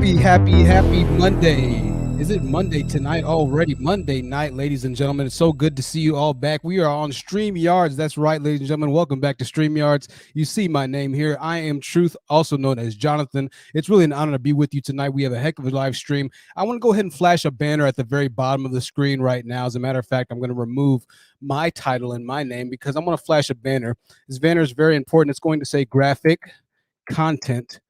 Happy Monday. Is it Monday tonight already? Monday night, ladies and gentlemen. It's so good to see you all back. We are on StreamYards. That's right, ladies and gentlemen. Welcome back to StreamYards. You see my name here. I am Truth, also known as Jonathan. It's really an honor to be with you tonight. We have a heck of a live stream. I want to go ahead and flash a banner at the very bottom of the screen right now. As a matter of fact, I'm going to remove my title and my name because I'm going to flash a banner. This banner is very important. It's going to say graphic content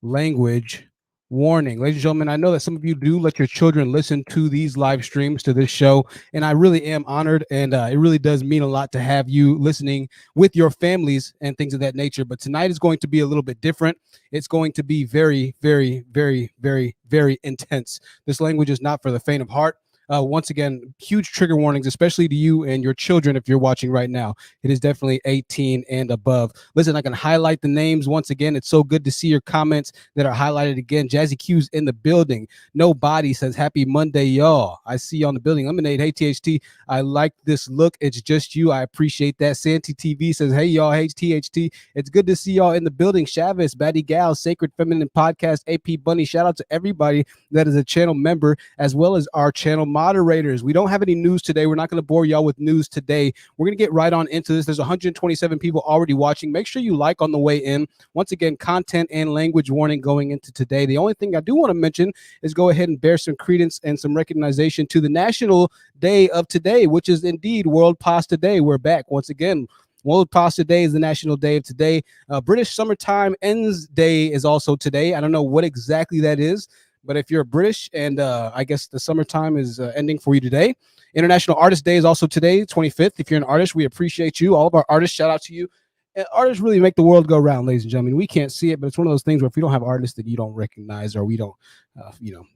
language warning. Ladies and gentlemen, I know that some of you do let your children listen to these live streams, to this show, and I really am honored, and it really does mean a lot to have you listening with your families and things of that nature. But tonight is going to be a little bit different. It's going to be very, very, very, very, very intense. This language is not for the faint of heart. Once again, huge trigger warnings, especially to you and your children if you're watching right now. It is definitely 18 and above. Listen, I can highlight the names once again. It's so good to see your comments that are highlighted again. Jazzi Q's in the building. Nobody says happy Monday, y'all. I see you on the building. Lemonade, hey THT, I like this look. It's just you. I appreciate that. Santi TV says, hey y'all, hey THT. It's good to see y'all in the building. Chavez, Batty Gal, Sacred Feminine Podcast, AP Bunny. Shout out to everybody that is a channel member as well as our channel moderators. We don't have any news today. We're not going to bore y'all with news today. We're going to get right on into this. There's 127 people already watching. Make sure you like on the way in. Once again, content and language warning going into today. The only thing I do want to mention is go ahead and bear some credence and some recognition to the national day of today, which is indeed World Pasta Day. We're back once again. World Pasta Day is the national day of today. British Summertime Ends Day is also today. I don't know what exactly that is, but if you're British and I guess the summertime is ending for you today. International Artist Day is also today, 25th. If you're an artist, we appreciate you. All of our artists, shout out to you. And artists really make the world go round, ladies and gentlemen. We can't see it, but it's one of those things where if we don't have artists that you don't recognize or we don't,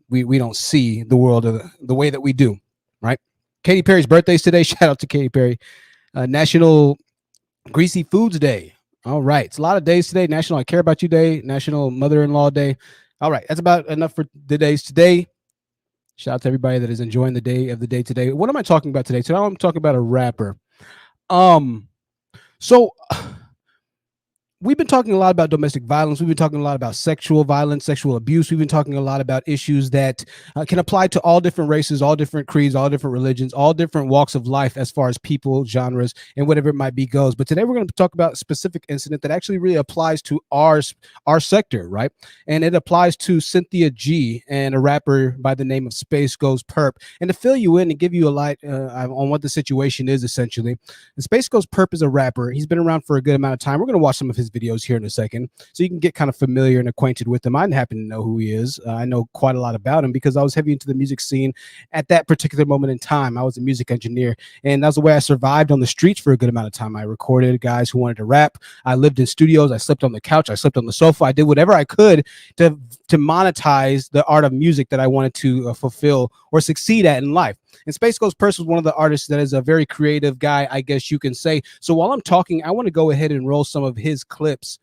we don't see the world the way that we do, right? Katy Perry's birthday is today. Shout out to Katy Perry. National Greasy Foods Day. All right. It's a lot of days today. National I Care About You Day. National Mother-in-Law Day. All right, that's about enough for the days today. Shout out to everybody that is enjoying the day of the day today. What am I talking about today? Today I'm talking about a rapper. So we've been talking a lot about domestic violence. We've been talking a lot about sexual violence, sexual abuse. We've been talking a lot about issues that can apply to all different races, all different creeds, all different religions, all different walks of life as far as people, genres, and whatever it might be goes. But today we're going to talk about a specific incident that actually really applies to our sector, right? And it applies to Cynthia G and a rapper by the name of SpaceGhostPurrp. And to fill you in and give you a light on what the situation is, essentially, SpaceGhostPurrp is a rapper. He's been around for a good amount of time. We're going to watch some of his videos here in a second so you can get kind of familiar and acquainted with him. I happen to know who he is. I know quite a lot about him because I was heavy into the music scene at that particular moment in time. I was a music engineer, and that was the way I survived on the streets for a good amount of time. I recorded guys who wanted to rap. I lived in studios. I slept on the couch. I slept on the sofa. I did whatever I could to monetize the art of music that I wanted to fulfill or succeed at in life. And SpaceGhostPurrp was one of the artists that is a very creative guy, I guess you can say. So while I'm talking, I want to go ahead and roll some of his clips,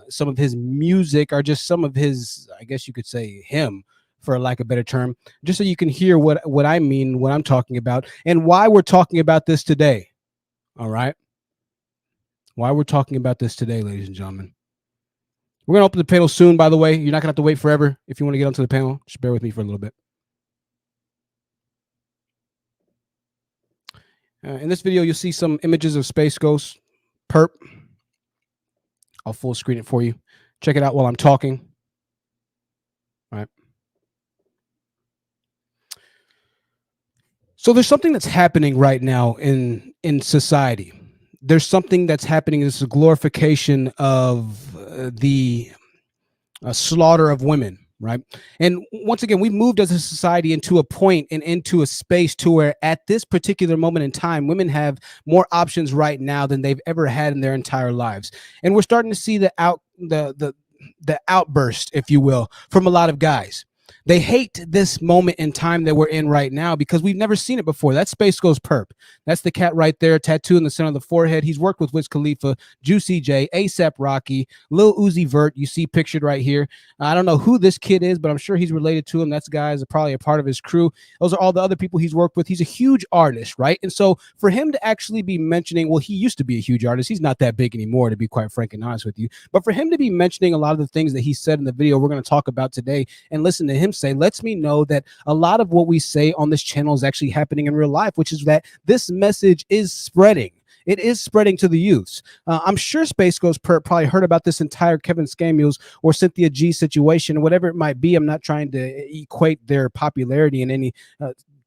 some of his music, or just some of his, I guess you could say him, for lack of a better term, just so you can hear what I mean when I'm talking about and why we're talking about this today. All right? Why we're talking about this today, ladies and gentlemen. We're going to open the panel soon, by the way. You're not going to have to wait forever if you want to get onto the panel. Just bear with me for a little bit. In this video, you'll see some images of SpaceGhostPurrp. I'll full screen it for you. Check it out while I'm talking. All right. So there's something that's happening right now in society. There's something that's happening. It's a glorification of the slaughter of women. Right. And once again, we've moved as a society into a point and into a space to where at this particular moment in time, women have more options right now than they've ever had in their entire lives. And we're starting to see the outburst, if you will, from a lot of guys. They hate this moment in time that we're in right now because we've never seen it before. That's SpaceGhostPurrp. That's the cat right there, tattoo in the center of the forehead. He's worked with Wiz Khalifa, Juicy J, ASAP Rocky, Lil Uzi Vert. You see pictured right here. I don't know who this kid is, but I'm sure he's related to him. That's guys probably a part of his crew. Those are all the other people he's worked with. He's a huge artist, right? And so for him to actually be mentioning, well, he used to be a huge artist. He's not that big anymore, to be quite frank and honest with you. But for him to be mentioning a lot of the things that he said in the video we're going to talk about today and listen to him say lets me know that a lot of what we say on this channel is actually happening in real life, which is that this message is spreading. It is spreading to the youths. I'm sure SpaceGhostPurrp probably heard about this entire Kevin Samuels or Cynthia G situation, whatever it might be. I'm not trying to equate their popularity in any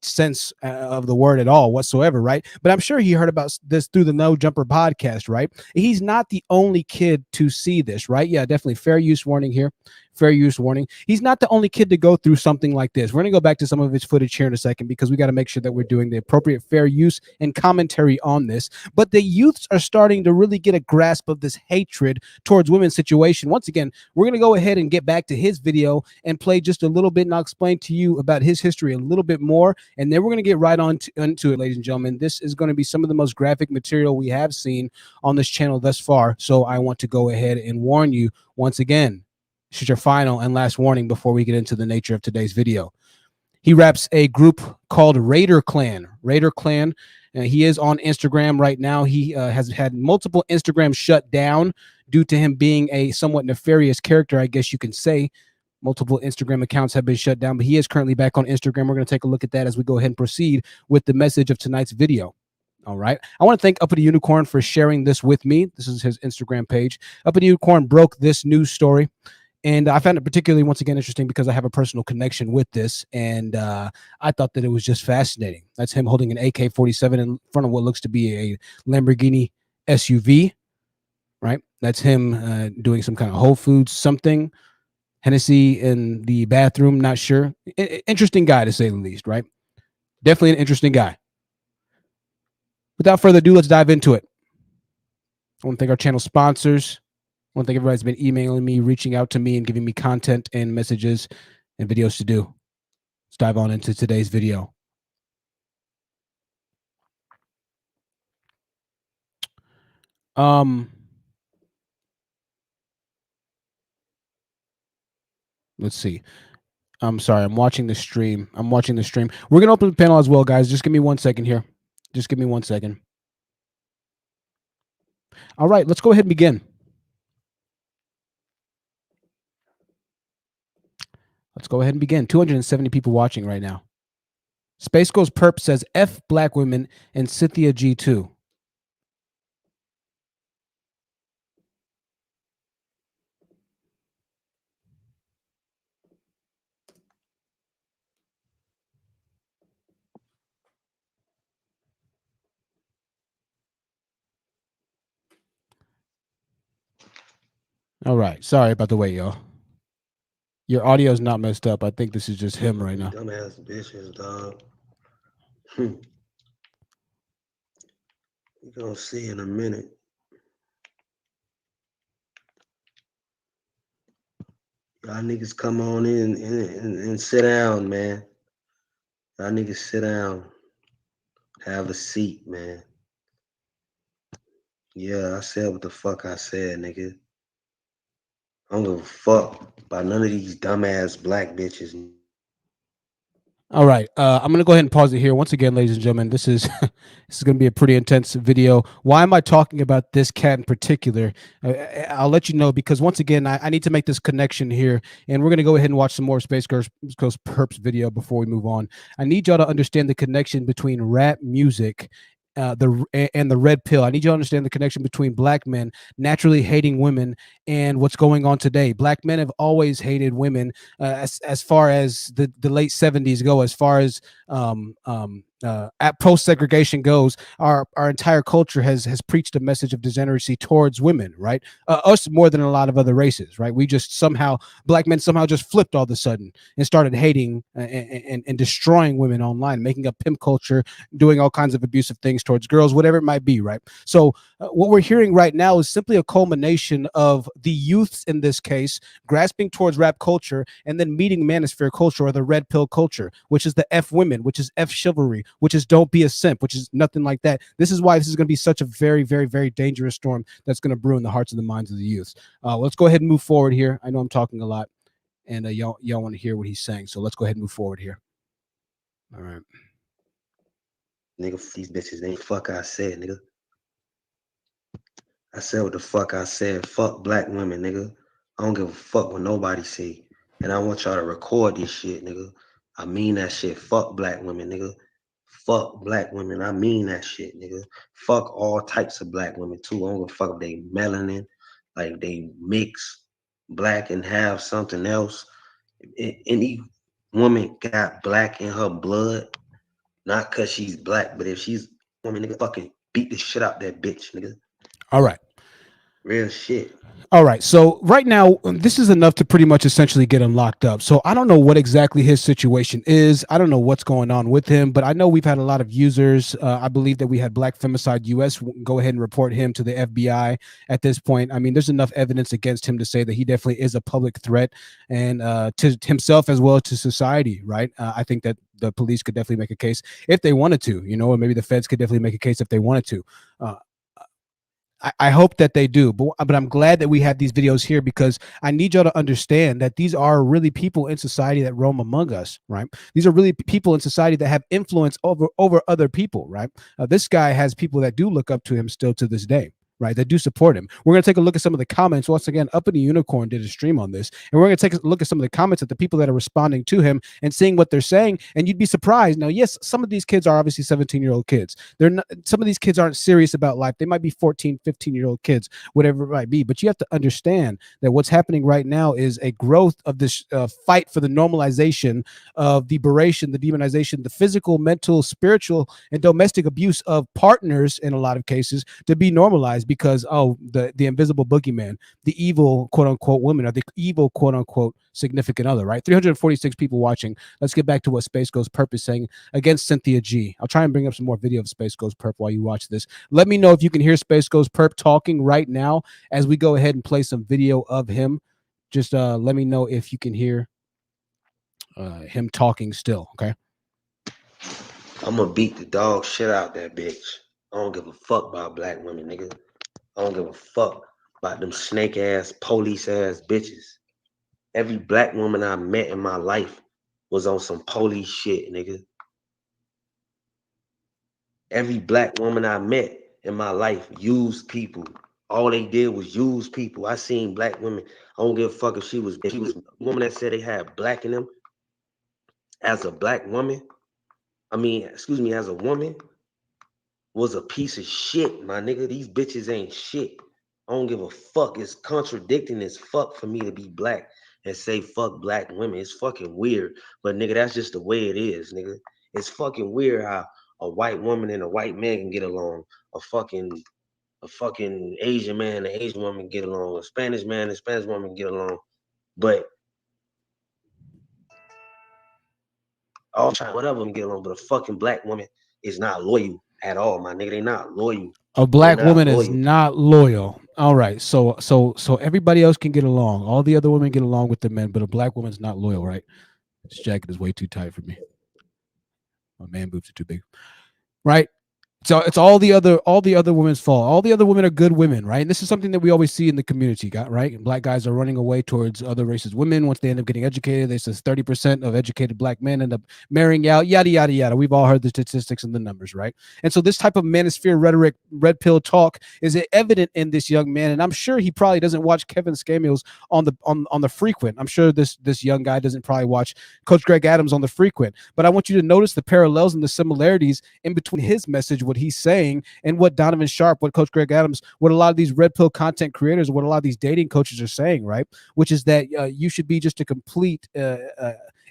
sense of the word at all whatsoever, right? But I'm sure he heard about this through the No Jumper podcast, right? He's not the only kid to see this, right? Yeah, definitely fair use warning here. Fair use warning. He's not the only kid to go through something like this. We're going to go back to some of his footage here in a second because we got to make sure that we're doing the appropriate fair use and commentary on this. But the youths are starting to really get a grasp of this hatred towards women's situation. Once again, we're going to go ahead and get back to his video and play just a little bit, and I'll explain to you about his history a little bit more, and then we're going to get right on into it, ladies and gentlemen. This is going to be some of the most graphic material we have seen on this channel thus far, so I want to go ahead and warn you once again. This is your final and last warning before we get into the nature of today's video. He raps a group called Raider Clan. Raider Clan. He is on Instagram right now. He has had multiple Instagrams shut down due to him being a somewhat nefarious character, I guess you can say. Multiple Instagram accounts have been shut down, but he is currently back on Instagram. We're going to take a look at that as we go ahead and proceed with the message of tonight's video. All right. I want to thank Uppity Unicorn for sharing this with me. This is his Instagram page. Uppity Unicorn broke this news story. And I found it particularly, once again, interesting because I have a personal connection with this. And I thought that it was just fascinating. That's him holding an AK-47 in front of what looks to be a Lamborghini SUV, right? That's him doing some kind of Whole Foods something. Hennessy in the bathroom, not sure. Interesting guy, to say the least, right? Definitely an interesting guy. Without further ado, let's dive into it. I want to thank our channel sponsors. I want to thank everybody that's been emailing me, reaching out to me, and giving me content and messages and videos to do. Let's dive on into today's video. Let's see. I'm sorry. I'm watching the stream. We're going to open the panel as well, guys. Just give me 1 second here. Just give me 1 second. All right, let's go ahead and begin. Let's go ahead and begin. 270 people watching right now. SpaceGhostPurrp says F black women and Cynthia G2. All right. Sorry about the wait, y'all. Your audio is not messed up. I think this is just him right now. Dumbass bitches, dog. You're gonna see in a minute. Y'all niggas come on in and sit down, man. Y'all niggas sit down. Have a seat, man. Yeah, I said what the fuck I said, nigga. I don't give a fuck about none of these dumbass black bitches. All right, I'm going to go ahead and pause it here. Once again, ladies and gentlemen, this is going to be a pretty intense video. Why am I talking about this cat in particular? I'll let you know because, once again, I need to make this connection here, and we're going to go ahead and watch some more SpaceGhostPurrp's video before we move on. I need y'all to understand the connection between rap music and the red pill. I need you to understand the connection between black men naturally hating women and what's going on today. Black men have always hated women as far as the late 70s go, as far as at post segregation goes, our entire culture has preached a message of degeneracy towards women, right? Us more than a lot of other races, right? We just somehow, black men somehow just flipped all of a sudden and started hating and destroying women online, making a pimp culture, doing all kinds of abusive things towards girls, whatever it might be, right? So what we're hearing right now is simply a culmination of the youths in this case grasping towards rap culture and then meeting manosphere culture, or the red pill culture, which is the F women, which is F chivalry, which is don't be a simp, which is nothing like that. This is why this is going to be such a very, very, very dangerous storm that's going to brew in the hearts and the minds of the youth. Let's go ahead and move forward here. I know I'm talking a lot, and y'all want to hear what he's saying, so let's go ahead and move forward here. All right. Nigga, these bitches ain't fuck I said, nigga. I said what the fuck I said. Fuck black women, nigga. I don't give a fuck what nobody say. And I want y'all to record this shit, nigga. I mean that shit. Fuck black women, nigga. Fuck black women. I mean that shit, nigga. Fuck all types of black women too. I don't give a fuck if they melanin, like they mix black and have something else. Any woman got black in her blood, not cause she's black, but if she's a woman, nigga, fucking beat the shit out that bitch, nigga. All right. Real shit. All right. So right now, this is enough to pretty much essentially get him locked up. So I don't know what exactly his situation is. I don't know what's going on with him, but I know we've had a lot of users. I believe that we had Black Femicide US go ahead and report him to the FBI at this point. I mean, there's enough evidence against him to say that he definitely is a public threat, and to himself as well as to society, right? I think that the police could definitely make a case if they wanted to, or maybe the feds could definitely make a case if they wanted to. I hope that they do, but I'm glad that we have these videos here, because I need y'all to understand that these are really people in society that roam among us, right? These are really people in society that have influence over other people, right? This guy has people that do look up to him still to this day, right? That do support him. We're going to take a look at some of the comments. Once again, Up in the Unicorn did a stream on this, and we're going to take a look at some of the comments of the people that are responding to him and seeing what they're saying. And you'd be surprised. Now, yes, some of these kids are obviously 17-year-old kids. They're not, some of these kids aren't serious about life. They might be 14, 15-year-old kids, whatever it might be. But you have to understand that what's happening right now is a growth of this fight for the normalization of the beration, the demonization, the physical, mental, spiritual, and domestic abuse of partners in a lot of cases to be normalized, because the invisible boogeyman, the evil quote unquote woman, or the evil quote unquote significant other, right? 346 people watching. Let's get back to what SpaceGhostPurrp is saying against Cynthia G. I'll try and bring up some more video of SpaceGhostPurrp while you watch this. Let me know if you can hear SpaceGhostPurrp talking right now as we go ahead and play some video of him. Just let me know if you can hear him talking still, okay? I'm gonna beat the dog shit out that bitch. I don't give a fuck about black women, nigga. I don't give a fuck about them snake ass, police ass bitches. Every black woman I met in my life was on some police shit, nigga. Every black woman I met in my life used people. All they did was use people. I seen black women. I don't give a fuck if she was a woman that said they had black in them. As a black woman, as a woman, was a piece of shit, my nigga. These bitches ain't shit. I don't give a fuck. It's contradicting as fuck for me to be black and say fuck black women. It's fucking weird. But nigga, that's just the way it is, nigga. It's fucking weird how a white woman and a white man can get along. A fucking Asian man and an Asian woman get along. A Spanish man and a Spanish woman get along. But whatever get along, but a fucking black woman is not loyal at all, my nigga. They not loyal. A black woman is not loyal. All right, so everybody else can get along. All the other women get along with the men, but a black woman's not loyal, right? This jacket is way too tight for me. My man boobs are too big, right? So it's all the other women's fault. All the other women are good women, right? And this is something that we always see in the community, right? And black guys are running away towards other races women once they end up getting educated. They says 30% of educated black men end up marrying out, yada yada yada. We've all heard the statistics and the numbers, right? And so this type of manosphere rhetoric, red pill talk, is evident in this young man. And I'm sure he probably doesn't watch Kevin Scamills on the frequent. I'm sure this young guy doesn't probably watch Coach Greg Adams on the frequent. But I want you to notice the parallels and the similarities in between his message, what he's saying, and what Donovan Sharp, what Coach Greg Adams, what a lot of these red pill content creators, what a lot of these dating coaches are saying, right? Which is that you should be just a complete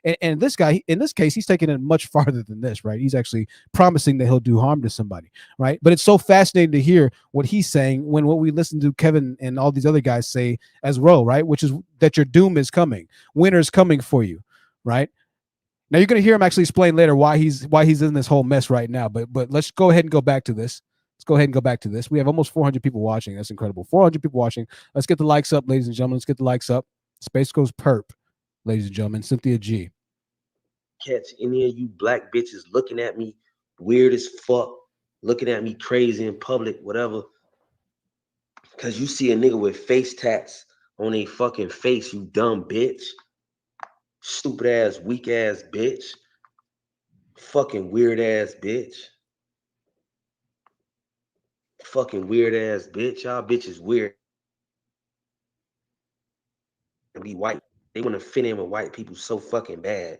And this guy, in this case, he's taking it much farther than this, right? He's actually promising that he'll do harm to somebody, right? But it's so fascinating to hear what he's saying when what we listen to Kevin and all these other guys say as well, right? Which is that your doom is coming, winter's coming for you, right? Now you're going to hear him actually explain later why he's in this whole mess right now. But let's go ahead and go back to this. Let's go ahead and go back to this. We have almost 400 people watching. That's incredible. 400 people watching. Let's get the likes up, ladies and gentlemen. Let's get the likes up. Space Goes Perp, ladies and gentlemen. Cynthia G. Catch any of you black bitches looking at me weird as fuck, looking at me crazy in public, whatever. Cause you see a nigga with face tats on a fucking face, you dumb bitch. Stupid ass, weak ass bitch. Fucking weird ass bitch. Fucking weird ass bitch. Y'all bitches weird and be white. They want to fit in with white people so fucking bad.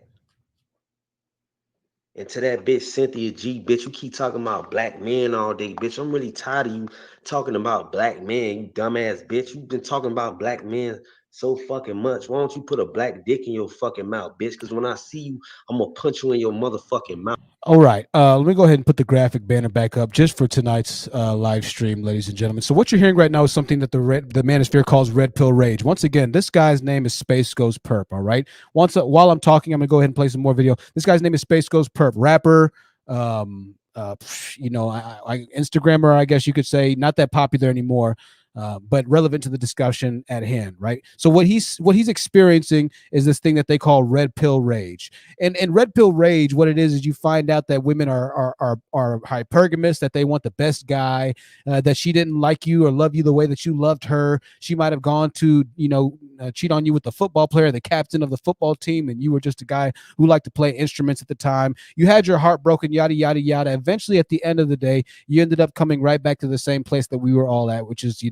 And to that bitch, Cynthia G, bitch, you keep talking about black men all day, bitch. I'm really tired of you talking about black men, you dumbass bitch. You've been talking about black men so fucking much. Why don't you put a black dick in your fucking mouth, bitch? Because when I see you, I'm gonna punch you in your motherfucking mouth. All right. Let me go ahead and put the graphic banner back up just for tonight's live stream, ladies and gentlemen. So what you're hearing right now is something that the Manosphere calls Red Pill Rage. Once again, this guy's name is Space Goes Perp. All right. While I'm talking, I'm gonna go ahead and play some more video. This guy's name is Space Goes Perp, rapper. Instagrammer, I guess you could say, not that popular anymore. But relevant to the discussion at hand, right? So what he's experiencing is this thing that they call red pill rage, and red pill rage, what it is you find out that women are hypergamous, that they want the best guy, that she didn't like you or love you the way that you loved her. She might have gone to cheat on you with the football player, the captain of the football team, and you were just a guy who liked to play instruments at the time. You had your heart broken, yada yada yada. Eventually, at the end of the day, you ended up coming right back to the same place that we were all at, which is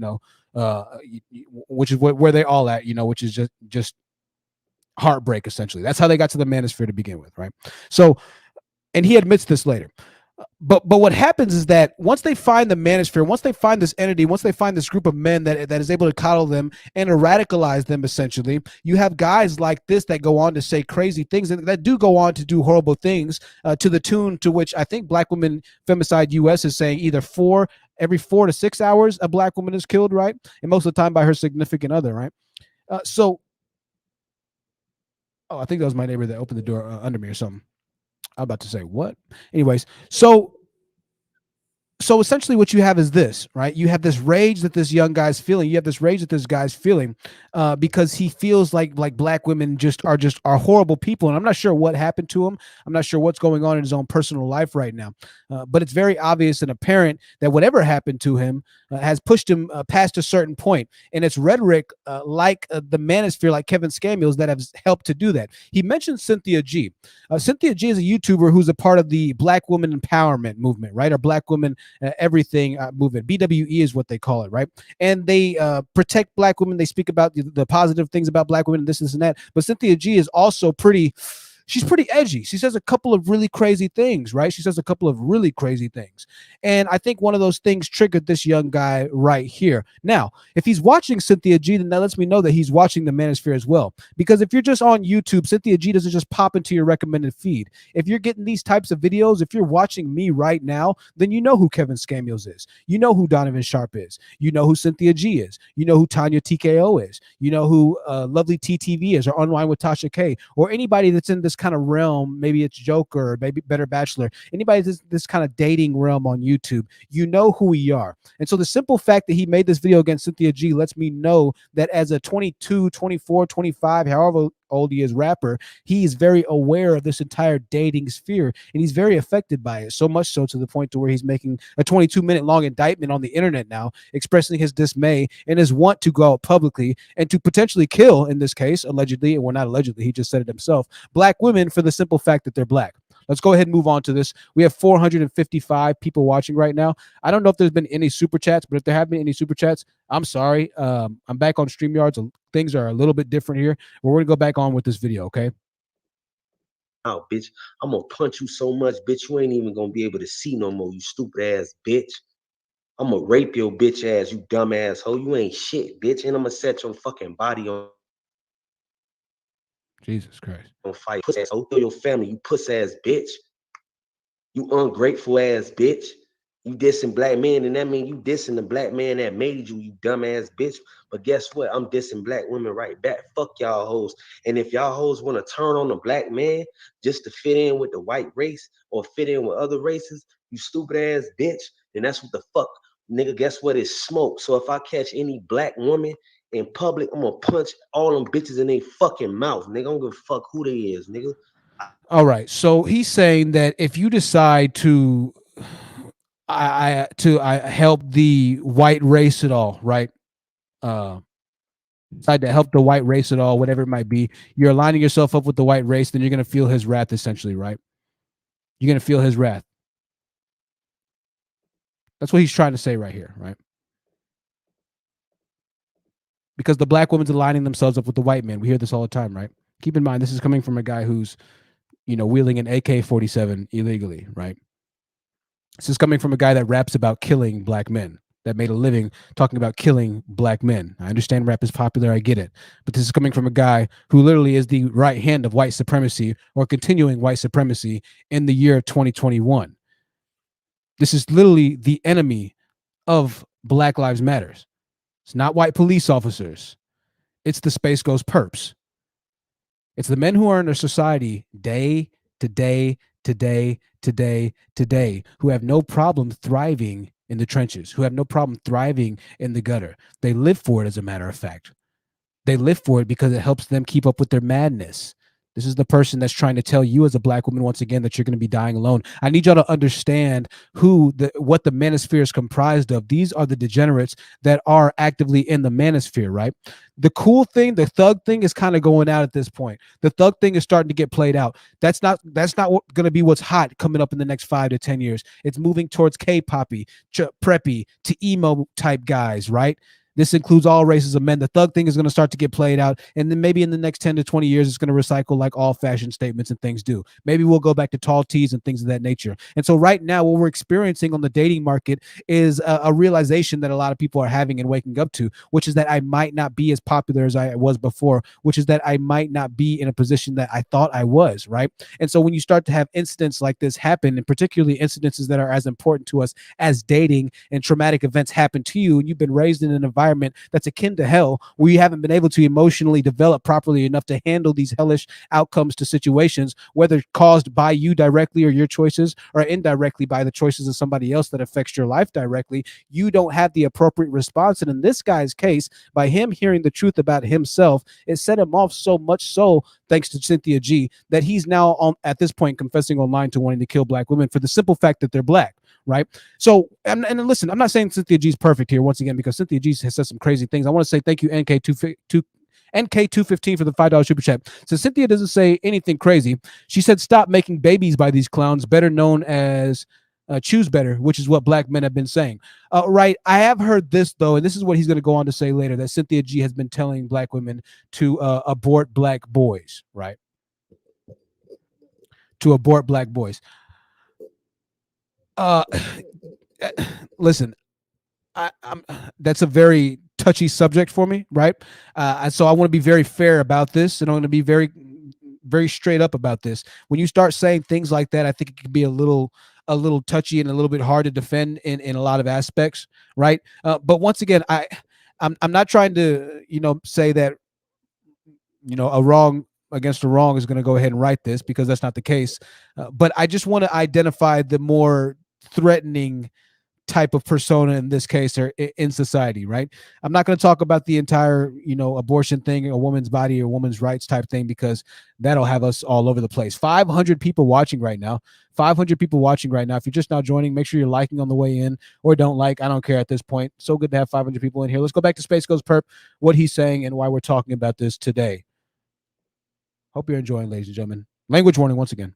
which is where they all at, which is just heartbreak. Essentially, that's how they got to the Manosphere to begin with, right? So, and he admits this later. But what happens is that once they find the Manosphere, once they find this entity, once they find this group of men that is able to coddle them and to radicalize them, essentially, you have guys like this that go on to say crazy things and that do go on to do horrible things, to the tune to which I think Black Women Femicide US is saying either every 4 to 6 hours a Black woman is killed, right? And most of the time by her significant other, right? I think that was my neighbor that opened the door under me or something. I'm about to say what? Anyways, so essentially what you have is this, right? You have this rage that this young guy's feeling. You have this rage that this guy's feeling because he feels like Black women are horrible people. And I'm not sure what happened to him. I'm not sure what's going on in his own personal life right now. But it's very obvious and apparent that whatever happened to him has pushed him past a certain point. And it's rhetoric like the Manosphere, like Kevin Scamul's, that have helped to do that. He mentioned Cynthia G. Cynthia G is a YouTuber who's a part of the Black Woman Empowerment movement, right? Or Black Women Everything movement. BWE is what they call it, right? And they protect Black women. They speak about the positive things about Black women, this and that. But Cynthia G is also she's pretty edgy. She says a couple of really crazy things, right? She says a couple of really crazy things. And I think one of those things triggered this young guy right here. Now, if he's watching Cynthia G, then that lets me know that he's watching the Manosphere as well. Because if you're just on YouTube, Cynthia G doesn't just pop into your recommended feed. If you're getting these types of videos, if you're watching me right now, then you know who Kevin Scamul's is. You know who Donovan Sharp is. You know who Cynthia G is. You know who Tanya TKO is. You know who Lovely TTV is, or Unwind with Tasha K, or anybody that's in this kind of realm. Maybe it's Joker, or maybe Better Bachelor. Anybody that's this kind of dating realm on YouTube, you know who we are. And so the simple fact that he made this video against Cynthia G lets me know that as a 22, 24, 25, however old he is rapper, he is very aware of this entire dating sphere, and he's very affected by it, so much so to the point to where he's making a 22-minute long indictment on the internet now, expressing his dismay and his want to go out publicly and to potentially kill, in this case, allegedly, well, not allegedly, he just said it himself, Black women for the simple fact that they're Black. Let's go ahead and move on to this. We have 455 people watching right now. I don't know if there's been any super chats, but if there have been any super chats, I'm sorry. I'm back on StreamYard, so things are a little bit different here. We're going to go back on with this video, okay? Now, bitch, I'm gonna punch you so much, bitch, you ain't even gonna be able to see no more, you stupid ass bitch. I'm gonna rape your bitch ass, you dumb asshole. You ain't shit, bitch, and I'm gonna set your fucking body on. Jesus Christ. Don't fight. Puss ass. Go kill your family. You puss ass bitch. You ungrateful ass bitch. You dissing black men, and that mean you dissing the black man that made you, you dumbass bitch. But guess what? I'm dissing black women right back. Fuck y'all hoes. And if y'all hoes want to turn on a black man just to fit in with the white race or fit in with other races, you stupid ass bitch, then that's what the fuck. Nigga, guess what? It's smoke. So if I catch any black woman in public, I'm gonna punch all them bitches in their fucking mouth. Nigga, I don't give a fuck who they is, nigga. All right. So he's saying that if you decide to I help the white race at all, right? Decide to help the white race at all, whatever it might be, you're aligning yourself up with the white race, then you're going to feel his wrath, essentially, right? You're going to feel his wrath. That's what he's trying to say right here, right? Because the black women's aligning themselves up with the white men. We hear this all the time, right? Keep in mind, this is coming from a guy who's, wielding an AK-47 illegally, right? This is coming from a guy that raps about killing black men, that made a living talking about killing black men. I understand rap is popular, I get it. But this is coming from a guy who literally is the right hand of white supremacy or continuing white supremacy in the year 2021. This is literally the enemy of Black Lives Matters. It's not white police officers. It's the Space Ghost Perps. It's the men who are in our society day to day to day to day to day who have no problem thriving in the trenches, who have no problem thriving in the gutter. They live for it, as a matter of fact. They live for it because it helps them keep up with their madness. This is the person that's trying to tell you as a black woman, once again, that you're going to be dying alone. I need y'all to understand what the manosphere is comprised of. These are the degenerates that are actively in the manosphere, right? The cool thing, the thug thing is kind of going out at this point. The thug thing is starting to get played out. That's not going to be what's hot coming up in the next 5 to 10 years. It's moving towards K-poppy, preppy to emo type guys, right? This includes all races of men. The thug thing is going to start to get played out. And then maybe in the next 10 to 20 years, it's going to recycle like all fashion statements and things do. Maybe we'll go back to tall tees and things of that nature. And so right now, what we're experiencing on the dating market is a realization that a lot of people are having and waking up to, which is that I might not be as popular as I was before, which is that I might not be in a position that I thought I was, right? And so when you start to have incidents like this happen, and particularly incidences that are as important to us as dating and traumatic events happen to you, and you've been raised in an environment that's akin to hell, where you haven't been able to emotionally develop properly enough to handle these hellish outcomes to situations, whether caused by you directly or your choices, or indirectly by the choices of somebody else that affects your life directly, you don't have the appropriate response. And in this guy's case, by him hearing the truth about himself, it set him off so much so, thanks to Cynthia G, that he's now at this point confessing online to wanting to kill black women for the simple fact that they're black. Right. So, and listen, I'm not saying Cynthia G's perfect here once again, because Cynthia G has said some crazy things. I want to say thank you, NK215 for the $5 super chat. So Cynthia doesn't say anything crazy. She said, stop making babies by these clowns, better known as choose better, which is what black men have been saying. Right. I have heard this, though, and this is what he's going to go on to say later, that Cynthia G has been telling black women to abort black boys. Right. To abort black boys. Listen, that's a very touchy subject for me, right? So I want to be very fair about this, and I'm going to be very, very straight up about this. When you start saying things like that, I think it can be a little touchy and a little bit hard to defend in a lot of aspects, right? But once again, I'm not trying to say that a wrong against a wrong is going to go ahead and right this, because that's not the case. But I just want to identify the more threatening type of persona in this case or in society, right? I'm not going to talk about the entire abortion thing, a woman's body or woman's rights type thing, because that'll have us all over the place. 500 people watching right now. 500 people watching right now. If you're just now joining, make sure you're liking on the way in, or don't like. I don't care at this point. So good to have 500 people in here. Let's go back to Space Ghost Perp, what he's saying and why we're talking about this today. Hope you're enjoying, ladies and gentlemen. Language warning once again.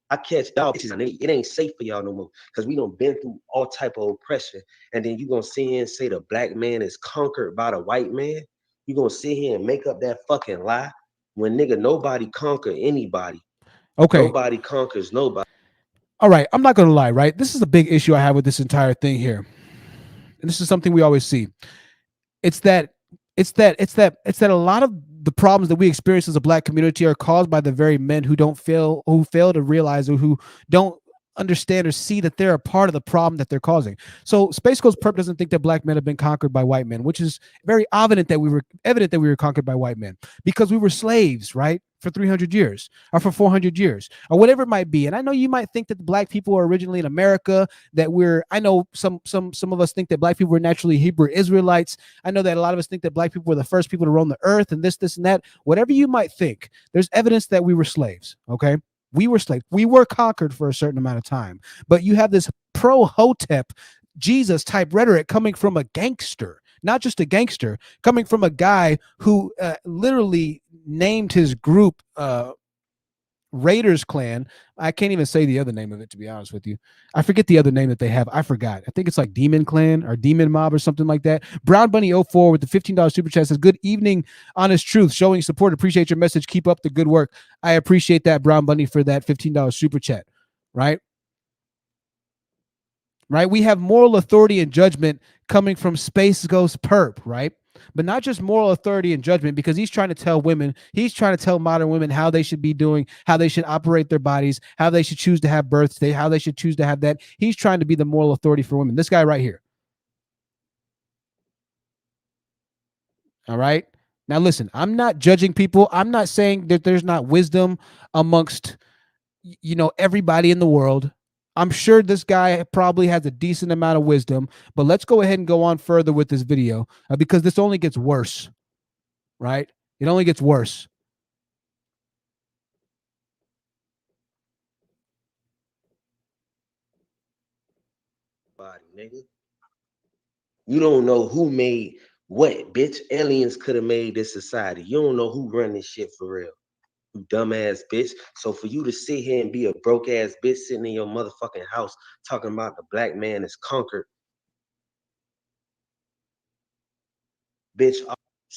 I catch y'all bitches and it ain't safe for y'all no more, because we done been through all type of oppression. And then you gonna sit here and say the black man is conquered by the white man? You gonna sit here and make up that fucking lie when nigga nobody conquer anybody. Okay. Nobody conquers nobody. All right. I'm not gonna lie, right? This is a big issue I have with this entire thing here. And this is something we always see. it's that it's that a lot of the problems that we experience as a black community are caused by the very men who fail to realize, or who don't understand or see that they're a part of the problem that they're causing. So Space Ghost Perp doesn't think that black men have been conquered by white men, which is very evident that we were conquered by white men because we were slaves, right? For 300 years or for 400 years or whatever it might be. And I know you might think that the black people are originally in America, that I know some of us think that black people were naturally Hebrew Israelites. I know that a lot of us think that black people were the first people to roam the earth and this, and that. Whatever you might think, there's evidence that we were slaves, okay? We were slaves. We were conquered for a certain amount of time. But you have this pro-Hotep, Jesus-type rhetoric coming from a gangster, not just a gangster, coming from a guy who literally named his group Raiders Clan. I can't even say the other name of it, to be honest with you. I forget the other name that they have. I forgot. I think it's like Demon Clan or Demon Mob or something like that. Brown Bunny 04 with the $15 super chat says, good evening, Honest Truth, showing support. Appreciate your message. Keep up the good work. I appreciate that, Brown Bunny, for that $15 super chat. Right? We have moral authority and judgment coming from Space Ghost Perp, right? But not just moral authority and judgment, because he's trying to tell modern women how they should be doing, how they should operate their bodies, how they should choose to have births, how they should choose to have that. He's trying to be the moral authority for women. This guy right here. All right. Now, listen, I'm not judging people. I'm not saying that there's not wisdom amongst, everybody in the world. I'm sure this guy probably has a decent amount of wisdom, but let's go ahead and go on further with this video because this only gets worse, right? It only gets worse. Body, nigga. You don't know who made what, bitch. Aliens could have made this society. You don't know who run this shit for real. You dumbass bitch. So for you to sit here and be a broke ass bitch sitting in your motherfucking house talking about the black man is conquered, bitch.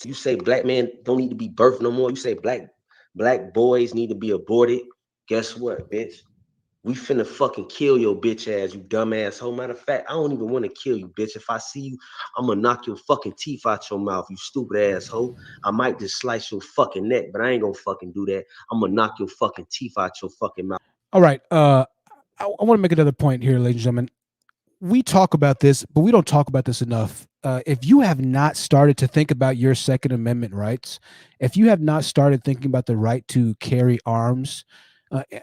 You say black men don't need to be birthed no more. You say black boys need to be aborted. Guess what, bitch? We finna fucking kill your bitch ass, you dumbass hoe. Matter of fact, I don't even want to kill you, bitch. If I see you, I'm gonna knock your fucking teeth out your mouth, you stupid asshole. I might just slice your fucking neck, but I ain't gonna fucking do that. I'm gonna knock your fucking teeth out your fucking mouth. All right. I want to make another point here, ladies and gentlemen. We talk about this, but we don't talk about this enough. If you have not started to think about your Second Amendment rights, if you have not started thinking about the right to carry arms,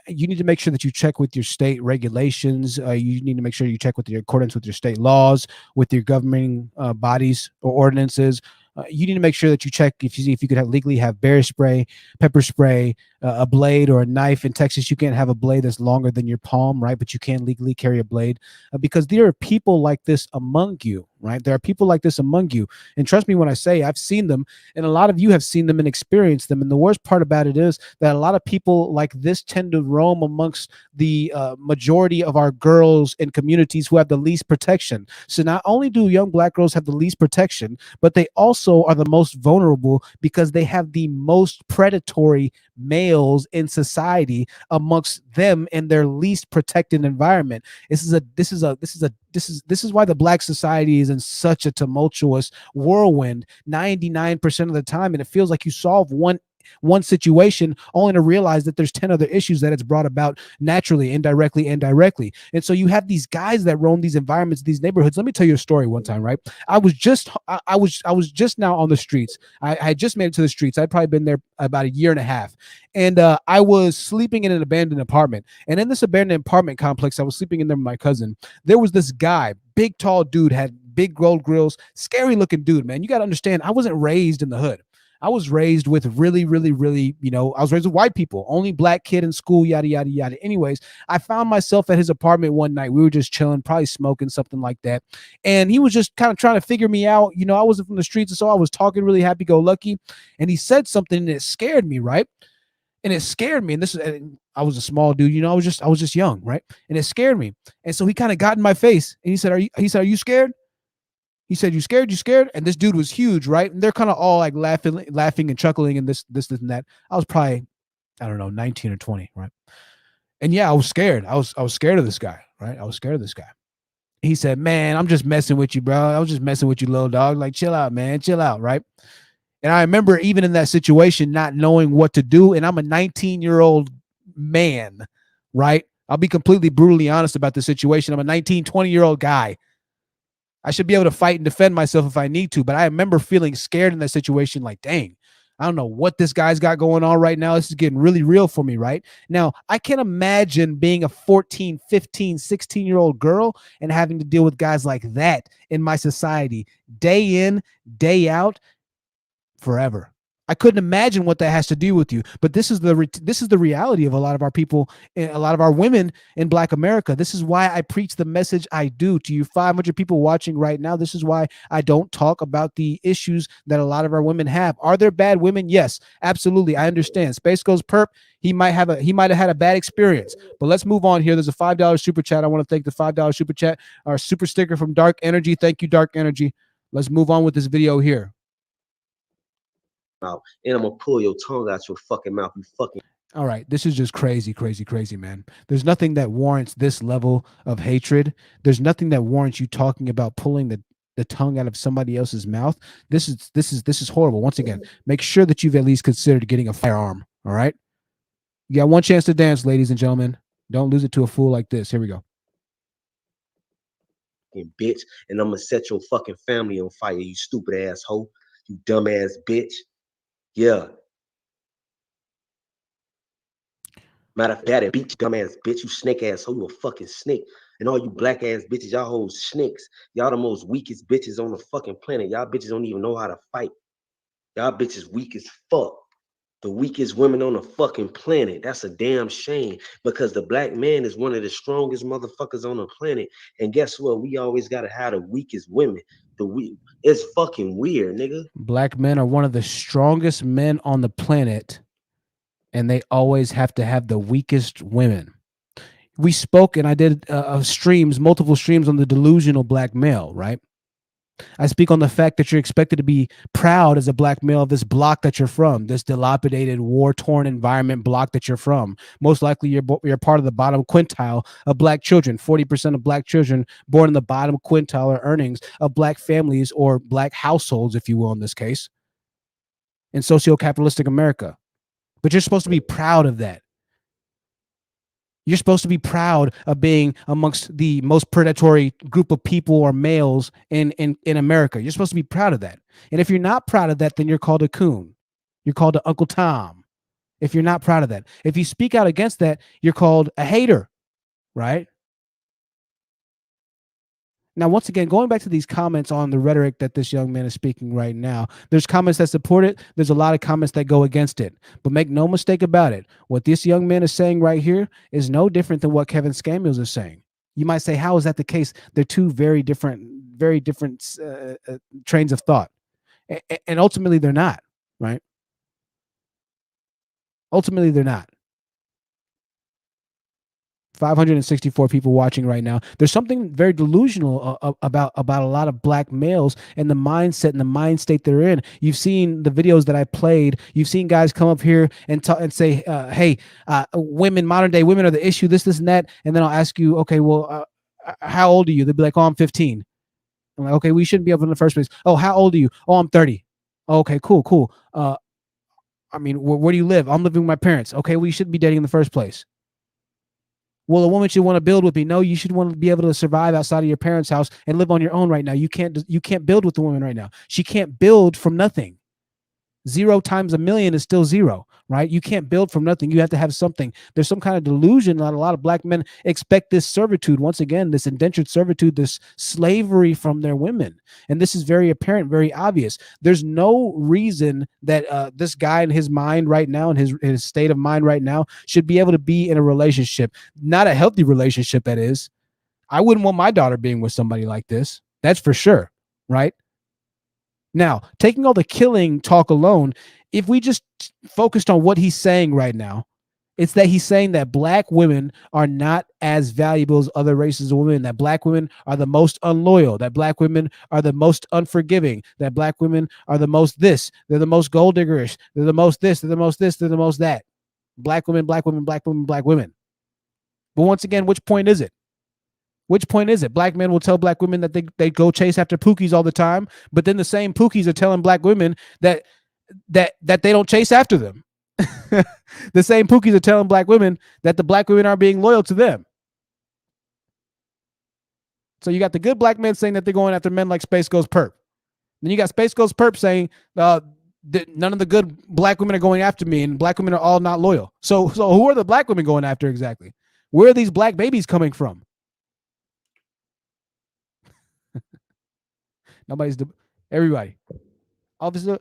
you need to make sure that you check with your state regulations. You need to make sure you check with your accordance with your state laws, with your governing bodies or ordinances. You need to make sure that you check if you could legally have bear spray, pepper spray, a blade, or a knife. In Texas, you can't have a blade that's longer than your palm, right? But you can legally carry a blade because there are people like this among you, right? There are people like this among you. And trust me when I say I've seen them, and a lot of you have seen them and experienced them. And the worst part about it is that a lot of people like this tend to roam amongst the majority of our girls and communities who have the least protection. So not only do young black girls have the least protection, but they also are the most vulnerable because they have the most predatory males in society amongst them in their least protected environment. This is why the black society is in such a tumultuous whirlwind 99% of the time, and it feels like you solve one situation only to realize that there's 10 other issues that it's brought about naturally, indirectly and directly. And so you have these guys that roam these environments, these neighborhoods. Let me tell you a story. One time, right? I was just now on the streets. I had just made it to the streets. I'd probably been there about a year and a half. And I was sleeping in an abandoned apartment. And in this abandoned apartment complex, I was sleeping in there with my cousin. There was this guy, big, tall dude, had big gold grills, scary looking dude, man. You got to understand, I wasn't raised in the hood. I was raised with really, really, really, I was raised with white people, only black kid in school, yada, yada, yada. Anyways, I found myself at his apartment one night. We were just chilling, probably smoking, something like that. And he was just kind of trying to figure me out. I wasn't from the streets, and so I was talking really happy-go-lucky. And he said something that scared me, right? And it scared me. And I was a small dude, I was just young, right? And it scared me. And so he kind of got in my face and he said, are you scared? He said, you scared? You scared? And this dude was huge, right? And they're kind of all like laughing and chuckling and this and that. I was probably, I don't know, 19 or 20, right? And yeah, I was scared. I was scared of this guy, right? I was scared of this guy. he said, man, I'm just messing with you, bro. I was just messing with you, little dog. Like, chill out, man. Chill out, right? And I remember even in that situation, not knowing what to do. And I'm a 19-year-old man, right? I'll be completely brutally honest about the situation. I'm a 19, 20-year-old guy. I should be able to fight and defend myself if I need to. But I remember feeling scared in that situation, like, dang, I don't know what this guy's got going on right now. This is getting really real for me right now. I can't imagine being a 14, 15, 16-year-old girl and having to deal with guys like that in my society, day in, day out, forever. I couldn't imagine what that has to do with you. But this is the reality of a lot of our people, a lot of our women in Black America. This is why I preach the message I do to you 500 people watching right now. This is why I don't talk about the issues that a lot of our women have. Are there bad women? Yes, absolutely. I understand. SpaceGhostPurrp, he might have had a bad experience. But let's move on here. There's a $5 super chat. I want to thank the $5 super chat, our super sticker from Dark Energy. Thank you, Dark Energy. Let's move on with this video here. Mouth, and I'm gonna pull your tongue out your fucking mouth, you fucking. All right, this is just crazy, crazy, crazy, man. There's nothing that warrants this level of hatred. There's nothing that warrants you talking about pulling the tongue out of somebody else's mouth. This is horrible. Once again, make sure that you've at least considered getting a firearm. All right, you got one chance to dance, ladies and gentlemen. Don't lose it to a fool like this. Here we go. Bitch, and I'm gonna set your fucking family on fire, you stupid asshole, you dumbass bitch. Yeah. Matter of fact, beat you dumbass bitch, you snake asshole, you a fucking snake. And all you black ass bitches, y'all hoes snakes. Y'all the most weakest bitches on the fucking planet. Y'all bitches don't even know how to fight. Y'all bitches weak as fuck. The weakest women on the fucking planet. That's a damn shame, because the black man is one of the strongest motherfuckers on the planet. And guess what? We always gotta have the weakest women. It's fucking weird, nigga. Black men are one of the strongest men on the planet, and they always have to have the weakest women. We spoke, and I did multiple streams on the delusional black male, right? I speak on the fact that you're expected to be proud as a black male of this block that you're from, this dilapidated, war-torn environment block that you're from. Most likely you're part of the bottom quintile of black children. 40% of black children born in the bottom quintile are earnings of black families or black households, if you will, in this case, in socio-capitalistic America. But you're supposed to be proud of that. You're supposed to be proud of being amongst the most predatory group of people or males in America. You're supposed to be proud of that. And if you're not proud of that, then you're called a coon. You're called an Uncle Tom. If you're not proud of that. If you speak out against that, you're called a hater, right? Now, once again, going back to these comments on the rhetoric that this young man is speaking right now, there's comments that support it. There's a lot of comments that go against it. But make no mistake about it. What this young man is saying right here is no different than what Kevin Samuels is saying. You might say, how is that the case? They're two very different trains of thought. And ultimately, they're not, right? Ultimately, they're not. 564 people watching right now. There's something very delusional about a lot of black males and the mindset and the mind state they're in. You've seen the videos that I played. You've seen guys come up here and say, hey, women, modern day women are the issue, this, and that. And then I'll ask you, okay, well, how old are you? They'll be like, oh, I'm 15. I'm like, okay, we shouldn't be up in the first place. Oh, how old are you? Oh, I'm 30. Oh, okay, cool. I mean, where do you live? I'm living with my parents. Okay, we shouldn't be dating in the first place. Well, a woman should want to build with me. No, you should want to be able to survive outside of your parents' house and live on your own right now. You can't build with the woman right now. She can't build from nothing. 0 times a million is still 0, right? You can't build from nothing. You have to have something. There's some kind of delusion that a lot of black men expect this servitude, once again, this indentured servitude, this slavery from their women. And this is very apparent, very obvious. There's no reason that this guy in his mind right now, in his state of mind right now, should be able to be in a relationship, not a healthy relationship, that is. I wouldn't want my daughter being with somebody like this. That's for sure, right? Now, taking all the killing talk alone, if we just focused on what he's saying right now, it's that he's saying that black women are not as valuable as other races of women, that black women are the most unloyal, that black women are the most unforgiving, that black women are the most this, they're the most gold diggerish, they're the most this, they're the most this, they're the most that. Black women, black women, black women, black women. But once again, which point is it? Which point is it? Black men will tell black women that they go chase after pookies all the time, but then the same pookies are telling black women that they don't chase after them. The same pookies are telling black women that the black women are being loyal to them. So you got the good black men saying that they're going after men like SpaceGhostPurrp. Then you got SpaceGhostPurrp saying none of the good black women are going after me, and black women are all not loyal. So who are the black women going after exactly? Where are these black babies coming from? Nobody's everybody. Officer,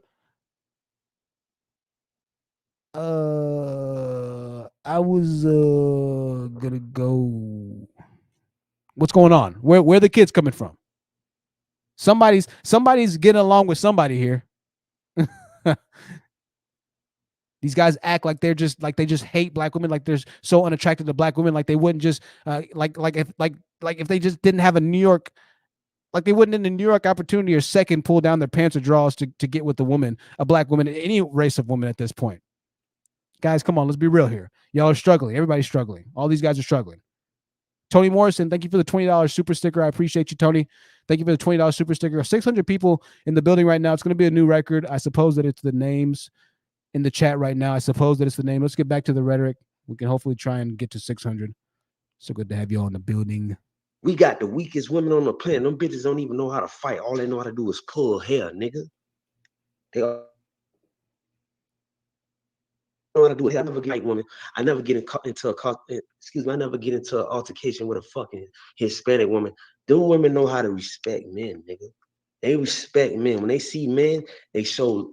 I was gonna go. What's going on? Where are the kids coming from? Somebody's getting along with somebody here. These guys act like they just hate black women, like they're so unattracted to black women, like they wouldn't just like if they just didn't have a New York, like they wouldn't in the New York opportunity or second pull down their pants or drawers to get with the woman, a black woman, any race of woman at this point. Guys, come on, let's be real here. Y'all are struggling. Everybody's struggling. All these guys are struggling. Tony Morrison, thank you for the $20 super sticker. I appreciate you, Tony. Thank you for the $20 super sticker. 600 people in the building right now. It's going to be a new record. I suppose that it's the names in the chat right now. I suppose that it's the name. Let's get back to the rhetoric. We can hopefully try and get to 600. So good to have you all in the building. We got the weakest women on the planet. Them bitches don't even know how to fight. All they know how to do is pull hair, nigga. They all know how to do it. I never get women. I never get into I never get into an altercation with a fucking Hispanic woman. Them women know how to respect men, nigga. They respect men. When they see men, they show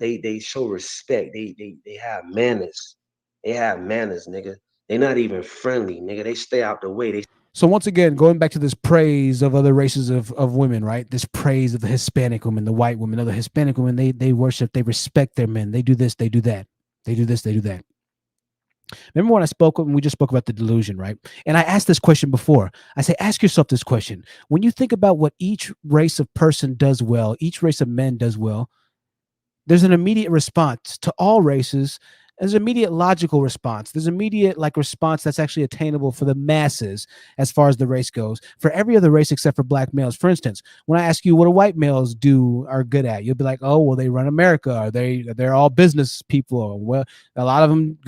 respect. They have manners. They have manners, nigga. They're not even friendly, nigga. They stay out the way. So once again, going back to this praise of other races of women, right? This praise of the Hispanic women, the white women, other Hispanic women, they worship, they respect their men. They do this, they do that. They do this, they do that. Remember when we just spoke about the delusion, right? And I asked this question before. I say, ask yourself this question. When you think about what each race of person does well, each race of men does well, there's an immediate response to all races. There's an immediate logical response. There's immediate response that's actually attainable for the masses as far as the race goes. For every other race except for black males. For instance, when I ask you what do white males are good at, you'll be like, oh, well, they run America. Or they're all business people. Or, well, a lot of them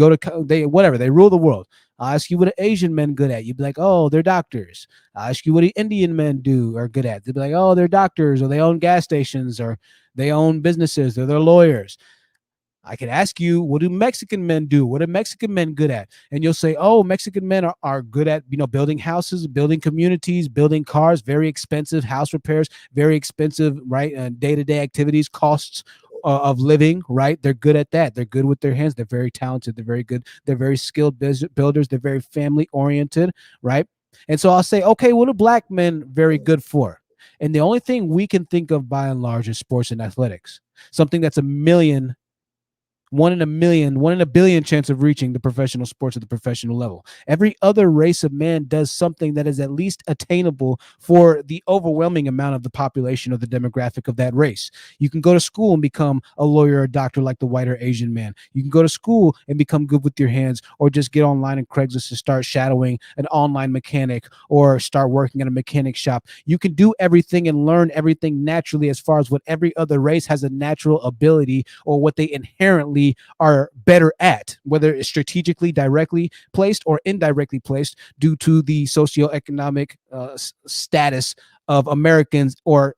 they rule the world. I'll ask you what are Asian men good at. You'd be like, oh, they're doctors. I'll ask you what do Indian men are good at. They'd be like, oh, they're doctors, or they own gas stations, or they own businesses, or they're lawyers. I could ask you, what do Mexican men do? What are Mexican men good at? And you'll say, oh, Mexican men are good at, building houses, building communities, building cars, very expensive house repairs, very expensive, right? Day-to-day activities, costs of living, right? They're good at that. They're good with their hands. They're very talented. They're very good. They're very skilled builders. They're very family oriented, right? And so I'll say, okay, what are black men very good for? And the only thing we can think of by and large is sports and athletics, something that's one in a billion chance of reaching the professional sports at the professional level. Every other race of man does something that is at least attainable for the overwhelming amount of the population or the demographic of that race. You can go to school and become a lawyer or a doctor like the white or Asian man. You can go to school and become good with your hands, or just get online and Craigslist to start shadowing an online mechanic, or start working at a mechanic shop. You can do everything and learn everything naturally as far as what every other race has a natural ability, or what they inherently are better at, whether it's strategically directly placed or indirectly placed due to the socioeconomic status of Americans, or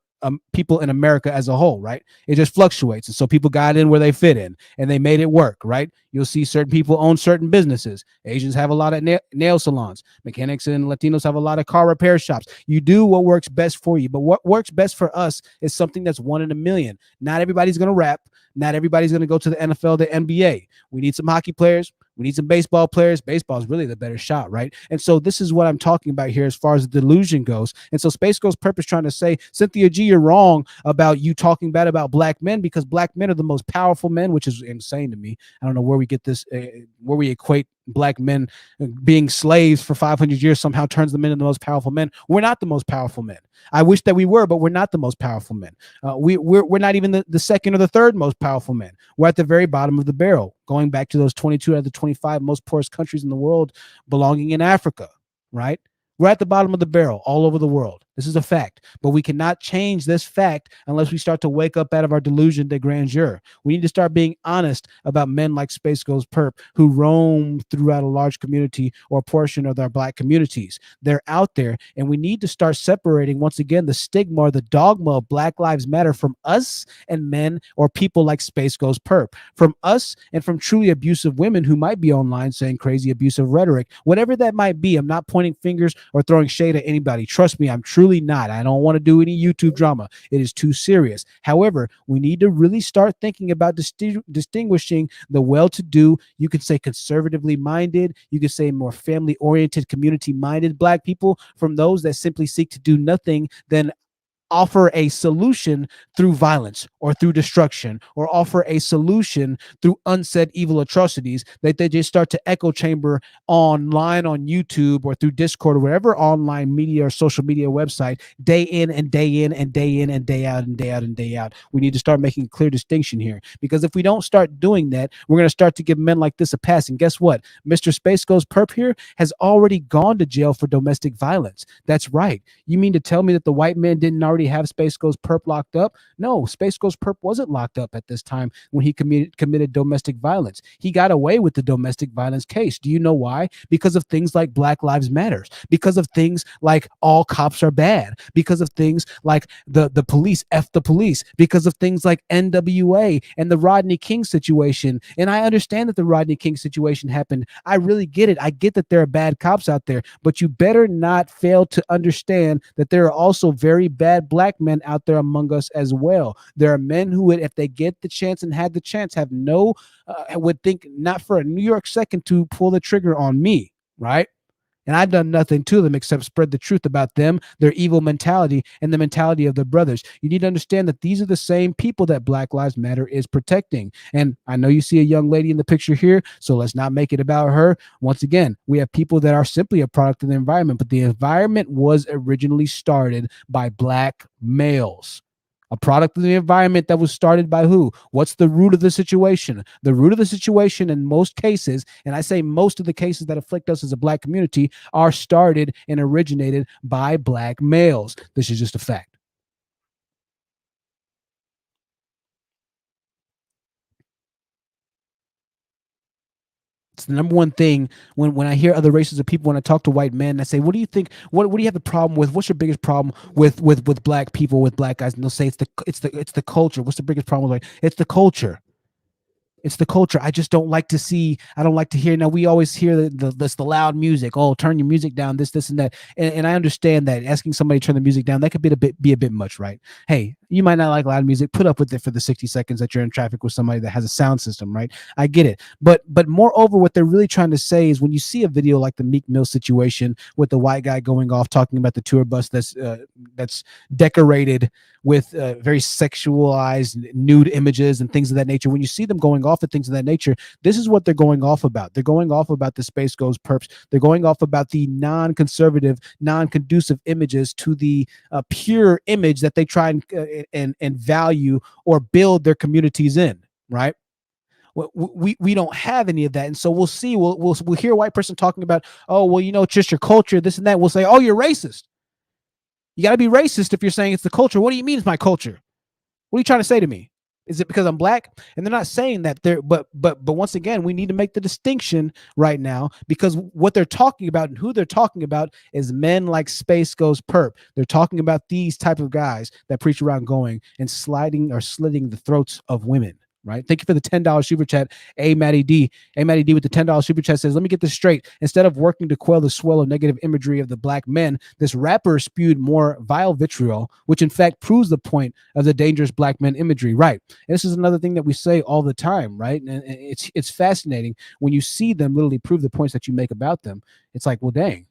people in America as a whole, right? It just fluctuates. And so people got in where they fit in and they made it work, right? You'll see certain people own certain businesses. Asians have a lot of nail salons. Mechanics and Latinos have a lot of car repair shops. You do what works best for you. But what works best for us is something that's one in a million. Not everybody's going to rap. Not everybody's going to go to the NFL, the NBA. We need some hockey players. We need some baseball players. Baseball is really the better shot, right? And so this is what I'm talking about here as far as the delusion goes. And so SpaceGhostPurrp is trying to say, Cynthia G, you're wrong about you talking bad about black men, because black men are the most powerful men, which is insane to me. I don't know where we get this, where we equate black men being slaves for 500 years somehow turns them into the most powerful men. We're not the most powerful men. I wish that we were, but we're not the most powerful men. We're not even the second or the third most powerful men. We're at the very bottom of the barrel, going back to those 22 out of the 25 most poorest countries in the world belonging in Africa, right? We're at the bottom of the barrel all over the world. This is a fact. But we cannot change this fact unless we start to wake up out of our delusion de grandeur. We need to start being honest about men like Space Ghost Perp who roam throughout a large community or portion of our black communities. They're out there, and we need to start separating once again the stigma or the dogma of Black Lives Matter from us and men or people like Space Ghost Perp, from us and from truly abusive women who might be online saying crazy abusive rhetoric, whatever that might be. I'm not pointing fingers or throwing shade at anybody. Trust me, I'm truly not. I don't want to do any YouTube drama. It is too serious. However, we need to really start thinking about distinguishing the well-to-do, you could say conservatively minded, you could say more family-oriented, community-minded Black people from those that simply seek to do nothing than offer a solution through violence or through destruction, or offer a solution through unsaid evil atrocities that they just start to echo chamber online on YouTube or through Discord or whatever online media or social media website, day in and day in and day in and day out and day out and day out. We need to start making a clear distinction here, because if we don't start doing that, we're going to start to give men like this a pass. And guess what? Mr. Space Ghost Perp here has already gone to jail for domestic violence. That's right. You mean to tell me that the white man didn't already have Space Ghost Perp locked up? No, Space Ghost Perp wasn't locked up at this time when he committed domestic violence. He got away with the domestic violence case. Do you know why? Because of things like Black Lives Matters, because of things like all cops are bad, because of things like the police, F the police, because of things like NWA and the Rodney King situation. And I understand that the Rodney King situation happened. I really get it. I get that there are bad cops out there, but you better not fail to understand that there are also very bad Black men out there among us as well. There are men who would, if they get the chance and had the chance, have no, would think not for a New York second to pull the trigger on me, right? And I've done nothing to them except spread the truth about them, their evil mentality, and the mentality of their brothers. You need to understand that these are the same people that Black Lives Matter is protecting. And I know you see a young lady in the picture here, so let's not make it about her. Once again, we have people that are simply a product of the environment, but the environment was originally started by Black males. A product of the environment that was started by who? What's the root of the situation? The root of the situation in most cases, and I say most of the cases that afflict us as a Black community, are started and originated by Black males. This is just a fact. It's the number one thing when I hear other races of people, when I talk to white men, I say, what do you think, what do you have the problem with? What's your biggest problem with Black people, with Black guys? And they'll say it's the culture. What's the biggest problem with It's the culture. It's the culture. I just don't like to see. I don't like to hear. Now we always hear the loud music. Oh, turn your music down. This and that. And I understand that asking somebody to turn the music down, that could be a bit much, right? Hey, you might not like loud music. Put up with it for the 60 seconds that you're in traffic with somebody that has a sound system, right? I get it. But moreover, what they're really trying to say is when you see a video like the Meek Mill situation with the white guy going off talking about the tour bus that's decorated with very sexualized nude images and things of that nature. When you see them going off at things of that nature, this is what they're going off about. They're going off about the Space Ghost Perps. They're going off about the non-conservative, non-conducive images to the pure image that they try and value or build their communities in, right? We don't have any of that, and so we'll see. We'll hear a white person talking about, oh, well, it's just your culture, this and that. We'll say, oh, you're racist. You got to be racist if you're saying it's the culture. What do you mean it's my culture? What are you trying to say to me? Is it because I'm Black? And they're not saying that they're, but once again, we need to make the distinction right now, because what they're talking about and who they're talking about is men like Space Ghost Perp. They're talking about these type of guys that preach around going and sliding or slitting the throats of women. Right. Thank you for the $10 super chat. Maddie D with the $10 super chat says, let me get this straight. Instead of working to quell the swell of negative imagery of the Black men, this rapper spewed more vile vitriol, which in fact proves the point of the dangerous Black men imagery. Right. And this is another thing that we say all the time. Right. And it's fascinating when you see them literally prove the points that you make about them. It's like, well, dang.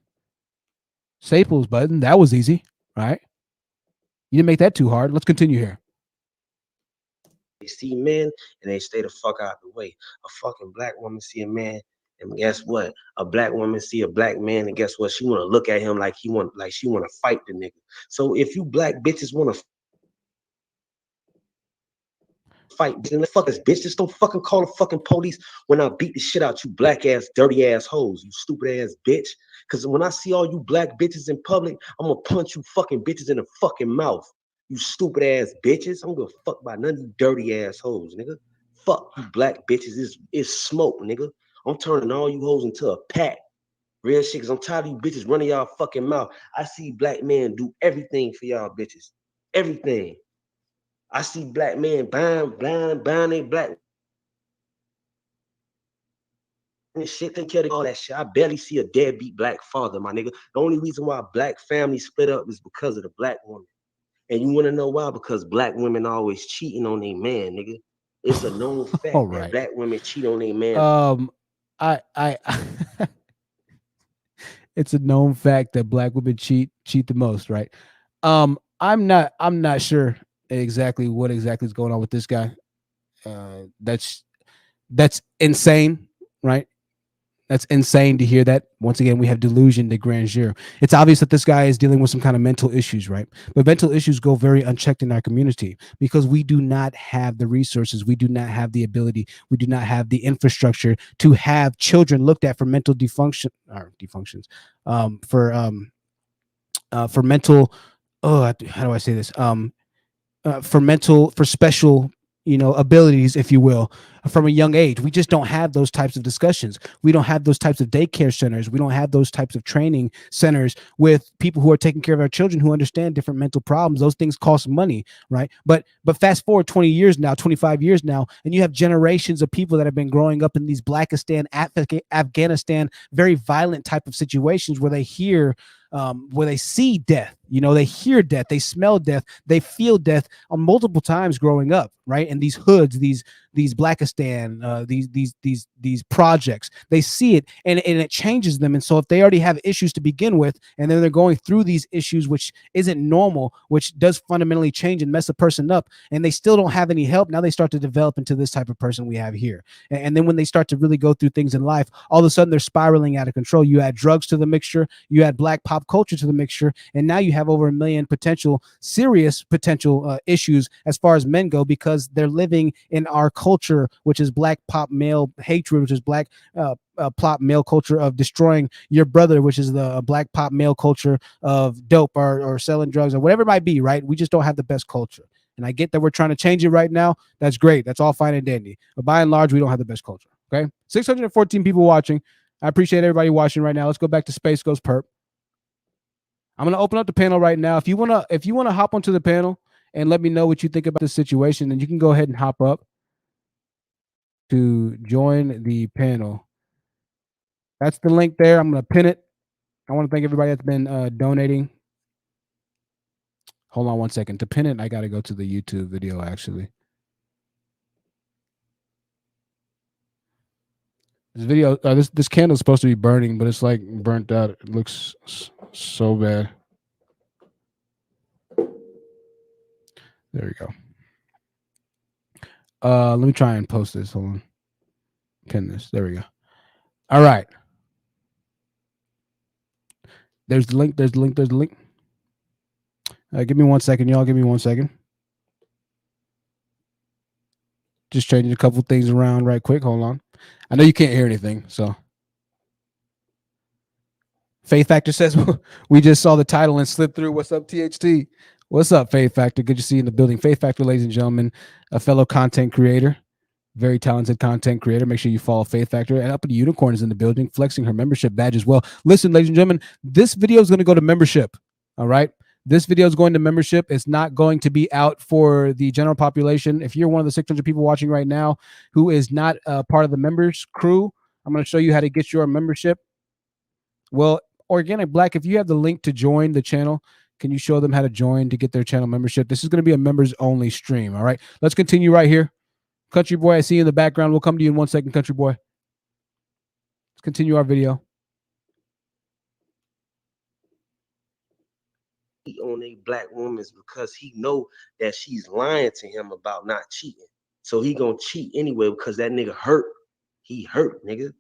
Staples button. That was easy. Right. You didn't make that too hard. Let's continue here. They see men and they stay the fuck out the way. A fucking Black woman see a man, and guess what? A Black woman see a Black man, and guess what? She want to look at him like she want to fight the nigga. So if you Black bitches want to fight, bitch. And the fuck is bitch. Just don't fucking call the fucking police when I beat the shit out you black ass, dirty ass hoes, you stupid ass bitch. Cause when I see all you black bitches in public, I'm gonna punch you fucking bitches in the fucking mouth. You stupid ass bitches. I don't give a fuck about none of you dirty ass hoes, nigga. Fuck you black bitches. It's smoke, nigga. I'm turning all you hoes into a pack. Real shit, cause I'm tired of you bitches running y'all fucking mouth. I see black men do everything for y'all bitches. Everything. I see black men buying they black and shit. Take care of all that shit. I barely see a deadbeat black father, my nigga. The only reason why black families split up is because of the black woman. And you want to know why? Because black women always cheating on their man, nigga. It's a known fact All that right. black women cheat on their man. Um, I it's a known fact that black women cheat the most, right? I'm not sure exactly what exactly is going on with this guy. That's insane, right? That's insane to hear that. Once again, we have delusion de grandeur. It's obvious that this guy is dealing with some kind of mental issues, right? But mental issues go very unchecked in our community because we do not have the resources, we do not have the ability, we do not have the infrastructure to have children looked at for mental defunctions, for mental. Oh, how do I say this? For special abilities, if you will, from a young age. We just don't have those types of discussions. We don't have those types of daycare centers. We don't have those types of training centers with people who are taking care of our children who understand different mental problems. Those things cost money, right? But fast forward 20 years now, 25 years now, and you have generations of people that have been growing up in these Blackistan, Afghanistan, very violent type of situations where they see death, they hear death, they smell death, they feel death on multiple times growing up, right? And these hoods, these Blackistan, these projects, they see it, and it changes them. And so if they already have issues to begin with, and then they're going through these issues, which isn't normal, which does fundamentally change and mess a person up, and they still don't have any help, now they start to develop into this type of person we have here. And then when they start to really go through things in life, all of a sudden they're spiraling out of control. You add drugs to the mixture, you add black pop culture to the mixture, and now you have over 1 million serious potential issues as far as men go, because they're living in our culture, which is black pop male hatred, which is black pop male culture of destroying your brother, which is the black pop male culture of dope or selling drugs or whatever it might be, right? We just don't have the best culture. And I get that we're trying to change it right now. That's great. That's all fine and dandy. But by and large, we don't have the best culture. Okay. 614 people watching. I appreciate everybody watching right now. Let's go back to Space Ghost Perp. I'm gonna open up the panel right now. If you wanna hop onto the panel and let me know what you think about this situation, then you can go ahead and hop up to join the panel. That's the link there. I'm gonna pin it. I want to thank everybody that's been donating. Hold on one second. To pin it, I gotta go to the YouTube video actually. This video, this candle's supposed to be burning, but it's like burnt out. It looks so bad. There we go. Let me try and post this. Hold on. Pin this. There we go. All right. There's the link. There's the link. There's the link. Give me 1 second, y'all. Give me 1 second. Just changing a couple things around right quick. Hold on. I know you can't hear anything, so. Faith Factor says we just saw the title and slipped through. What's up, THT? What's up, Faith Factor? Good to see you in the building. Faith Factor, ladies and gentlemen, a fellow content creator, very talented content creator. Make sure you follow Faith Factor. And Up at the Unicorn is in the building, flexing her membership badge as well. Listen, ladies and gentlemen, this video is going to go to membership. All right. This video is going to membership. It's not going to be out for the general population. If you're one of the 600 people watching right now who is not part of the members crew, I'm going to show you how to get your membership. Well, Organic Black, if you have the link to join the channel, can you show them how to join to get their channel membership? This is going to be a members only stream. All right. Let's continue right here. Country Boy, I see you in the background. We'll come to you in 1 second, Country Boy. Let's continue our video. On a black woman is because he know that she's lying to him about not cheating. So he gonna cheat anyway because that nigga hurt. He hurt, nigga.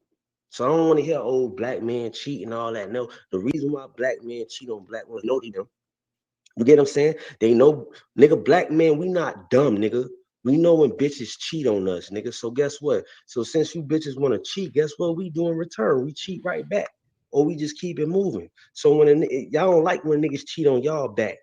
So I don't want to hear old black man cheat and all that. No, the reason why black men cheat on black women, know them. You get what I'm saying? They know, nigga, black men, we not dumb, nigga. We know when bitches cheat on us, nigga. So guess what? So since you bitches want to cheat, guess what we do in return? We cheat right back, or we just keep it moving. So when y'all don't like when niggas cheat on y'all back,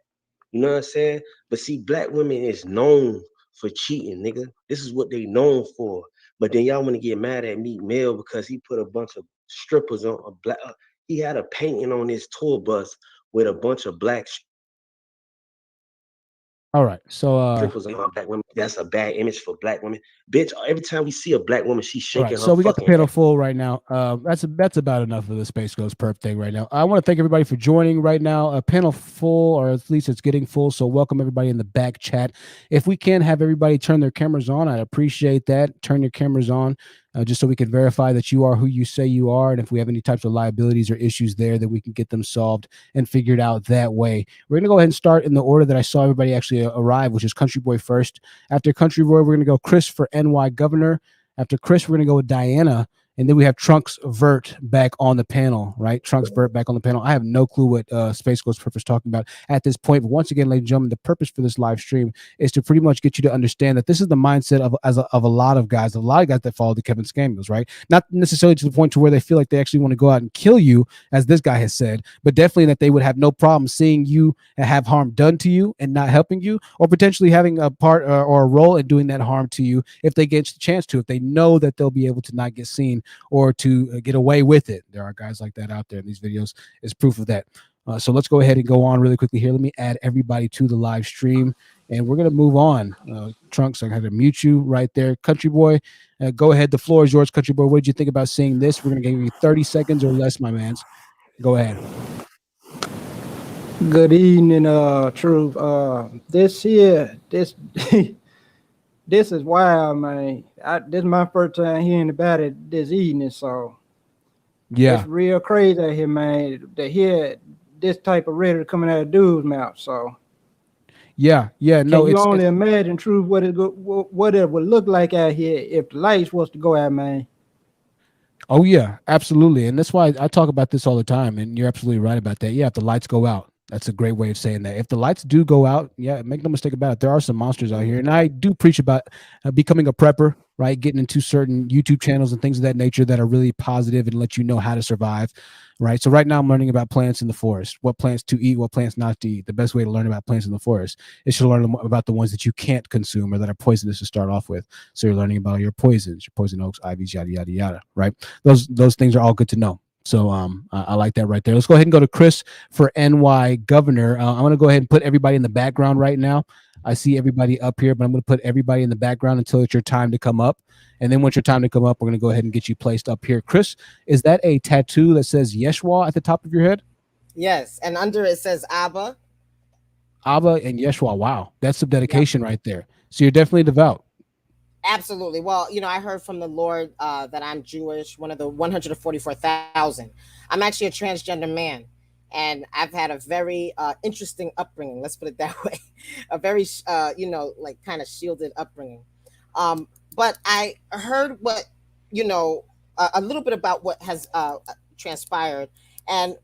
you know what I'm saying? But see, black women is known for cheating, nigga. This is what they known for. But then y'all want to get mad at Meek Mill because he put a bunch of strippers on a black. He had a painting on his tour bus with a bunch of black All right. So strippers on black women. That's a bad image for black women. Bitch, every time we see a black woman, she's all right, shaking her so we got the fucking panel ass. full right now. That's about enough of the Space Ghost Perp thing right now. I want to thank everybody for joining right now. A panel full, or at least it's getting full. So welcome everybody in the back chat. If we can have everybody turn their cameras on, I'd appreciate that. Turn your cameras on, just so we can verify that you are who you say you are, and if we have any types of liabilities or issues there, that we can get them solved and figured out that way. We're gonna go ahead and start in the order that I saw everybody actually arrive, which is Country Boy first. After Country Boy, we're gonna go Chris for NY Governor. After Chris, we're going to go with Diana. And then we have Trunks Vert back on the panel, right? Trunks Vert back on the panel. I have no clue what Space Ghost is talking about at this point. But once again, ladies and gentlemen, the purpose for this live stream is to pretty much get you to understand that this is the mindset of a lot of guys that follow the Kevin Scamulls, right? Not necessarily to the point to where they feel like they actually want to go out and kill you, as this guy has said, but definitely that they would have no problem seeing you have harm done to you and not helping you, or potentially having a part or a role in doing that harm to you if they get the chance to, if they know that they'll be able to not get seen or to get away with it. There are guys like that out there, and these videos is proof of that. So let's go ahead and go on really quickly here. Let me add everybody to the live stream, and we're going to move on. Trunks, I had to mute you right there. Country Boy, go ahead. The floor is yours, Country Boy. What did you think about seeing this? We're going to give you 30 seconds or less, my mans. Go ahead. Good evening, Truth. This this is wild, man. This is my first time hearing about it this evening, so yeah, it's real crazy out here, man. To hear this type of rhetoric coming out of dude's mouth. So no, can you only imagine, Truth, what it would look like out here if the lights was to go out, man? Oh yeah, absolutely, and that's why I talk about this all the time. And you're absolutely right about that. Yeah, if the lights go out, that's a great way of saying that. If the lights do go out, yeah, make no mistake about it, there are some monsters out here, and I do preach about becoming a prepper, right? Getting into certain YouTube channels and things of that nature that are really positive and let you know how to survive, right? So right now I'm learning about plants in the forest, what plants to eat, what plants not to eat. The best way to learn about plants in the forest is to learn about the ones that you can't consume or that are poisonous to start off with. So you're learning about your poisons, your poison oaks, ivies, yada yada yada, right? Those things are all good to know. So I like that right there. Let's go ahead and go to Chris for NY Governor. I'm going to go ahead and put everybody in the background right now. I see everybody up here, but I'm going to put everybody in the background until it's your time to come up. And then once your time to come up, we're going to go ahead and get you placed up here. Chris, is that a tattoo that says Yeshua at the top of your head? Yes, and under it says Abba. Abba and Yeshua. Wow, that's some dedication right there. So you're definitely devout. Absolutely. Well, I heard from the Lord that I'm Jewish, one of the 144,000. I'm actually a transgender man, and I've had a very interesting upbringing. Let's put it that way. A very, like kind of shielded upbringing. But I heard what, a little bit about what has transpired. And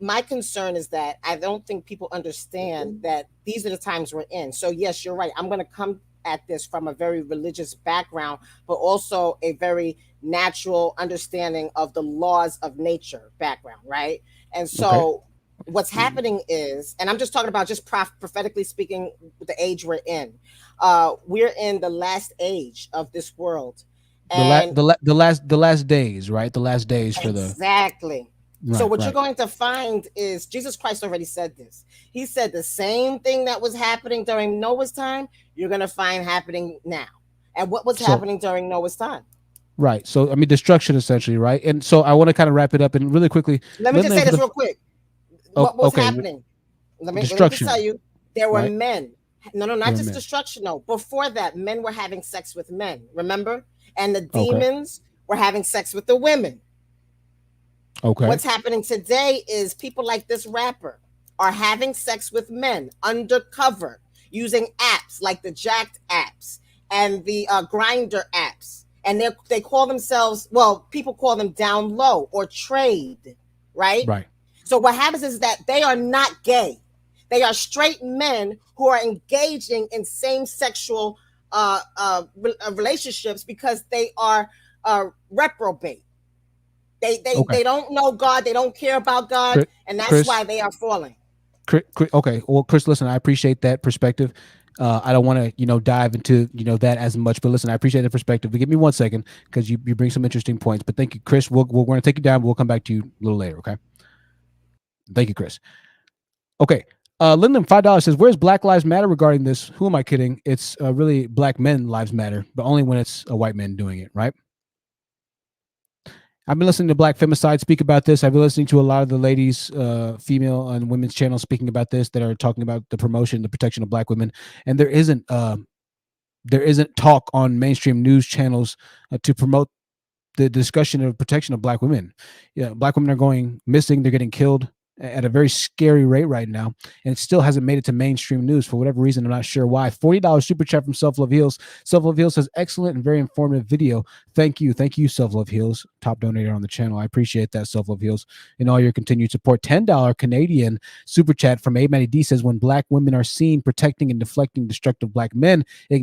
my concern is that I don't think people understand that these are the times we're in. So yes, you're right. I'm going to come at this from a very religious background, but also a very natural understanding of the laws of nature background, right? And so what's happening is, and I'm just talking about just prophetically speaking, the age we're in the last age of this world. And the last days, right? The last days for exactly. So what you're going to find is Jesus Christ already said this. He said the same thing that was happening during Noah's time, you're going to find happening now. And what was happening during Noah's time? Right. So, I mean, destruction essentially, right? And so I want to kind of wrap it up and really quickly. Let me just say this real quick. What was happening? Let me just tell you, there were men. No, not just destruction. No, before that, men were having sex with men, remember? And the demons were having sex with the women. Okay. What's happening today is people like this rapper are having sex with men undercover using apps like the Jacked apps and the Grinder apps. And they call themselves, well, people call them down low or trade, right? Right. So what happens is that they are not gay. They are straight men who are engaging in same sexual relationships because they are reprobate. They Okay. don't know God. They don't care about God, and that's Chris, why they are falling. Okay, well, Chris, listen, I appreciate that perspective. I don't want to, dive into, that as much, but listen, I appreciate the perspective. But give me 1 second because you bring some interesting points. But thank you, Chris. We're going to take you down. But we'll come back to you a little later. Okay. Thank you, Chris. Okay. Lyndon $5 says, "Where's Black Lives Matter regarding this?" Who am I kidding? It's really Black Men Lives Matter, but only when it's a white man doing it, right? I've been listening to Black Femicide speak about this. I've been listening to a lot of the ladies, female and women's channels speaking about this that are talking about the promotion, the protection of Black women. And there isn't talk on mainstream news channels to promote the discussion of protection of Black women. Yeah, Black women are going missing. They're getting killed at a very scary rate right now, and it still hasn't made it to mainstream news for whatever reason. I'm not sure why. $40 super chat from Self Love Heals. Self Love Heals says, "Excellent and very informative video. Thank you, Self Love Heals, top donator on the channel. I appreciate that, Self Love Heals, and all your continued support." $10 Canadian super chat from A D says, "When Black women are seen protecting and deflecting destructive Black men, it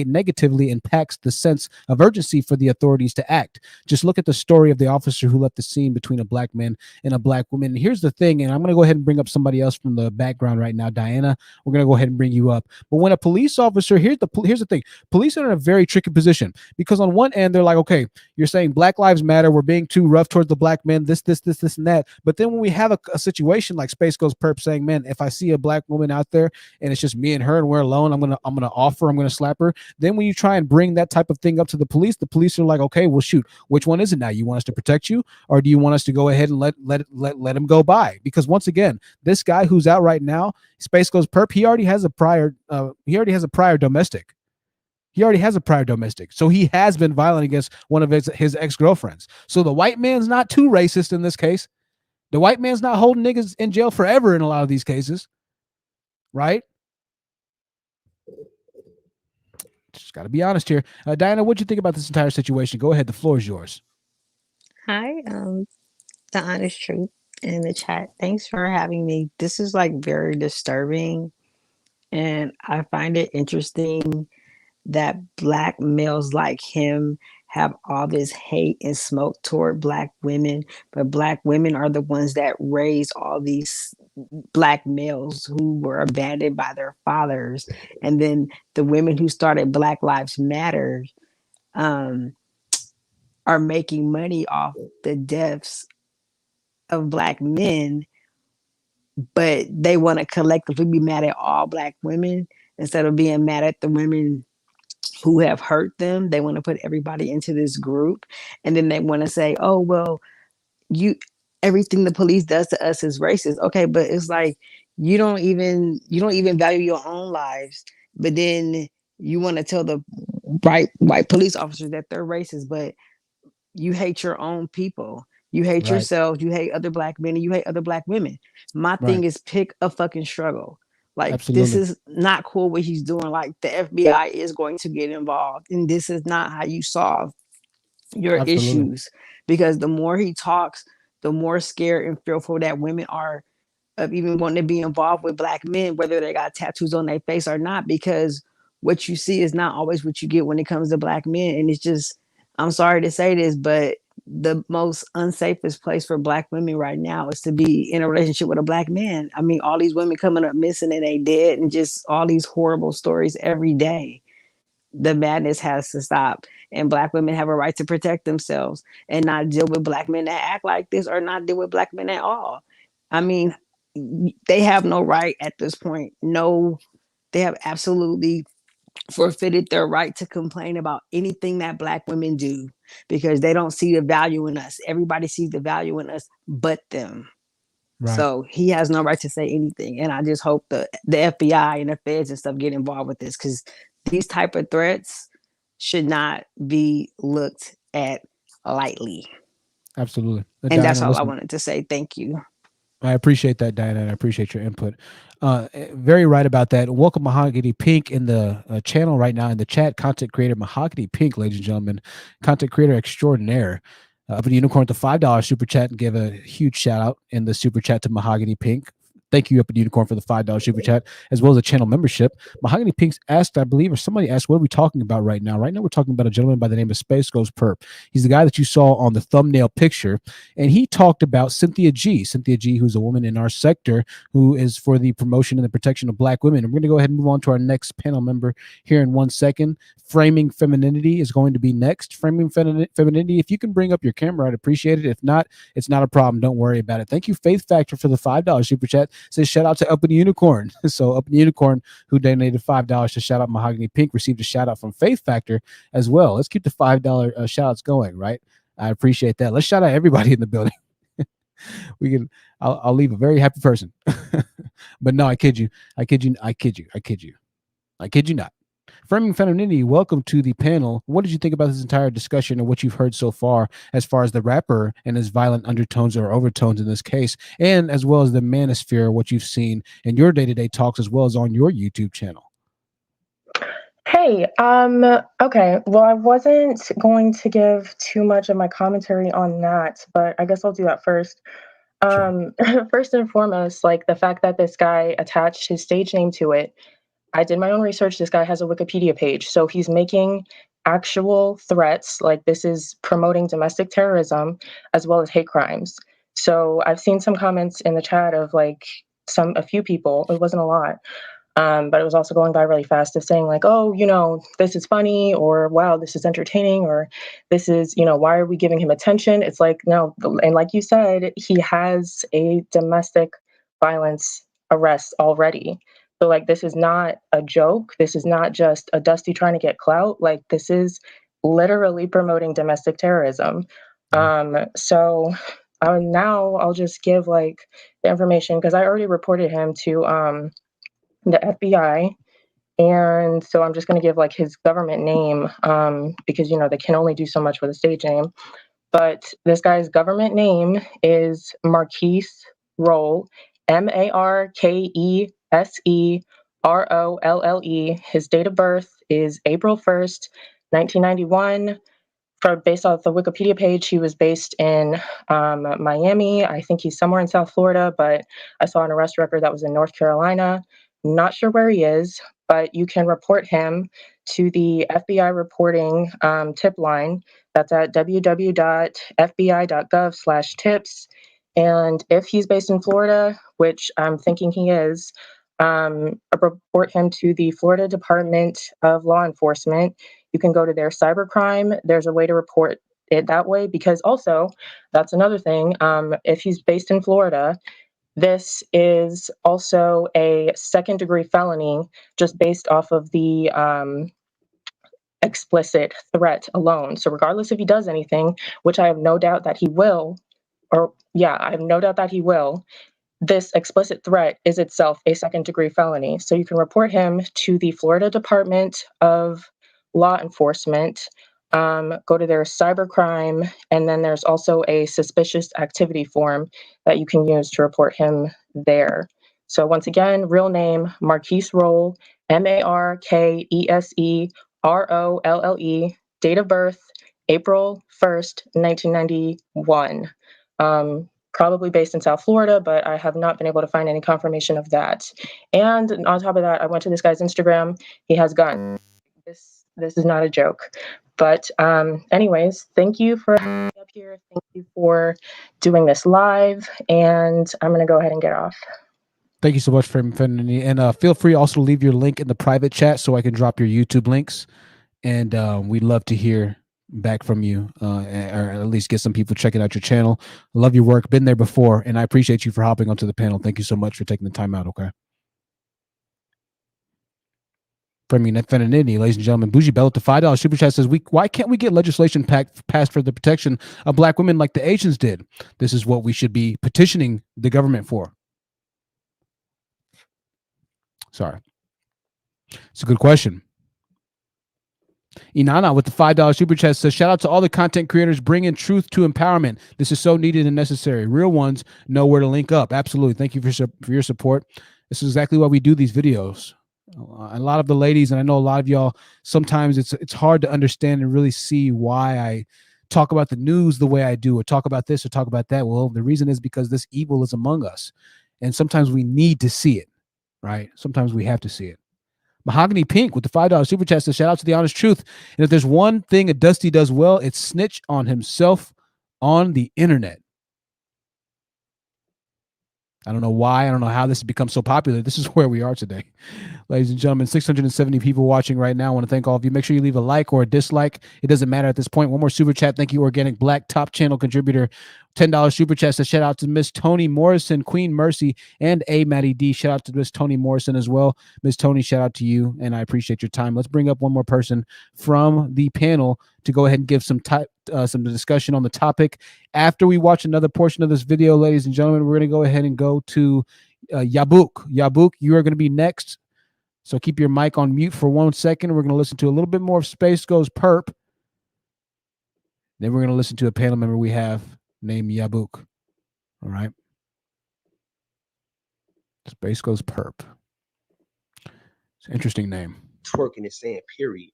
negatively impacts the sense of urgency for the authorities to act. Just look at the story of the officer who left the scene between a Black man and a Black woman." And here's the thing, and I'm going to go ahead and bring up somebody else from the background right now. Diana, we're going to go ahead and bring you up. But when a police officer, here's the thing, police are in a very tricky position because on one end, they're like, okay, you're saying Black Lives Matter, we're being too rough towards the Black men, this, and that. But then when we have a situation like SpaceGhostPurrp saying, man, if I see a Black woman out there and it's just me and her and we're alone, I'm gonna slap her. Then when you try and bring that type of thing up to the police are like, okay, well, shoot, which one is it now? You want us to protect you, or do you want us to go ahead and let him go by? Because once again, this guy who's out right now, SpaceGhostPurrp, he already has a prior domestic. He already has a prior domestic. So he has been violent against one of his ex-girlfriends. So the white man's not too racist in this case. The white man's not holding niggas in jail forever in a lot of these cases. Right? Just got to be honest here. Diana, what'd you think about this entire situation? Go ahead. The floor is yours. Hi, the honest truth in the chat. Thanks for having me. This is like very disturbing, and I find it interesting that Black males like him have all this hate and smoke toward Black women, but Black women are the ones that raise all these Black males who were abandoned by their fathers. And then the women who started Black Lives Matter are making money off the deaths of Black men, but they want to collectively be mad at all Black women instead of being mad at the women who have hurt them. They want to put everybody into this group, and then they want to say, oh, well, everything the police does to us is racist. Okay, but it's like you don't even value your own lives, but then you want to tell the white police officers that they're racist, but you hate your own people. You hate yourself. You hate other Black men. And you hate other Black women. My thing is pick a fucking struggle. Like, absolutely. This is not cool what he's doing. Like, the FBI is going to get involved, and this is not how you solve your issues. Because the more he talks, the more scared and fearful that women are of even wanting to be involved with Black men, whether they got tattoos on their face or not. Because what you see is not always what you get when it comes to Black men, and it's just, I'm sorry to say this, but the most unsafest place for Black women right now is to be in a relationship with a Black man. I mean, all these women coming up missing and they dead, and just all these horrible stories every day. The madness has to stop, and Black women have a right to protect themselves and not deal with Black men that act like this, or not deal with Black men at all. I mean, they have no right at this point. No, they have absolutely forfeited their right to complain about anything that Black women do, because they don't see the value in us. Everybody sees the value in us but them. Right. So he has no right to say anything. And I just hope the FBI and the feds and stuff get involved with this, because these type of threats should not be looked at lightly. Absolutely. And Diana, that's all I wanted to say. Thank you. I appreciate that, Diana, and I appreciate your input. Very right about that. Welcome Mahogany Pink in the channel right now in the chat. Content creator Mahogany Pink, ladies and gentlemen. Content creator extraordinaire. Up in the unicorn with the $5 super chat, and give a huge shout out in the super chat to Mahogany Pink. Thank you, Up and Unicorn, for the $5 super chat, as well as a channel membership. Mahogany Pinks asked, I believe, or somebody asked, what are we talking about right now? Right now, we're talking about a gentleman by the name of SpaceGhostPurrp. He's the guy that you saw on the thumbnail picture, and he talked about Cynthia G, who's a woman in our sector who is for the promotion and the protection of Black women. And we're going to go ahead and move on to our next panel member here in 1 second. Framing Femininity is going to be next. Framing Femininity, if you can bring up your camera, I'd appreciate it. If not, it's not a problem. Don't worry about it. Thank you, Faith Factor, for the $5 super chat. Says shout out to Up and Unicorn. So Up and Unicorn, who donated $5 to shout out Mahogany Pink, received a shout out from Faith Factor as well. Let's keep the $5 shout outs going, right? I appreciate that. Let's shout out everybody in the building. I'll leave a very happy person. But no, I kid you not. Framing Femininity, welcome to the panel. What did you think about this entire discussion and what you've heard so far as the rapper and his violent undertones or overtones in this case, and as well as the Manosphere, what you've seen in your day-to-day talks as well as on your YouTube channel? Hey, okay. Well, I wasn't going to give too much of my commentary on that, but I guess I'll do that first. Sure. First and foremost, like the fact that this guy attached his stage name to it. I did my own research. This guy has a Wikipedia page. So he's making actual threats. Like this is promoting domestic terrorism as well as hate crimes. So I've seen some comments in the chat of like a few people, it wasn't a lot, but it was also going by really fast of saying like, oh, this is funny, or wow, this is entertaining, or this is, why are we giving him attention? It's like, no. And like you said, he has a domestic violence arrest already. So like, this is not a joke. This is not just a Dusty trying to get clout. Like this is literally promoting domestic terrorism. So now I'll just give like the information, because I already reported him to the FBI. And so I'm just going to give like his government name, because, they can only do so much with a stage name. But this guy's government name is Marquise Rolle, MarkeseRolle. His date of birth is April 1st, 1991. Based off the Wikipedia page, he was based in Miami. I think he's somewhere in South Florida, but I saw an arrest record that was in North Carolina. Not sure where he is, but you can report him to the FBI reporting tip line. That's at www.fbi.gov/tips. And if he's based in Florida, which I'm thinking he is, report him to the Florida Department of Law Enforcement. You can go to their cybercrime. There's a way to report it that way, because also that's another thing. If he's based in Florida, this is also a second-degree felony just based off of the explicit threat alone. So regardless if he does anything, which I have no doubt that he will, I have no doubt that he will, this explicit threat is itself a second-degree felony. So you can report him to the Florida Department of Law Enforcement, go to their cybercrime, and then there's also a suspicious activity form that you can use to report him there. So once again, real name, Marquise Rolle, MarkeseRolle, date of birth, April 1st, 1991. Probably based in South Florida, but I have not been able to find any confirmation of that. And on top of that, I went to this guy's Instagram. He has guns. This is not a joke. But anyways, thank you for having me up here. Thank you for doing this live. And I'm going to go ahead and get off. Thank you so much for Infinity. And feel free also to leave your link in the private chat so I can drop your YouTube links. And we'd love to hear back from you, or at least get some people checking out your channel. Love your work. Been there before. And I appreciate you for hopping onto the panel. Thank you so much for taking the time out. Okay. From Infinity, ladies and gentlemen, Bougie Bell at the $5 super chat says, why can't we get legislation passed for the protection of Black women like the Asians did? This is what we should be petitioning the government for. Sorry. It's a good question. Inanna with the $5 super chat says, shout out to all the content creators bringing truth to empowerment. This is so needed and necessary. Real ones know where to link up. Absolutely. Thank you for your support. This is exactly why we do these videos. A lot of the ladies, and I know a lot of y'all, sometimes it's hard to understand and really see why I talk about the news the way I do, or talk about this or talk about that. Well, the reason is because this evil is among us. And sometimes we need to see it, right? Sometimes we have to see it. Mahogany Pink with the $5 super chat says, shout out to the honest truth. And if there's one thing a Dusty does well, it's snitch on himself on the internet. I don't know why. I don't know how this has become so popular. This is where we are today. Ladies and gentlemen, 670 people watching right now. I want to thank all of you. Make sure you leave a like or a dislike. It doesn't matter at this point. One more super chat. Thank you, Organic Black, top channel contributor. $10 super chat says, shout out to Miss Tony Morrison, Queen Mercy, and A Maddie D. Shout out to Miss Tony Morrison as well. Miss Tony, shout out to you, and I appreciate your time. Let's bring up one more person from the panel to go ahead and give some discussion on the topic. After we watch another portion of this video, ladies and gentlemen, we're going to go ahead and go to Yabuk. Yabuk, you are going to be next. So keep your mic on mute for 1 second. We're going to listen to a little bit more of SpaceGhostPurrp. Then we're going to listen to a panel member we have named Yabuk. All right. SpaceGhostPurrp. It's an interesting name. Twerking and saying period.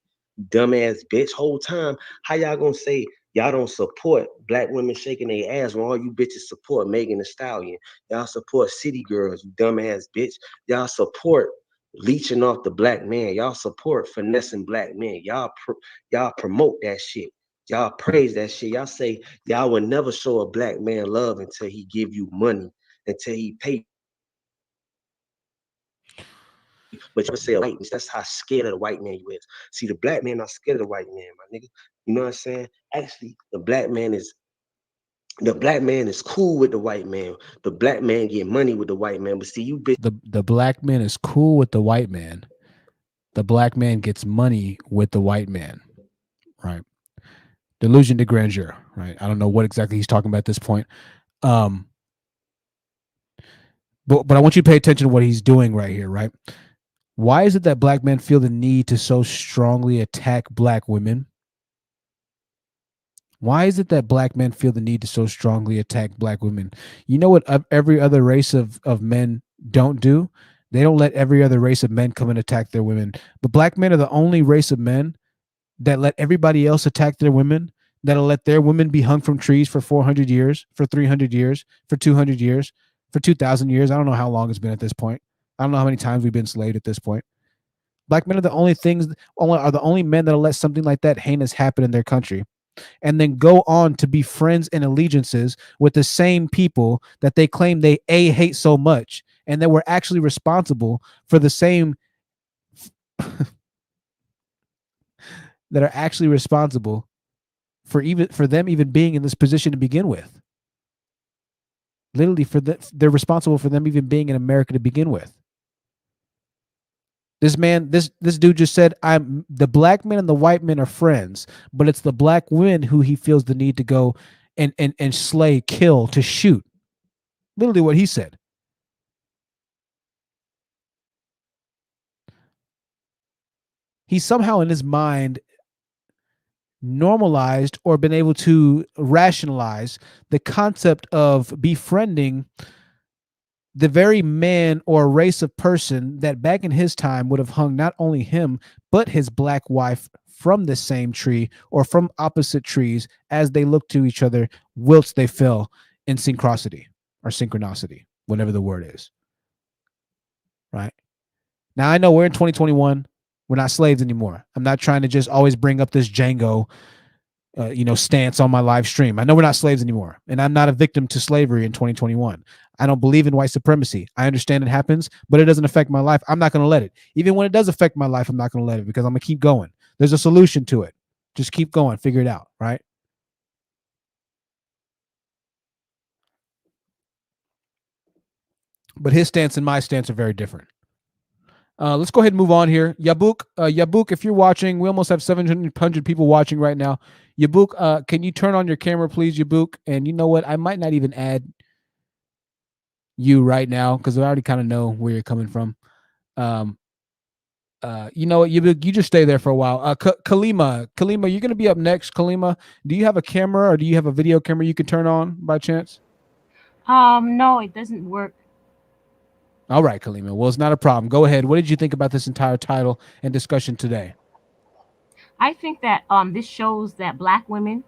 Dumbass bitch. Whole time, how y'all gonna say y'all don't support black women shaking their ass when all you bitches support Megan Thee Stallion? Y'all support city girls, you dumbass bitch. Y'all support leeching off the black man. Y'all support finessing black men. Y'all promote that shit. Y'all praise that shit. Y'all say y'all would never show a black man love until he give you money, until he pay. But you say a white man, that's how scared of the white man you is. See, the black man not scared of the white man, my nigga. You know what I'm saying? Actually, the black man is cool with the white man. The black man get money with the white man. But see, you bitch. The black man is cool with the white man. The black man gets money with the white man. Right. Delusion de grandeur. Right. I don't know what exactly he's talking about at this point. But I want you to pay attention to what he's doing right here, right? Why is it that black men feel the need to so strongly attack black women? Why is it that black men feel the need to so strongly attack black women? You know what every other race of men don't do? They don't let every other race of men come and attack their women. But black men are the only race of men that let everybody else attack their women, that'll let their women be hung from trees for 400 years, for 300 years, for 200 years, for 2,000 years. I don't know how long it's been at this point. I don't know how many times we've been enslaved at this point. Black men are the only men that'll let something like that heinous happen in their country, and then go on to be friends and allegiances with the same people that they claim they hate so much, and that were actually responsible for the same that are actually responsible for them even being in this position to begin with. Literally, they're responsible for them even being in America to begin with. This dude just said, the black men and the white men are friends, but it's the black women who he feels the need to go and slay, kill, to shoot. Literally what he said. He somehow in his mind normalized or been able to rationalize the concept of befriending the very man or race of person that back in his time would have hung not only him, but his black wife from the same tree or from opposite trees as they looked to each other whilst they fell in synchronicity or synchronicity, whatever the word is. Right? Now, I know we're in 2021. We're not slaves anymore. I'm not trying to just always bring up this Django stance on my live stream. I know we're not slaves anymore, and I'm not a victim to slavery in 2021. I don't believe in white supremacy. I understand it happens, but it doesn't affect my life. I'm not going to let it. Even when it does affect my life, I'm not going to let it, because I'm going to keep going. There's a solution to it. Just keep going. Figure it out, right? But his stance and my stance are very different. Let's go ahead and move on here. Yabuk, if you're watching, we almost have 700 people watching right now. Yabuk, can you turn on your camera, please, Yabuk? And you know what? I might not even add you right now, because I already kind of know where you're coming from. You know what, Yabuk, you just stay there for a while. Kalima, you're going to be up next. Kalima, do you have a camera or do you have a video camera you can turn on by chance? No, it doesn't work. All right, Kalima. Well, it's not a problem. Go ahead. What did you think about this entire title and discussion today? I think that this shows that black women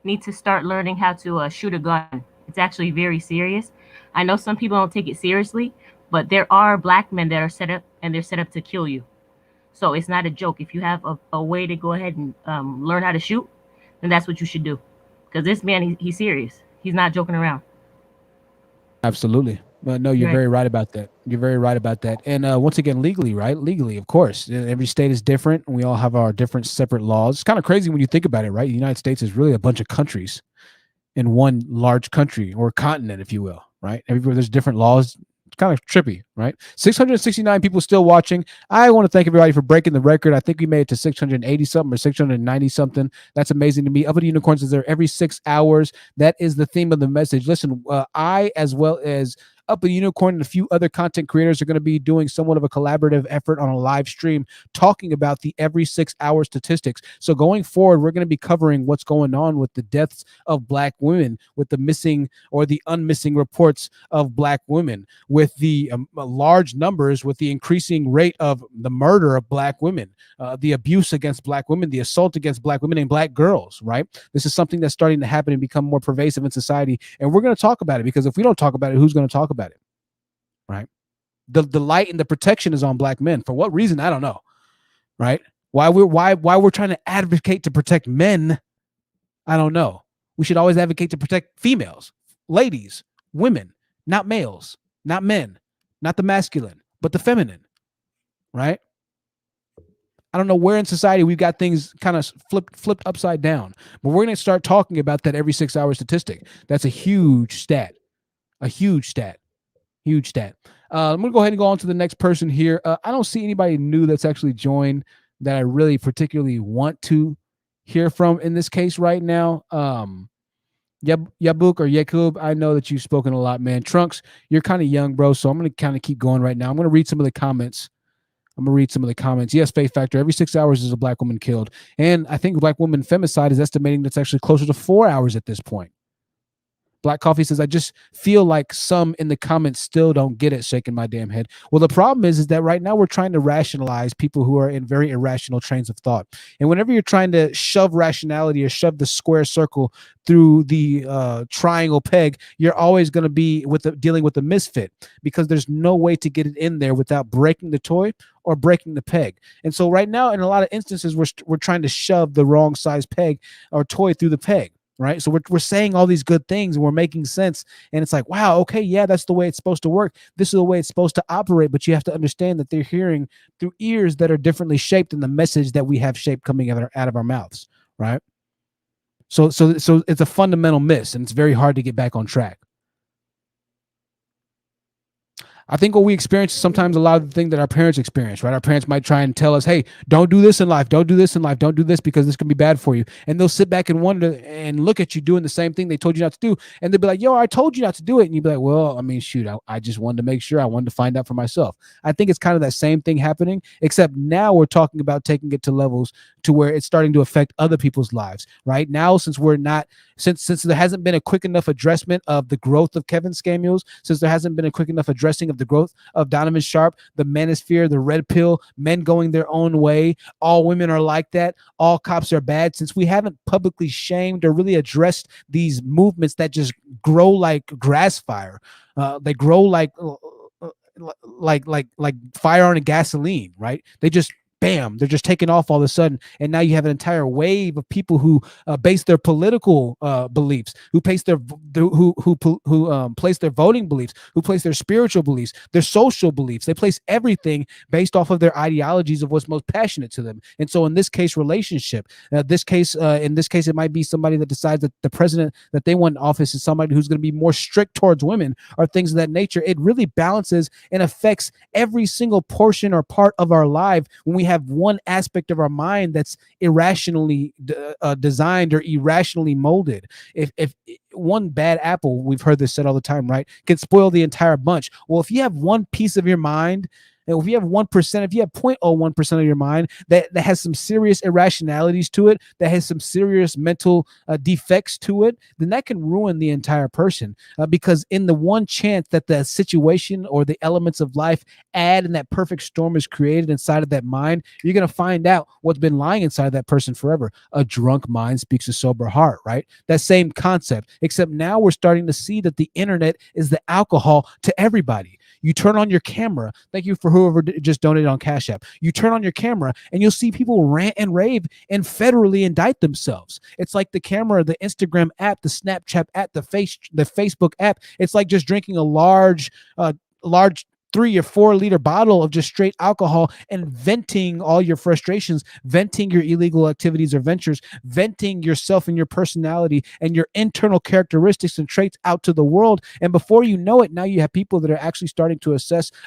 need to start learning how to shoot a gun. It's actually very serious. I know some people don't take it seriously, but there are black men that are set up, and they're set up to kill you. So it's not a joke. If you have a way to go ahead and learn how to shoot, then that's what you should do. Because this man, he's serious. He's not joking around. Absolutely. Well, no, you're Right. very right about that. You're very right about that. And once again, legally, right? Legally, of course. Every state is different, and we all have our different separate laws. It's kind of crazy when you think about it, right? The United States is really a bunch of countries in one large country or continent, if you will, right? Everywhere there's different laws. It's kind of trippy, right? 669 people still watching. I want to thank everybody for breaking the record. I think we made it to 680 something or 690 something. That's amazing to me. Up at the Unicorns is there every 6 hours. That is the theme of the message. Listen, I, as well as Up a Unicorn and a few other content creators, are going to be doing somewhat of a collaborative effort on a live stream talking about the every 6 hour statistics. So going forward, we're going to be covering what's going on with the deaths of black women, with the missing or the unmissing reports of black women, with the large numbers, with the increasing rate of the murder of black women, the abuse against black women, the assault against black women and black girls, right? This is something that's starting to happen and become more pervasive in society. And we're going to talk about it, because if we don't talk about it, who's going to talk about it, right? The light and the protection is on black men. For what reason? I don't know, right? Why we're trying to advocate to protect men, I don't know. We should always advocate to protect females, ladies, women, not males, not men, not the masculine, but the feminine, right? I don't know where in society we've got things kind of flipped upside down, but we're going to start talking about that every 6 hour statistic. That's a huge stat, huge stat. I'm going to go ahead and go on to the next person here. I don't see anybody new that's actually joined that I really particularly want to hear from in this case right now. Yabuk or Yakub, I know that you've spoken a lot, man. Trunks, you're kind of young, bro, so I'm going to kind of keep going right now. I'm going to read some of the comments. Yes, Faith Factor. Every 6 hours is a black woman killed. And I think black woman femicide is estimating that's actually closer to 4 hours at this point. Black Coffee says, I just feel like some in the comments still don't get it, shaking my damn head. Well, the problem is that right now we're trying to rationalize people who are in very irrational trains of thought. And whenever you're trying to shove rationality or shove the square circle through the triangle peg, you're always going to be dealing with a misfit, because there's no way to get it in there without breaking the toy or breaking the peg. And so right now, in a lot of instances, we're trying to shove the wrong size peg or toy through the peg. Right. So we're saying all these good things and we're making sense. And it's like, wow, okay, yeah, that's the way it's supposed to work. This is the way it's supposed to operate. But you have to understand that they're hearing through ears that are differently shaped than the message that we have shaped coming out of our mouths. Right. So it's a fundamental miss, and it's very hard to get back on track. I think what we experience is sometimes a lot of the thing that our parents experience, right? Our parents might try and tell us, hey, don't do this in life. Don't do this in life. Don't do this because this can be bad for you. And they'll sit back and wonder and look at you doing the same thing they told you not to do. And they'll be like, yo, I told you not to do it. And you'd be like, well, I mean, shoot, I just wanted to make sure. I wanted to find out for myself. I think it's kind of that same thing happening, except now we're talking about taking it to levels to where it's starting to affect other people's lives, right? Now, since there hasn't been a quick enough addressment of the growth of Kevin Samuels, since there hasn't been a quick enough addressing of the growth of Donovan Sharp, the Manosphere, the red pill, men going their own way, all women are like that, all cops are bad, since we haven't publicly shamed or really addressed these movements that just grow like grass fire, they grow like fire on a gasoline, right? They just bam, they're just taking off all of a sudden. And now you have an entire wave of people who base their political beliefs, who place their place their voting beliefs, who place their spiritual beliefs, their social beliefs. They place everything based off of their ideologies of what's most passionate to them. And so in this case, relationship, in this case, it might be somebody that decides that the president that they want in office is somebody who's going to be more strict towards women or things of that nature. It really balances and affects every single portion or part of our life when we have one aspect of our mind that's irrationally designed or irrationally molded. If one bad apple, we've heard this said all the time, right, can spoil the entire bunch. Well, if you have one piece of your mind And if you have 1%, if you have 0.01% of your mind that has some serious irrationalities to it, that has some serious mental defects to it, then that can ruin the entire person. Because in the one chance that the situation or the elements of life add and that perfect storm is created inside of that mind, you're going to find out what's been lying inside that person forever. A drunk mind speaks a sober heart, right? That same concept, except now we're starting to see that the internet is the alcohol to everybody. You turn on your camera. Thank you for whoever just donated on Cash App. You turn on your camera and you'll see people rant and rave and federally indict themselves. It's like the camera, the Instagram app, the Snapchat app, the Facebook app. It's like just drinking a large 3 or 4 liter bottle of just straight alcohol and venting all your frustrations, venting your illegal activities or ventures, venting yourself and your personality and your internal characteristics and traits out to the world. And before you know it, now you have people that are actually starting to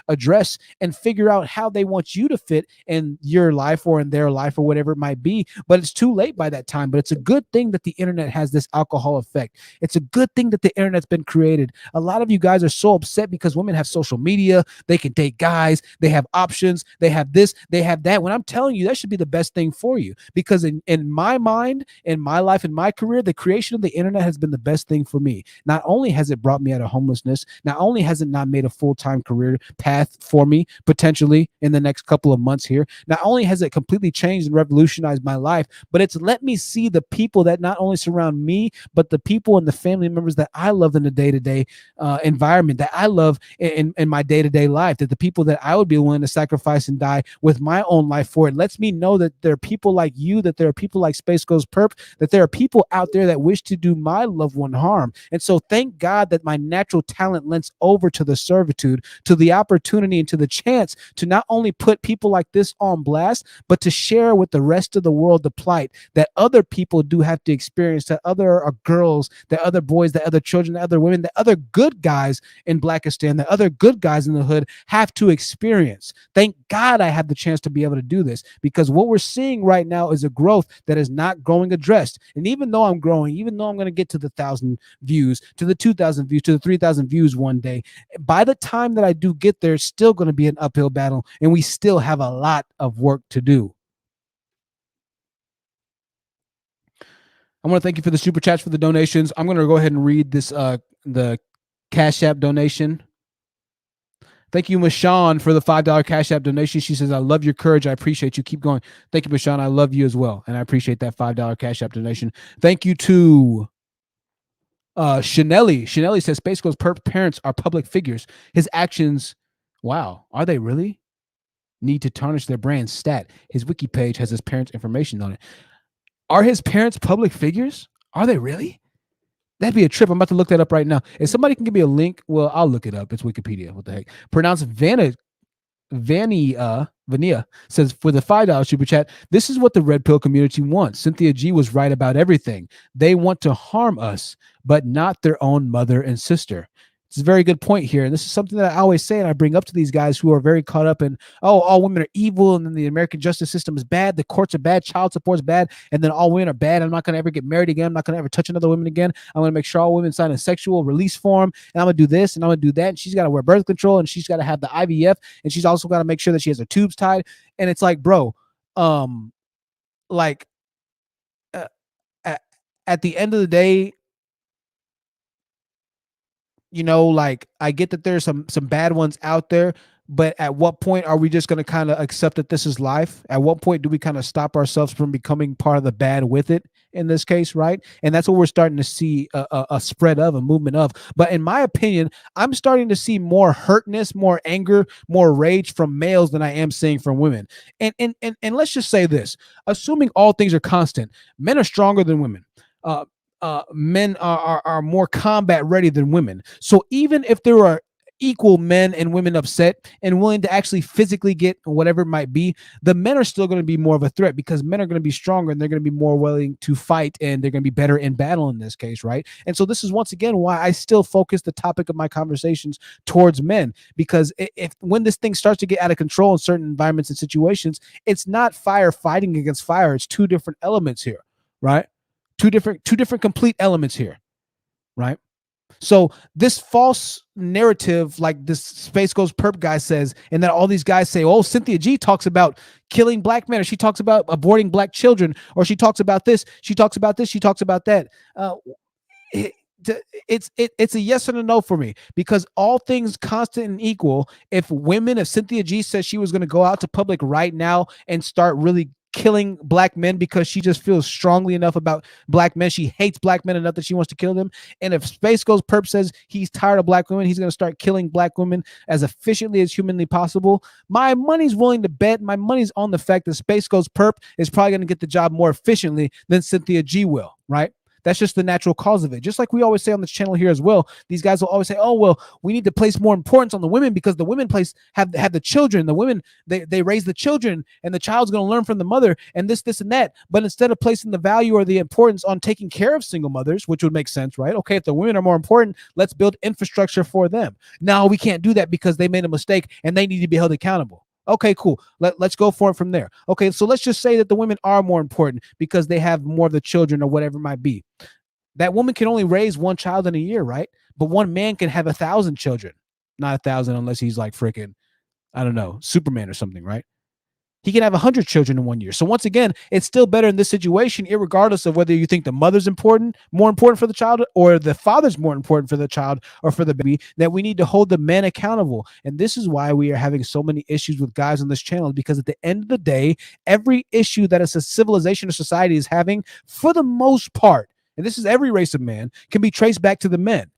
address, and figure out how they want you to fit in your life or in their life or whatever it might be. But it's too late by that time. But it's a good thing that the internet has this alcohol effect. It's a good thing that the internet's been created. A lot of you guys are so upset because women have social media. They can date guys. They have options. They have this. They have that. When I'm telling you, that should be the best thing for you. Because in my mind, in my life, in my career, the creation of the internet has been the best thing for me. Not only has it brought me out of homelessness, not only has it not made a full-time career path for me, potentially in the next couple of months here, not only has it completely changed and revolutionized my life, but it's let me see the people that not only surround me, but the people and the family members that I love in the day-to-day environment, that I love in my day-to-day life, that the people that I would be willing to sacrifice and die with my own life for. It lets me know that there are people like you, that there are people like SpaceGhostPurrp, that there are people out there that wish to do my loved one harm. And so thank God that my natural talent lends over to the servitude, to the opportunity, and to the chance to not only put people like this on blast, but to share with the rest of the world the plight that other people do have to experience, that other girls, that other boys, that other children, that other women, that other good guys in Blackistan, that other good guys in the hood have to experience. Thank God I had the chance to be able to do this, because what we're seeing right now is a growth that is not growing addressed. And even though I'm growing, even though I'm going to get to the 1,000 views, to the 2,000 views, to the 3,000 views one day, by the time that I do get there, it's still going to be an uphill battle, and we still have a lot of work to do. I want to thank you for the super chats, for the donations. I'm going to go ahead and read this, the Cash App donation. Thank you, Mashawn, for the $5 Cash App donation. She says, I love your courage. I appreciate you. Keep going. Thank you, Mashawn. I love you as well. And I appreciate that $5 Cash App donation. Thank you to Chanelli. Chanelli says, SpaceGhostPurrp parents are public figures. His actions, wow, are they really? Need to tarnish their brand. Stat. His wiki page has his parents' information on it. Are his parents public figures? Are they really? That'd be a trip. I'm about to look that up right now. If somebody can give me a link, well, I'll look it up. It's Wikipedia. What the heck? Pronounced Vania says, for the $5 super chat, this is what the red pill community wants. Cynthia G was right about everything. They want to harm us, but not their own mother and sister. It's a very good point here. And this is something that I always say, and I bring up to these guys who are very caught up in, oh, all women are evil, and then the American justice system is bad, the courts are bad, child support is bad, and then all women are bad. I'm not going to ever get married again. I'm not going to ever touch another woman again. I'm going to make sure all women sign a sexual release form, and I'm going to do this, and I'm going to do that. And she's got to wear birth control, and she's got to have the IVF, and she's also got to make sure that she has her tubes tied. And it's like, bro, at the end of the day, you know, like, I get that there's some bad ones out there, but at what point are we just going to kind of accept that this is life? At what point do we kind of stop ourselves from becoming part of the bad with it in this case, right? And that's what we're starting to see a spread of, a movement of. But in my opinion, I'm starting to see more hurtness, more anger, more rage from males than I am seeing from women. And let's just say this, assuming all things are constant, men are stronger than women. Men are more combat ready than women. So even if there are equal men and women upset and willing to actually physically get whatever it might be, the men are still going to be more of a threat, because men are going to be stronger and they're going to be more willing to fight, and they're going to be better in battle in this case, right? And so this is once again why I still focus the topic of my conversations towards men, because if when this thing starts to get out of control in certain environments and situations, it's not fire fighting against fire. It's two different elements here, right? Two different complete elements here, right? So this false narrative, like this Space Ghost Perp guy says, and then all these guys say, oh, Cynthia G talks about killing black men, or she talks about aborting black children, or she talks about this, she talks about this, she talks about that. It's a yes and a no for me, because all things constant and equal, if Cynthia G says she was going to go out to public right now and start really killing black men because she just feels strongly enough about black men, she hates black men enough that she wants to kill them, and if Space Ghost Perp says he's tired of black women, he's going to start killing black women as efficiently as humanly possible, my money's willing to bet, my money's on the fact that Space Ghost Perp is probably going to get the job more efficiently than Cynthia G will, right? That's just the natural cause of it. Just like we always say on this channel here as well, these guys will always say, oh, well, we need to place more importance on the women because the women have the children. The women, they raise the children, and the child's going to learn from the mother, and this, and that. But instead of placing the value or the importance on taking care of single mothers, which would make sense, right? Okay, if the women are more important, let's build infrastructure for them. Now we can't do that because they made a mistake and they need to be held accountable. Okay, cool. Let's go for it from there. Okay, so let's just say that the women are more important because they have more of the children or whatever it might be. That woman can only raise one child in a year, right? But one man can have 1,000 children. Not 1,000 unless he's like freaking, I don't know, Superman or something, right? He can have 100 children in 1 year. So once again, it's still better in this situation, irregardless of whether you think the mother's more important for the child, or the father's more important for the child or for the baby, that we need to hold the men accountable. And this is why we are having so many issues with guys on this channel, because at the end of the day, every issue that a civilization or society is having, for the most part, and this is every race of man, can be traced back to the men.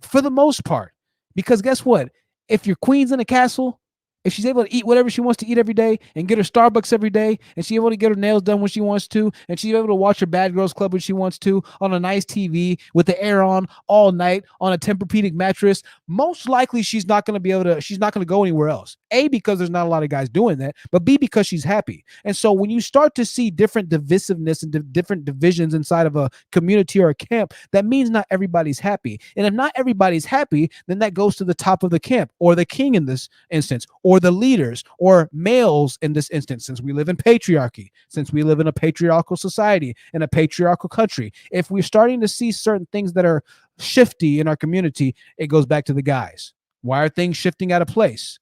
For the most part. Because guess what? If your queen's in a castle, if she's able to eat whatever she wants to eat every day and get her Starbucks every day, and she's able to get her nails done when she wants to, and she's able to watch her Bad Girls Club when she wants to on a nice TV with the air on all night on a Tempur-Pedic mattress, most likely she's not going to go anywhere else. A, because there's not a lot of guys doing that, but B, because she's happy. And so when you start to see different divisiveness and different divisions inside of a community or a camp, that means not everybody's happy. And if not everybody's happy, then that goes to the top of the camp, or the king in this instance, or the leaders, or males in this instance, since we live in patriarchy, since we live in a patriarchal society, in a patriarchal country. If we're starting to see certain things that are shifty in our community, it goes back to the guys. Why are things shifting out of place?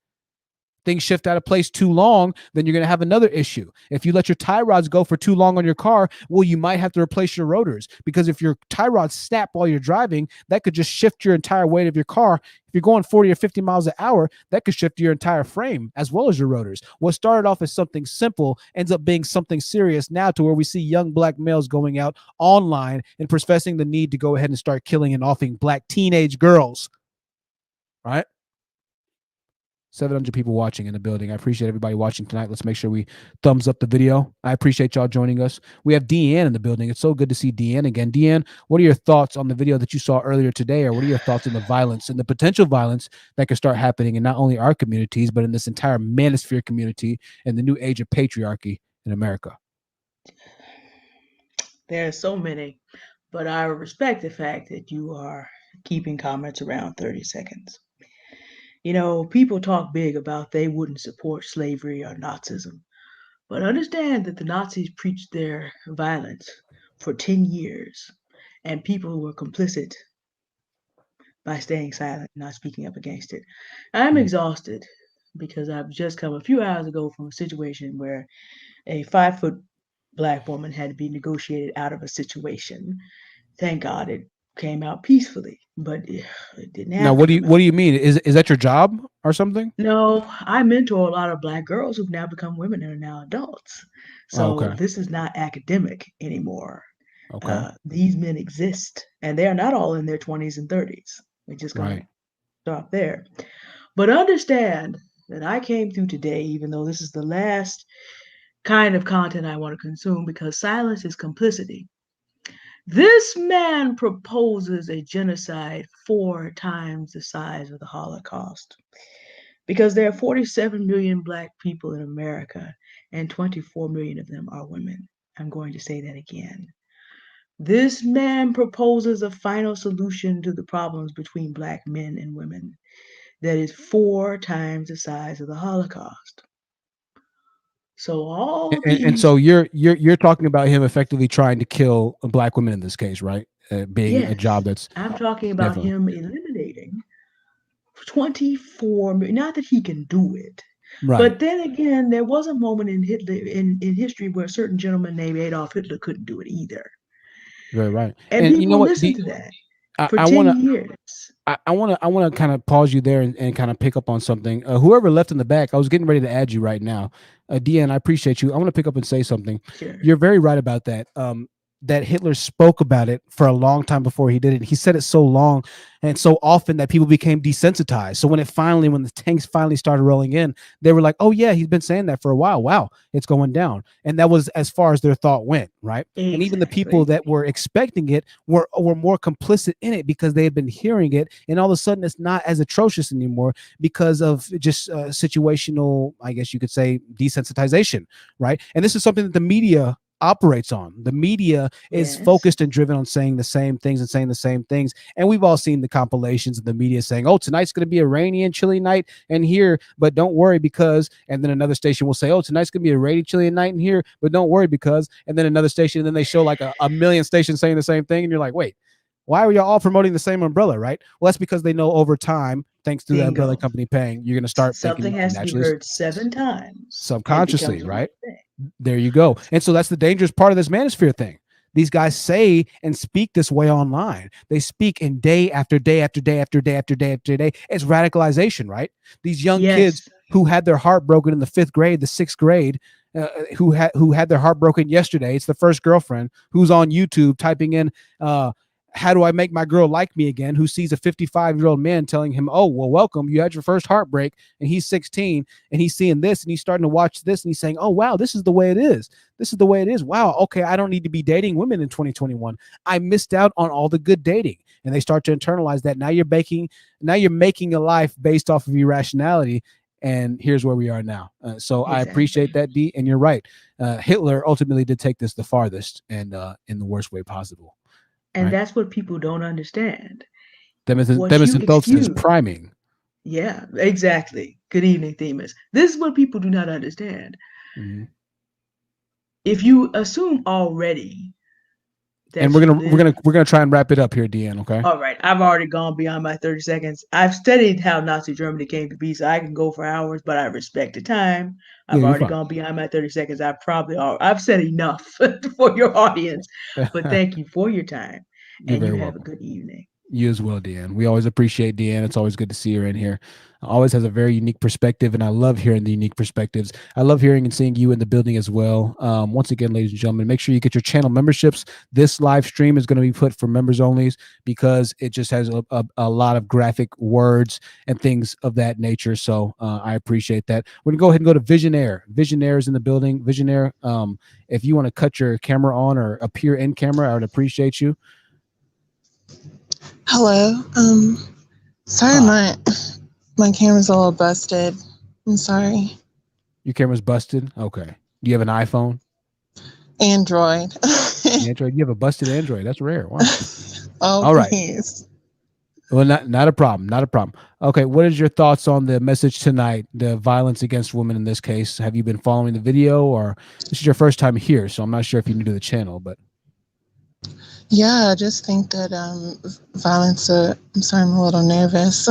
Things shift out of place too long, then you're going to have another issue. If you let your tie rods go for too long on your car, well, you might have to replace your rotors, because if your tie rods snap while you're driving, that could just shift your entire weight of your car. If you're going 40 or 50 miles an hour, that could shift your entire frame as well as your rotors. What started off as something simple ends up being something serious now, to where we see young black males going out online and professing the need to go ahead and start killing and offing black teenage girls. Right? 700 people watching in the building. I appreciate everybody watching tonight. Let's make sure we thumbs up the video. I appreciate y'all joining us. We have Deanne in the building. It's so good to see Deanne again. Deanne, what are your thoughts on the video that you saw earlier today, or what are your thoughts on the violence and the potential violence that could start happening in not only our communities, but in this entire Manosphere community and the new age of patriarchy in America? There are so many, but I respect the fact that you are keeping comments around 30 seconds. You know, people talk big about they wouldn't support slavery or Nazism, but understand that the Nazis preached their violence for 10 years, and people were complicit by staying silent, not speaking up against it. I'm exhausted because I've just come a few hours ago from a situation where a 5-foot Black woman had to be negotiated out of a situation. Thank God it came out peacefully, but it didn't happen. Now, what do you mean? Is that your job or something? No, I mentor a lot of Black girls who've now become women and are now adults. So This is not academic anymore. Okay. These men exist, and they are not all in their 20s and 30s. We're just going to stop there. But understand that I came through today, even though this is the last kind of content I want to consume, because silence is complicity. This man proposes a genocide 4 times the size of the Holocaust, because there are 47 million Black people in America, and 24 million of them are women. I'm going to say that again. This man proposes a final solution to the problems between Black men and women that is 4 times the size of the Holocaust. So all and so you're talking about him effectively trying to kill Black women in this case, right? being a job that's. I'm talking about definitely. him eliminating 24 million. Not that he can do it. Right. But then again, there was a moment in Hitler in history where a certain gentleman named Adolf Hitler couldn't do it either. Very right. And you know people what? listened to that for I 10 want to. years. I want to kind of pause you there and kind of pick up on something. Whoever left in the back, I was getting ready to add you right now. Deanne, I appreciate you. I want to pick up and say something. Sure. You're very right about that. That Hitler spoke about it for a long time before he did it. He said it so long and so often that people became desensitized. So when the tanks finally started rolling in, they were like, oh yeah, he's been saying that for a while. Wow, it's going down. And that was as far as their thought went, right? Exactly. And even the people that were expecting it were more complicit in it because they had been hearing it. And all of a sudden it's not as atrocious anymore because of just situational, I guess you could say, desensitization, right? And this is something that the media operates on. The media is focused and driven on saying the same things. And we've all seen the compilations of the media saying, oh, tonight's going to be a rainy and chilly night in here, but don't worry because, and then another station will say, oh, tonight's going to be a rainy, chilly night in here, but don't worry because, and then another station, and then they show like a million stations saying the same thing. And you're like, wait, why are you all promoting the same umbrella, right? Well, that's because they know over time, thanks to the umbrella company paying, you're going to start something has to be heard 7 times subconsciously, right? There you go. And so that's the dangerous part of this Manosphere thing. These guys say and speak this way online. They speak in day after day after day after day after day after day. It's radicalization, right? These young kids who had their heart broken in the 5th grade, the 6th grade, who had their heart broken yesterday. It's the first girlfriend who's on YouTube typing in, how do I make my girl like me again? Who sees a 55-year-old man telling him, oh, well, welcome. You had your first heartbreak. And he's 16 and he's seeing this and he's starting to watch this and he's saying, oh, wow, this is the way it is. This is the way it is. Wow. Okay. I don't need to be dating women in 2021. I missed out on all the good dating. And they start to internalize that. Now you're making a life based off of irrationality. And here's where we are now. So I appreciate that, D. And you're right. Hitler ultimately did take this the farthest and in the worst way possible. And that's what people don't understand. Themis and Thelson's priming. Yeah, exactly. Good evening, Themis. This is what people do not understand. Mm-hmm. If you assume already that, and we're gonna try and wrap it up here, Deanne. Okay. All right. I've already gone beyond my 30 seconds. I've studied how Nazi Germany came to be, so I can go for hours, but I respect the time. I've already gone beyond my 30 seconds. I've said enough for your audience, but thank you for your time. And you have a good evening. You as well, Deanne. We always appreciate Deanne. It's always good to see her in here. Always has a very unique perspective, and I love hearing the unique perspectives. I love hearing and seeing you in the building as well. Once again, ladies and gentlemen, make sure you get your channel memberships. This live stream is going to be put for members only because it just has a lot of graphic words and things of that nature. So I appreciate that. We're going to go ahead and go to Visionaire. Visionaire is in the building. Visionaire, if you want to cut your camera on or appear in camera, I would appreciate you. Hello. Sorry, my camera's a little busted. I'm sorry. Your camera's busted? Okay. Do you have an iPhone? Android. Android? You have a busted Android. That's rare. Wow. Oh, all right. Please. Well, not a problem. Not a problem. Okay. What is your thoughts on the message tonight, the violence against women in this case? Have you been following the video, or this is your first time here? So I'm not sure if you're new to the channel, but. Yeah, I just think that violence, I'm sorry, I'm a little nervous,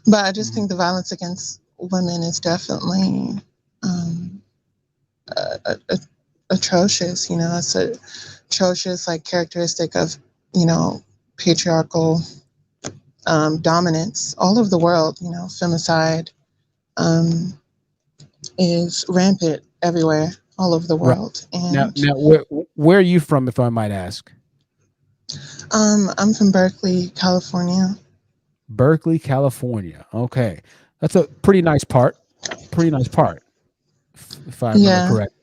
but I just think the violence against women is definitely atrocious. You know, it's a atrocious, like, characteristic of, you know, patriarchal dominance all over the world. You know, femicide is rampant everywhere, all over the world. Right. And now where are you from, if I might ask? I'm from Berkeley, California. Berkeley, California. Okay. That's a pretty nice part. Pretty nice part, if I remember correct.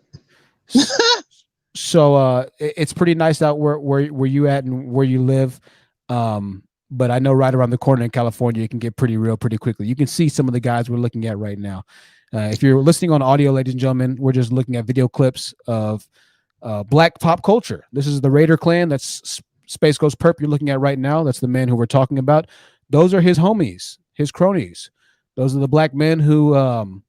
So it's pretty nice out where you at and where you live. But I know right around the corner in California, it can get pretty real pretty quickly. You can see some of the guys we're looking at right now. If you're listening on audio, ladies and gentlemen, we're just looking at video clips of Black pop culture. This is the Raider clan. That's SpaceGhostPurrp you're looking at right now. That's the man who we're talking about. Those are his homies, his cronies. Those are the black men who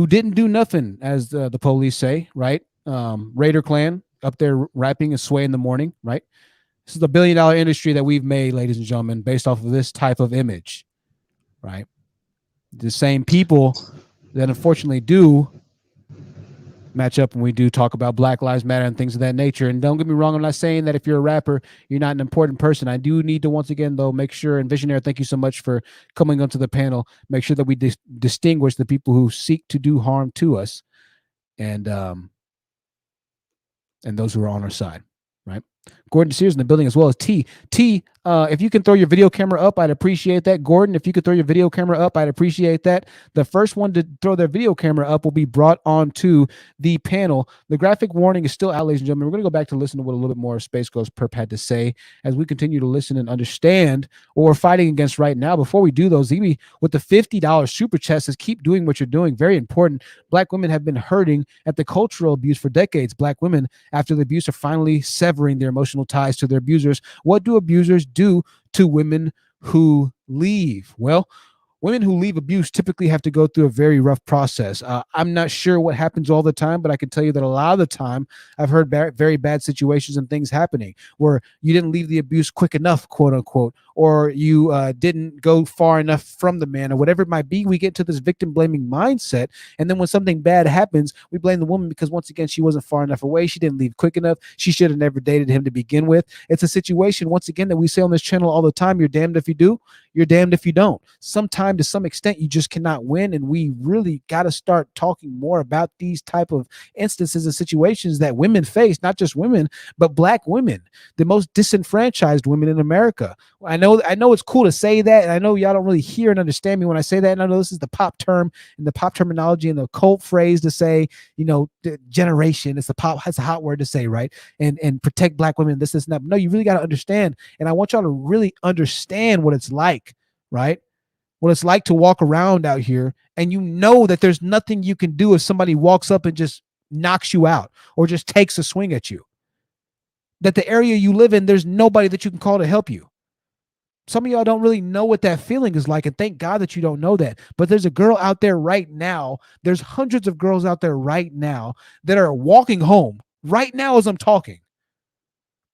didn't do nothing, as the police say, right? Raider clan up there rapping a sway in the morning, right? This is a $1 billion industry that we've made, ladies and gentlemen, based off of this type of image, right? The same people that unfortunately do match up when we do talk about Black Lives Matter and things of that nature. And don't get me wrong, I'm not saying that if you're a rapper, you're not an important person. I do need to, once again, though, make sure, and Visionary, thank you so much for coming onto the panel, make sure that we distinguish the people who seek to do harm to us and those who are on our side, right? Gordon Sears in the building as well as T. If you can throw your video camera up, I'd appreciate that. Gordon, if you could throw your video camera up, I'd appreciate that. The first one to throw their video camera up will be brought onto the panel. The graphic warning is still out, ladies and gentlemen. We're going to go back to listen to what a little bit more SpaceGhostPurrp had to say as we continue to listen and understand what we're fighting against right now. Before we do those, Zebe, with the $50 super chat says, keep doing what you're doing. Very important. Black women have been hurting at the cultural abuse for decades. Black women, after the abuse, are finally severing their emotional ties to their abusers. What do abusers do to women who leave? Well, women who leave abuse typically have to go through a very rough process. I'm not sure what happens all the time, but I can tell you that a lot of the time I've heard very bad situations and things happening where you didn't leave the abuse quick enough, quote unquote, or you didn't go far enough from the man, or whatever it might be. We get to this victim blaming mindset. And then when something bad happens, we blame the woman because, once again, she wasn't far enough away. She didn't leave quick enough. She should have never dated him to begin with. It's a situation, once again, that we say on this channel all the time. You're damned if you do. You're damned if you don't. Sometime, to some extent, you just cannot win. And we really got to start talking more about these type of instances and situations that women face, not just women, but Black women, the most disenfranchised women in America. I know it's cool to say that, and I know y'all don't really hear and understand me when I say that. And I know this is the pop term and the pop terminology and the cult phrase to say, the generation. It's a hot word to say, right? And protect Black women, this and that. No, you really got to understand. And I want y'all to really understand what it's like, right? What it's like to walk around out here and that there's nothing you can do if somebody walks up and just knocks you out or just takes a swing at you. That the area you live in, there's nobody that you can call to help you. Some of y'all don't really know what that feeling is like, and thank God that you don't know that. But there's a girl out there right now. There's hundreds of girls out there right now that are walking home right now as I'm talking.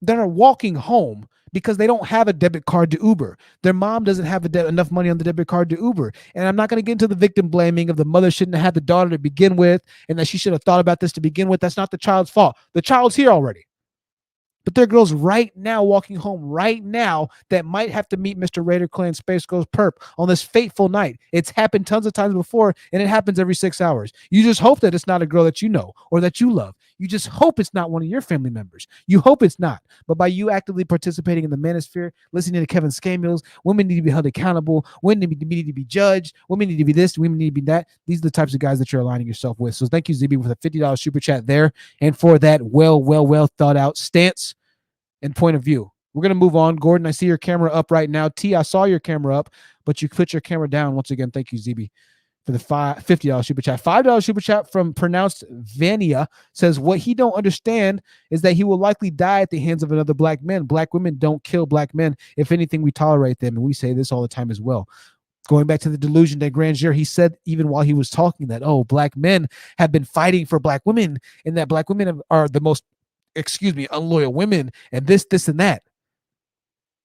That are walking home because they don't have a debit card to Uber. Their mom doesn't have enough money on the debit card to Uber. And I'm not going to get into the victim blaming of the mother shouldn't have had the daughter to begin with and that she should have thought about this to begin with. That's not the child's fault. The child's here already. But there are girls right now walking home right now that might have to meet Mr. Raider Clan SpaceGhostPurrp on this fateful night. It's happened tons of times before, and it happens every 6 hours. You just hope that it's not a girl that you know or that you love. You just hope it's not one of your family members. You hope it's not. But by you actively participating in the Manosphere, listening to Kevin Samuels, women need to be held accountable. Women need to be judged. Women need to be this. Women need to be that. These are the types of guys that you're aligning yourself with. So thank you, ZB, for the $50 super chat there and for that well thought out stance and point of view. We're going to move on. Gordon, I see your camera up right now. T, I saw your camera up, but you put your camera down. Once again, thank you, ZB, for the $50 super chat. $5 super chat from Pronounced Vania says, what he don't understand is that he will likely die at the hands of another Black man. Black women don't kill Black men. If anything, we tolerate them. And we say this all the time as well. Going back to the delusion that Grandier, he said even while he was talking that, Black men have been fighting for Black women and that Black women are the most unloyal women and this and that.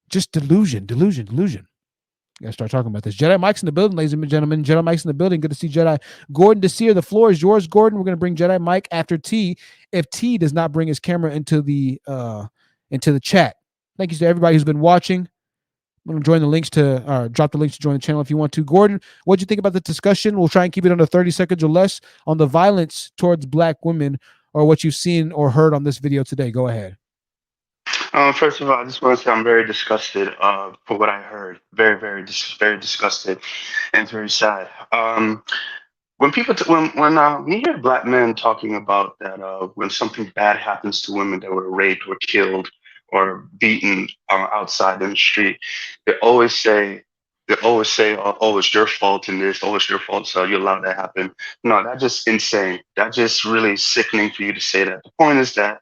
Just delusion. Gotta start talking about this. Jedi Mike's in the building, ladies and gentlemen. Jedi Mike's in the building. Good to see Jedi. Gordon Desir, the floor is yours, Gordon. We're going to bring Jedi Mike after T if T does not bring his camera into the chat. Thank you to everybody who's been watching. I'm going to drop the links to join the channel if you want to. Gordon, what do you think about the discussion? We'll try and keep it under 30 seconds or less on the violence towards Black women or what you've seen or heard on this video today. Go ahead. First of all, I just want to say I'm very disgusted for what I heard. Very, very disgusted, and it's very sad. When people, when you hear Black men talking about that, when something bad happens to women that were raped or killed or beaten outside in the street, they always say, oh, it's your fault in this, oh, it's your fault, so you allowed that to happen. No, that's just insane. That's just really sickening for you to say that. The point is that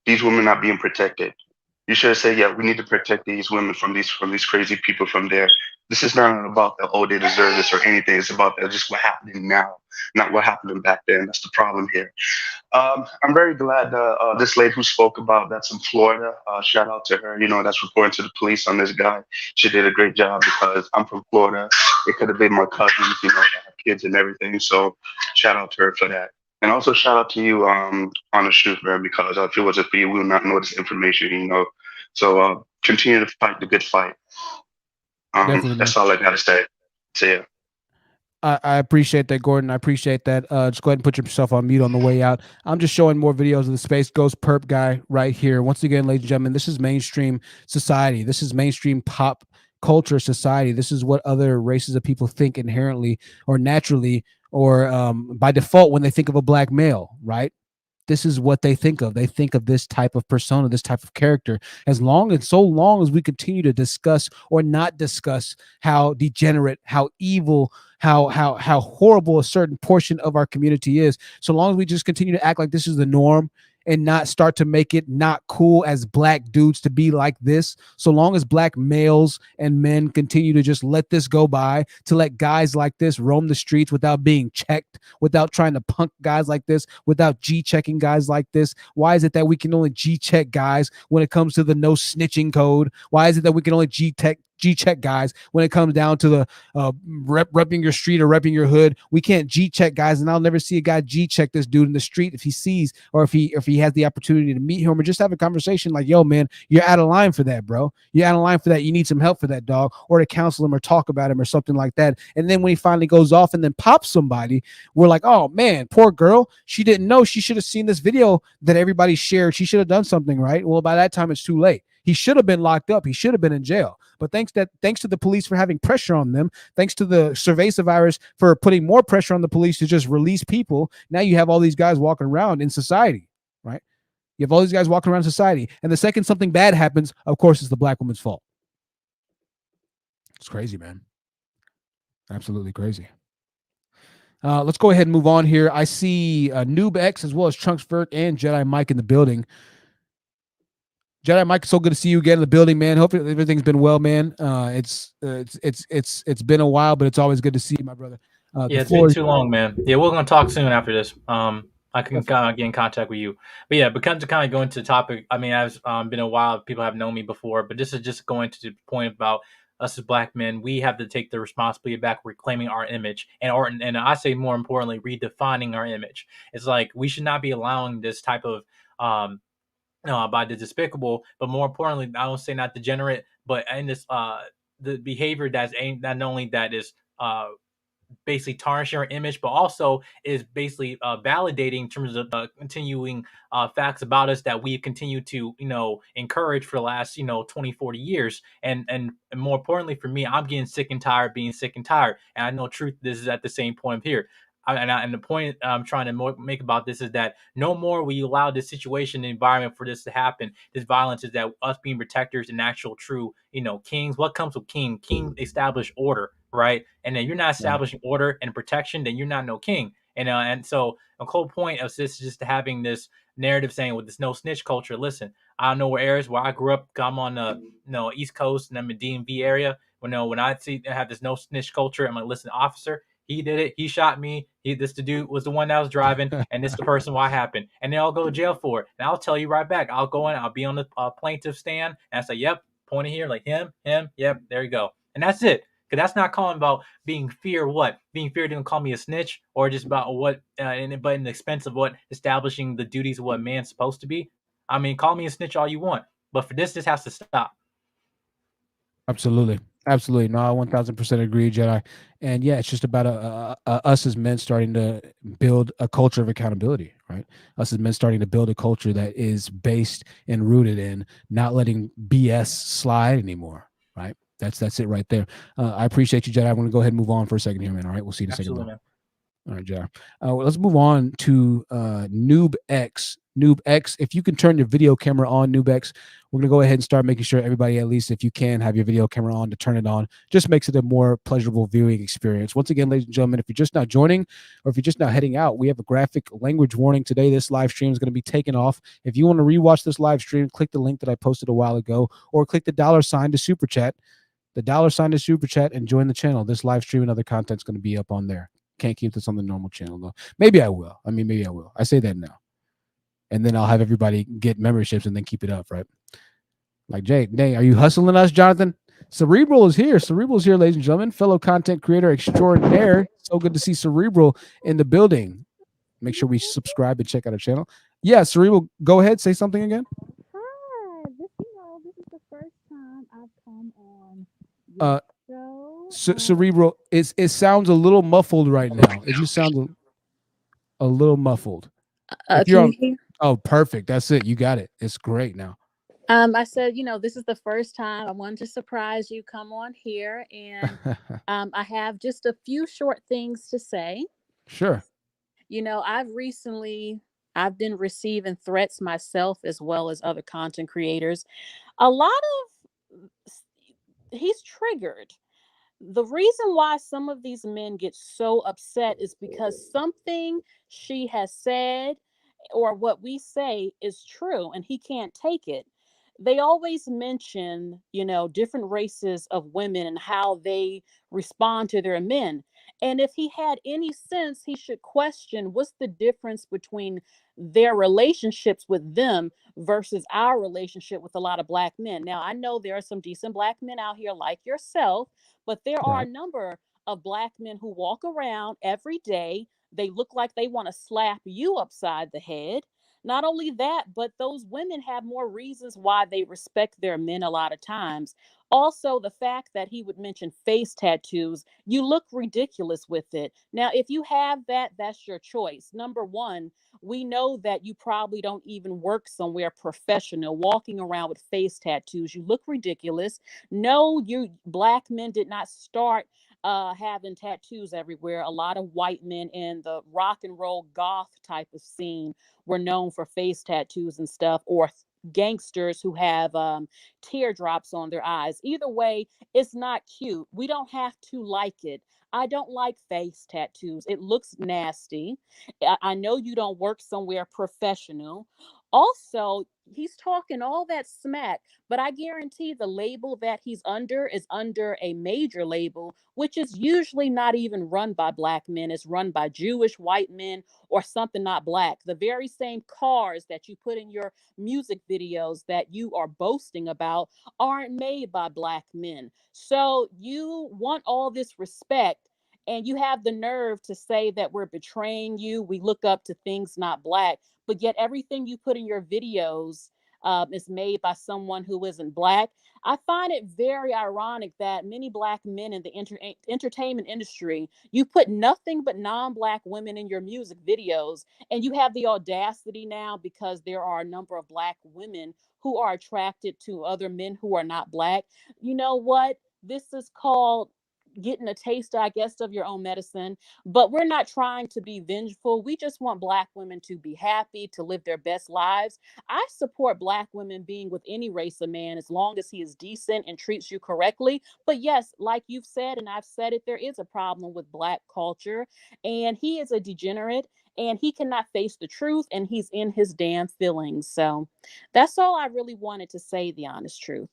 these women are not being protected. You should say, yeah, we need to protect these women from these crazy people from their This is not about the, oh, they deserve this or anything. It's about just what happening now, not what happened back then. That's the problem here. I'm very glad this lady who spoke about that's in Florida. Shout out to her. You know, that's reporting to the police on this guy. She did a great job because I'm from Florida. It could have been my cousins, you know, that have kids and everything. So shout out to her for that. And also shout out to you, on the truth, man, because if it wasn't for you, we would not know this information, you know. So continue to fight the good fight. Definitely, That's all I gotta say. So yeah. I appreciate that, Gordon. I appreciate that. Just go ahead and put yourself on mute on the way out. I'm just showing more videos of the Space Ghost Perp guy right here. Once again, ladies and gentlemen, this is mainstream society. This is mainstream pop culture society. This is what other races of people think inherently or naturally or by default when they think of a black male, right? This is what they think of. They think of this type of persona, this type of character. So long as we continue to discuss or not discuss how degenerate, how evil, how horrible a certain portion of our community is, so long as we just continue to act like this is the norm and not start to make it not cool as black dudes to be like this, so long as black males and men continue to just let this go by, to let guys like this roam the streets without being checked, without trying to punk guys like this, without G-checking guys like this. Why is it that we can only G-check guys when it comes to the no snitching code? Why is it that we can only G-check guys when it comes down to the repping your street or repping your hood? We can't G-check guys, and I'll never see a guy G-check this dude in the street if he sees or if he has the opportunity to meet him or just have a conversation like, yo, man, you're out of line for that, bro. You're out of line for that. You need some help for that, dog, or to counsel him or talk about him or something like that. And then when he finally goes off and then pops somebody, we're like, oh, man, poor girl. She didn't know. She should have seen this video that everybody shared. She should have done something, right? Well, by that time, it's too late. He should have been locked up. He should have been in jail. But thanks to the police for having pressure on them, thanks to the Cerveza virus for putting more pressure on the police to just release people, now you have all these guys walking around in society, right? You have all these guys walking around in society. And the second something bad happens, of course, it's the black woman's fault. It's crazy, man. Absolutely crazy. Let's go ahead and move on here. I see Noob X as well as Trunksford and Jedi Mike in the building. Jedi Mike, so good to see you again in the building, man. Hopefully everything's been well, man. It's been a while, but it's always good to see you, my brother. Yeah, it's been too long, man. Yeah, we're gonna talk soon after this. I can kind of get in contact with you. But yeah, because to kind of go into the topic, I mean, I've been a while. People have known me before, but this is just going to the point about us as black men. We have to take the responsibility back, reclaiming our image, and I say more importantly, redefining our image. It's like we should not be allowing this type of by the despicable, but more importantly, I don't say not degenerate, but in this the behavior that's aimed not only that is basically tarnishing our image, but also is basically validating in terms of continuing facts about us that we've continued to, encourage for the last, 20, 40 years. And more importantly for me, I'm getting sick and tired being sick and tired. And I know truth, this is at the same point here. And the point I'm trying to make about this is that no more will you allow this situation and environment for this to happen. This violence is that us being protectors and actual true, kings. What comes with king? King establish order, right? And then you're not establishing order and protection, then you're not no king. And so a whole point of this is just having this narrative saying with this no snitch culture. Listen, I don't know where areas where I grew up. I'm on the East Coast and I'm in DMV area. When I see I have this no snitch culture, I'm like, listen, officer. He did it. He shot me. The dude was the one that was driving, and this is the person why happened. And they all go to jail for it. And I'll tell you right back. I'll go in. I'll be on the plaintiff stand, and I say, "Yep, pointing here, like him. Yep, there you go." And that's it. Because that's not calling about being fear. What being fear didn't call me a snitch, or just about what, but in the expense of what establishing the duties of what a man's supposed to be. I mean, call me a snitch all you want, but for this has to stop. Absolutely. No, I 1000% agree, Jedi. And yeah, it's just about us as men starting to build a culture of accountability, right? Us as men starting to build a culture that is based and rooted in not letting BS slide anymore, right? That's it right there. I appreciate you, Jedi. I'm going to go ahead and move on for a second here, man. All right, we'll see you in a second. Man. All right, Jedi. Let's move on to Noob X. Noob X, if you can turn your video camera on, Noob X, we're going to go ahead and start making sure everybody, at least if you can, have your video camera on to turn it on. Just makes it a more pleasurable viewing experience. Once again, ladies and gentlemen, if you're just now joining or if you're just now heading out, we have a graphic language warning today. This live stream is going to be taken off. If you want to rewatch this live stream, click the link that I posted a while ago or click the $ to super chat. the $sign is super chat, and join the channel. This live stream and other content's going to be up on there. Can't keep this on the normal channel though. Maybe I will. Maybe I will. I say that now. And then I'll have everybody get memberships and then keep it up, right? Like, Jay, are you hustling us, Jonathan? Cerebral is here. Cerebral's here, ladies and gentlemen. Fellow content creator extraordinaire. So good to see Cerebral in the building. Make sure we subscribe and check out our channel. Yeah, Cerebral, go ahead. Say something again. Hi. This is the first time I've come on your show. Cerebral, it sounds a little muffled right now. It just sounds a little muffled. Oh, perfect. That's it. You got it. It's great now. I said, this is the first time I wanted to surprise you. Come on here, and I have just a few short things to say. Sure. I've been receiving threats myself as well as other content creators. A lot of he's triggered. The reason why some of these men get so upset is because something she has said or what we say is true and he can't take it. They always mention, different races of women and how they respond to their men. And if he had any sense, he should question what's the difference between their relationships with them versus our relationship with a lot of Black men. Now, I know there are some decent Black men out here like yourself, but there are a number of Black men who walk around every day. They look like they want to slap you upside the head. Not only that, but those women have more reasons why they respect their men a lot of times. Also, the fact that he would mention face tattoos, you look ridiculous with it. Now, if you have that, that's your choice. Number one, we know that you probably don't even work somewhere professional walking around with face tattoos. You look ridiculous. No, you Black men did not start having tattoos everywhere. A lot of white men in the rock and roll goth type of scene were known for face tattoos and stuff, or gangsters who have teardrops on their eyes. Either way, it's not cute. We don't have to like it. I don't like face tattoos. It looks nasty. I know you don't work somewhere professional. Also, he's talking all that smack, but I guarantee the label that he's under is under a major label, which is usually not even run by Black men. It's run by Jewish white men or something not Black. The very same cars that you put in your music videos that you are boasting about aren't made by Black men. So you want all this respect, and you have the nerve to say that we're betraying you. We look up to things not Black, but yet everything you put in your videos is made by someone who isn't Black. I find it very ironic that many Black men in the entertainment industry, you put nothing but non-Black women in your music videos, and you have the audacity now, because there are a number of Black women who are attracted to other men who are not Black. You know what? This is called getting a taste, I guess, of your own medicine. But we're not trying to be vengeful. We just want Black women to be happy, to live their best lives. I support Black women being with any race of man as long as he is decent and treats you correctly. But yes, like you've said, and I've said it, there is a problem with Black culture, and he is a degenerate, and he cannot face the truth, and he's in his damn feelings. So that's all I really wanted to say, the honest truth.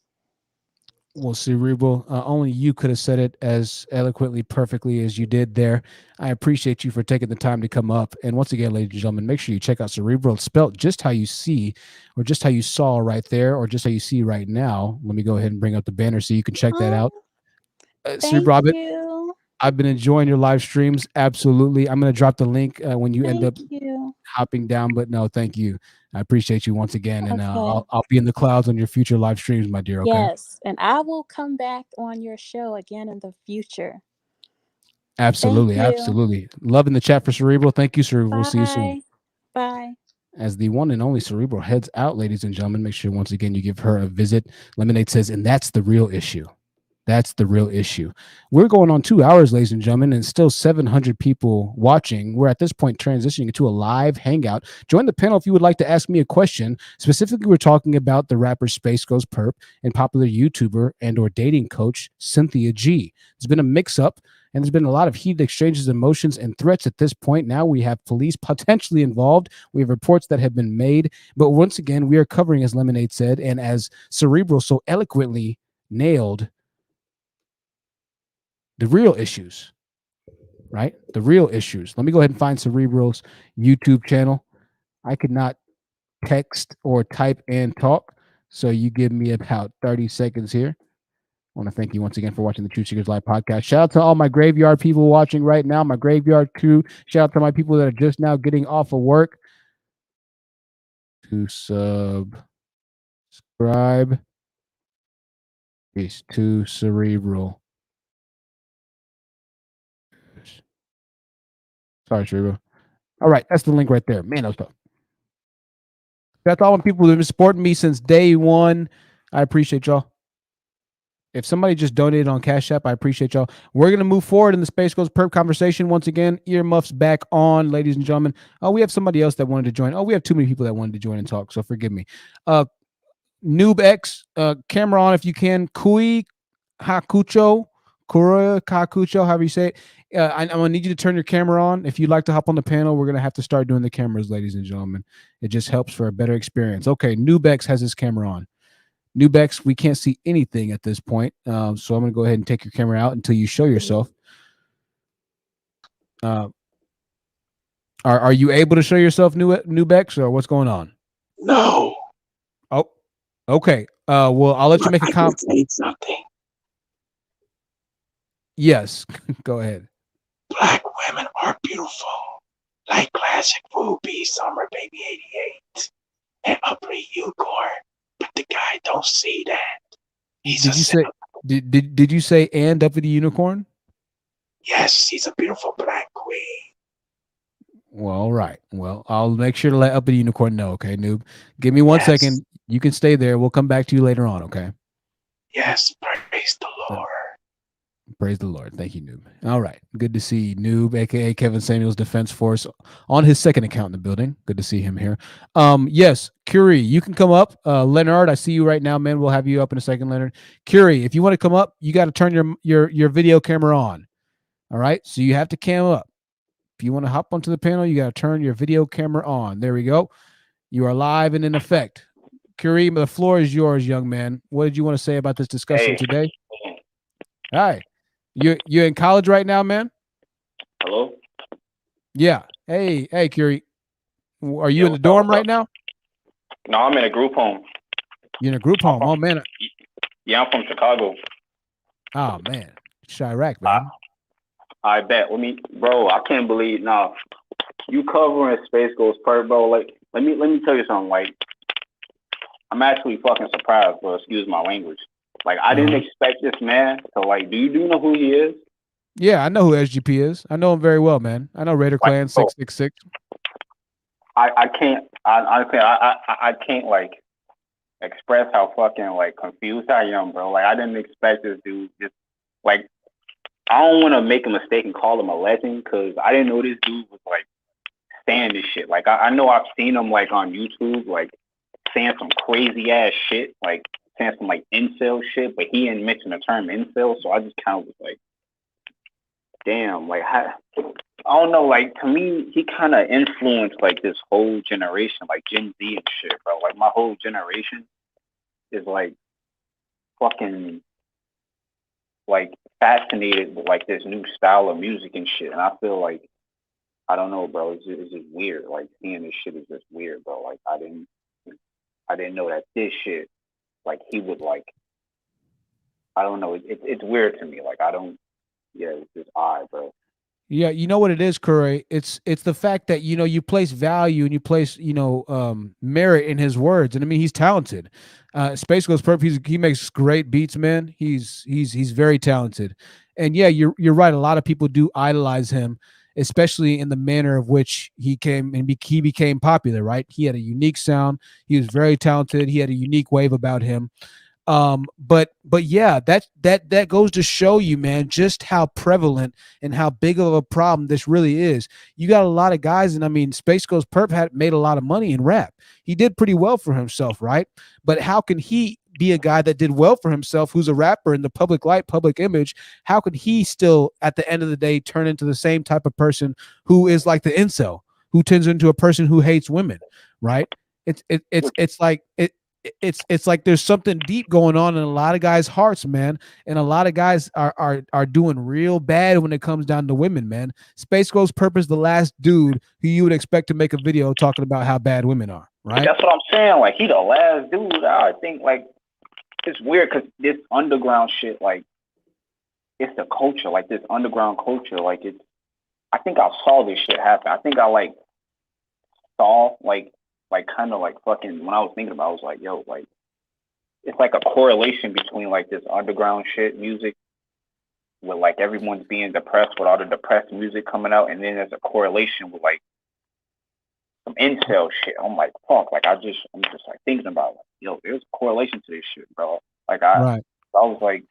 Well, Cerebral, only you could have said it as eloquently, perfectly as you did there. I appreciate you for taking the time to come up. And once again, ladies and gentlemen, make sure you check out Cerebral. It's spelled just how you see, or just how you saw right there, or just how you see right now. Let me go ahead and bring up the banner so you can check that out. Cerebral, I've been enjoying your live streams. Absolutely. I'm going to drop the link when you end up hopping down. But no, thank you. I appreciate you once again. And I'll be in the clouds on your future live streams, my dear. Okay. Yes. And I will come back on your show again in the future. Absolutely. Absolutely. Loving the chat for Cerebral. Thank you, Cerebral. We'll see you soon. Bye. As the one and only Cerebral heads out, ladies and gentlemen, make sure once again you give her a visit. Lemonade says, and that's the real issue. That's the real issue. We're going on 2 hours, ladies and gentlemen, and still 700 people watching. We're at this point transitioning into a live hangout. Join the panel if you would like to ask me a question. Specifically, we're talking about the rapper SpaceGhostPurrp and popular YouTuber and or dating coach Cynthia G. There's been a mix-up, and there's been a lot of heated exchanges of emotions and threats at this point. Now we have police potentially involved. We have reports that have been made. But once again, we are covering, as Lemonade said, and as Cerebral so eloquently nailed, the real issues, right? The real issues. Let me go ahead and find Cerebral's YouTube channel. I could not text or type and talk, so you give me about 30 seconds here. I want to thank you once again for watching the Truth Seekers Live podcast. Shout out to all my graveyard people watching right now, my graveyard crew. Shout out to my people that are just now getting off of work. To subscribe is to Cerebral. Sorry, Cerebral. All right, that's the link right there. Man, that was tough. That's all the people who've been supporting me since day one. I appreciate y'all. If somebody just donated on Cash App, I appreciate y'all. We're going to move forward in the Space Ghost Perp conversation. Once again, earmuffs back on, ladies and gentlemen. Oh, we have somebody else that wanted to join. Oh, we have too many people that wanted to join and talk, so forgive me. Noob X, camera on if you can. Kui Hakucho, Kuroya Kakucho, however you say it. I'm going to need you to turn your camera on. If you'd like to hop on the panel, we're going to have to start doing the cameras, ladies and gentlemen. It just helps for a better experience. Okay, Noob X has his camera on. Nubex, we can't see anything at this point, so I'm going to go ahead and take your camera out until you show yourself. Are you able to show yourself, Nubex, or what's going on? No. Oh, okay. Well, I'll let you make a comment. Say something. Yes, go ahead. Black women are beautiful, like classic Ruby, Summer Baby 88, and Upper Unicorn. But the guy don't see that. Did you say and Uppity Unicorn? Yes, he's a beautiful black queen. Well, all right. Well, I'll make sure to let Uppity Unicorn know. Okay, Noob. Give me 1 second. You can stay there. We'll come back to you later on. Okay. Yes, praise the Lord. Praise the Lord. Thank you, Noob. All right. Good to see Noob, aka Kevin Samuels Defense Force, on his second account in the building. Good to see him here. Yes, Curie, you can come up. Leonard, I see you right now, man. We'll have you up in a second, Leonard. Curie, if you want to come up, you got to turn your video camera on. All right. So you have to cam up. If you want to hop onto the panel, you got to turn your video camera on. There we go. You are live and in effect. Curie, the floor is yours, young man. What did you want to say about this discussion today? Hi. You're in college right now, man? Hello? Yeah. Hey, Curie. Are you in the dorm right now? No, I'm in a group home. You're in a group home. Oh, man. Yeah, I'm from Chicago. Oh, man. Chirac, man. I bet. Bro, I can't believe now. You covering SpaceGhostPurrp, bro. Like, let me tell you something. Like, I'm actually fucking surprised, bro. Excuse my language. Like, I didn't expect this man to, like, do you know who he is? Yeah, I know who SGP is. I know him very well, man. I know Raider Clan 666. I can't like express how fucking like confused I am, bro. Like, I didn't expect this dude. Just like, I don't want to make a mistake and call him a legend because I didn't know this dude was like saying this shit. Like, I know I've seen him like on YouTube, like saying some crazy ass shit, like saying some like incel shit, but he didn't mention the term incel, so I just kind of was like, damn, like I don't know, like to me, he kind of influenced like this whole generation, like Gen Z and shit, bro. Like my whole generation is like fucking like fascinated with like this new style of music and shit, and I feel like I don't know, bro. It's just weird. Like seeing this shit is just weird, bro. Like I didn't know that this shit, like he would like, I don't know. It's weird to me. Like I don't. Yeah, it's just odd, bro. Yeah, you know what it is, Curry? It's the fact that, you know, you place value and you place, merit in his words. And I mean, he's talented. SpaceGhostPurrp, he makes great beats, man. He's very talented. And yeah, you're right. A lot of people do idolize him, especially in the manner of which he became popular, right? He had a unique sound. He was very talented. He had a unique wave about him. But yeah, that goes to show you, man, just how prevalent and how big of a problem this really is. You got a lot of guys, and I mean, SpaceGhostPurrp had made a lot of money in rap. He did pretty well for himself, right? But how can he be a guy that did well for himself, who's a rapper in the public light, public image? How could he still, at the end of the day, turn into the same type of person who is like the incel, who turns into a person who hates women, right? It's like it. it's like there's something deep going on in a lot of guys' hearts, man. And a lot of guys are doing real bad when it comes down to women, man. SpaceGhostPurrp is the last dude who you would expect to make a video talking about how bad women are, right? That's what I'm saying. Like, he the last dude. I think, like, it's weird because this underground shit, like, it's the culture, like this underground culture. Like, it's, I think I saw this shit happen. I think I like saw like kind of like fucking when I was thinking about it, I was like, yo, like, it's like a correlation between like this underground shit music with like everyone's being depressed with all the depressed music coming out, and then there's a correlation with like some incel shit. I'm like, fuck, like I'm just like thinking about, like, yo, there's a correlation to this shit, bro. Like I was like,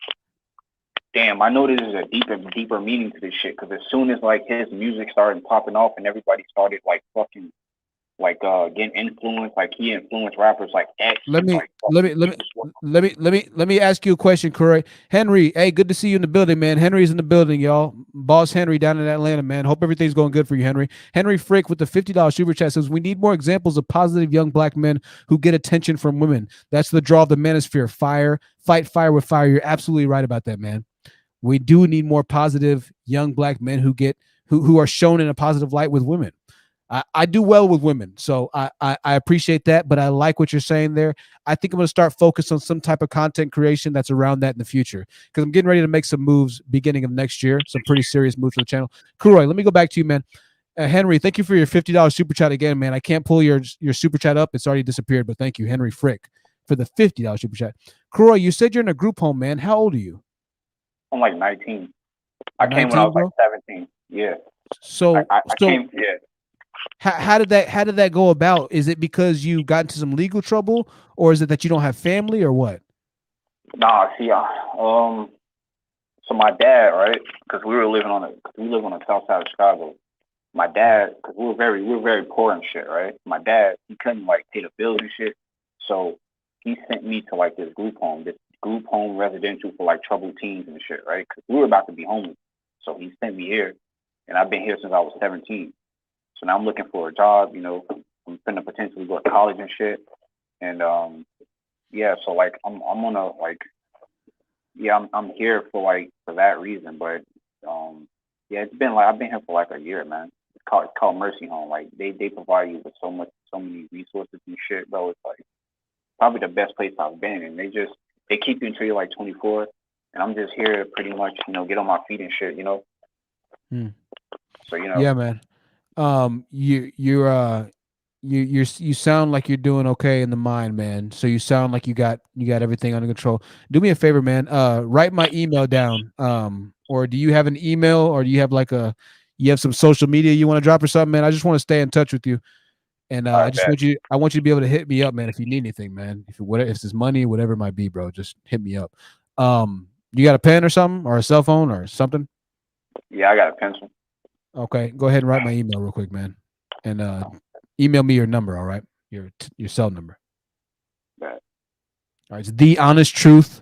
damn, I know this is a deeper meaning to this shit, because as soon as like his music started popping off and everybody started like fucking like getting influenced, like he influenced rappers like X. Let me like, let me ask you a question, Corey. Henry, hey, good to see you in the building, man. Henry's in the building, y'all. Boss Henry down in Atlanta, man. Hope everything's going good for you, Henry. Henry Frick with the $50 super chat says, we need more examples of positive young black men who get attention from women. That's the draw of the Manosphere. Fight fire with fire. You're absolutely right about that, man. We do need more positive young black men who are shown in a positive light with women. I do well with women, so I appreciate that, but I like what you're saying there. I think I'm going to start focus on some type of content creation that's around that in the future, because I'm getting ready to make some moves beginning of next year, some pretty serious moves for the channel. Kuroy, let me go back to you, man. Henry, thank you for your $50 super chat again, man. I can't pull your super chat up. It's already disappeared, but thank you, Henry Frick, for the $50 super chat. Kuroy, you said you're in a group home, man. How old are you? I'm like 19. I came when I was like 17. Yeah. So I came, yeah. How did that go about? Is it because you got into some legal trouble, or is it that you don't have family, or what? Nah, see, so my dad, right? Because we live on the south side of Chicago. My dad, because we're very poor and shit, right? My dad, he couldn't like pay the bills and shit, so he sent me to like this group home residential for like troubled teens and shit, right? Because we were about to be homeless, so he sent me here, and I've been here since I was 17. So now I'm looking for a job, you know. I'm gonna potentially go to college and shit. And yeah, so like I'm gonna like, yeah, I'm here for that reason. But yeah, it's been like I've been here for like a year, man. It's called Mercy Home. Like they provide you with so many resources and shit, bro. It's like probably the best place I've been, and they keep you until you're like 24. And I'm just here to pretty much, you know, get on my feet and shit, you know. So, you know. Yeah, man. You sound like you're doing okay in the mind, man. So you sound like you got everything under control. Do me a favor, man. Write my email down. Or do you have an email, or do you have you have some social media you want to drop or something, man? I just want to stay in touch with you. And I want you to be able to hit me up, man, if you need anything, man. If it's money, whatever it might be, bro, just hit me up. You got a pen or something, or a cell phone or something? Yeah, I got a pencil. Okay, go ahead and write my email real quick, man, and email me your number. All right, your cell number. Right. All right, it's The Honest Truth.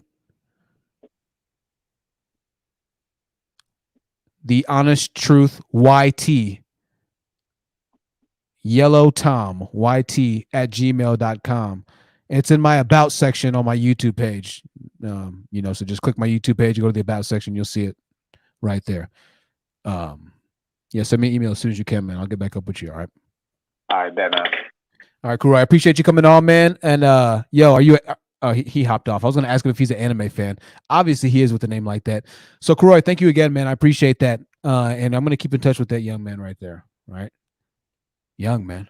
The Honest Truth YT. Yellow Tom YT at gmail.com. It's in my about section on my YouTube page. You know, so just click my YouTube page, you go to the about section, you'll see it right there. Yeah, send me an email as soon as you can, man. I'll get back up with you. All right. All right, bet, man. All right, cool. I appreciate you coming on, man. And yo, are you? He hopped off. I was going to ask him if he's an anime fan. Obviously, he is with a name like that. So, Kuroy, thank you again, man. I appreciate that. And I'm going to keep in touch with that young man right there. Right, young man,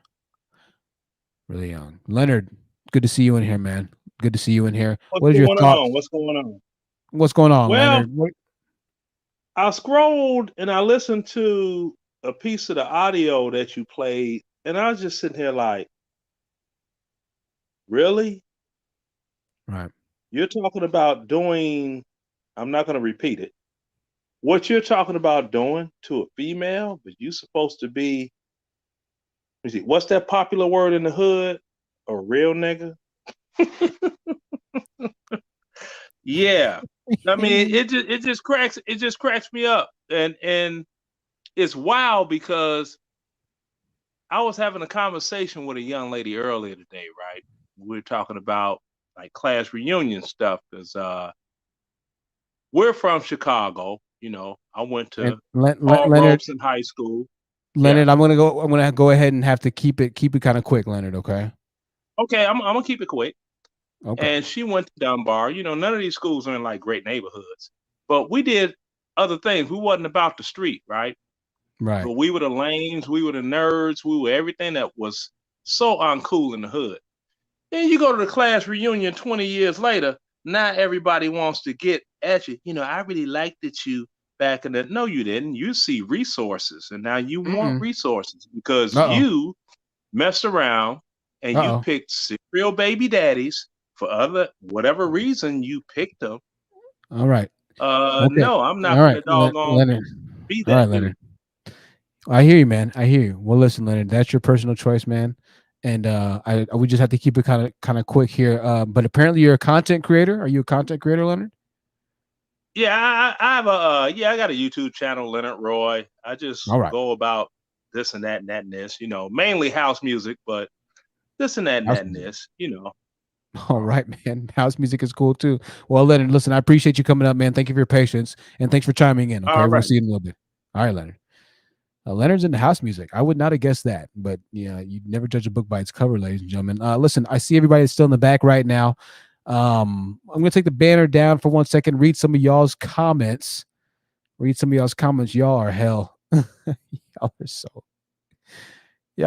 really young. Leonard, good to see you in here, man. Good to see you in here. What are your thoughts? What's going on? What's going on, well, Leonard? I scrolled and I listened to a piece of the audio that you played, and I was just sitting here like, really? Right. You're talking about doing, I'm not going to repeat it. What you're talking about doing to a female, but you're supposed to be, what's that popular word in the hood? A real nigga? Yeah. I mean, it just cracks me up. And it's wild because I was having a conversation with a young lady earlier today, right? We were talking about like class reunion stuff because we're from Chicago. You know, I went And to Paul Leonard, Robeson High School. Yeah. Leonard, I'm gonna go ahead and have to keep it kind of quick, Leonard. Okay. Okay, I'm gonna keep it quick. Okay. And she went to Dunbar. You know, none of these schools are in like great neighborhoods, but we did other things. We wasn't about the street, right? Right. But we were the lames, we were the nerds, we were everything that was so uncool in the hood. Then you go to the class reunion 20 years later. Now everybody wants to get at you. You know, I really liked that you back in the. No, you didn't. You see resources, and now you want Mm-mm. resources because Uh-oh. you messed around and you Uh-oh. picked serial baby daddies for other whatever reason you picked them. All right. Okay. No, I'm not All right, gonna doggone Leonard. be All that right, dude. Leonard. I hear you, man. I hear you. Well, listen, Leonard, that's your personal choice, man. And I we just have to keep it kind of quick here. But apparently, you're a content creator. Are you a content creator, Leonard? Yeah, I have I got a YouTube channel, Leonard Roy. I just All right. go about this and that and that and this, you know, mainly house music, but this and that and House that and music. this, you know. All right, man. House music is cool too. Well, Leonard, listen, I appreciate you coming up, man. Thank you for your patience and thanks for chiming in. Okay, All we'll right. see you in a little bit. All right, Leonard. Leonard's into house music. I would not have guessed that, but yeah, you never judge a book by its cover, ladies and gentlemen. Listen, I see everybody that's still in the back right now. I'm gonna take the banner down for 1 second. Read some of y'all's comments. Y'all are hell. Y'all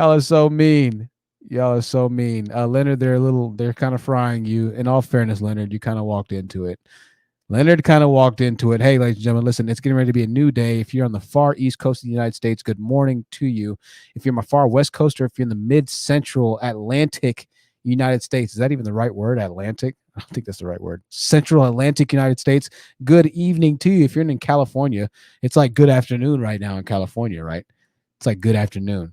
are so mean. Y'all are so mean. Leonard, they're kind of frying you. In all fairness, Leonard, you kind of walked into it. Hey, ladies and gentlemen, listen, it's getting ready to be a new day. If you're on the far east coast of the United States, good morning to you. If you're on the far west coast, or if you're in the mid-central Atlantic United States, is that even the right word, Atlantic? I don't think that's the right word. Central Atlantic United States, good evening to you. If you're in California, it's like good afternoon right now in California, right? It's like good afternoon.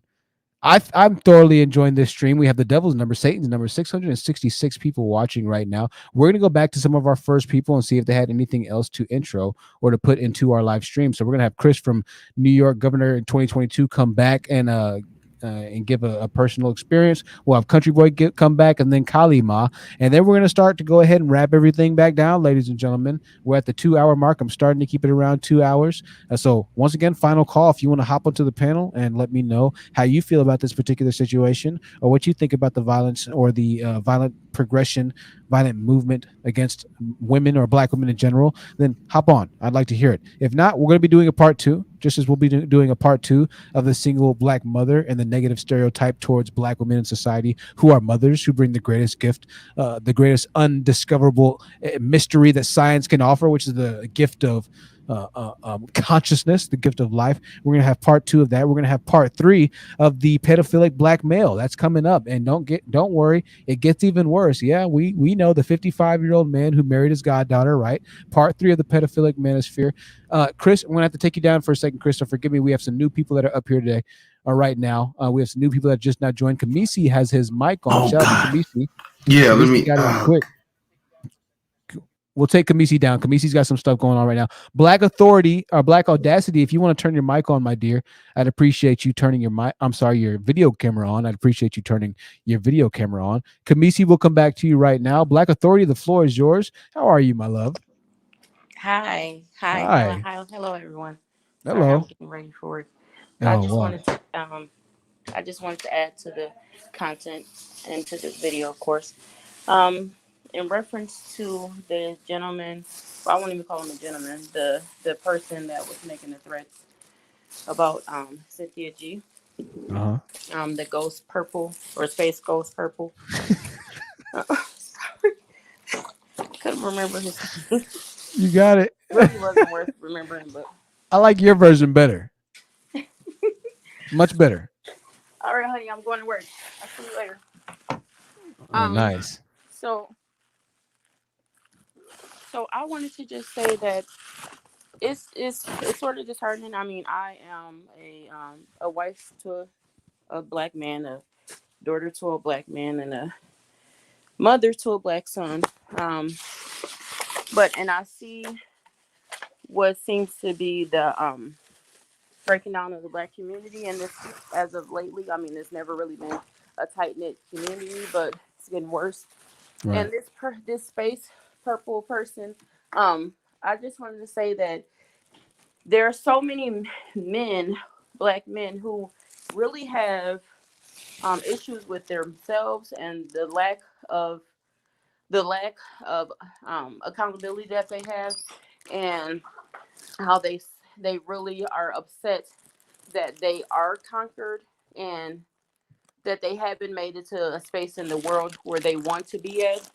I'm thoroughly enjoying this stream. We have the devil's number, Satan's number, 666 people watching right now. We're going to go back to some of our first people and see if they had anything else to intro or to put into our live stream. So we're going to have Chris from New York Governor in 2022 come back and give a personal experience. We'll have Country Boy come back, and then Kalima. And then we're going to start to go ahead and wrap everything back down, ladies and gentlemen. We're at the 2-hour mark. I'm starting to keep it around 2 hours. So once again, final call. If you want to hop onto the panel and let me know how you feel about this particular situation or what you think about the violence or the violent progression, violent movement against women or black women in general, then hop on. I'd like to hear it. If not, we're going to be doing a part 2, just as we'll be doing a part 2 of the single black mother and the negative stereotype towards black women in society who are mothers, who bring the greatest gift, the greatest undiscoverable mystery that science can offer, which is the gift of consciousness, the gift of life. We're going to have part 2 of that. We're going to have part 3 of the pedophilic black male. That's coming up. And don't worry, it gets even worse. Yeah, we know the 55-year-old man who married his goddaughter, right? Part 3 of the pedophilic manosphere. Chris, I'm going to have to take you down for a second, Chris. So forgive me. We have some new people that are up here today. Right now, we have some new people that just now joined. Kamisi has his mic on. Oh, Shout out God. to Kamisi. Yeah, Kamisi let me. got in quick. We'll take Kamisi down. Kamisi's got some stuff going on right now. Black Authority or Black Audacity, if you want to turn your mic on, my dear, I'd appreciate you turning your video camera on. I'd appreciate you turning your video camera on. Kamisi will come back to you right now. Black Authority, the floor is yours. How are you, my love? Hi, Hi. hello, everyone. Sorry, I'm Hello. getting ready for it. But Oh, wow. I just wanted to add to the content and to this video, of course. In reference to the gentleman, well, I won't even call him a gentleman, the person that was making the threats about Cynthia G. The Ghost Purple or Space Ghost Purple. Sorry. Couldn't remember his name. You got it. Really wasn't worth remembering, but I like your version better. Much better. all right, honey, I'm going to work. I'll see you later. Oh, nice. So I wanted to just say that it's sort of disheartening. I mean, I am a wife to a black man, a daughter to a black man, and a mother to a black son. But I see what seems to be the breaking down of the black community, and this as of lately. I mean, it's never really been a tight knit community, but it's getting worse. And this space purple person, I just wanted to say that there are so many men, black men, who really have issues with themselves and of the lack of accountability that they have, and how they really are upset that they are conquered and that they haven't made it to a space in the world where they want to be at.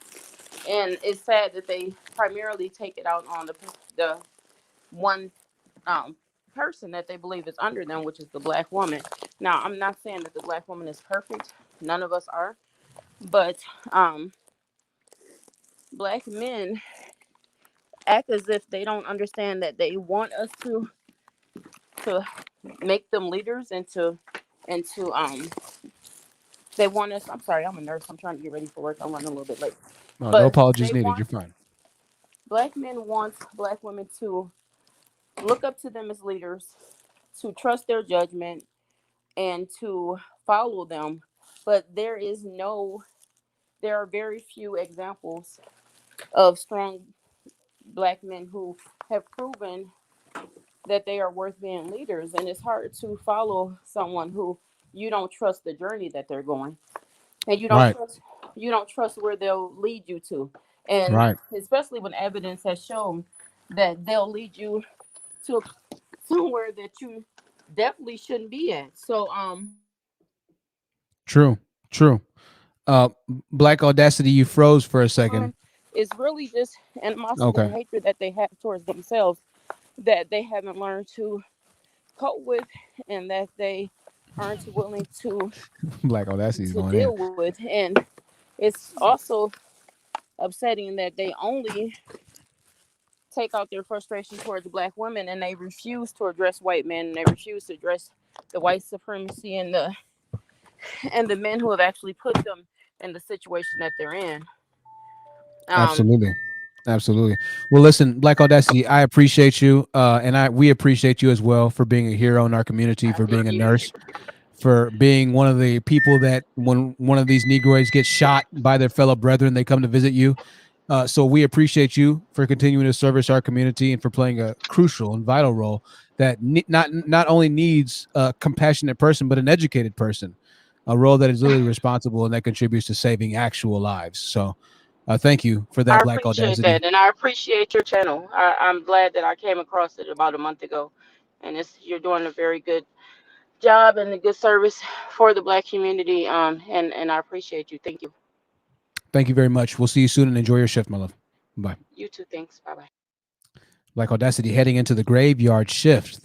And it's sad that they primarily take it out on the one um, person that they believe is under them, which is the black woman. Now, I'm not saying that the black woman is perfect. None of us are. But black men act as if they don't understand that they want us to make them leaders and to they want us. I'm sorry, I'm a nurse. I'm trying to get ready for work. I'm running a little bit late. No But apologies they needed. want You're fine. black men want black women to look up to them as leaders, to trust their judgment, and to follow them. But there are very few examples of strong black men who have proven that they are worth being leaders. And it's hard to follow someone who you don't trust the journey that they're going, and Right. you don't trust where they'll lead you to. And Right. especially when evidence has shown that they'll lead you to somewhere that you definitely shouldn't be at. So True. Black Audacity, you froze for a second. it's really just animosity Okay. and hatred that they have towards themselves that they haven't learned to cope with, and that they aren't willing to Black Audacity is going in. deal with. And it's also upsetting that they only take out their frustration towards black women, and they refuse to address white men, and they refuse to address the white supremacy and the men who have actually put them in the situation that they're in. Absolutely. Well, listen, Black Audacity, I appreciate you, and we appreciate you as well for being a hero in our community, for being a nurse, for being one of the people that when one of these Negroids gets shot by their fellow brethren, they come to visit you. So we appreciate you for continuing to service our community and for playing a crucial and vital role that not only needs a compassionate person, but an educated person, a role that is really responsible and that contributes to saving actual lives. So thank you for that, I Black appreciate Audacity. that, and I appreciate your channel. I'm glad that I came across it about a month ago, and you're doing a very good job and a good service for the black community. And I appreciate you. Thank you. Thank you very much. We'll see you soon and enjoy your shift, my love. Bye. You too. Thanks. Bye bye. Black Audacity heading into the graveyard shift.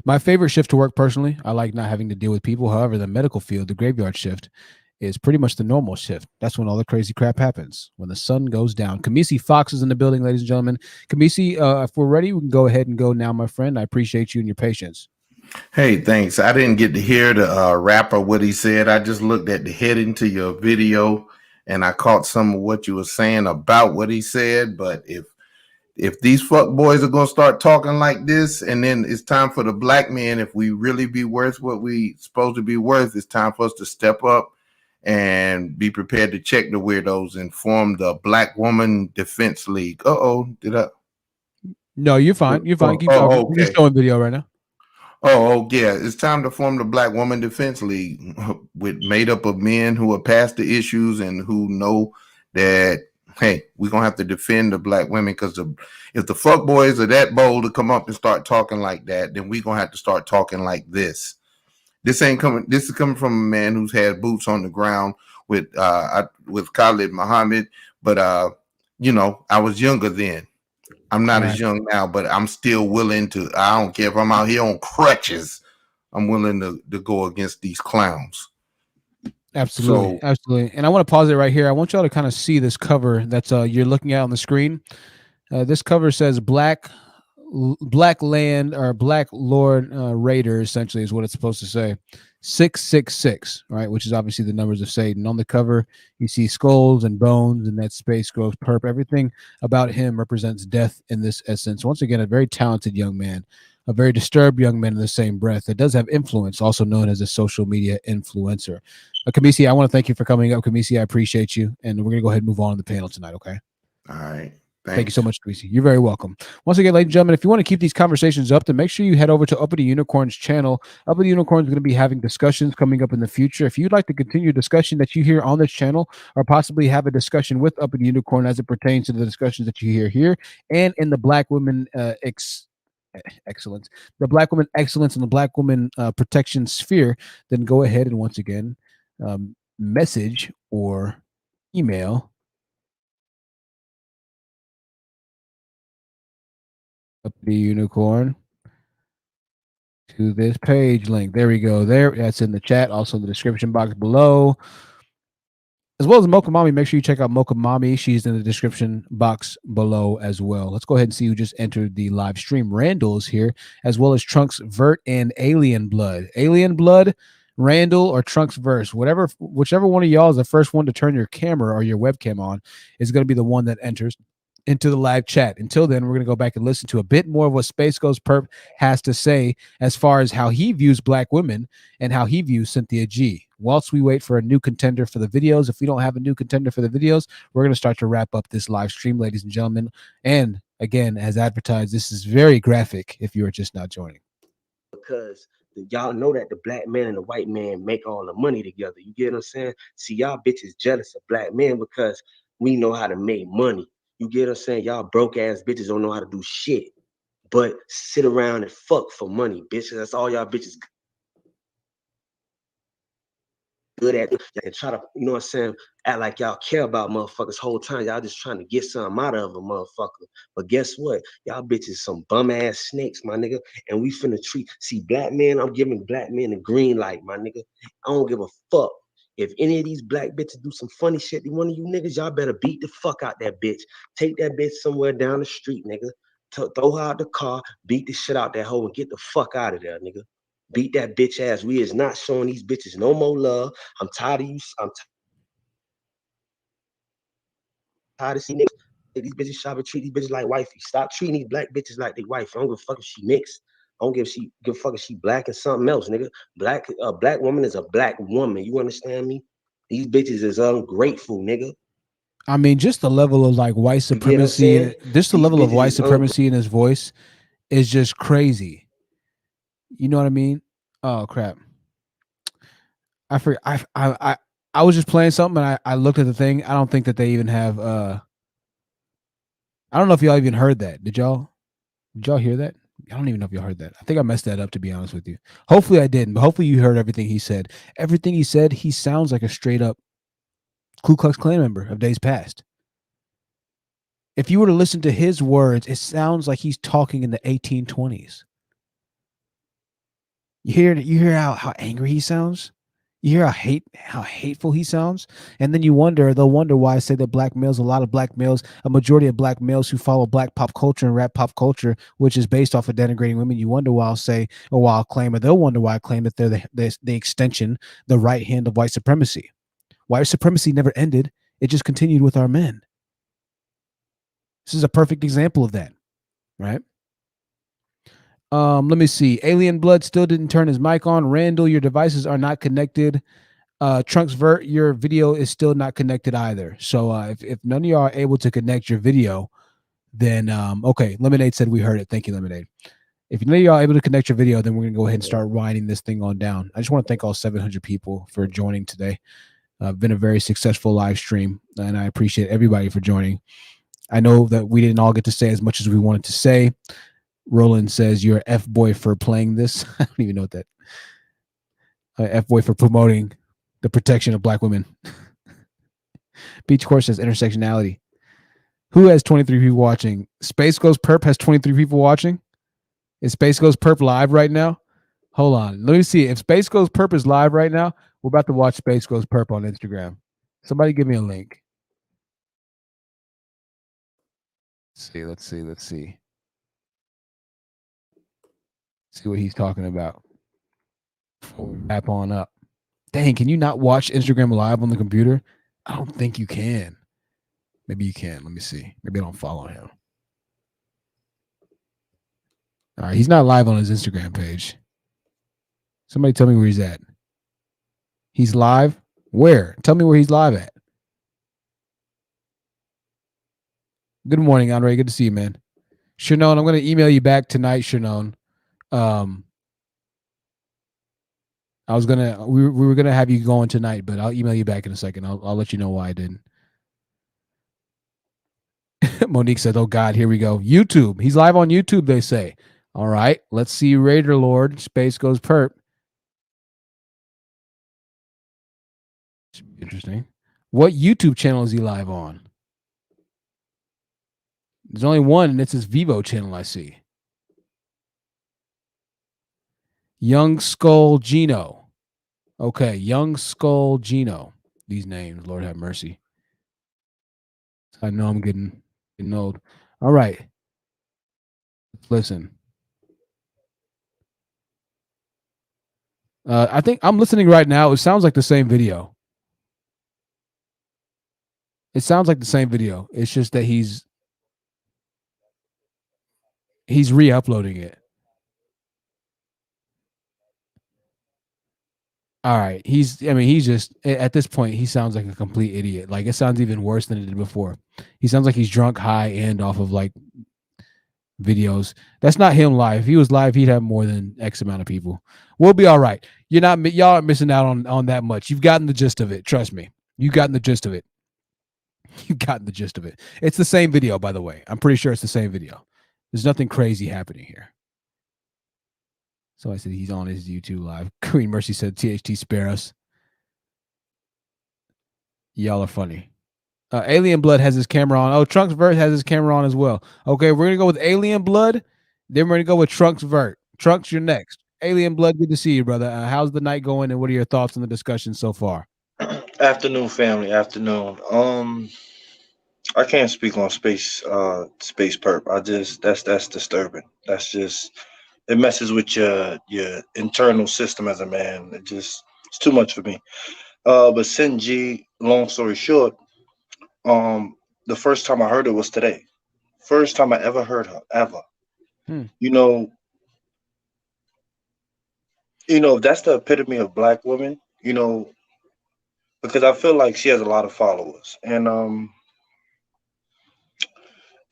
My favorite shift to work personally. I like not having to deal with people. However, the medical field, the graveyard shift, is pretty much the normal shift. That's when all the crazy crap happens, when the sun goes down. Kamisi Fox is in the building, ladies and gentlemen. Kamisi, if we're ready, we can go ahead and go now, my friend. I appreciate you and your patience. Hey, thanks. I didn't get to hear the rapper what he said. I just looked at the heading to your video, and I caught some of what you were saying about what he said. But if these fuck boys are gonna start talking like this, and then it's time for the black men, if we really be worth what we supposed to be worth, it's time for us to step up and be prepared to check the weirdos and form the Black Woman Defense League. Did I? No, you're fine. You're fine. Keep talking. Okay. We're just showing video right now. Oh, yeah. It's time to form the Black Woman Defense League made up of men who are past the issues and who know that, hey, we're going to have to defend the black women, because if the fuck boys are that bold to come up and start talking like that, then we're going to have to start talking like this. This is coming from a man who's had boots on the ground with Khalid Muhammad, but I was younger then. I'm not as young now, but I'm still willing to. I don't care if I'm out here on crutches. I'm willing to go against these clowns. Absolutely. And I want to pause it right here. I want y'all to kind of see this cover that's you're looking at on the screen. This cover says Black Land or Black Lord Raider, essentially is what it's supposed to say. 666, right? Which is obviously the numbers of Satan. On the cover, you see skulls and bones, and that SpaceGhostPurrp. Everything about him represents death in this essence. Once again, a very talented young man. a very disturbed young man in the same breath that does have influence, also known as a social media influencer. Kamisi, I want to thank you for coming up. Kamisi, I appreciate you. And we're going to go ahead and move on to the panel tonight, okay? All right. Thank you so much, Kamisi. You're very welcome. Once again, ladies and gentlemen, if you want to keep these conversations up, then make sure you head over to Uppity Unicorn's channel. Uppity Unicorn is going to be having discussions coming up in the future. If you'd like to continue discussion that you hear on this channel, or possibly have a discussion with Uppity Unicorn as it pertains to the discussions that you hear here and in the Black Women Excellence, the Black Women Excellence and the Black Women Protection sphere, then go ahead and once again message or email Uppity Unicorn to this page link. There we go. There, that's in the chat, also in the description box below. As well as Mocha Mommy, make sure you check out Mocha Mommy. She's in the description box below as well. Let's go ahead and see who just entered the live stream. Randall is here, as well as Trunks Vert and Alien Blood. Alien Blood, Randall, or Trunks Verse, whichever one of y'all is the first one to turn your camera or your webcam on is going to be the one that enters into the live chat. Until then, we're going to go back and listen to a bit more of what SpaceGhostPurrp has to say as far as how he views Black women and how he views Cynthia G. Whilst we wait for a new contender for the videos, if we don't have a new contender for the videos, we're going to start to wrap up this live stream, ladies and gentlemen. And again, as advertised, this is very graphic if you are just not joining. Because y'all know that the black man and the white man make all the money together. You get what I'm saying? See, y'all bitches jealous of black men because we know how to make money. You get what I'm saying? Y'all broke ass bitches don't know how to do shit, but sit around and fuck for money, bitches. That's all y'all bitches good at. And try to, you know what I'm saying, act like y'all care about motherfuckers whole time. Y'all just trying to get something out of a motherfucker. But guess what? Y'all bitches some bum ass snakes, my nigga. And we finna see black men, I'm giving black men the green light, my nigga. I don't give a fuck. If any of these black bitches do some funny shit to one of you niggas, y'all better beat the fuck out that bitch. Take that bitch somewhere down the street, nigga. Throw her out the car, beat the shit out that hoe, and get the fuck out of there, nigga. Beat that bitch ass. We is not showing these bitches no more love. I'm tired of you. I'm tired of seeing niggas. These bitches try to treat these bitches like wifey. Stop treating these black bitches like they wife. I don't give a fuck if she mixed. I don't give a fuck if she black and something else, nigga. A black woman is a black woman. You understand me? These bitches is ungrateful, nigga. I mean, just the level of like white supremacy, just the level of white supremacy in his voice is just crazy. You know what I mean? Oh crap! I forgot. I was just playing something and I looked at the thing. I don't think that they even have. I don't know if y'all even heard that. Did y'all hear that? I don't even know if y'all heard that. I think I messed that up, to be honest with you. Hopefully I didn't, but hopefully you heard everything he said. Everything he said, he sounds like a straight up Ku Klux Klan member of days past. If you were to listen to his words, it sounds like he's talking in the 1820s. You hear how angry he sounds? You hear how hateful he sounds? And then they'll wonder why I say that black males, a lot of black males, a majority of black males who follow black pop culture and rap pop culture, which is based off of denigrating women, you wonder why I'll say, or why I'll claim, or they'll wonder why I claim that they're the extension, the right hand of white supremacy. White supremacy never ended. It just continued with our men. This is a perfect example of that, right? Let me see. Alien Blood still didn't turn his mic on. Randall, your devices are not connected. Trunks Vert, your video is still not connected either. So if none of y'all are able to connect your video, then okay. Lemonade said we heard it. Thank you, Lemonade. If none of y'all are able to connect your video, then we're gonna go ahead and start winding this thing on down. I just want to thank all 700 people for joining today. Been a very successful live stream, and I appreciate everybody for joining. I know that we didn't all get to say as much as we wanted to say. Roland says you're F-boy for playing this. I don't even know what that. F-boy for promoting the protection of black women. Beach Course says intersectionality. Who has 23 people watching? SpaceGhostPurrp has 23 people watching. Is SpaceGhostPurrp live right now? Hold on. Let me see. If SpaceGhostPurrp is live right now, we're about to watch SpaceGhostPurrp on Instagram. Somebody give me a link. Let's see. See what he's talking about. Wrap on up. Dang, can you not watch Instagram live on the computer? I don't think you can. Maybe you can. Let me see. Maybe I don't follow him. All right, he's not live on his Instagram page. Somebody tell me where he's at. He's live? Where? Tell me where he's live at. Good morning, Andre. Good to see you, man. Shannon, I'm going to email you back tonight, Shannon. We were gonna have you going tonight, but I'll email you back in a second. I'll let you know why I didn't. Monique said, "Oh God, here we go. YouTube. He's live on YouTube. They say. All right, let's see. Raider Lord, SpaceGhostPurrp. Interesting. What YouTube channel is he live on? There's only one, and it's his Vivo channel. I see. Young Skull Gino. Okay, Young Skull Gino. These names, Lord have mercy. I know I'm getting old. All right. Listen. I think I'm listening right now. It sounds like the same video. It sounds like the same video. It's just that he's re-uploading it. All right. He's just, at this point, he sounds like a complete idiot. Like, it sounds even worse than it did before. He sounds like he's drunk, high, and off of like videos. That's not him live. If he was live, he'd have more than X amount of people. We'll be all right. Y'all aren't missing out on that much. You've gotten the gist of it. Trust me. You've gotten the gist of it. You've gotten the gist of it. It's the same video, by the way. I'm pretty sure it's the same video. There's nothing crazy happening here. So I said he's on his YouTube live. Queen Mercy said, THT spare us. Y'all are funny. Alien Blood has his camera on. Oh, Trunks Vert has his camera on as well. Okay, we're going to go with Alien Blood. Then we're going to go with Trunks Vert. Trunks, you're next. Alien Blood, good to see you, brother. How's the night going, and what are your thoughts on the discussion so far? Afternoon, family. Afternoon. I can't speak on SpaceGhostPurrp. That's disturbing. That's just, it messes with your internal system as a man. It's too much for me. But Sin G, long story short, the first time I heard it was today. First time I ever heard her, ever. You know, that's the epitome of black women, because I feel like she has a lot of followers. And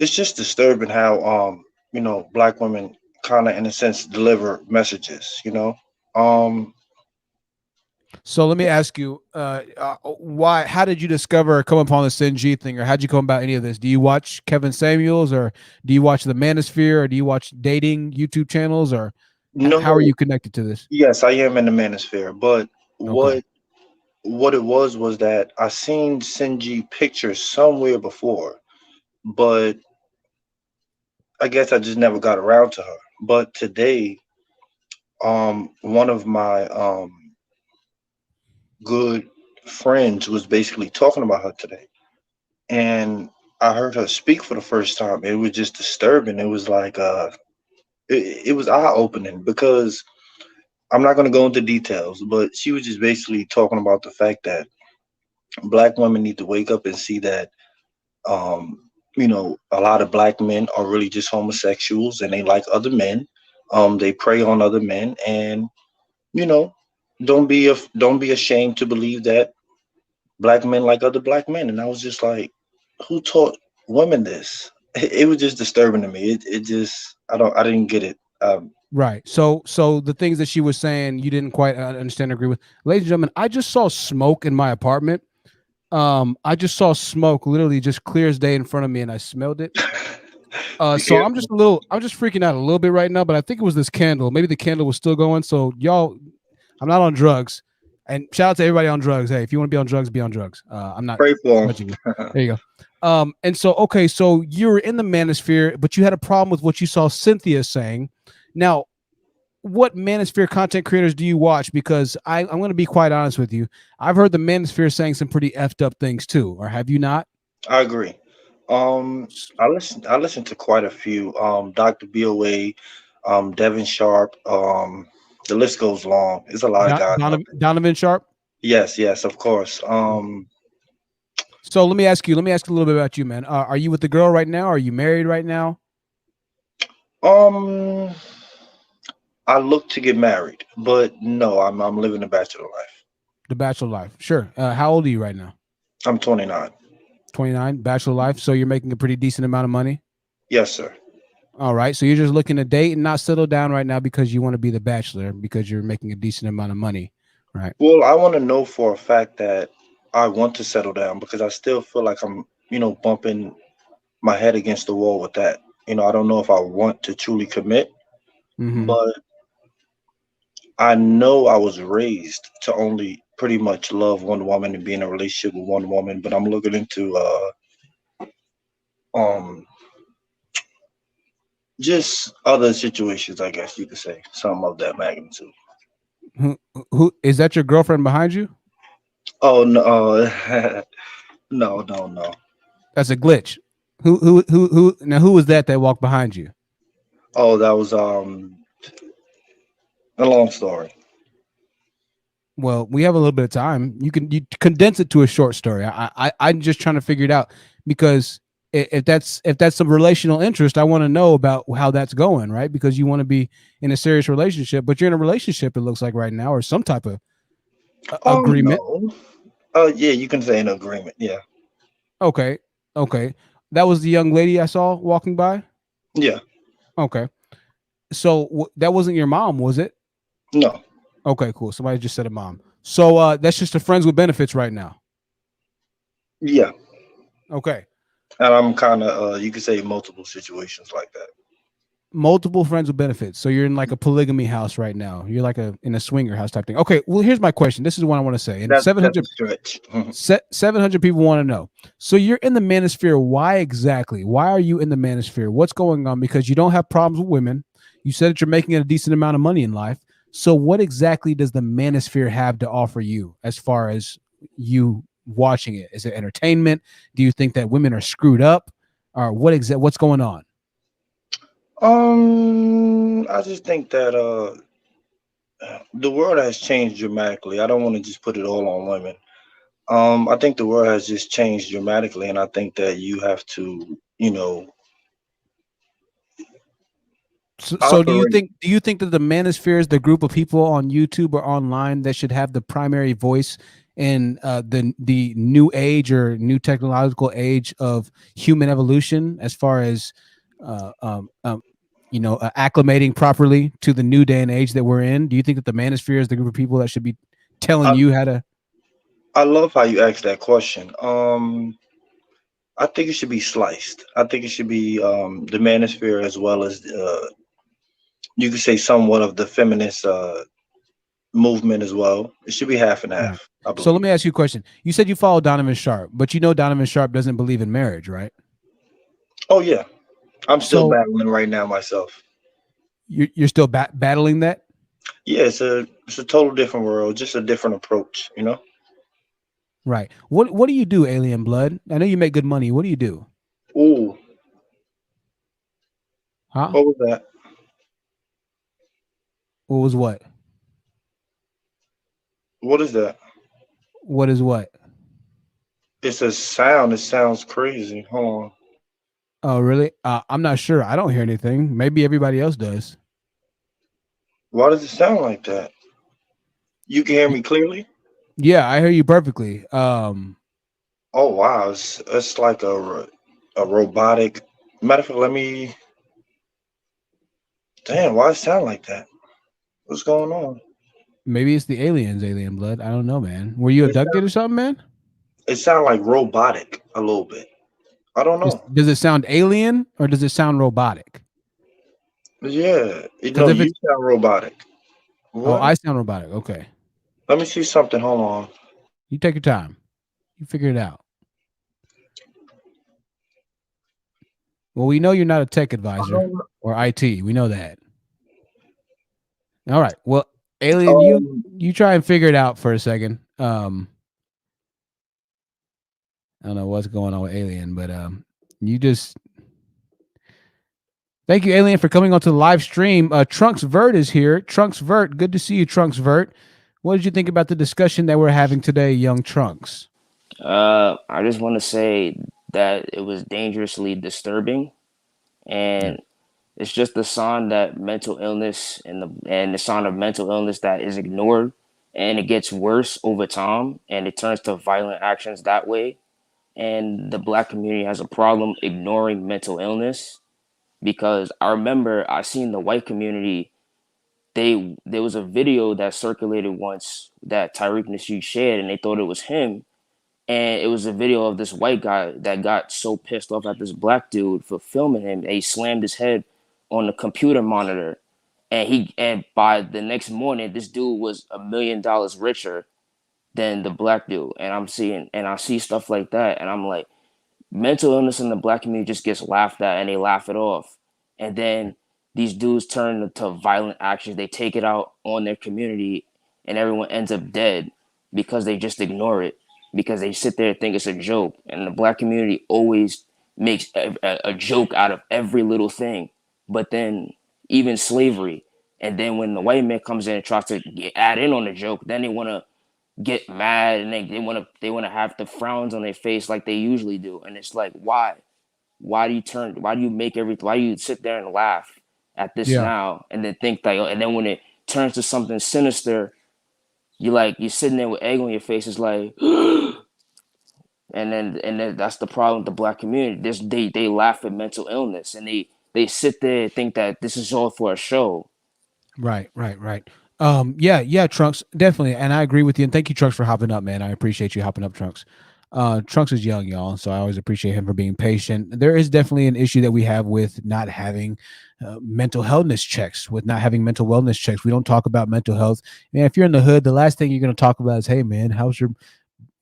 it's just disturbing how black women kind of in a sense deliver messages. So let me ask you, how did you discover or come upon the Sin G thing, or how'd you come about any of this? Do you watch Kevin Samuels, or do you watch the Manosphere, or do you watch dating YouTube channels, or how are you connected to this? Yes, I am in the Manosphere, but what it was that I seen Sin G pictures somewhere before, but I guess I just never got around to her. But today, one of my good friends was basically talking about her today, and I heard her speak for the first time. It was just disturbing. It was like it was eye-opening, because I'm not going to go into details, but she was just basically talking about the fact that black women need to wake up and see that a lot of black men are really just homosexuals, and they like other men. They prey on other men, and you know, don't be ashamed to believe that black men like other black men. And I was just like, who taught women this? It was just disturbing to me. It just, I didn't get it. Right. So the things that she was saying, you didn't quite understand or agree with. Ladies and gentlemen, I just saw smoke in my apartment. I just saw smoke literally just clear as day in front of me, and I smelled it. So I'm just freaking out a little bit right now, but I think it was this candle. Maybe the candle was still going. So y'all, I'm not on drugs. And shout out to everybody on drugs. Hey, if you want to be on drugs, be on drugs. I'm not judging you. There you go. And so, okay, so you were in the Manosphere, but you had a problem with what you saw Cynthia saying. Now, what Manosphere content creators do you watch? Because I'm going to be quite honest with you. I've heard the Manosphere saying some pretty effed up things too, or have you not? I agree. I listened to quite a few. Dr. BOA, Devin Sharp. The list goes long. There's a lot of guys. Donovan Sharp. Yes, of course. So let me ask you a little bit about you, man. Are you with the girl right now? Are you married right now? I look to get married, but no, I'm living the bachelor life. The bachelor life. Sure. How old are you right now? I'm 29. 29, bachelor life. So you're making a pretty decent amount of money? Yes, sir. All right. So you're just looking to date and not settle down right now because you want to be the bachelor because you're making a decent amount of money, right? Well, I want to know for a fact that I want to settle down because I still feel like I'm, bumping my head against the wall with that. I don't know if I want to truly commit, but I know I was raised to only pretty much love one woman and be in a relationship with one woman, but I'm looking into um just other situations, I guess you could say, some of that magnitude. Who is that? Your girlfriend behind you? Oh no, no. That's a glitch. Who? Now, who was that walked behind you? Oh, that was a long story. Well, we have a little bit of time. You condense it to a short story. I'm just trying to figure it out because if that's some relational interest, I want to know about how that's going, right? Because you want to be in a serious relationship, but you're in a relationship. It looks like right now, or some type of agreement. No. Yeah, you can say an agreement. Yeah. Okay. That was the young lady I saw walking by. Yeah. Okay. So that wasn't your mom, was it? No. Okay, cool. Somebody just said a mom. So that's just a friends with benefits right now. Yeah. Okay. And I'm kind of you could say multiple situations like that. Multiple friends with benefits. So you're in like a polygamy house right now. You're like in a swinger house type thing. Okay. Well, here's my question. This is what I want to say. And That's 700 stretch. 700 people want to know. So you're in the manosphere. Why exactly? Why are you in the manosphere? What's going on? Because you don't have problems with women. You said that you're making a decent amount of money in life. So what exactly does the manosphere have to offer you as far as you watching it? Is it entertainment? Do you think that women are screwed up? Or what's going on? I just think that the world has changed dramatically. I don't want to just put it all on women. I think the world has just changed dramatically, and I think that you have to, So do you think that the manosphere is the group of people on YouTube or online that should have the primary voice in the new age or new technological age of human evolution as far as acclimating properly to the new day and age that we're in? Do you think that the manosphere is the group of people that should be telling you how to? I love how you asked that question. I think it should be sliced. I think it should be the manosphere as well as you could say somewhat of the feminist movement as well. It should be half and half. Right. So let me ask you a question. You said you follow Donovan Sharp, but you know Donovan Sharp doesn't believe in marriage, right? Oh yeah, I'm still battling right now myself. You're still battling that? Yeah, it's a total different world, just a different approach, Right. What do you do, Alien Blood? I know you make good money. What do you do? Ooh. Huh? What was that? What was what? What is that? What is what? It's a sound. It sounds crazy. Hold on. Oh, really? I'm not sure. I don't hear anything. Maybe everybody else does. Why does it sound like that? You can hear me clearly? Yeah, I hear you perfectly. Oh wow, it's like a robotic. Matter of fact, let me. Damn, why it sound like that? What's going on? Maybe it's the aliens, Alien Blood. I don't know, man. Were you abducted or something, man? It sounds like robotic a little bit. I don't know. Does it sound alien or does it sound robotic? Yeah, you sound robotic. What? Oh, I sound robotic. Okay. Let me see something. Hold on. You take your time. You figure it out. Well, we know you're not a tech advisor or IT. We know that. All right. Well, Alien, you try and figure it out for a second. I don't know what's going on with Alien, but you just thank you, Alien, for coming onto the live stream. Trunks Vert is here. Trunks Vert, good to see you, Trunks Vert. What did you think about the discussion that we're having today, young Trunks? I just want to say that it was dangerously disturbing, and It's just the sign that mental illness and the sign of mental illness that is ignored, and it gets worse over time, and it turns to violent actions that way. And the black community has a problem ignoring mental illness, because I remember I seen the white community. There was a video that circulated once that Tyreek Nasheed shared, and they thought it was him. And it was a video of this white guy that got so pissed off at this black dude for filming him, and he slammed his head on the computer monitor. And by the next morning, this dude was $1 million richer than the black dude. And I see stuff like that, and I'm like, mental illness in the black community just gets laughed at, and they laugh it off. And then these dudes turn into violent actions. They take it out on their community, and everyone ends up dead because they just ignore it, because they sit there and think it's a joke. And the black community always makes a joke out of every little thing. But then even slavery. And then when the white man comes in and tries to add in on the joke, then they want to get mad, and they want to have the frowns on their face like they usually do. And it's like, why do you make everything, why do you sit there and laugh at this Yeah. now, and then think that, and then when it turns to something sinister, you're sitting there with egg on your face. It's like and then that's the problem with the black community. They laugh at mental illness, and they sit there and think that this is all for a show. Right. Yeah, Trunks, definitely. And I agree with you. And thank you, Trunks, for hopping up, man. I appreciate you hopping up, Trunks. Trunks is young, y'all, so I always appreciate him for being patient. There is definitely an issue that we have with not having mental wellness checks, with not having mental wellness checks. We don't talk about mental health. Man, if you're in the hood, the last thing you're going to talk about is, hey, man, how's your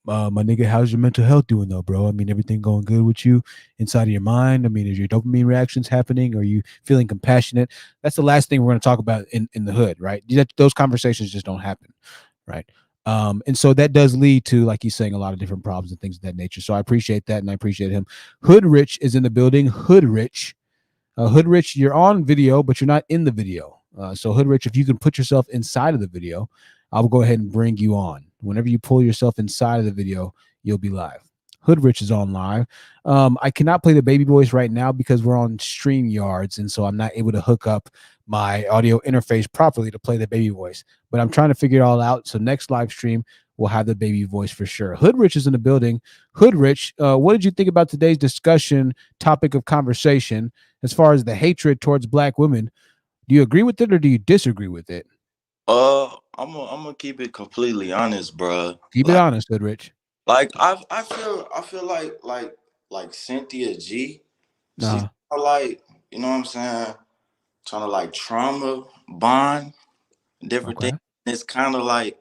my nigga, how's your mental health doing though, bro? I mean, everything going good with you inside of your mind? I mean, is your dopamine reactions happening? Are you feeling compassionate? That's the last thing we're going to talk about in the hood, right? Those conversations just don't happen, right? And so that does lead to, like he's saying, a lot of different problems and things of that nature. So I appreciate that, and I appreciate him. Hood Rich is in the building. Hood Rich, you're on video, but you're not in the video. So Hood Rich, if you can put yourself inside of the video, I'll go ahead and bring you on. Whenever you pull yourself inside of the video, you'll be live. Hood Rich is on live. I cannot play the baby voice right now because we're on StreamYards, and so I'm not able to hook up my audio interface properly to play the baby voice. But I'm trying to figure it all out. So next live stream, we'll have the baby voice for sure. Hood Rich is in the building. Hood Rich, what did you think about today's discussion topic of conversation as far as the hatred towards black women? Do you agree with it or do you disagree with it? I'm gonna keep it completely honest, bro. Keep it honest, Hood Rich. Like I feel like Cynthia G. She's like, you know what I'm saying, trying to like trauma bond different things. It's kind of like,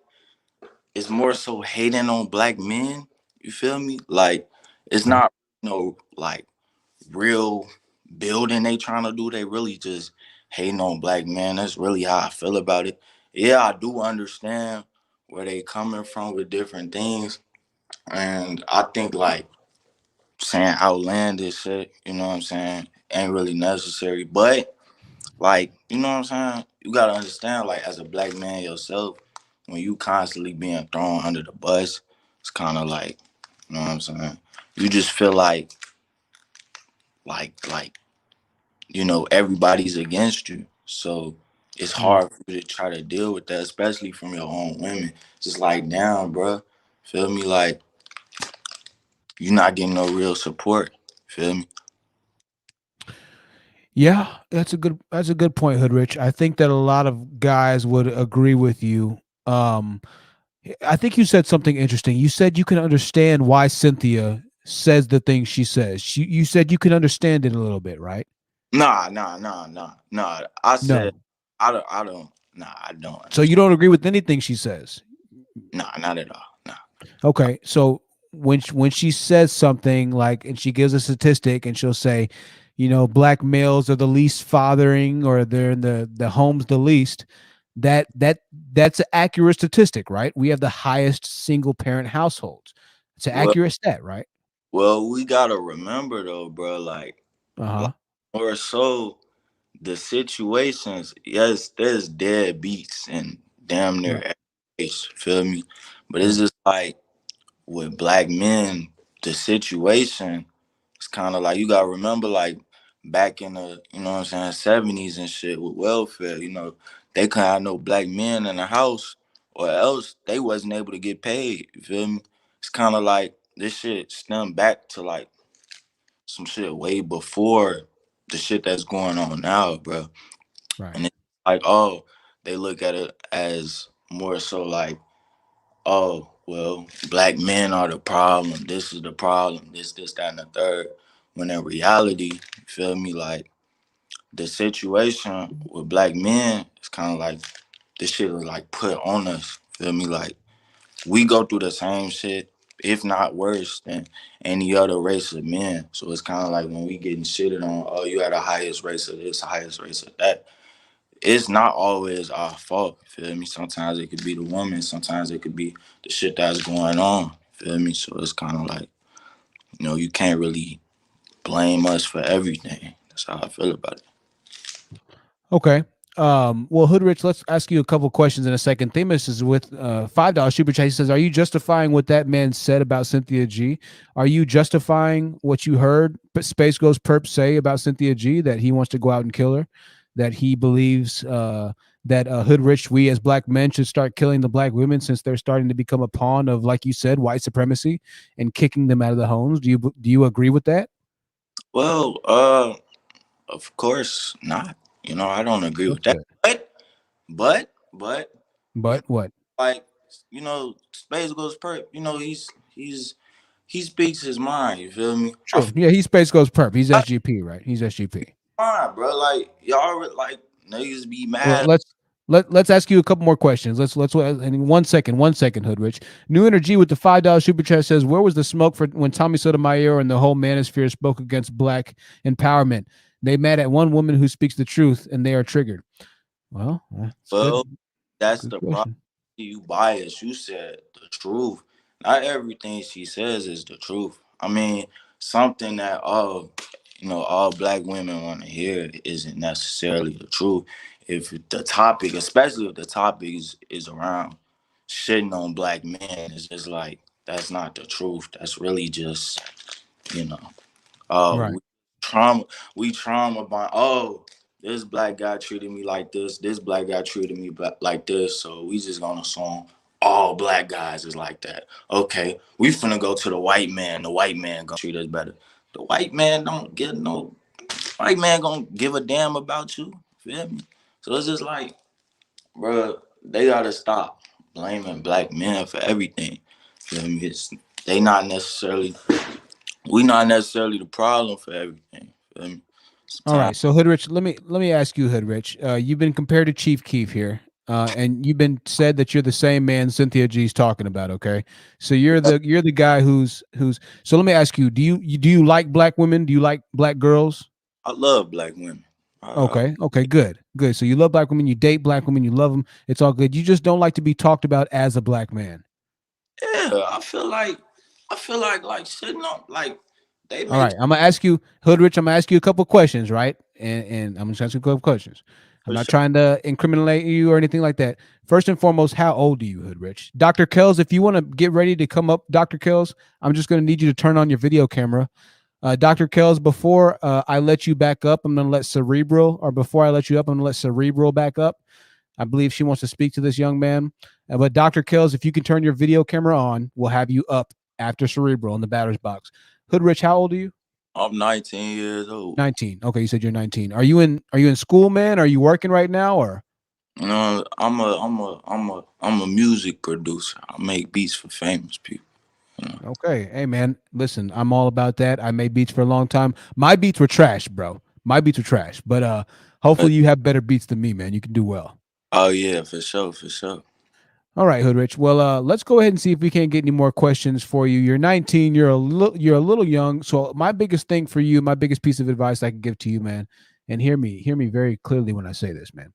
it's more so hating on black men. You feel me? Like, it's not like real building they trying to do. They really just hating on black men. That's really how I feel about it. Yeah, I do understand where they coming from with different things, and I think like saying outlandish shit, you know what I'm saying, ain't really necessary. But like, you know what I'm saying, you gotta understand, like, as a black man yourself, when you constantly being thrown under the bus, it's kind of like, you know what I'm saying, you just feel like you know, everybody's against you. So it's hard for you to try to deal with that, especially from your own women. Just like, damn, bro, feel me? Like, you're not getting no real support. Feel me? Yeah, that's a good point, Hood Rich. I think that a lot of guys would agree with you. I think you said something interesting. You said you can understand why Cynthia says the things she says. You said you can understand it a little bit, right? Nah. I said, I don't. Nah, I don't understand. So you don't agree with anything she says? Nah, not at all. Nah. Okay, so when she says something like, and she gives a statistic, and she'll say, you know, black males are the least fathering, or they're in the homes the least. That's an accurate statistic, right? We have the highest single parent households. It's an accurate stat, right? Well, we gotta remember though, bro. Like or so the situations. Yes, there's dead beats and damn near every race, feel me? But it's just like with black men, the situation, it's kind of like, you gotta remember, like, back in the, you know what I'm saying, 70s and shit with welfare, you know, they couldn't have no black men in the house or else they wasn't able to get paid. You feel me? It's kind of like this shit stemmed back to like some shit way before the shit that's going on now, bro. Right. And it's like, oh, they look at it as more so like, oh, well, black men are the problem. This is the problem. This, that, and the third. When in reality, you feel me? Like the situation with black men is kind of like this shit was like put on us. Feel me? Like we go through the same shit, if not worse than any other race of men. So it's kind of like when we getting shitted on, oh, you had the highest race of this, highest race of that. It's not always our fault. Feel me? Sometimes it could be the woman. Sometimes it could be the shit that's going on. Feel me? So it's kind of like, you know, you can't really blame us for everything. That's how I feel about it. Okay. Well, Hoodrich, let's ask you a couple questions in a second. Themis is with $5 super chat. He says, "Are you justifying what that man said about Cynthia G? Are you justifying what you heard Space Ghost Perp say about Cynthia G? That he wants to go out and kill her? That he believes that Hoodrich, we as black men should start killing the black women since they're starting to become a pawn of, like you said, white supremacy and kicking them out of the homes. Do you agree with that?" Well, of course not. You know, I don't agree with That's that. good. But But what? like, you know, Space Ghost Perp, you know, he speaks his mind, you feel me? True. Yeah, he's Space Ghost Perp. He's SGP, right? He's SGP. Fine, bro. Like, y'all like niggas be Well, mad. let's ask you a couple more questions. Let's in 1 second, Hoodrich. New Energy with the $5 super chat says, "Where was the smoke for when Tommy Sotomayor and the whole Manosphere spoke against black empowerment? They mad at one woman who speaks the truth, and they are triggered." Well, that's Well, good. that's Good the problem. question. You biased. You said the truth. Not everything she says is the truth. I mean, something that all black women want to hear isn't necessarily the truth. If the topic, especially if the topic is around shitting on black men, it's just like that's not the truth. That's really just, you know, Right. trauma. We trauma bond. Oh, this black guy treated me like this. This black guy treated me like this. So we just gonna assume all black guys is like that. Okay, we finna go to the white man. The white man gonna treat us better. The white man don't get no. White man gonna give a damn about you. Feel me? So it's just like, bro, they gotta stop blaming black men for everything. Feel me? They not necessarily. We not necessarily the problem for everything. Feel me? All right, so Hoodrich, let me ask you, Hoodrich. You've been compared to Chief Keef here, and you've been said that you're the same man Cynthia G's talking about. Okay, so you're the guy who's. So let me ask you: do you like black women? Do you like black girls? I love black women. Okay, good. So you love black women, you date black women, you love them. It's all good. You just don't like to be talked about as a black man. Yeah, I feel like sitting up like they All make. right, I'm gonna ask you, Hoodrich. I'm gonna ask you a couple questions, right? And I'm just asking you a couple questions. I'm For not sure. trying to incriminate you or anything like that. First and foremost, how old are you, Hoodrich? Dr. Kells, if you want to get ready to come up, Dr. Kells, I'm just gonna need you to turn on your video camera. Dr. Kells, before I let you back up, I'm gonna let Cerebral, or before I let you up, I'm gonna let Cerebral back up. I believe she wants to speak to this young man. But Dr. Kells, if you can turn your video camera on, we'll have you up after Cerebral in the batter's box. Hoodrich, how old are you? I'm 19 years old. 19. Okay, you said you're 19. Are you in school, man? Are you working right now, or? You know, I'm a music producer. I make beats for famous people. You know? Okay, hey man, listen, I'm all about that. I made beats for a long time. My beats were trash, bro. My beats were trash, but hopefully you have better beats than me, man. You can do well. Oh yeah, for sure, for sure. All right, Hoodrich. Well, let's go ahead and see if we can't get any more questions for you. You're 19. You're a little young. So my biggest thing for you, my biggest piece of advice I can give to you, man, and hear me very clearly when I say this, man,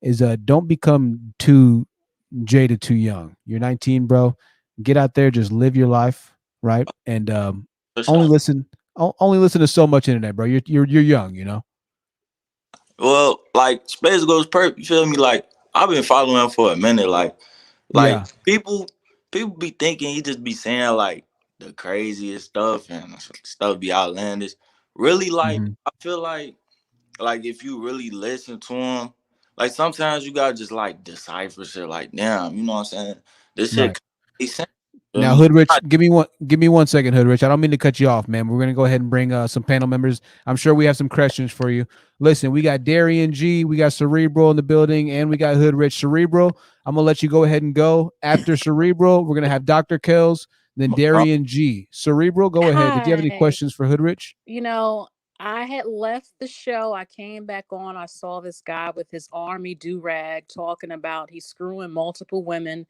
is don't become too jaded too young. You're 19, bro. Get out there, just live your life, right? And only listen to so much internet, bro. You're young, you know. Well, like Space Ghost Perp, you feel me? Like I've been following him for a minute. Like Yeah. people be thinking he just be saying like the craziest stuff and stuff be outlandish. really, like, I feel like if you really listen to him, like sometimes you gotta just like decipher shit. Like, damn, you know what I'm saying? This shit makes sense. Now, Hood Rich, give me 1 second, Hood Rich. I don't mean to cut you off, man. We're gonna go ahead and bring some panel members. I'm sure we have some questions for you. Listen, we got Darian G, we got Cerebral in the building, and we got Hood Rich. Cerebral, I'm gonna let you go ahead and go. After Cerebral, we're gonna have Dr. Kells, then Darian G. Cerebral, go ahead. Did you have any Hi. questions for Hood Rich? You know, I had left the show. I came back on. I saw this guy with his army do-rag talking about he's screwing multiple women,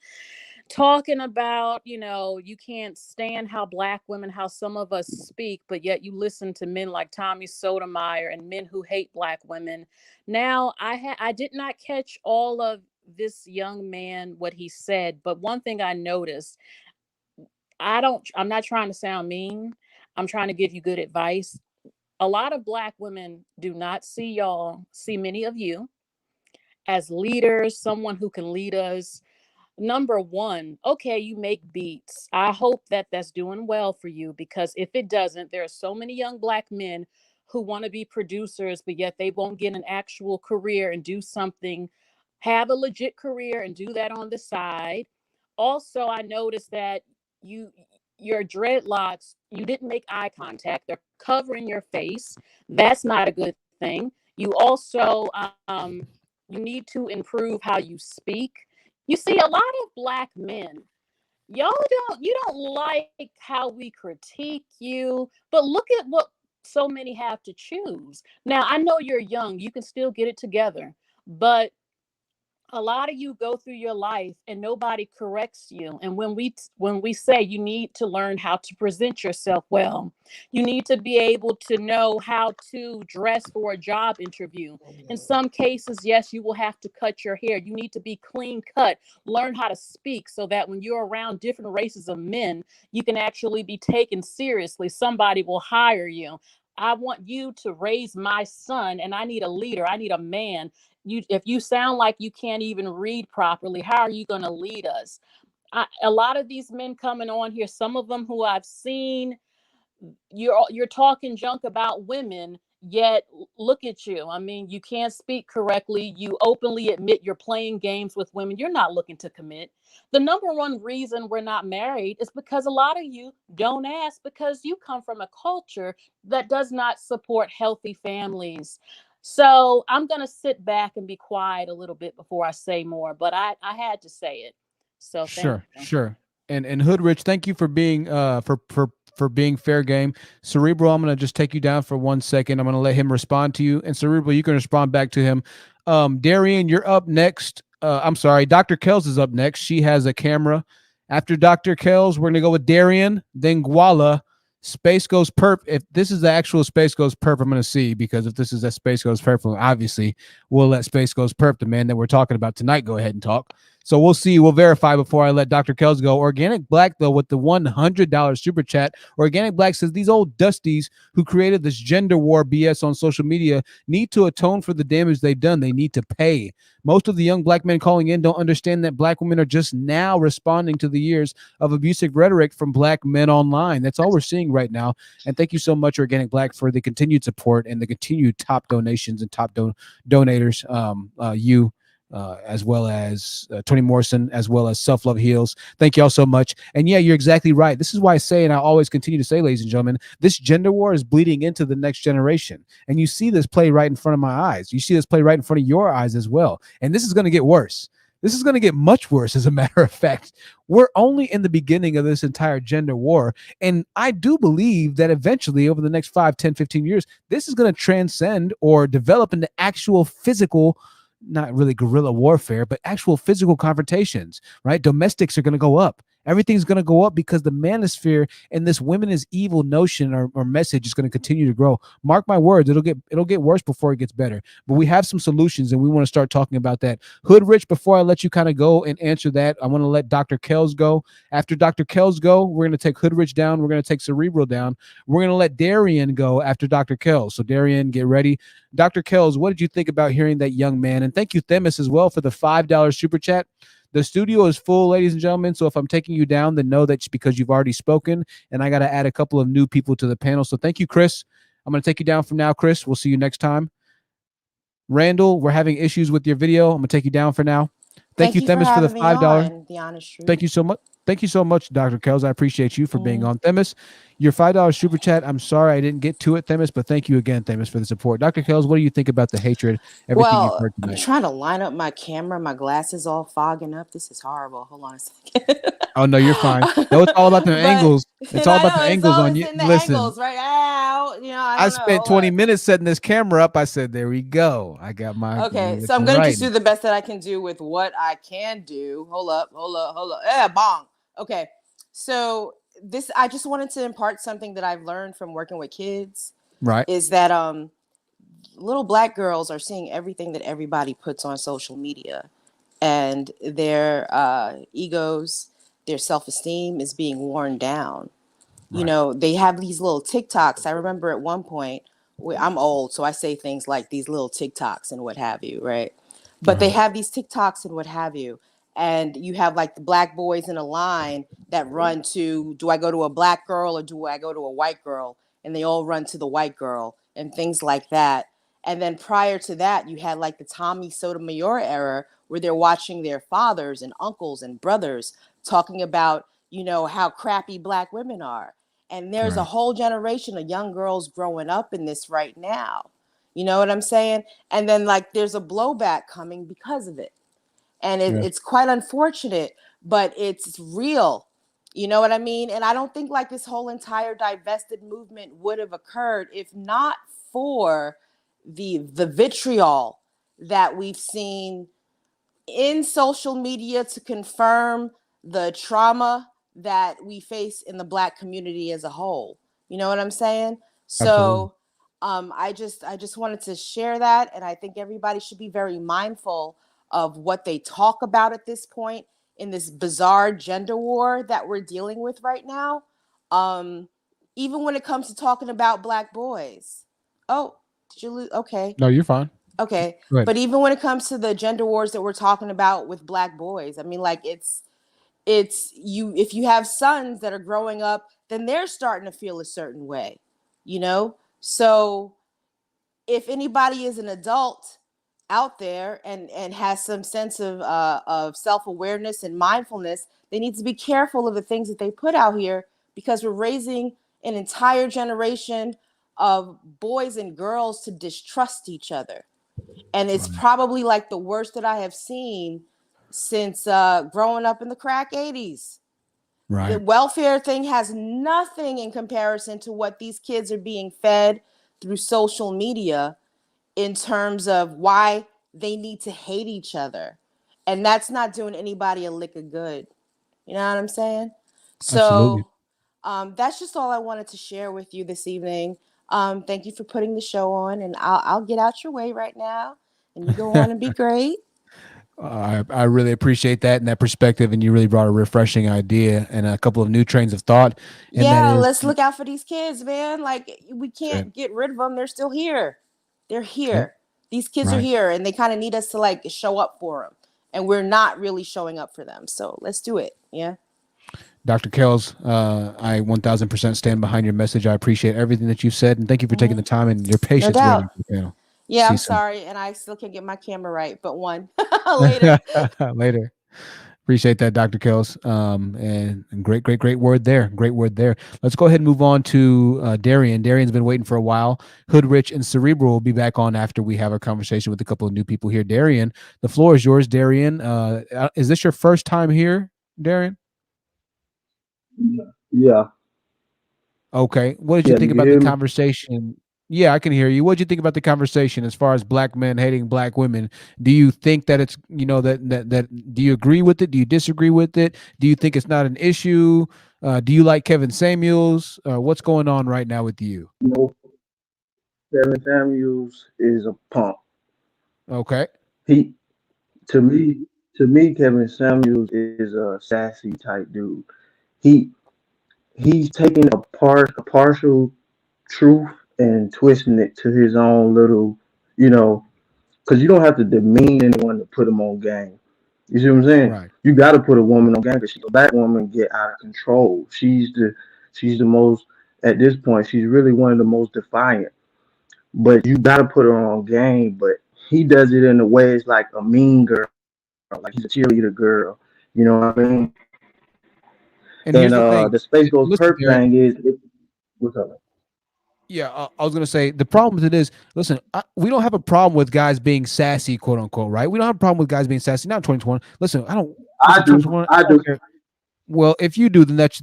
talking about, you can't stand how Black women, how some of us speak, but yet you listen to men like Tommy Sotomayor and men who hate Black women. Now, I did not catch all of this young man, what he said, but one thing I noticed, I'm not trying to sound mean. I'm trying to give you good advice. A lot of Black women do not see many of you as leaders, someone who can lead us. Number one, okay, you make beats. I hope that that's doing well for you, because if it doesn't, there are so many young Black men who want to be producers, but yet they won't get an actual career and do something, have a legit career and do that on the side. Also, I noticed that your dreadlocks, you didn't make eye contact. They're covering your face. That's not a good thing. You also, you need to improve how you speak. You see, a lot of Black men, you don't like how we critique you, but look at what so many have to choose. Now, I know you're young, you can still get it together, but a lot of you go through your life and nobody corrects you. And when we say you need to learn how to present yourself well, you need to be able to know how to dress for a job interview. In some cases, yes, you will have to cut your hair. You need to be clean cut, learn how to speak so that when you're around different races of men, you can actually be taken seriously. Somebody will hire you. I want you to raise my son, and I need a leader. I need a man. If you sound like you can't even read properly, how are you going to lead us? A lot of these men coming on here, some of them who I've seen, you're talking junk about women, yet look at you. I mean, you can't speak correctly. You openly admit you're playing games with women. You're not looking to commit. The number one reason we're not married is because a lot of you don't ask, because you come from a culture that does not support healthy families. So I'm going to sit back and be quiet a little bit before I say more, but I had to say it. So thank you. Sure. And Hood Rich, thank you for being for being fair game. Cerebral, I'm gonna just take you down for 1 second. I'm gonna let him respond to you, and Cerebral, you can respond back to him. Darian, you're up next. I'm sorry, Dr. Kells is up next. She has a camera. After Dr. Kells, we're gonna go with Darian, then Guala. SpaceGhostPurrp. If this is the actual SpaceGhostPurrp, I'm going to see, because if this is a SpaceGhostPurrp, obviously we'll let SpaceGhostPurrp, the man that we're talking about tonight, go ahead and talk. So we'll see. We'll verify before I let Dr. Kells go. Organic Black, though, with the $100 super chat. Organic Black says these old dusties who created this gender war BS on social media need to atone for the damage they've done. They need to pay. Most of the young Black men calling in don't understand that Black women are just now responding to the years of abusive rhetoric from Black men online. That's all we're seeing right now. And thank you so much, Organic Black, for the continued support and the continued top donations and top donators. As well as Tony Morrison, as well as Self Love Heals. Thank you all so much. And yeah, you're exactly right. This is why I say, and I always continue to say, ladies and gentlemen, this gender war is bleeding into the next generation. And you see this play right in front of my eyes. You see this play right in front of your eyes as well. And this is going to get worse. This is going to get much worse, as a matter of fact. We're only in the beginning of this entire gender war. And I do believe that eventually, over the next 5, 10, 15 years, this is going to transcend or develop into actual physical, not really guerrilla warfare, but actual physical confrontations, right? Domestics are going to go up. Everything's going to go up because the manosphere and this women is evil notion or message is going to continue to grow. Mark my words, it'll get worse before it gets better. But we have some solutions, and we want to start talking about that. Hood Rich, before I let you kind of go and answer that, I want to let Dr. Kells go. After Dr. Kells go, we're going to take Hood Rich down. We're going to take Cerebral down. We're going to let Darian go after Dr. Kells. So Darian, get ready. Dr. Kells, what did you think about hearing that young man? And thank you, Themis, as well, for the $5 super chat. The studio is full, ladies and gentlemen, so if I'm taking you down, then know that's because you've already spoken, and I got to add a couple of new people to the panel. So thank you, Chris. I'm going to take you down from now, Chris. We'll see you next time. Randall, we're having issues with your video. I'm going to take you down for now. Thank you, for Themis, for the having me $5. on, The Honest Truth. Thank you so much. Thank you so much, Dr. Kells. I appreciate you for being on. Themis, your $5 super chat. I'm sorry I didn't get to it, Themis, but thank you again, Themis, for the support. Dr. Kells, what do you think about the hatred, everything you've heard I'm tonight? trying to line up my camera. My glasses all fogging up. This is horrible. Hold on a second. Oh, no, you're fine. No, it's all about the angles. It's all about the angles on you. It's in the Listen, angles, right? Ow, I I don't know. spent Hold 20 on. minutes setting this camera up. I said, there we go. I got my. Okay, so I'm going to just do the best that I can do with what I can do. Hold up. Yeah, bong. Okay, so I just wanted to impart something that I've learned from working with kids. Right. Is that little Black girls are seeing everything that everybody puts on social media, and their egos, their self-esteem is being worn down. Right. They have these little TikToks. I remember at one point, I'm old, so I say things like these little TikToks and what have you, right? But they have these TikToks and what have you. And you have like the Black boys in a line that run to, do I go to a Black girl or do I go to a white girl? And they all run to the white girl and things like that. And then prior to that, you had like the Tommy Sotomayor era where they're watching their fathers and uncles and brothers talking about, how crappy Black women are. And there's a whole generation of young girls growing up in this right now. You know what I'm saying? And then like there's a blowback coming because of it. And it's quite unfortunate, but it's real. You know what I mean? And I don't think like this whole entire divested movement would have occurred if not for the vitriol that we've seen in social media to confirm the trauma that we face in the Black community as a whole. You know what I'm saying? So I just wanted to share that. And I think everybody should be very mindful of what they talk about at this point in this bizarre gender war that we're dealing with right now. Even when it comes to talking about Black boys. Oh, did you lose? Okay. No, you're fine. Okay. But even when it comes to the gender wars that we're talking about with Black boys, I mean, like it's you, if you have sons that are growing up, then they're starting to feel a certain way, So if anybody is an adult out there and has some sense of self-awareness and mindfulness, they need to be careful of the things that they put out here, because we're raising an entire generation of boys and girls to distrust each other. And it's probably like the worst that I have seen since growing up in the crack 80s. Right. The welfare thing has nothing in comparison to what these kids are being fed through social media in terms of why they need to hate each other. And that's not doing anybody a lick of good. You know what I'm saying? So that's just all I wanted to share with you this evening. Thank you for putting the show on, and I'll get out your way right now, and you go on and be great. I really appreciate that and that perspective, and you really brought a refreshing idea and a couple of new trains of thought. And let's look out for these kids, man. Like we can't get rid of them. They're still here. They're here. Okay. These kids are here, and they kind of need us to like show up for them, and we're not really showing up for them. So let's do it. Yeah. Dr. Kells, I 1000% stand behind your message. I appreciate everything that you've said, and thank you for taking the time and your patience waiting for the panel. Yeah, I'm sorry, and I still can't get my camera right, but later. Later. Appreciate that, Dr. Kells. And great word there. Great word there. Let's go ahead and move on to Darian. Darian's been waiting for a while. Hood Rich and Cerebral will be back on after we have a conversation with a couple of new people here. Darian, the floor is yours. Darian, is this your first time here, Darian? Yeah. Okay. What did you think about the conversation? Yeah, I can hear you. What did you think about the conversation as far as Black men hating Black women? Do you think that it's, that do you agree with it? Do you disagree with it? Do you think it's not an issue? Do you like Kevin Samuels? What's going on right now with you? No. Kevin Samuels is a punk. Okay. To me, Kevin Samuels is a sassy type dude. He's taking a partial truth and twisting it to his own little, because you don't have to demean anyone to put them on game. You see what I'm saying? Right. You got to put a woman on game because a Black woman get out of control. She's the most, at this point, she's really one of the most defiant. but you gotta put her on game. But he does it in a way it's like a mean girl, like he's a cheerleader girl. You know what I mean? And And here's the thing. the Space Ghost Listen, Perp Darren. thing is, what's up? Yeah, I was gonna say the problem with it is, listen, we don't have a problem with guys being sassy, quote unquote, right? We don't have a problem with guys being sassy. Not in 2021. Listen, I don't. I Listen, do, 2021. I I don't do. care. Well, if you do, then that's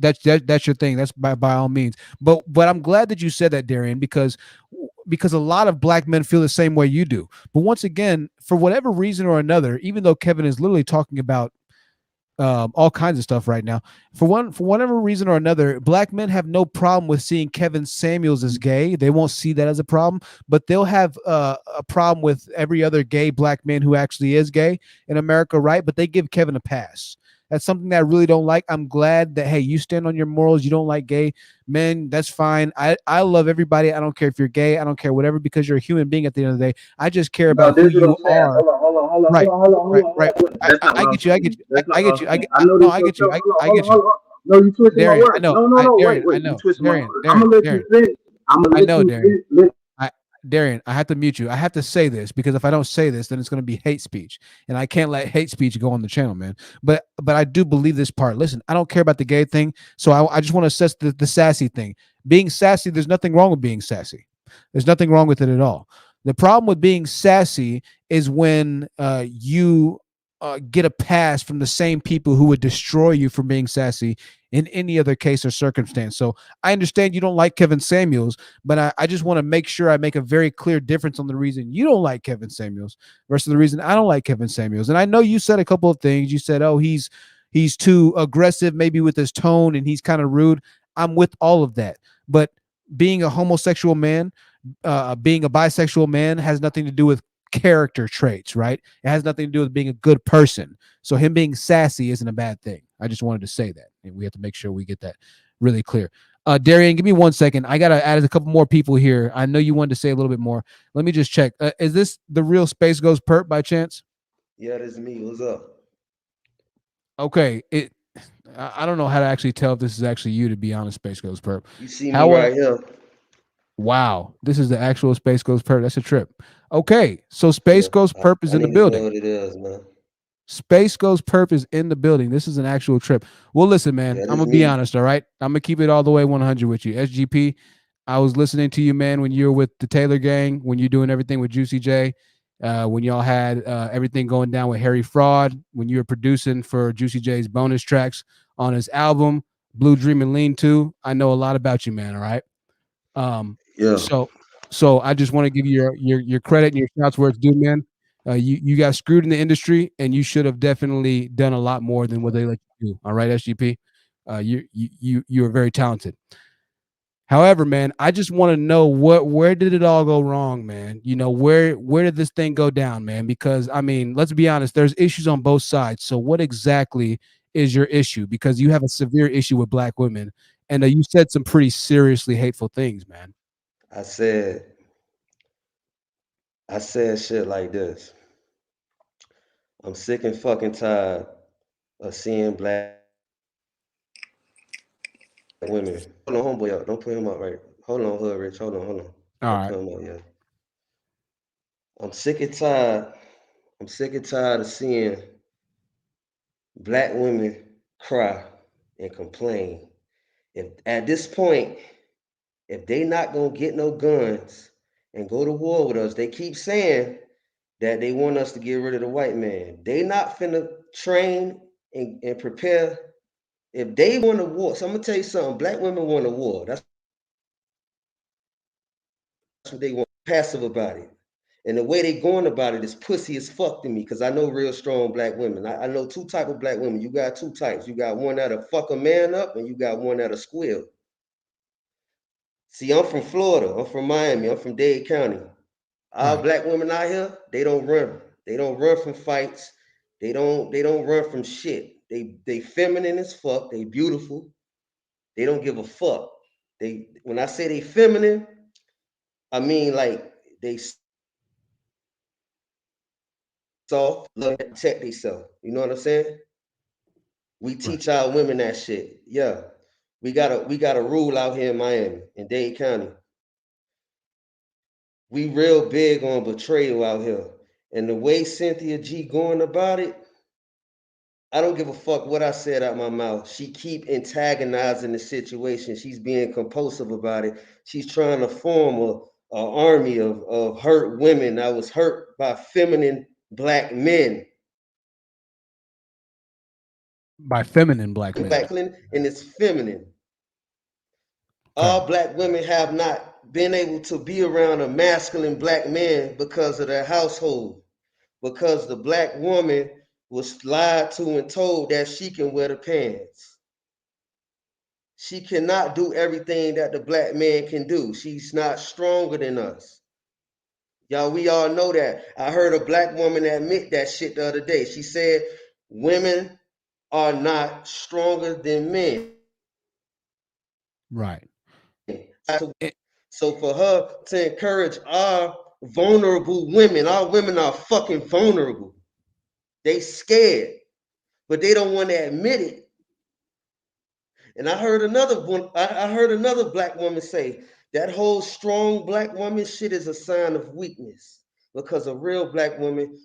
your thing. That's by all means. But I'm glad that you said that, Darian, because a lot of black men feel the same way you do. But once again, for whatever reason or another, even though Kevin is literally talking about all kinds of stuff right now, for whatever reason or another, black men have no problem with seeing Kevin Samuels as gay. They won't see that as a problem, but they'll have a problem with every other gay black man who actually is gay in America, right? But they give Kevin a pass. That's something that I really don't like. I'm glad that, hey, you stand on your morals. You don't like gay men. That's fine. I love everybody. I don't care if you're gay. I don't care whatever, because you're a human being at the end of the day. I just care No, about who this is what you I'm saying. are. Hold Right, on, hold on, hold right, on, hold right. on, hold on. That's not I what I'm get you. I get saying. you. That's not I what get I'm you. saying. I know No, this I your get you. stuff. Hold on, I hold on, get you. hold on. No, you twisting my Darian, I words. know. No, no, no. Wait, I wait. You know. twisting my Darian, words. I'm Darian, gonna let you Darian. finish. I'm gonna I let know, you Darian. finish. Darian, I have to mute you. I have to say this, because if I don't say this, then it's going to be hate speech, and I can't let hate speech go on the channel, man. But I do believe this part. Listen, I don't care about the gay thing, so I just want to assess the sassy thing. Being sassy, there's nothing wrong with being sassy. There's nothing wrong with it at all. The problem with being sassy is when you get a pass from the same people who would destroy you for being sassy in any other case or circumstance. So I understand you don't like Kevin Samuels, but I just want to make sure I make a very clear difference on the reason you don't like Kevin Samuels versus the reason I don't like Kevin Samuels. And I know you said a couple of things. You said, oh, he's too aggressive, maybe with his tone, and he's kind of rude. I'm with all of that. But being a homosexual man, being a bisexual man has nothing to do with character traits, right? It has nothing to do with being a good person. So him being sassy isn't a bad thing. I just wanted to say that, and we have to make sure we get that really clear. Darian, give me 1 second. I gotta add a couple more people here. I know you wanted to say a little bit more. Let me just check. Is this the real SpaceGhostPurrp by chance? Yeah, this is me. What's up? Okay. I don't know how to actually tell if this is actually you, to be honest, SpaceGhostPurrp. You see me How right here. Wow, this is the actual SpaceGhostPurrp. That's a trip. Okay, so Yeah, SpaceGhostPurrp is I in the niggas know building. what it is, man. SpaceGhostPurrp is in the building. This is an actual trip. Well, listen, man, Yeah, I'm this gonna be me. honest. All right, I'm gonna keep it all the way 100 with you. SGP, I was listening to you, man, when you were with the Taylor Gang, when you're doing everything with Juicy J, when y'all had everything going down with Harry Fraud, when you were producing for Juicy J's bonus tracks on his album Blue Dream and Lean To. I know a lot about you, man. All right. Um, Yeah. so I just want to give you your credit and your shots where it's due, man. You got screwed in the industry, and you should have definitely done a lot more than what they let you do. All right, SGP, you are very talented. However, man, I just want to know where did it all go wrong, man? You know, where did this thing go down, man? Because I mean, let's be honest, there's issues on both sides. So what exactly is your issue? Because you have a severe issue with black women, and you said some pretty seriously hateful things, man. I said shit like this. I'm sick and fucking tired of seeing black women. Hold on, homeboy up. Don't put him up right. Hold on, Hood Rich. Hold on. All Don't right. put him up yet. I'm sick and tired. I'm sick and tired of seeing black women cry and complain. If at this point, if they not gonna get no guns and go to war with us, they keep saying that they want us to get rid of the white man. They not finna train and prepare. If they want a war, so I'm gonna tell you something. Black women want a war. That's what they want. Passive about it. And the way they going about it is pussy as fuck to me, because I know real strong black women. I know two type of black women. You got two types. You got one that'll fuck a man up, and you got one that'll squeal. See, I'm from Florida. I'm from Miami. I'm from Dade County. Our Right. black women out here, they don't run. They don't run from fights. They don't run from shit. They feminine as fuck. They beautiful. They don't give a fuck. They when I say they feminine, I mean like they soft, love to protect themselves. You know what I'm saying? We Right. teach our women that shit. Yeah. We got a rule out here in Miami, in Dade County. We real big on betrayal out here. And the way Cynthia G going about it, I don't give a fuck what I said out my mouth. She keep antagonizing the situation. She's being compulsive about it. She's trying to form a army of hurt women that was hurt by feminine black men. By feminine black men. And it's feminine. All black women have not been able to be around a masculine black man because of their household. Because the black woman was lied to and told that she can wear the pants. She cannot do everything that the black man can do. She's not stronger than us. Y'all, we all know that. I heard a black woman admit that shit the other day. She said, women are not stronger than men. Right. So for her to encourage our vulnerable women, our women are fucking vulnerable. They scared, but they don't want to admit it. And I heard another one, I heard another black woman say that whole strong black woman shit is a sign of weakness because a real black woman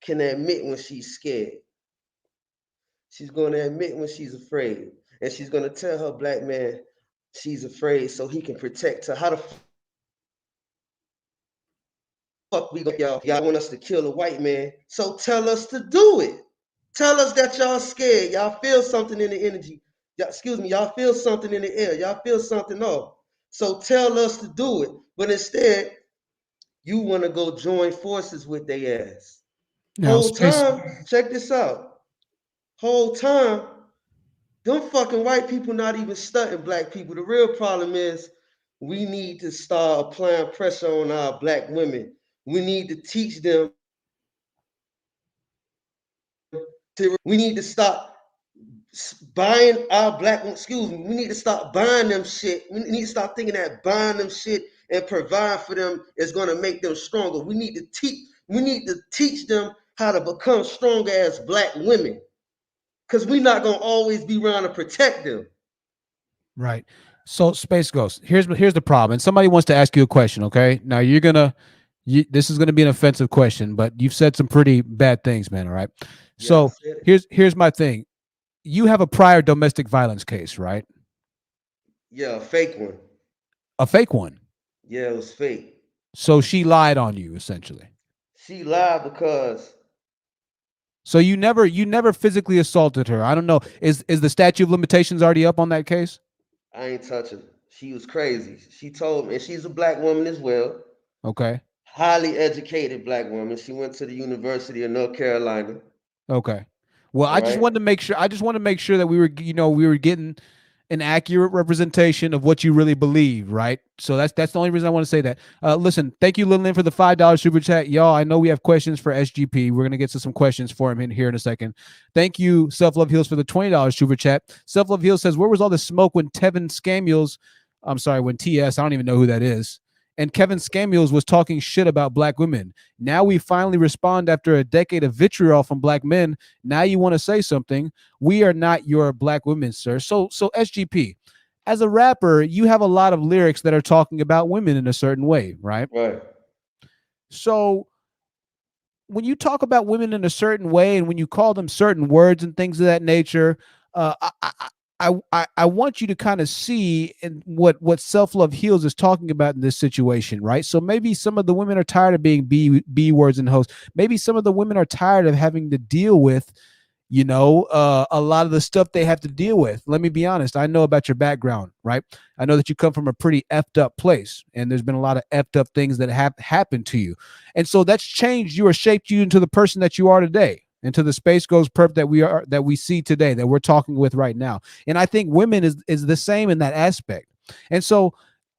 can admit when she's scared. She's going to admit when she's afraid, and she's going to tell her black man she's afraid so he can protect her. How the fuck we go, y'all want us to kill a white man? So tell us to do it. Tell us that y'all scared. Y'all feel something in the energy. Excuse me, y'all feel something in the air. Y'all feel something off. So tell us to do it. But instead, you want to go join forces with their ass. Now, Whole time, check this out. Whole time, them fucking white people not even stunting black people. The real problem is we need to start applying pressure on our black women. We need to teach them. We need to stop buying our black, excuse me, we need to stop buying them shit. We need to stop thinking that buying them shit and provide for them is going to make them stronger. We need to teach them how to become stronger as black women. Because we're not going to always be around to protect them. Right. So Space Ghost, here's the problem. And somebody wants to ask you a question, okay? Now this is gonna be an offensive question, but you've said some pretty bad things, man. All right. So here's my thing. You have a prior domestic violence case, right? Yeah, a fake one. A fake one. Yeah, it was fake. So she lied on you, essentially. She lied because. So you never physically assaulted her. I don't know. Is the statute of limitations already up on that case? I ain't touching her. She was crazy. She told me, and she's a black woman as well. Okay. Highly educated black woman. She went to the University of North Carolina. Okay. Well, I just wanted to make sure. I just want to make sure that we were getting an accurate representation of what you really believe, right? So that's the only reason I want to say that. Listen, thank you, Lillian, for the $5 super chat, y'all. I know we have questions for SGP. We're gonna get to some questions for him in here in a second. Thank you, Self Love Heals, for the $20 super chat. Self Love Heals says, "Where was all the smoke when Tevin Scamuels? I'm sorry, when TS. I don't even know who that is." And Kevin Scamuels was talking shit about black women. Now we finally respond after a decade of vitriol from black men. Now you want to say something. We are not your black women, sir. So SGP, as a rapper, you have a lot of lyrics that are talking about women in a certain way, right? Right. So when you talk about women in a certain way and when you call them certain words and things of that nature, I want you to kind of see in what self-love heals is talking about in this situation, right? So maybe some of the women are tired of being B words and hoes. Maybe some of the women are tired of having to deal with, a lot of the stuff they have to deal with. Let me be honest. I know about your background, right? I know that you come from a pretty effed up place, and there's been a lot of effed up things that have happened to you. And so that's changed you or shaped you into the person that you are today, into the SpaceGhostPurrp that we see today, that we're talking with right now. And I think women is the same in that aspect. And so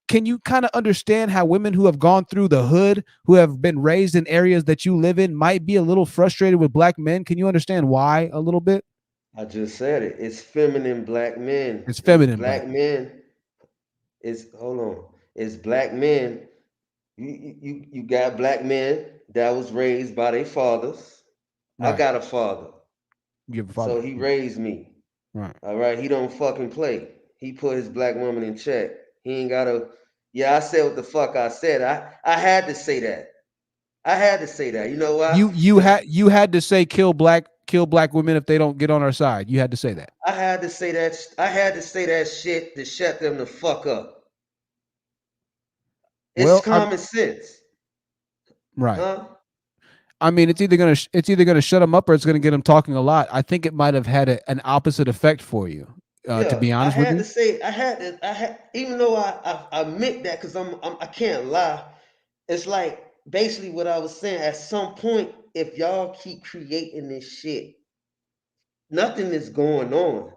can you kind of understand how women who have gone through the hood, who have been raised in areas that you live in, might be a little frustrated with black men? Can you understand why a little bit? I just said it. It's feminine black men. It's feminine black men. Hold on. It's black men. You got black men that was raised by their fathers. Right. I got a father. You have a father. So he raised me. Right. All right. He don't fucking play. He put his black woman in check. He ain't gotta Yeah, I said what the fuck I said. I had to say that. I had to say that. You know why? You had to say kill black women if they don't get on our side. You had to say that. I had to say that. I had to say that shit to shut them the fuck up. It's Well, common sense, right. huh? I mean, it's either gonna shut them up or it's gonna get them talking a lot. I think it might have had an opposite effect for you. To Yeah, be I honest with had you. to say. I had. Even though I admit that because I can't lie. It's like basically what I was saying. At some point, if y'all keep creating this shit, nothing is going on.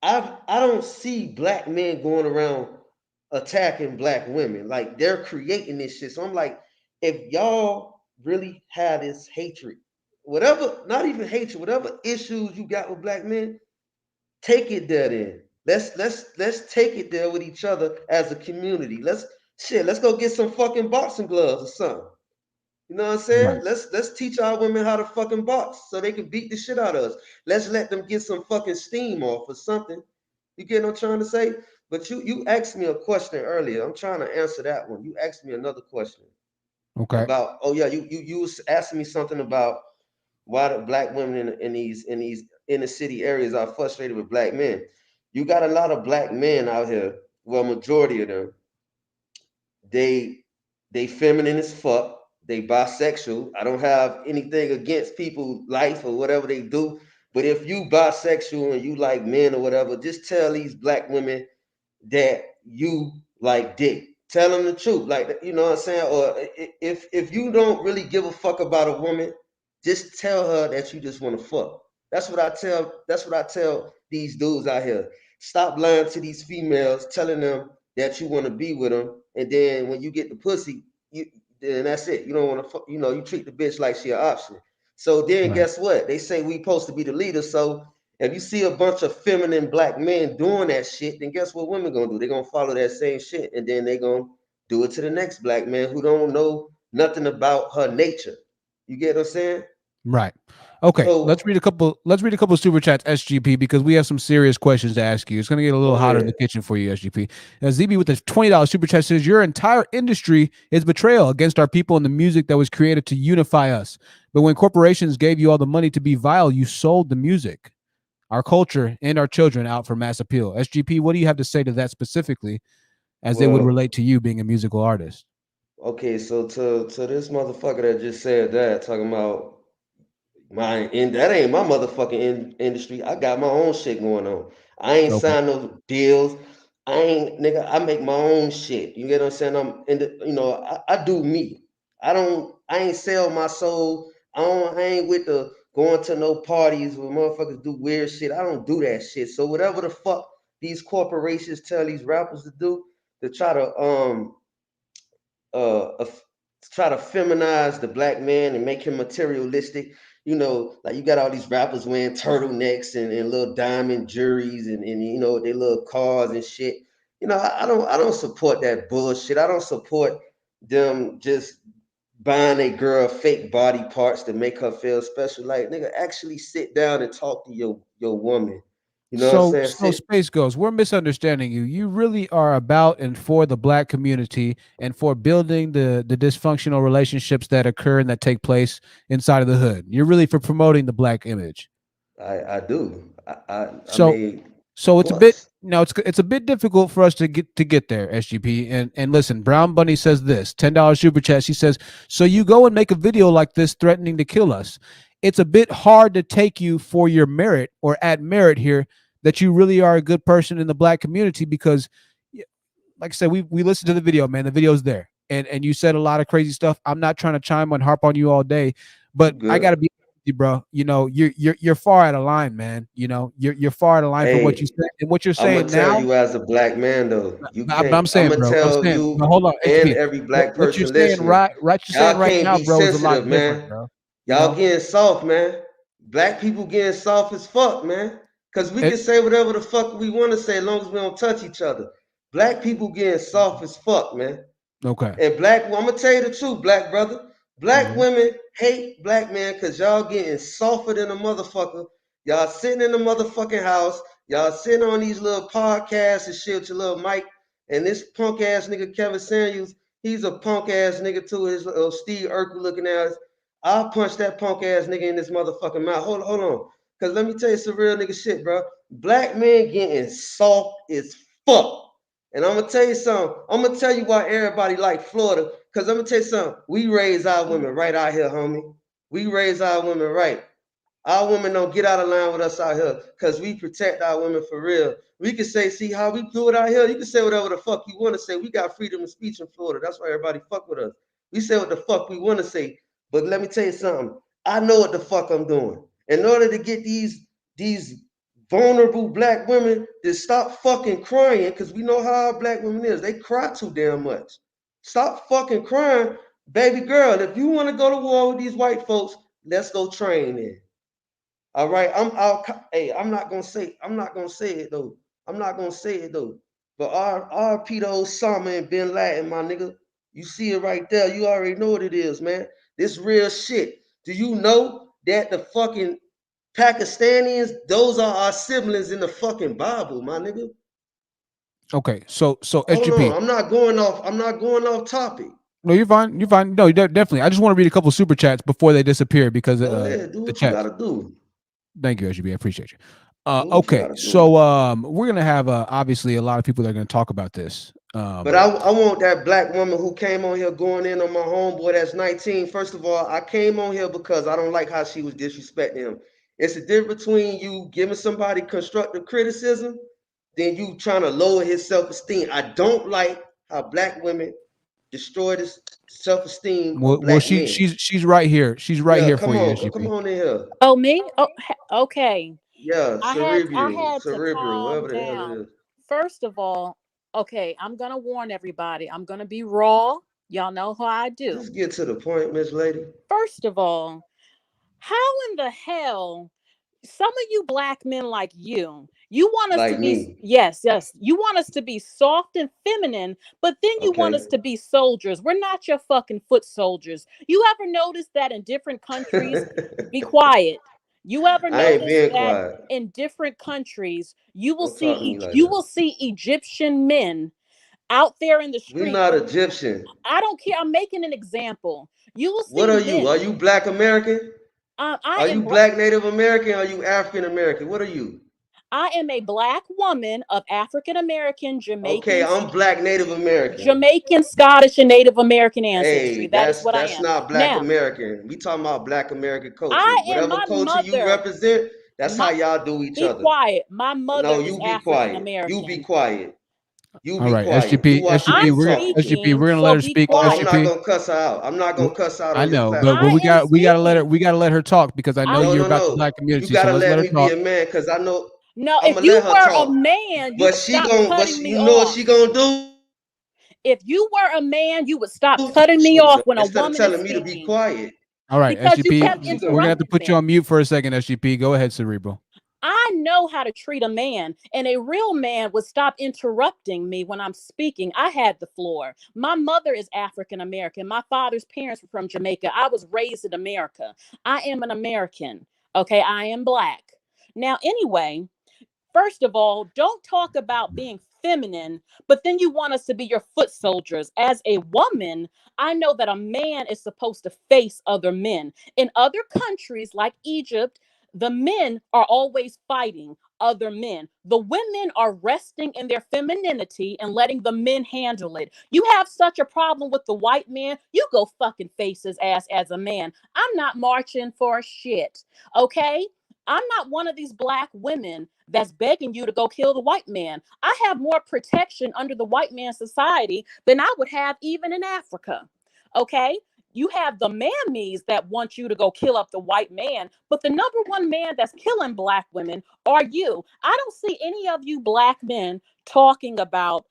I don't see black men going around attacking black women. Like they're creating this shit. So I'm like, if y'all really have this hatred, whatever, not even hatred, whatever issues you got with black men, take it there then. Let's take it there with each other as a community. Let's go get some fucking boxing gloves or something. You know what I'm saying? Right. Let's teach our women how to fucking box so they can beat the shit out of us. Let's let them get some fucking steam off or something. You get what I'm trying to say? But you asked me a question earlier. I'm trying to answer that one. You asked me another question Okay. about you was asking me something about why the black women in these inner city areas are frustrated with black men. You got a lot of black men out here, well, majority of them, they they feminine as fuck. They bisexual. I don't have anything against people life or whatever they do. But if you bisexual and you like men or whatever, just tell these black women that you like dick. Tell them the truth. Like you know what I'm saying? Or if you don't really give a fuck about a woman, just tell her that you just want to fuck. That's what I tell these dudes out here. Stop lying to these females, telling them that you want to be with them, and then when you get the pussy, then that's it. You don't want to fuck. You know, you treat the bitch like she an option. So then Right. guess what? They say we supposed to be the leader. So if you see a bunch of feminine black men doing that shit, then guess what women gonna do? They're gonna follow that same shit, and then they gonna do it to the next black man who don't know nothing about her nature. You get what I'm saying? Right. Okay. So Let's read a couple super chats, SGP, because we have some serious questions to ask you. It's gonna get a little go hotter in the ahead. kitchen for you, SGP. ZB with the $20 super chat says your entire industry is betrayal against our people and the music that was created to unify us. But when corporations gave you all the money to be vile, you sold the music, our culture, and our children out for mass appeal. SGP, what do you have to say to that specifically as they would Well, relate to you being a musical artist? okay, so to this motherfucker that just said that, talking about that ain't my motherfucking industry. I got my own shit going on. I ain't Okay. signed no deals. I ain't nigga. I make my own shit. You get what I'm saying? I'm in the. You know, I do me. I ain't sell my soul. I ain't with the going to no parties where motherfuckers do weird shit. I don't do that shit. So whatever the fuck these corporations tell these rappers to do to try to uh, try to feminize the black man and make him materialistic. You know, like you got all these rappers wearing turtlenecks and little diamond juries and you know their little cars and shit. You know, I don't support that bullshit. I don't support them just buying a girl fake body parts to make her feel special. Like nigga, actually sit down and talk to your woman. You know what I'm saying? So Sit. Space Ghost, we're misunderstanding you. You really are about and for the black community and for building the dysfunctional relationships that occur and that take place inside of the hood. You're really for promoting the black image. I do. I So mean, so of it's a bit course. it's a bit difficult for us to get there, SGP. And listen, Brown Bunny says this $10 super chat. She says, so you go and make a video like this threatening to kill us. It's a bit hard to take you for your merit or at merit here that you really are a good person in the black community because like I said, we listened to the video, man. The video's there. And you said a lot of crazy stuff. I'm not trying to chime on harp on you all day, You but I gotta good. be honest with you, bro. You know, you're far out of line, man. You know, you're far out of line from what you Hey, said and what you're I'm gonna saying tell now. you as a black man though, you But can't. I'm I'm saying, gonna bro. I'm tell saying, no, you hold on, and HB. every black What you're person saying listening, you're saying y'all right can't now, be bro, is a lot sensitive, different, man. bro. You Y'all know, getting soft, man. Black people getting soft as fuck, man. Cause we it, can say whatever the fuck we want to say as long as we don't touch each other. Black people getting soft as fuck, man. okay. And I'm gonna tell you the truth, black brother. Black Mhm. women hate black men because y'all getting softer than a motherfucker. Y'all sitting in the motherfucking house. Y'all sitting on these little podcasts and shit with your little mic. And this punk ass nigga Kevin Samuels, he's a punk ass nigga too. His Steve Urkel looking ass. I'll punch that punk ass nigga in this motherfucking mouth. Hold on. Cause let me tell you some real nigga shit, bro. Black men getting soft as fuck. And I'm gonna tell you something. I'm gonna tell you why everybody like Florida. Cause I'm gonna tell you something. We raise our women right out here, homie. We raise our women right. Our women don't get out of line with us out here because we protect our women for real. We can say, see how we do it out here. You can say whatever the fuck you want to say. We got freedom of speech in Florida. That's why everybody fuck with us. We say what the fuck we want to say. But let me tell you something. I know what the fuck I'm doing. In order to get these vulnerable black women to stop fucking crying, because we know how our black women is. They cry too damn much. Stop fucking crying. Baby girl, if you want to go to war with these white folks, let's go train in. All right, I'm not gonna say it though. I'm not gonna say it though. But our to Osama and Bin Laden, my nigga. You see it right there. You already know what it is, man. This real shit. Do you know that the fucking Pakistanis, those are our siblings in the fucking Bible, my nigga? Okay, so Hold SGP. on, I'm not going off topic. No, you're fine. You're fine. No, definitely. I just want to read a couple super chats before they disappear because Go ahead, do the what you chat. gotta do. Thank you, SGP. I appreciate you. Do what you Okay, gotta do. so we're gonna have obviously a lot of people that are gonna talk about this. But I want that black woman who came on here going in on my homeboy that's 19. First of all, I came on here because I don't like how she was disrespecting him. It's a difference between you giving somebody constructive criticism than you trying to lower his self-esteem. I don't like how black women destroy this self-esteem of well, black men. she's right here. She's right Yeah, here come for you, on, come SGP. on in here. Oh, me? Oh, okay. Yeah, I had to cerebral, calm whatever the hell it down. is. First of all, okay, I'm gonna warn everybody. I'm gonna be raw. Y'all know how I do. Just get to the point, Miss Lady. First of all, how in the hell some of you black men like you want us to Like be, me. yes, you want us to be soft and feminine, but then you want Okay. us to be soldiers. We're not your fucking foot soldiers. You ever notice that in different countries? Be quiet. You ever I ain't notice being that quiet. in different countries you will Don't talk to me see like you that. will see Egyptian men out there in the We're street? not Egyptian. I don't care. I'm making an example. You will What see are you? Are men. you Black American? I Are am you Black Native American? Are you African American? What are you? I am a black woman of African American, Okay, Jamaican, I'm Black Native American. Scottish, and Native American Hey, ancestry. That is that's what I that's am. not Black Now, American. We talking about Black American culture. I am Whatever my culture you mother. represent, that's how My y'all do each be other. quiet. My mother No, is you be African quiet. You be American. quiet. You All be right, quiet. You SGP, watch who SGP, I'm you we're talking to. SGP, speaking, we're gonna let so her be speak. Oh, I'm not quiet. SGP, gonna cuss her out. I'm not gonna cuss out I on your know, but platform. I am we gotta let her speaking. talk because I know I'm No, you're no, about the no. black You community. So gotta let's let let her me be talk. a man because I know no. I'm If gonna you let her were a talk. man, you But would she stop gon' but cutting she, me you know what off. she gonna do? If you were a man, you would stop cutting me off when a Instead of woman is telling me to be speaking quiet. All right, because you SGP, kept we're gonna have to interrupting put you me. on mute for a second. SGP, go ahead, Cerebral. I know how to treat a man, and a real man would stop interrupting me when I'm speaking. I had the floor. My mother is African American. My father's parents were from Jamaica. I was raised in America. I am an American. Okay, I am black. Now, anyway, first of all, don't talk about being feminine, but then you want us to be your foot soldiers. As a woman, I know that a man is supposed to face other men. In other countries like Egypt, the men are always fighting other men. The women are resting in their femininity and letting the men handle it. You have such a problem with the white man, you go fucking face his ass as a man. I'm not marching for shit, okay? I'm not one of these black women that's begging you to go kill the white man. I have more protection under the white man society than I would have even in Africa. Okay? You have the mammies that want you to go kill up the white man, but the number one man that's killing black women are you. I don't see any of you black men talking about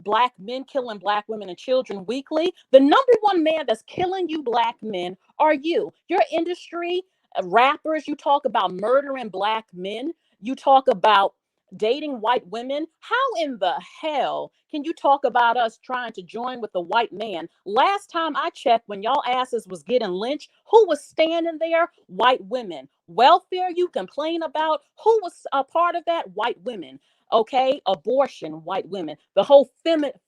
black men killing black women and children weekly. The number one man that's killing you black men are you. Your industry, rappers, you talk about murdering black men, you talk about dating white women. How in the hell can you talk about us trying to join with the white man? Last time I checked, when y'all asses was getting lynched, who was standing there? White women. Welfare you complain about? Who was a part of that? White women. Okay, abortion, white women, the whole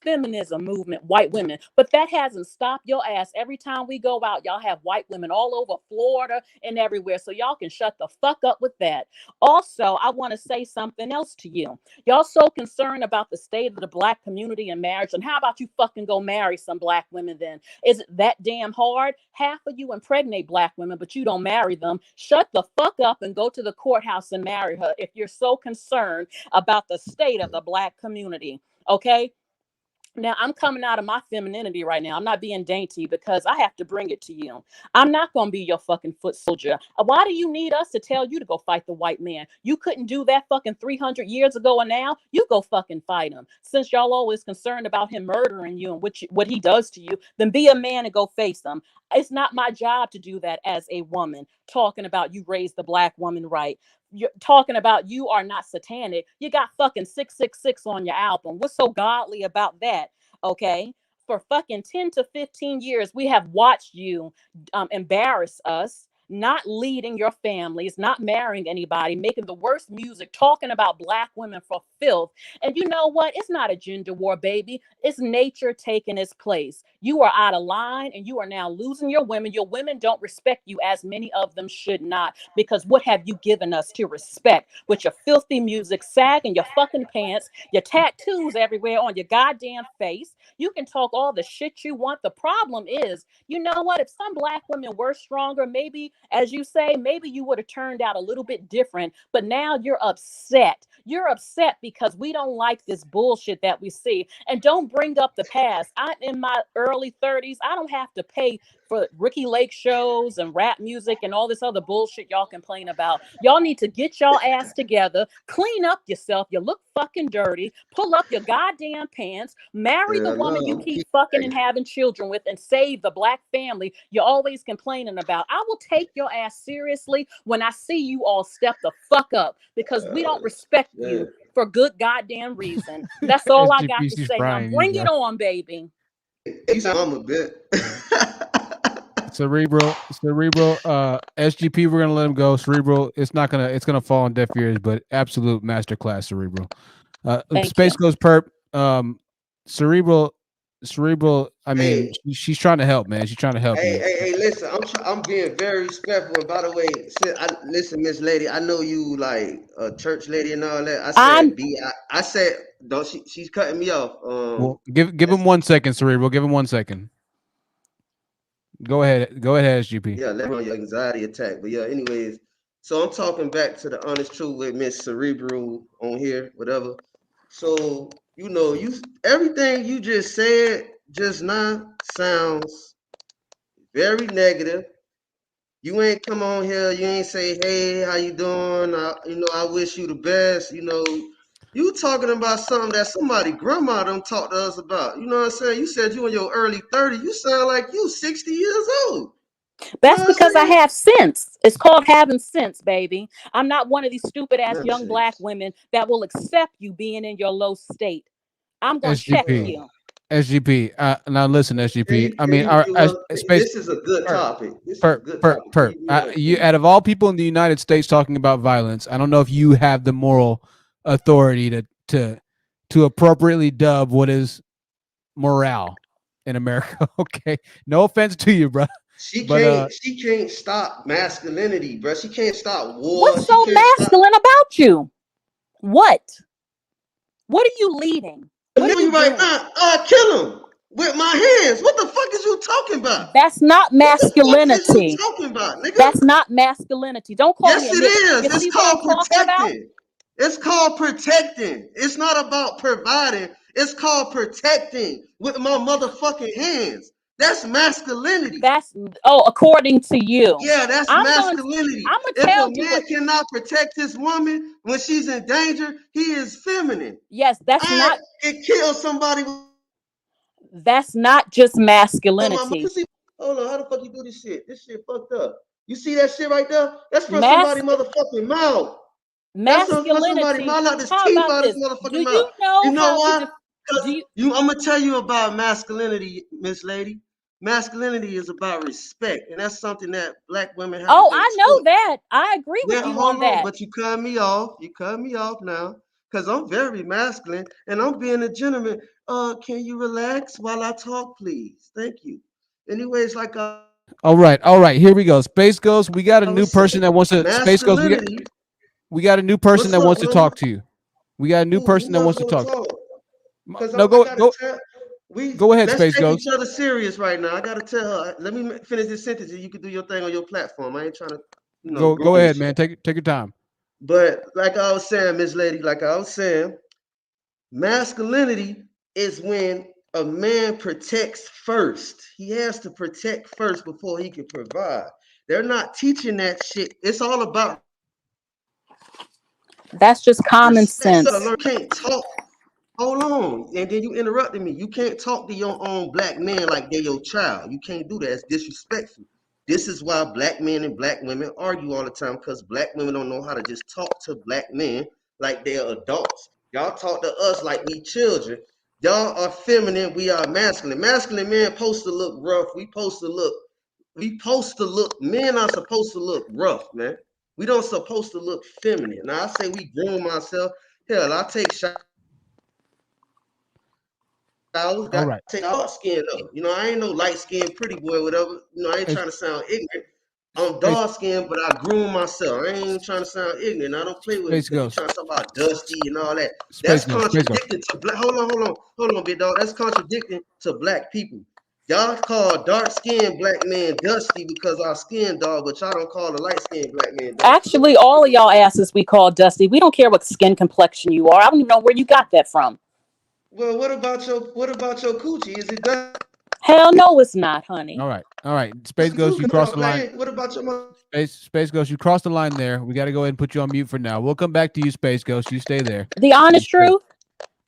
feminism movement, white women. But that hasn't stopped your ass. Every time we go out, y'all have white women all over Florida and everywhere. So y'all can shut the fuck up with that. Also, I want to say something else to you. Y'all so concerned about the state of the black community and marriage. And how about you fucking go marry some black women then? Is it that damn hard? Half of you impregnate black women, but you don't marry them. Shut the fuck up and go to the courthouse and marry her if you're so concerned about the state of the black community. Okay. Now, I'm coming out of my femininity right now. I'm not being dainty because I have to bring it to you. I'm not going to be your fucking foot soldier. Why do you need us to tell you to go fight the white man? You couldn't do that fucking 300 years ago, and now you go fucking fight him. Since y'all always concerned about him murdering you and what he does to you, then be a man and go face him. It's not my job to do that as a woman, talking about you raised the black woman right. You're talking about you are not satanic. You got fucking 666 on your album. What's so godly about that? Okay. For fucking 10 to 15 years, we have watched you embarrass us, not leading your families, not marrying anybody, making the worst music, talking about black women for filth. And you know what? It's not a gender war, baby. It's nature taking its place. You are out of line and you are now losing your women. Your women don't respect you as many of them should not, because what have you given us to respect? With your filthy music, sagging your fucking pants, your tattoos everywhere on your goddamn face. You can talk all the shit you want. The problem is, you know what? If some black women were stronger, maybe, as you say, maybe you would have turned out a little bit different. But now you're upset. You're upset because we don't like this bullshit that we see. And don't bring up the past. I'm in my early 30s. I don't have to pay for Ricky Lake shows and rap music and all this other bullshit y'all complain about. Y'all need to get y'all ass together, clean up yourself. You look fucking dirty. Pull up your goddamn pants, marry the woman you keep fucking and having children with, and save the black family you're always complaining about. I will take your ass seriously when I see you all step the fuck up, because we don't respect you for good goddamn reason. That's all I got to say. Now bring it on, baby. I'm a bit. Cerebral, SGP, we're gonna let him go. Cerebral, it's gonna fall on deaf ears, but absolute masterclass, Cerebral. Space Ghost Perp, Cerebral. I mean, she's trying to help, man. She's trying to help you. Hey, listen, I'm being very respectful. And by the way, listen, Miss Lady, I know you like a church lady and all that. I said, don't she's cutting me off. Well, give him 1 second, Cerebral. Give him 1 second. Go ahead, SGP. Yeah, let me know your anxiety attack. But yeah, anyways, so I'm talking back to the honest truth with Miss Cerebral on here, whatever. So everything you just said just now sounds very negative. You ain't come on here, you ain't say, hey, how you doing? I wish you the best. You talking about something that somebody grandma done talked to us about. You know what I'm saying? You said you in your early 30s. You sound like you 60 years old. That's because I have sense. It's called having sense, baby. I'm not one of these stupid ass young black women that will accept you being in your low state. I'm gonna check you. SGP. Now listen, SGP. I mean, this is a good topic. This is a good topic. You, out of all people in the United States talking about violence, I don't know if you have the moral authority to appropriately dub what is morale in America. Okay, no offense to you, bro. She can't stop masculinity, bro. She can't stop war. What's so masculine about you? What are you leading? What are you right now? Kill him with my hands. What the fuck is you talking about? That's not masculinity. What is you talking about, nigga? That's not masculinity. Don't call me a nigga. Yes, it is. It's called protecting. It's called protecting. It's not about providing. It's called protecting with my motherfucking hands. That's masculinity. According to you. Yeah, that's masculinity. If a man cannot protect his woman when she's in danger, he is feminine. Yes, it kills somebody. That's not just masculinity. Hold on, how the fuck you do this shit? This shit fucked up. You see that shit right there? That's from somebody's motherfucking mouth. Masculinity. That's from somebody's mouth, not this teeth out of this motherfucking mouth. You know why? Because I'm gonna tell you about masculinity, Miss Lady. Masculinity is about respect, and that's something that black women have Oh, to get I know taught. that. I agree with Yeah, you on hold on, that. but you cut me off. You cut me off now, because I'm very masculine and I'm being a gentleman. Can you relax while I talk, please? Thank you. Anyways, like All right. Here we go. Space Ghost. We got a I new was saying, person that wants to. Space Ghost. masculinity. We got a new person What's that up, wants to homie? talk to you. We got a new Who person that else wants to want to talk. talk? Because No, I gotta tell. go ahead, Let's Space take each Ghost. other serious right now. I gotta tell her. Let me finish this sentence, and you can do your thing on your platform. I ain't trying to, Go groom and ahead, shit. man. Take your time. But like I was saying, Miss Lady, like I was saying, masculinity is when a man protects first. He has to protect first before he can provide. They're not teaching that shit. It's all about That's just common respect. So sense. learn can't talk. Hold on, and then you interrupted me. You can't talk to your own black man like they're your child. You can't do that. It's disrespectful. This is why black men and black women argue all the time, because black women don't know how to just talk to black men like they're adults. Y'all talk to us like we children. Y'all are feminine. We are masculine. Masculine men supposed to look rough. We supposed to look. Men are supposed to look rough, man. We don't supposed to look feminine. Now I say we groom ourselves. Hell, I take showers. All Got right. to take dark skin though. I ain't no light skinned pretty boy, whatever. I ain't Hey, trying to sound ignorant. I'm Space dark skinned, but I groom myself. I ain't trying to sound ignorant. I don't play with it Space because you Ghost. trying to talk about dusty and all that. Space That's Ghost. Space Ghost. contradicting to black. Hold on, big dog. That's contradicting to black people. Y'all call dark skinned black men dusty because our skin dog, but y'all don't call the light skinned black man dusty. Actually, all of y'all asses we call dusty. We don't care what skin complexion you are. I don't even know where you got that from. Well, what about your coochie? Is it dusty? Hell no, it's not, honey. All right. Space Ghost, you Come crossed on, the line. man. What about your mom? Space Ghost, you crossed the line there. We got to go ahead and put you on mute for now. We'll come back to you, Space Ghost. You stay there. The honest truth.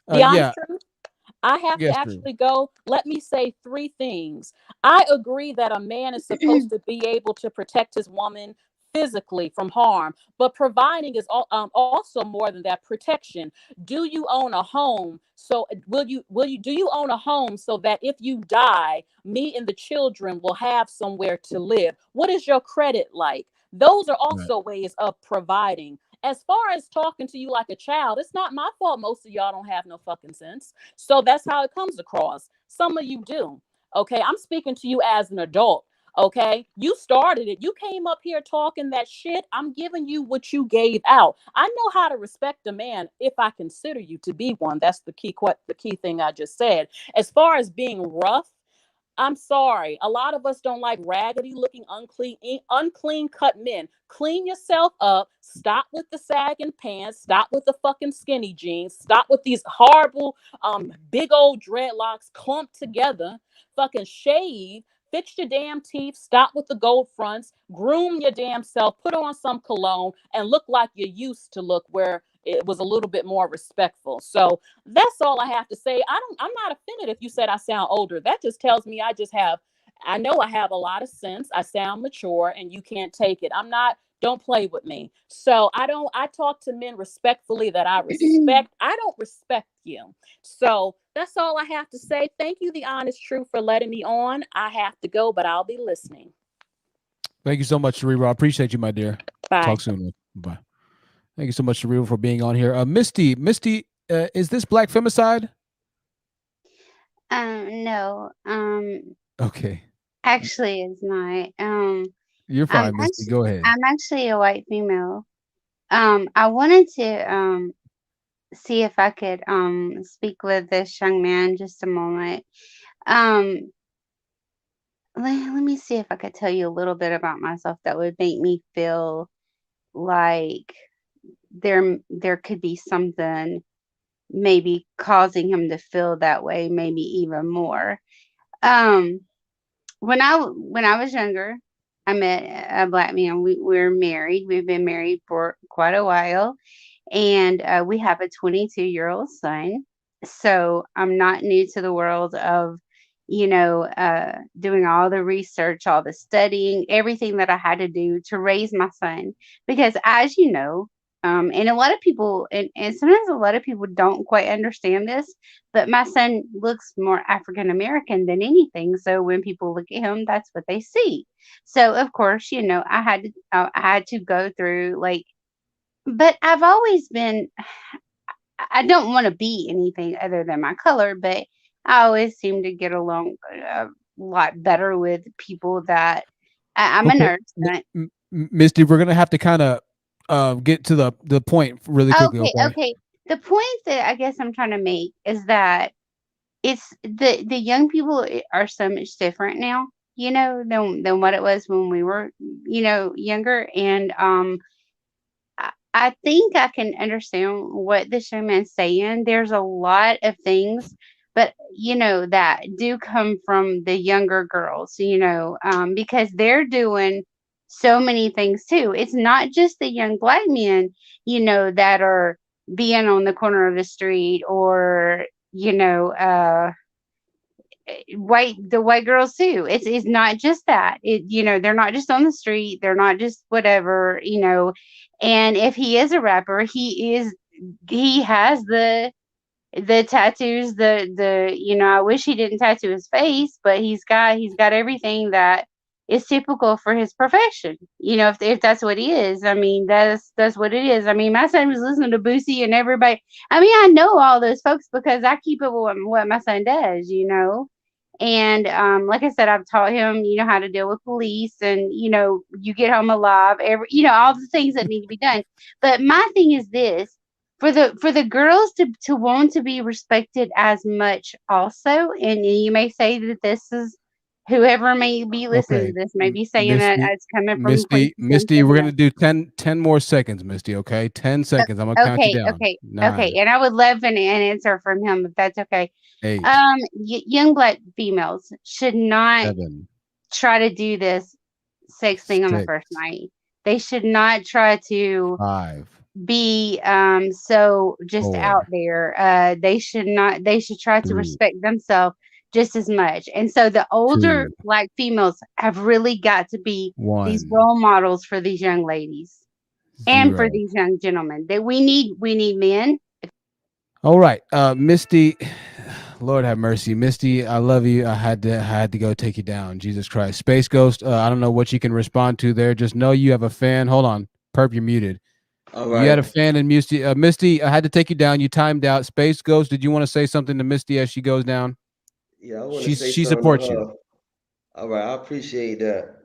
The honest Yeah. truth. I have to Yes, true. actually go. Let me say three things. I agree that a man is supposed to be able to protect his woman physically from harm, but providing is also more than that. Protection. Do you own a home? So will you do you own a home so that if you die, me and the children will have somewhere to live? What is your credit like? Those are Right. also ways of providing. As far as talking to you like a child, it's not my fault most of y'all don't have no fucking sense. So that's how it comes across. Some of you do. Okay. I'm speaking to you as an adult. Okay. You started it. You came up here talking that shit. I'm giving you what you gave out. I know how to respect a man if I consider you to be one. That's the key thing I just said. As far as being rough, I'm sorry. A lot of us don't like raggedy looking, unclean cut men. Clean yourself up. Stop with the sagging pants. Stop with the fucking skinny jeans. Stop with these horrible, big old dreadlocks clumped together. Fucking shave. Fix your damn teeth. Stop with the gold fronts. Groom your damn self. Put on some cologne and look like you used to look, where it was a little bit more respectful. So that's all I have to say. I'm not offended if you said I sound older. That just tells me I know I have a lot of sense. I sound mature and you can't take it. Don't play with me. So I talk to men respectfully that I respect. I don't respect you. So that's all I have to say. Thank you, The Honest Truth, for letting me on. I have to go, but I'll be listening. Thank you so much, Sharira. I appreciate you, my dear. Bye. Talk soon. Bye. Thank you so much, Sharira, for being on here. Misty, is this black femicide? No. Okay. Actually it's not. You're fine, Misty. Go ahead. I'm actually a white female. I wanted to see if I could speak with this young man just a moment. Um let me see if I could tell you a little bit about myself that would make me feel like there could be something maybe causing him to feel that way, maybe even more. Um when I was younger, I met a black man. We're married. We've been married for quite a while, and we have a 22-year-old son. So I'm not new to the world of, doing all the research, all the studying, everything that I had to do to raise my son. Because as you know, And a lot of people, and sometimes a lot of people don't quite understand this, but my son looks more African American than anything. So when people look at him, that's what they see. So of course, I had to go through like, but I've always been. I don't want to be anything other than my color, but I always seem to get along a lot better with people that I'm a Okay, nurse. Misty, we're gonna have to kind of get to the point really quickly. Okay, Okay. okay. The point that I guess I'm trying to make is that it's the young people are so much different now, than what it was when we were, younger. And I think I can understand what the showman's saying. There's a lot of things, but that do come from the younger girls, because they're doing so many things too. It's not just the young black men, that are being on the corner of the street or, the white girls too. It's not just that. They're not just on the street, they're not just whatever. And if he is a rapper, he has the tattoos, I wish he didn't tattoo his face, but he's got everything that is typical for his profession. If that's what he is. I mean, that's what it is. I mean, my son was listening to Boosie and everybody. I mean, I know all those folks because I keep up with what my son does, And like I said, I've taught him, how to deal with police, and you get home alive, all the things that need to be done. But my thing is this: for the girls to want to be respected as much also, and you may say that this is whoever may be listening to Okay, this may be saying that it's coming from Misty, we're gonna do 10 more seconds, Misty. Okay, 10 seconds. I'm gonna count you Okay, down. okay, 9, okay. And I would love an answer from him if that's okay. 8, Young black females should not 7, try to do this sex thing on the 6, first night. They should not try to 5, be so just 4, out there. They should try to 3, respect themselves just as much. And so the older 2, black females have really got to be these 1, role models for these young ladies and for 0. these young gentlemen. That we need men. All right, Misty. Lord have mercy, Misty. I love you. I had to go take you down. Jesus Christ, Space Ghost. I don't know what you can respond to there. Just know you have a fan. Hold on, Perp, you're muted. All You had right. a fan in Misty. Misty, I had to take you down. You timed out. Space Ghost, did you want to say something to Misty as she goes down? Yeah, I want to say She something to supports you. her. All right, I appreciate that.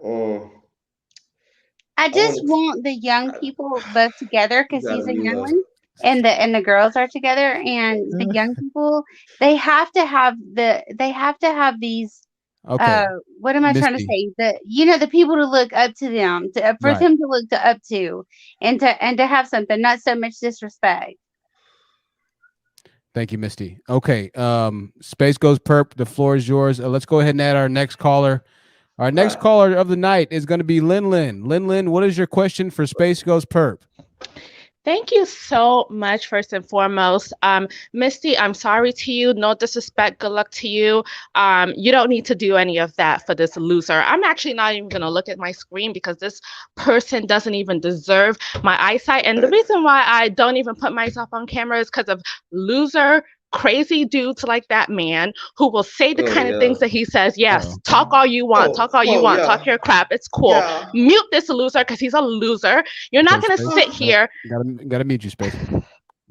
I I just want want the young people both together you because gotta he's a mute young her. one, and the girls are together, and the young people they have to have these. Okay, What am I trying to Misty. say? The people to look up to them, for Right. them to look up to, and to have something, not so much disrespect. Thank you, Misty. Okay, Space Goes Perp. The floor is yours. Let's go ahead and add our next caller. Our next caller of the night is going to be Lin Lin. Lin Lin, what is your question for Space Goes Perp? Thank you so much, first and foremost. Misty, I'm sorry to you. No disrespect. Good luck to you. You don't need to do any of that for this loser. I'm actually not even going to look at my screen because this person doesn't even deserve my eyesight. And the reason why I don't even put myself on camera is because of loser, crazy dudes like that man who will say the kind of things that he says. Yes, talk all you want, talk your crap. It's cool. Mute this loser because he's a loser. You're not going to sit here. Gotta mute you, Space.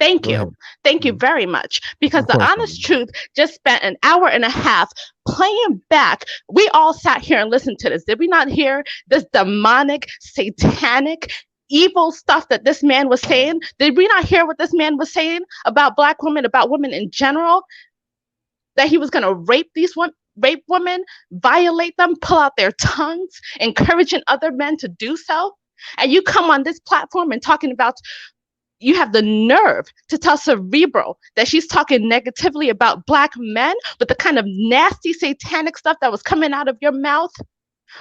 Thank you. Thank you very much. Because the honest truth just spent an hour and a half playing back. We all sat here and listened to this. Did we not hear this demonic, satanic, evil stuff that this man was saying? Did we not hear what this man was saying about black women, about women in general? That he was going to rape women, violate them, pull out their tongues, encouraging other men to do so? And you come on this platform and talking about, you have the nerve to tell Cerebral that she's talking negatively about black men with the kind of nasty satanic stuff that was coming out of your mouth?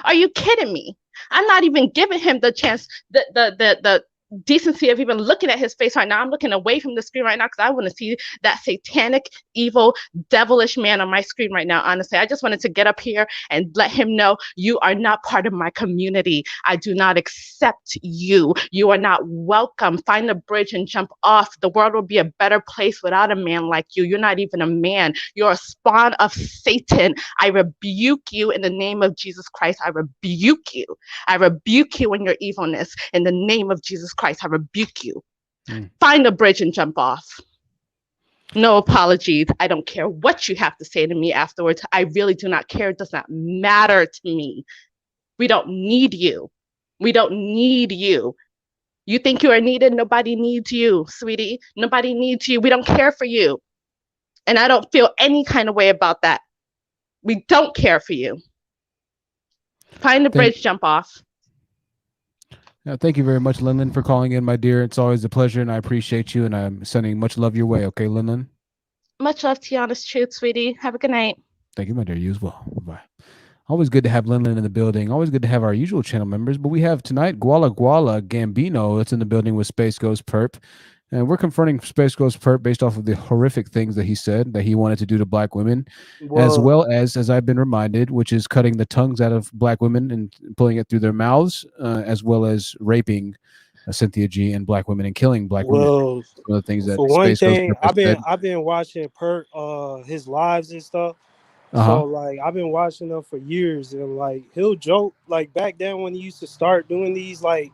Are you kidding me? I'm not even giving him the chance, the decency of even looking at his face right now. I'm looking away from the screen right now because I want to see that satanic, evil, devilish man on my screen right now. Honestly, I just wanted to get up here and let him know you are not part of my community. I do not accept you. You are not welcome. Find a bridge and jump off. The world will be a better place without a man like you. You're not even a man. You're a spawn of Satan. I rebuke you in the name of Jesus Christ. I rebuke you. I rebuke you in your evilness. In the name of Jesus Christ, I rebuke you. Find a bridge and jump off. No apologies. I don't care what you have to say to me afterwards. I really do not care. It does not matter to me. We don't need you. We don't need you. You think you are needed? Nobody needs you, sweetie. Nobody needs you. We don't care for you. And I don't feel any kind of way about that. We don't care for you. Find the bridge, jump off. Thank you very much, Linlin, for calling in, my dear. It's always a pleasure, and I appreciate you, and I'm sending much love your way. Okay, Linlin? Much love to you, honest truth, sweetie. Have a good night. Thank you, my dear. You as well. Bye-bye. Always good to have Linlin in the building. Always good to have our usual channel members. But we have tonight Guala Gambino that's in the building with SpaceGhostPurrp. And we're confronting SpaceGhostPurrp based off of the horrific things that he said that he wanted to do to black women, as well as I've been reminded, which is cutting the tongues out of black women and pulling it through their mouths, as well as raping Cynthia G and black women and killing black women. One of the things that for one thing, said. I've been watching his lives and stuff. So like I've been watching them for years, and like he'll joke like back then when he used to start doing these like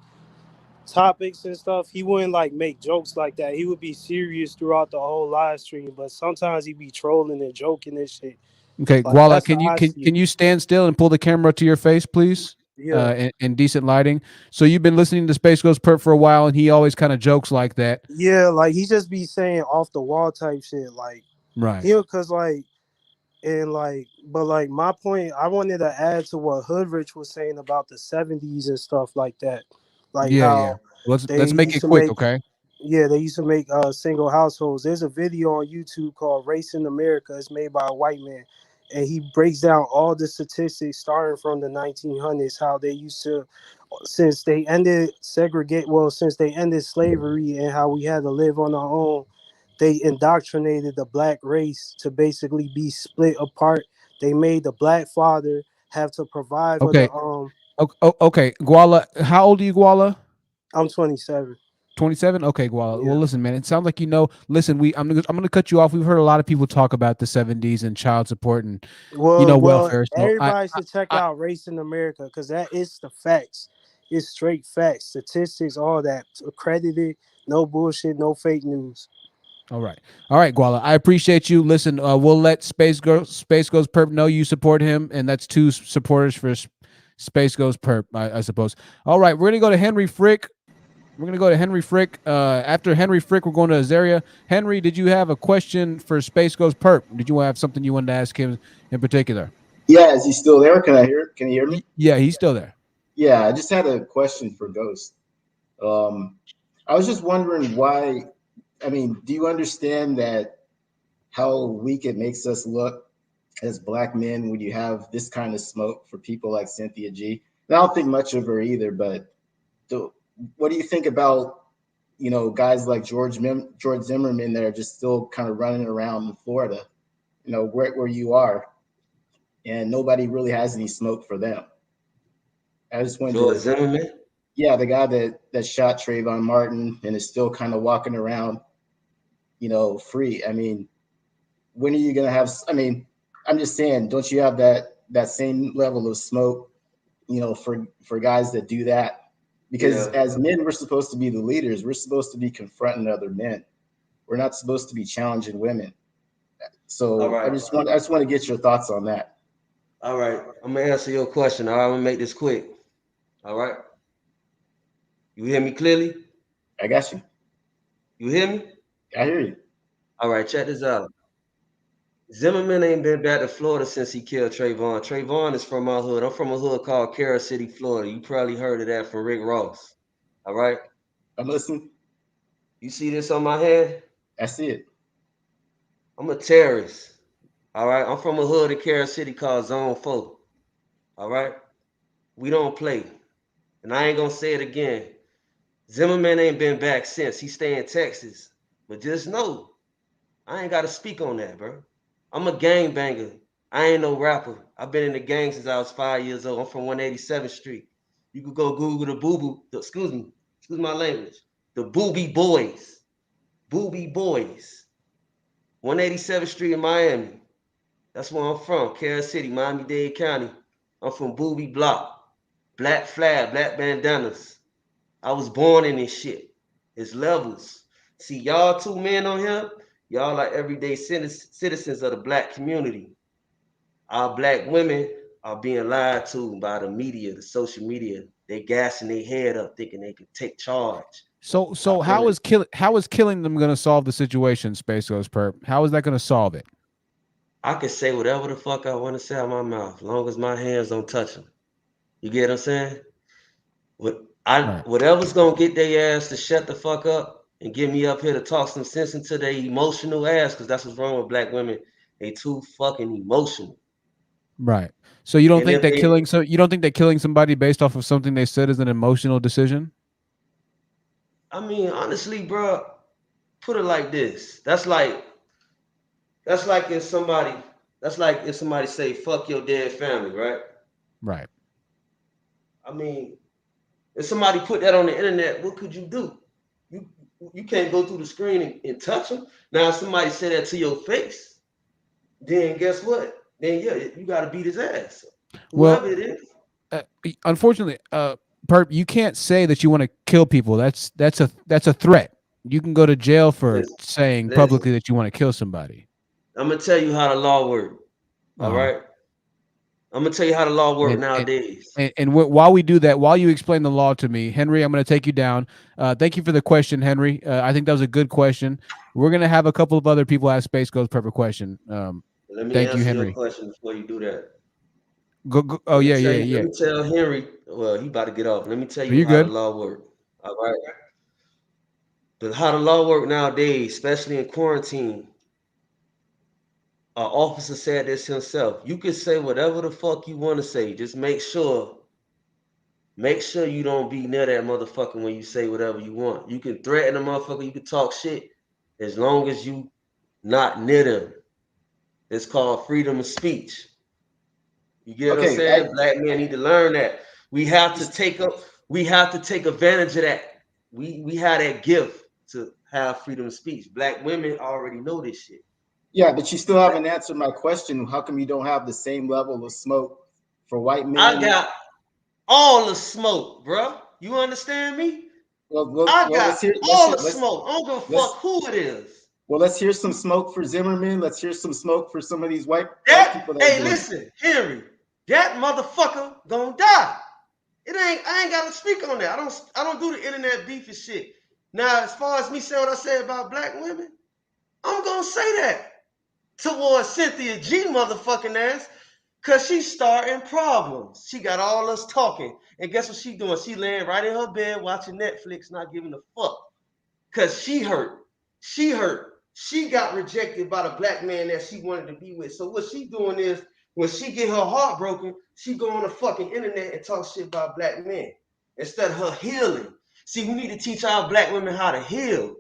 topics and stuff, he wouldn't like make jokes like that. He would be serious throughout the whole live stream, but sometimes he'd be trolling and joking and shit. Okay, like, Guala, can you stand still and pull the camera to your face, please? Yeah. In decent lighting. So you've been listening to SpaceGhostPurrp for a while, and he always kind of jokes like that. Yeah, like he just be saying off the wall type shit, like right. Cause like. And like, but like my point, I wanted to add to what Hoodrich was saying about the 70s and stuff like that. Like how let's make it quick, okay? Yeah, they used to make single households. There's a video on YouTube called Race in America. It's made by a white man. And he breaks down all the statistics starting from the 1900s, how they used to, since they ended since they ended slavery and how we had to live on our own, they indoctrinated the black race to basically be split apart. They made the black father have to provide for the Okay, Guala, how old are you, Guala? I'm 27. 27? Okay, Guala. Well, listen, man, it sounds like listen, I'm gonna cut you off. We've heard a lot of people talk about the 70s and child support and welfare. So everybody should check out Race in America because that is the facts. It's straight facts, statistics, all that accredited, no bullshit, no fake news. All right, Guala. I appreciate you. Listen, we'll let SpaceGhostPurrp know you support him, and that's 2 supporters for SpaceGhostPurrp, I suppose. All right, we're gonna go to Henry Frick. After Henry Frick, we're going to Azaria. Henry, did you have a question for SpaceGhostPurrp? Did you have something you wanted to ask him in particular? Yeah, is he still there? Can you hear me? Yeah, he's still there. Yeah, I just had a question for Ghost. I was just wondering why. I mean, do you understand that how weak it makes us look as black men when you have this kind of smoke for people like Cynthia G? And I don't think much of her either, but what do you think about, guys like George Zimmerman that are just still kind of running around in Florida, where you are, and nobody really has any smoke for them? I just wanted George Zimmerman? Yeah, the guy that shot Trayvon Martin and is still kind of walking around, free. I mean, when are you gonna have? I mean, I'm just saying, don't you have that same level of smoke, for guys that do that? Because as men, we're supposed to be the leaders. We're supposed to be confronting other men. We're not supposed to be challenging women. So I just want to get your thoughts on that. All right, I'm gonna answer your question. All right, I'm gonna make this quick. All right. You hear me clearly? I got you. You hear me? I hear you. All right, check this out. Zimmerman ain't been back to Florida since he killed Trayvon. Trayvon is from my hood. I'm from a hood called Carol City, Florida. You probably heard of that from Rick Ross. All right? I'm listening. You see this on my hand? I see it. I'm a terrorist. All right? I'm from a hood in Carol City called Zone 4. All right? We don't play. And I ain't going to say it again. Zimmerman ain't been back since. He stay in Texas. But just know, I ain't got to speak on that, bro. I'm a gangbanger. I ain't no rapper. I've been in the gang since I was 5 years old. I'm from 187th Street. You could go Google the boo-boo. Excuse my language. The Booby Boys. Booby Boys. 187th Street in Miami. That's where I'm from. Carol City, Miami-Dade County. I'm from Booby Block. Black flag, black bandanas. I was born in this shit. It's levels. See, y'all two men on here, y'all like everyday citizens of the black community. Our black women are being lied to by the media, the social media. They gassing their head up, thinking they can take charge. So how is killing them going to solve the situation, SpaceGhostPurrp? How is that going to solve it? I can say whatever the fuck I want to say out of my mouth, as long as my hands don't touch them. You get what I'm saying? Whatever's gonna get their ass to shut the fuck up and get me up here to talk some sense into their emotional ass, because that's what's wrong with black women. They too fucking emotional. Right. So you don't And think if that they- you don't think that killing somebody based off of something they said is an emotional decision? I mean, honestly, bro, put it like this. That's like if somebody say fuck your dead family, right? Right. I mean, if somebody put that on the internet, what could you do? You can't go through the screen and touch them. Now, if somebody say that to your face, then guess what? Then yeah, you got to beat his ass. Whoever it is. Unfortunately, Perp, you can't say that you want to kill people. That's a threat. You can go to jail for saying publicly that you want to kill somebody. I'm gonna tell you how the law works. All right. I'm gonna tell you how the law works nowadays. And while we do that, while you explain the law to me, Henry, I'm going to take you down. Thank you for the question, Henry. I think that was a good question. We're going to have a couple of other people ask SpaceGhostPurrp a question. Let me thank answer you, your Henry. question before you do that. Go. Oh, yeah. Let me tell Henry. Well, he about to get off. Let me tell you how the law works. All right. How the law work nowadays, especially in quarantine. An officer said this himself. You can say whatever the fuck you want to say. Just make sure you don't be near that motherfucker when you say whatever you want. You can threaten a motherfucker, you can talk shit, as long as you not near them. It's called freedom of speech. You get what I'm saying? Black men need to learn that. We have to take advantage of that. We have that gift to have freedom of speech. Black women already know this shit. Yeah, but you still haven't answered my question. How come you don't have the same level of smoke for white men? I got all the smoke, bro. You understand me? I got all the smoke. I don't give a fuck who it is. Well, let's hear some smoke for Zimmerman. Let's hear some smoke for some of these white people. Hey, listen, Henry, that motherfucker gonna die. I ain't gotta speak on that. I don't do the internet beef and shit. Now, as far as me saying what I say about black women, I'm gonna say that towards Cynthia G motherfucking ass, cause she's starting problems. She got all us talking. And guess what she doing? She laying right in her bed watching Netflix, not giving a fuck. Cause she hurt. She hurt. She got rejected by the black man that she wanted to be with. So what she doing is, when she get her heart broken, she go on the fucking internet and talk shit about black men instead of her healing. See, we need to teach our black women how to heal.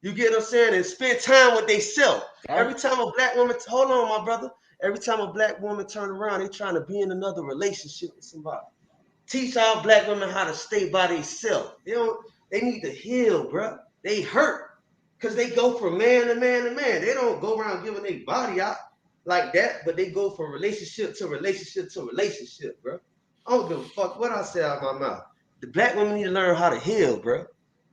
You get what I'm saying? And spend time with themselves. Every time a black woman, hold on, my brother. Every time a black woman turn around, they trying to be in another relationship with somebody. Teach our black women how to stay by themselves. They need to heal, bro. They hurt because they go from man to man to man. They don't go around giving their body out like that, but they go from relationship to relationship to relationship, bro. I don't give a fuck what I say out of my mouth. The black women need to learn how to heal, bro.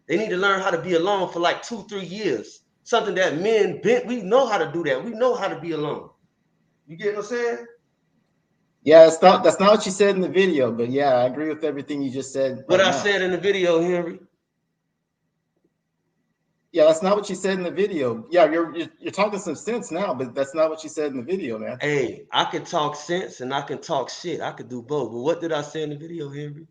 They need to learn how to be alone for like 2-3 years. Something that men we know how to do that. We know how to be alone. You get what I'm saying? Yeah, that's not what you said in the video, but yeah, I agree with everything you just said. What I said in the video, Henry. Yeah, that's not what you said in the video. Yeah, you're talking some sense now, but that's not what you said in the video, man. Hey, I can talk sense and I can talk shit. I could do both. But what did I say in the video, Henry?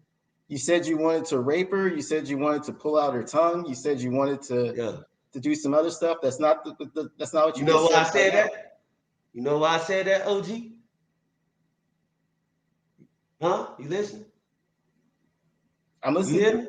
You said you wanted to rape her. You said you wanted to pull out her tongue. You said you wanted to do some other stuff. That's not that's not what you know why I said said that? You know why I said that, OG? Huh? You listening? I'm listening. You hear me?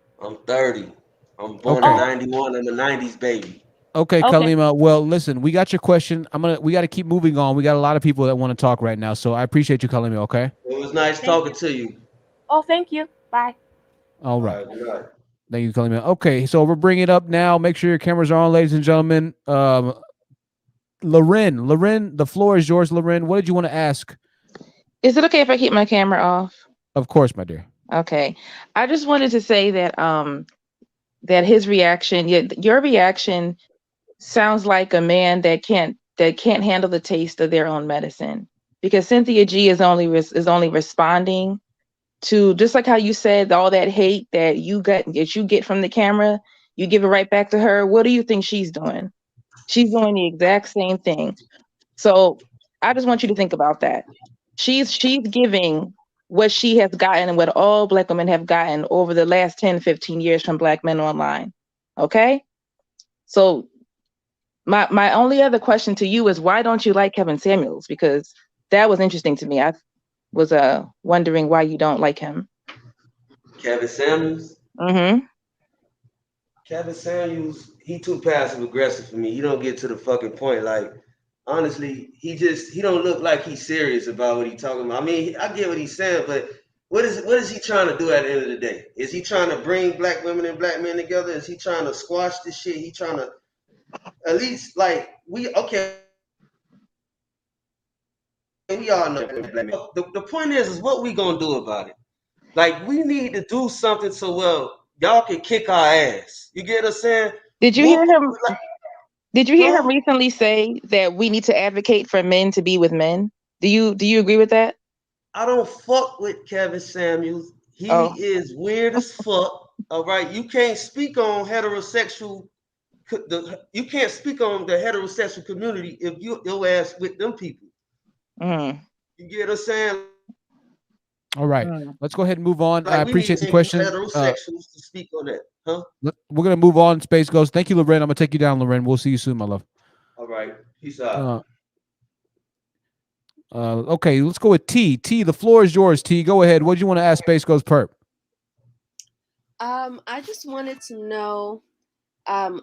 I'm 30. I'm born in Okay. 91. I'm a 90s baby. Okay, Okay. Kalima. Well, listen, we got your question. We got to keep moving on. We got a lot of people that want to talk right now. So I appreciate you, Kalima. Okay. It was nice Thank talking you. to you. Oh, thank you. Bye. All All right. right, good night. Thank you, Kalima. Okay, so we're bringing it up now. Make sure your cameras are on, ladies and gentlemen. Loren, the floor is yours. Loren, what did you want to ask? Is it okay if I keep my camera off? Of course, my dear. Okay. I just wanted to say that that his reaction, your reaction sounds like a man that can't handle the taste of their own medicine. Because Cynthia G is only responding to, just like how you said, all that hate that you get from the camera, you give it right back to her. What do you think she's doing? She's doing the exact same thing. So I just want you to think about that. She's giving what she has gotten and what all Black women have gotten over the last 10, 15 years from Black men online. Okay? So my only other question to you is, why don't you like Kevin Samuels? Because that was interesting to me. I was wondering why you don't like him. Kevin Samuels. Mm-hmm. Kevin Samuels, he too passive aggressive for me. He don't get to the fucking point. Like, honestly, he don't look like he's serious about what he's talking about. I mean, I get what he's saying, but what is he trying to do at the end of the day? Is he trying to bring Black women and Black men together? Is he trying to squash this shit? He trying to at least we all know Black men. The point is what we gonna do about it? Like, we need to do something so y'all can kick our ass. You get what I'm saying? Did you hear him? Did you hear Huh? him recently say that we need to advocate for men to be with men? Do you agree with that? I don't fuck with Kevin Samuels. He is weird as fuck. All right, you can't speak on heterosexual. You can't speak on the heterosexual community if your ass with them people. Mm. You get what I'm saying? All right, let's go ahead and move on. I Like, we need appreciate the to question. heterosexuals to speak on that, huh? We're gonna move on. Space Ghost. Thank you, Loren. I'm gonna take you down, Loren. We'll see you soon, my love. All right, peace out. Okay, let's go with T. T, the floor is yours. T, go ahead. What do you want to ask Space Ghost Perp? I just wanted to know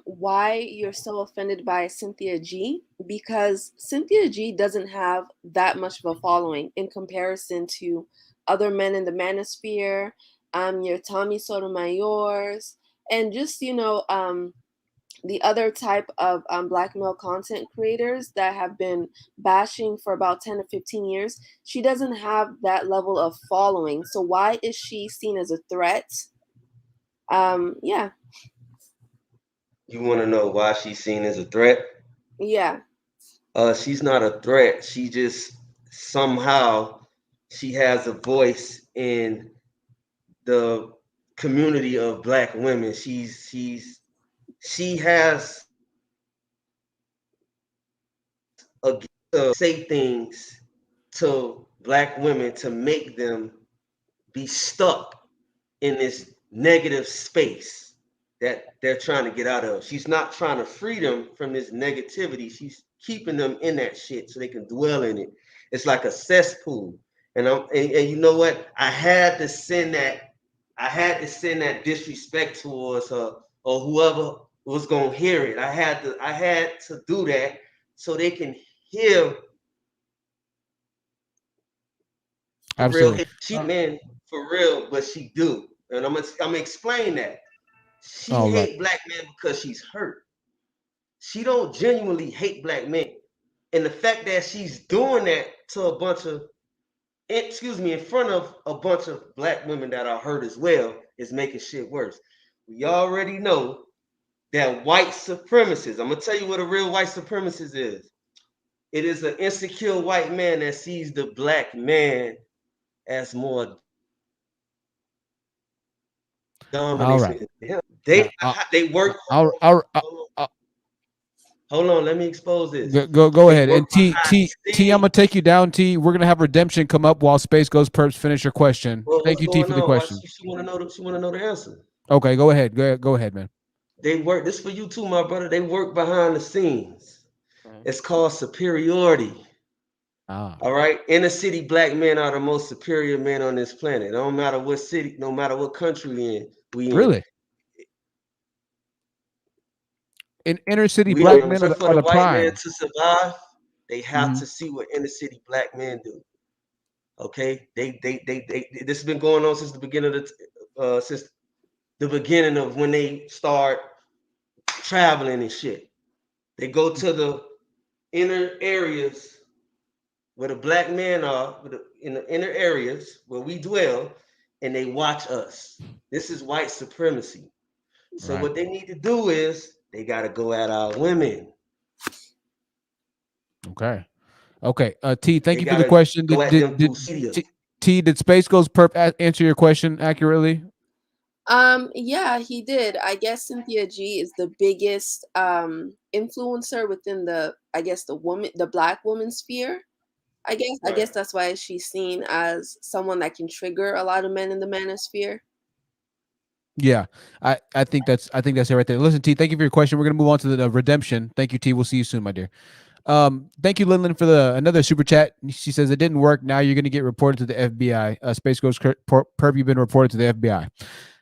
why you're so offended by Cynthia G, because Cynthia G doesn't have that much of a following in comparison to other men in the Manosphere, your Tommy Sotomayors, and just, the other type of Black male content creators that have been bashing for about 10 to 15 years. She doesn't have that level of following. So why is she seen as a threat? Yeah. You want to know why she's seen as a threat? Yeah. She's not a threat. She just somehow she has a voice in the community of Black women. She has say things to Black women to make them be stuck in this negative space that they're trying to get out of. She's not trying to free them from this negativity. She's keeping them in that shit so they can dwell in it. It's like a cesspool. And you know what? I had to send that disrespect towards her or whoever was gonna hear it. I had to do that so they can hear for real. She men for real, but she do. And I'm gonna explain that. She hate Black men because she's hurt. She don't genuinely hate Black men. And the fact that she's doing that to in front of a bunch of Black women that are hurt as well is making shit worse. We already know that white supremacists, I'm gonna tell you what a real white supremacist is. It is an insecure white man that sees the Black man as more domination. They work. Hold on, let me expose this. Go ahead. And T, I'm gonna take you down. T, we're gonna have Redemption come up while Space Ghost Perps finish your question. Well, Thank you, T, for the question. She want to know the answer. Okay, go ahead. Go ahead, man. They work. This for you too, my brother. They work behind the scenes. It's called superiority. All right. Inner city Black men are the most superior men on this planet. No matter what city, no matter what country we in. Really? in inner city We black in men order for are the the white man prime. to survive, they have Mhm. to see what inner city black men do. Okay, they this has been going on since the beginning of since the beginning of when they start traveling and shit. They go to the inner areas where the black men are, in the inner areas where we dwell, and they watch us. This is white supremacy. So Right. what they need to do is they got to go at our women. Okay. Okay. T, thank They you for got the to question. go at them through Did Space Ghost Perp answer your question accurately? Yeah, he did. I guess Cynthia G is the biggest influencer within the black woman sphere. I guess that's why she's seen as someone that can trigger a lot of men in the manosphere. Yeah, I think that's it right there. Listen, T, thank you for your question. We're gonna move on to the redemption. Thank you, T. We'll see you soon, my dear. Thank you, Linlin, for another super chat. She says it didn't work. Now you're gonna get reported to the FBI. Space Ghost Perp, you've been reported to the FBI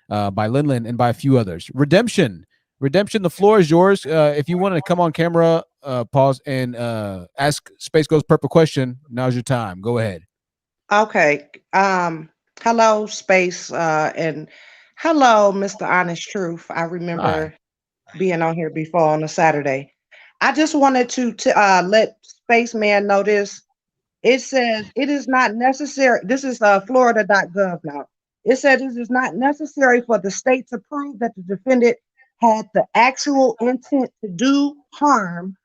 by Linlin and by a few others. Redemption. The floor is yours. If you want to come on camera, pause and ask Space Ghost Perp a question, now's your time. Go ahead. Okay. Hello, Space, and hello, Mr. Honest Truth. I remember being on here before on a Saturday. I just wanted to let Spaceman know this. It says it is not necessary. This is Florida.gov now. It says it is not necessary for the state to prove that the defendant had the actual intent to do harm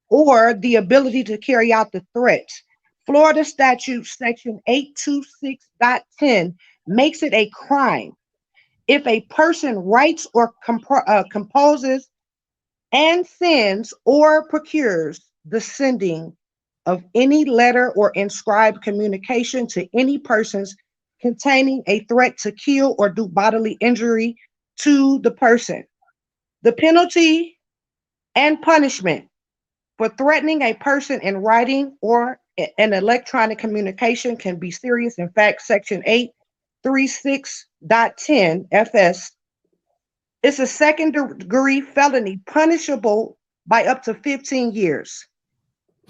or the ability to carry out the threat. Florida statute section 826.10 makes it a crime if a person writes or composes and sends or procures the sending of any letter or inscribed communication to any persons containing a threat to kill or do bodily injury to the person. The penalty and punishment for threatening a person in writing or an electronic communication can be serious. In fact, section 836.10 FS is a second degree felony punishable by up to 15 years.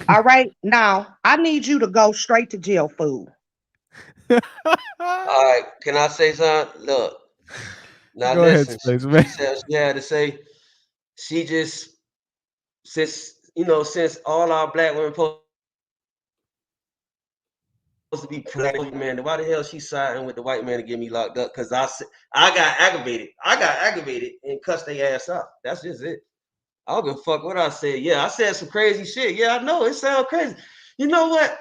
All right, now I need you to go straight to jail, fool. All right, can I say something? Look, now Go ahead, listen. Space Man. She said she had to say. She just since all our black women supposed to be black man. Why the hell she siding with the white man to get me locked up? Because I got aggravated. And cussed their ass out. That's just it. I don't give a fuck what I said. Yeah, I said some crazy shit. Yeah, I know it sounds crazy. You know what?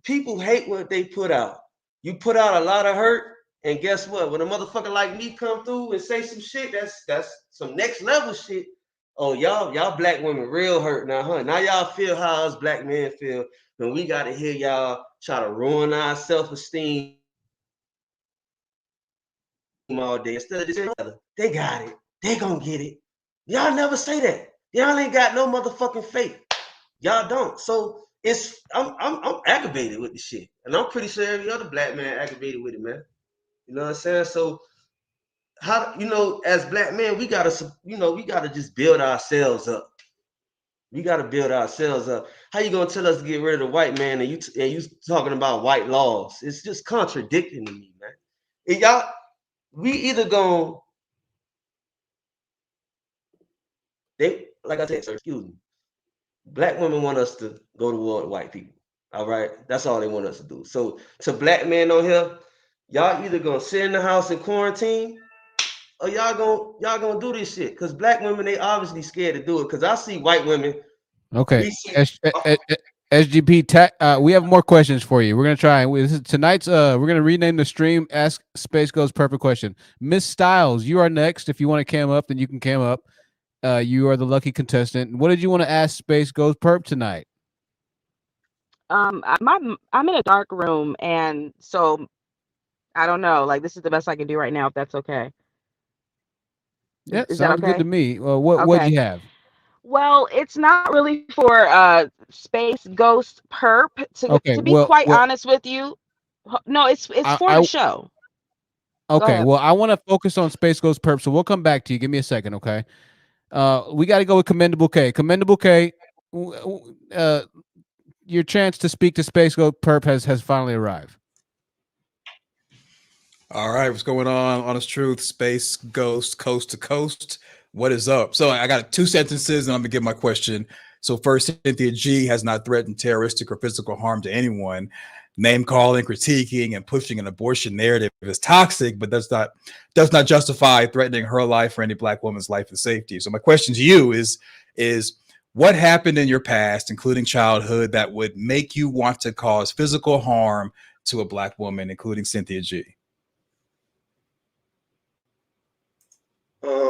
People hate what they put out. You put out a lot of hurt, and guess what? When a motherfucker like me come through and say some shit, that's some next level shit. Oh, y'all black women real hurt now, huh? Now y'all feel how us black men feel when we gotta hear y'all try to ruin our self-esteem all day instead of just they got it. They gonna get it. Y'all never say that. Y'all ain't got no motherfucking faith. Y'all don't. So I'm aggravated with the shit, and I'm pretty sure every other black man aggravated with it, man. You know what I'm saying? So how as black men, we gotta just build ourselves up. We gotta build ourselves up. How you gonna tell us to get rid of the white man and you talking about white laws? It's just contradicting to me, man. And y'all, we either gonna like I said, sir, excuse me. Black women want us to go to war with white people. All right, that's all they want us to do. So to black men on here, y'all either gonna sit in the house in quarantine, or y'all gonna do this shit. Cause black women, they obviously scared to do it. Cause I see white women. Okay. SGP, we have more questions for you. We're gonna try. This is tonight's. We're gonna rename the stream. Ask Space Ghost Perfect Question. Miss Styles, you are next. If you want to cam up, then you can cam up. You are the lucky contestant. What did you want to ask Space Ghost Perp tonight? I'm in a dark room, and so I don't know. Like, this is the best I can do right now, if that's okay. Yeah, Is that sounds good okay? to me. Well, what'd you have? Well, it's not really for Space Ghost Perp Okay, to be quite honest with you. No, it's for the show. Okay, ahead. well, I want to focus on Space Ghost Perp, so we'll come back to you. Give me a second, okay? We got to go with Commendable K. Commendable K, your chance to speak to SpaceGhostPurrp has finally arrived. All right, what's going on? Honest Truth, Space Ghost, Coast to Coast. What is up? So I got 2 sentences, and I'm gonna give my question. So first, Cynthia G has not threatened terroristic or physical harm to anyone. Name calling, critiquing, and pushing an abortion narrative is toxic, but does not justify threatening her life or any Black woman's life and safety. So my question to you is what happened in your past, including childhood, that would make you want to cause physical harm to a Black woman, including Cynthia G?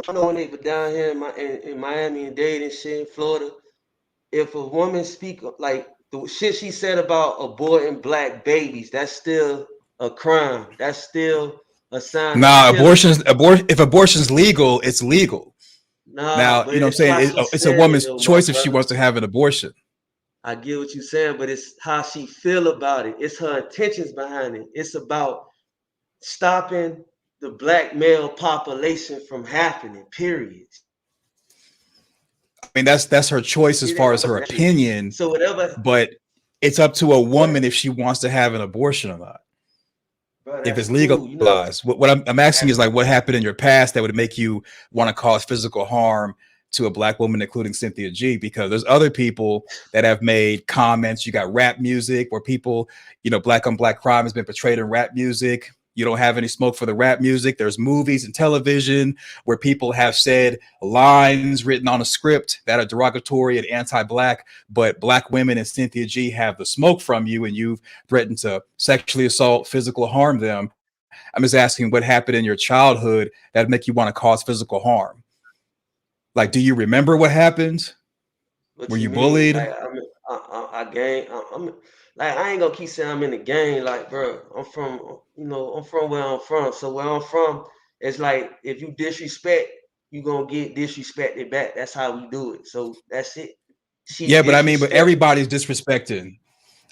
I know when they were down here in Miami and Dade and shit in Florida, if a woman speak like the shit she said about aborting Black babies, that's still a crime. That's still a sign of killing. If abortion's legal, it's legal. Nah, Now, but you know what I'm it's how saying? she It's a said it woman's though, my choice if she brother. wants to have an abortion. I get what you're saying, but it's how she feel about it. It's her intentions behind it. It's about stopping the Black male population from happening, period. I mean, that's her choice as far as her opinion. So whatever, but it's up to a woman if she wants to have an abortion or not. bro, If it's that's cool. You know, legalized, what I'm asking is like, what happened in your past that would make you want to cause physical harm to a Black woman, including Cynthia G? Because there's other people that have made comments. You got rap music where people, Black on Black crime has been portrayed in rap music. You don't have any smoke for the rap music. There's movies and television where people have said lines written on a script that are derogatory and anti-Black, but Black women and Cynthia G have the smoke from you, and you've threatened to sexually assault, physical harm them. I'm just asking what happened in your childhood that make you want to cause physical harm. Like, do you remember what happened? Were you bullied? Like I gang. I'm like I ain't gonna keep saying I'm in the gang. Like, bro, I'm from I'm from where I'm from. So where I'm from, it's like if you disrespect, you gonna get disrespected back. That's how we do it. So that's it. She But disrespect. everybody's disrespecting.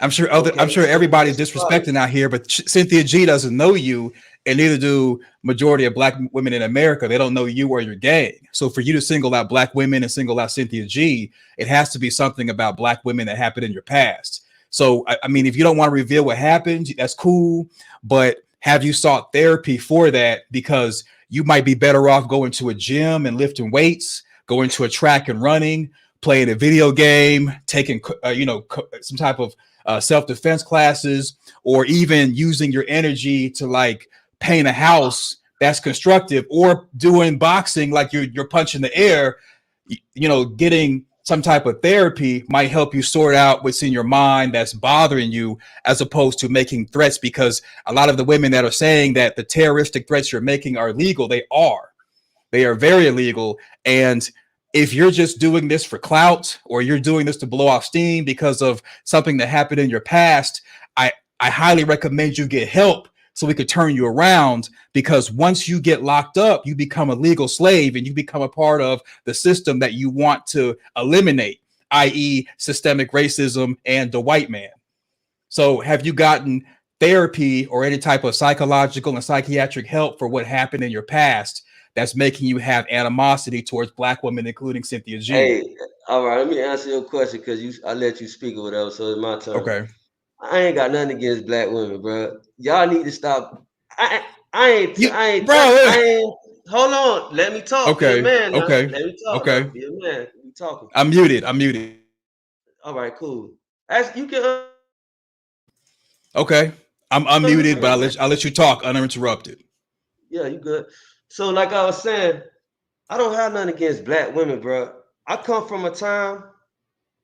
I'm sure So everybody's it's probably, disrespecting out here, but Cynthia G doesn't know you, and neither do majority of Black women in America. They don't know you or your gang. So for you to single out Black women and single out Cynthia G, it has to be something about Black women that happened in your past. So I mean, if you don't want to reveal what happened, that's cool. But have you sought therapy for that? Because you might be better off going to a gym and lifting weights, going to a track and running, playing a video game, taking some type of self-defense classes, or even using your energy to like paint a house that's constructive, or doing boxing like you're punching the air. Getting some type of therapy might help you sort out what's in your mind that's bothering you, as opposed to making threats. Because a lot of the women that are saying that the terroristic threats you're making are illegal, they are very illegal. And if you're just doing this for clout, or you're doing this to blow off steam because of something that happened in your past, I highly recommend you get help so we could turn you around. Because once you get locked up, you become a legal slave, and you become a part of the system that you want to eliminate, i.e. systemic racism and the white man. So have you gotten therapy or any type of psychological and psychiatric help for what happened in your past that's making you have animosity towards Black women, including Cynthia G? Hey, all right, let me answer your question because I let you speak or whatever, so it's my turn. Okay. I ain't got nothing against Black women, bro. Y'all need to stop. I ain't. Hold on. Let me talk. Be a man now. Let me talk. Now. Be a man. We talking. I'm muted. All right, cool. As you can. Okay. I'm unmuted, but I'll let you talk uninterrupted. Yeah, you good. So, like I was saying, I don't have nothing against Black women, bro. I come from a time,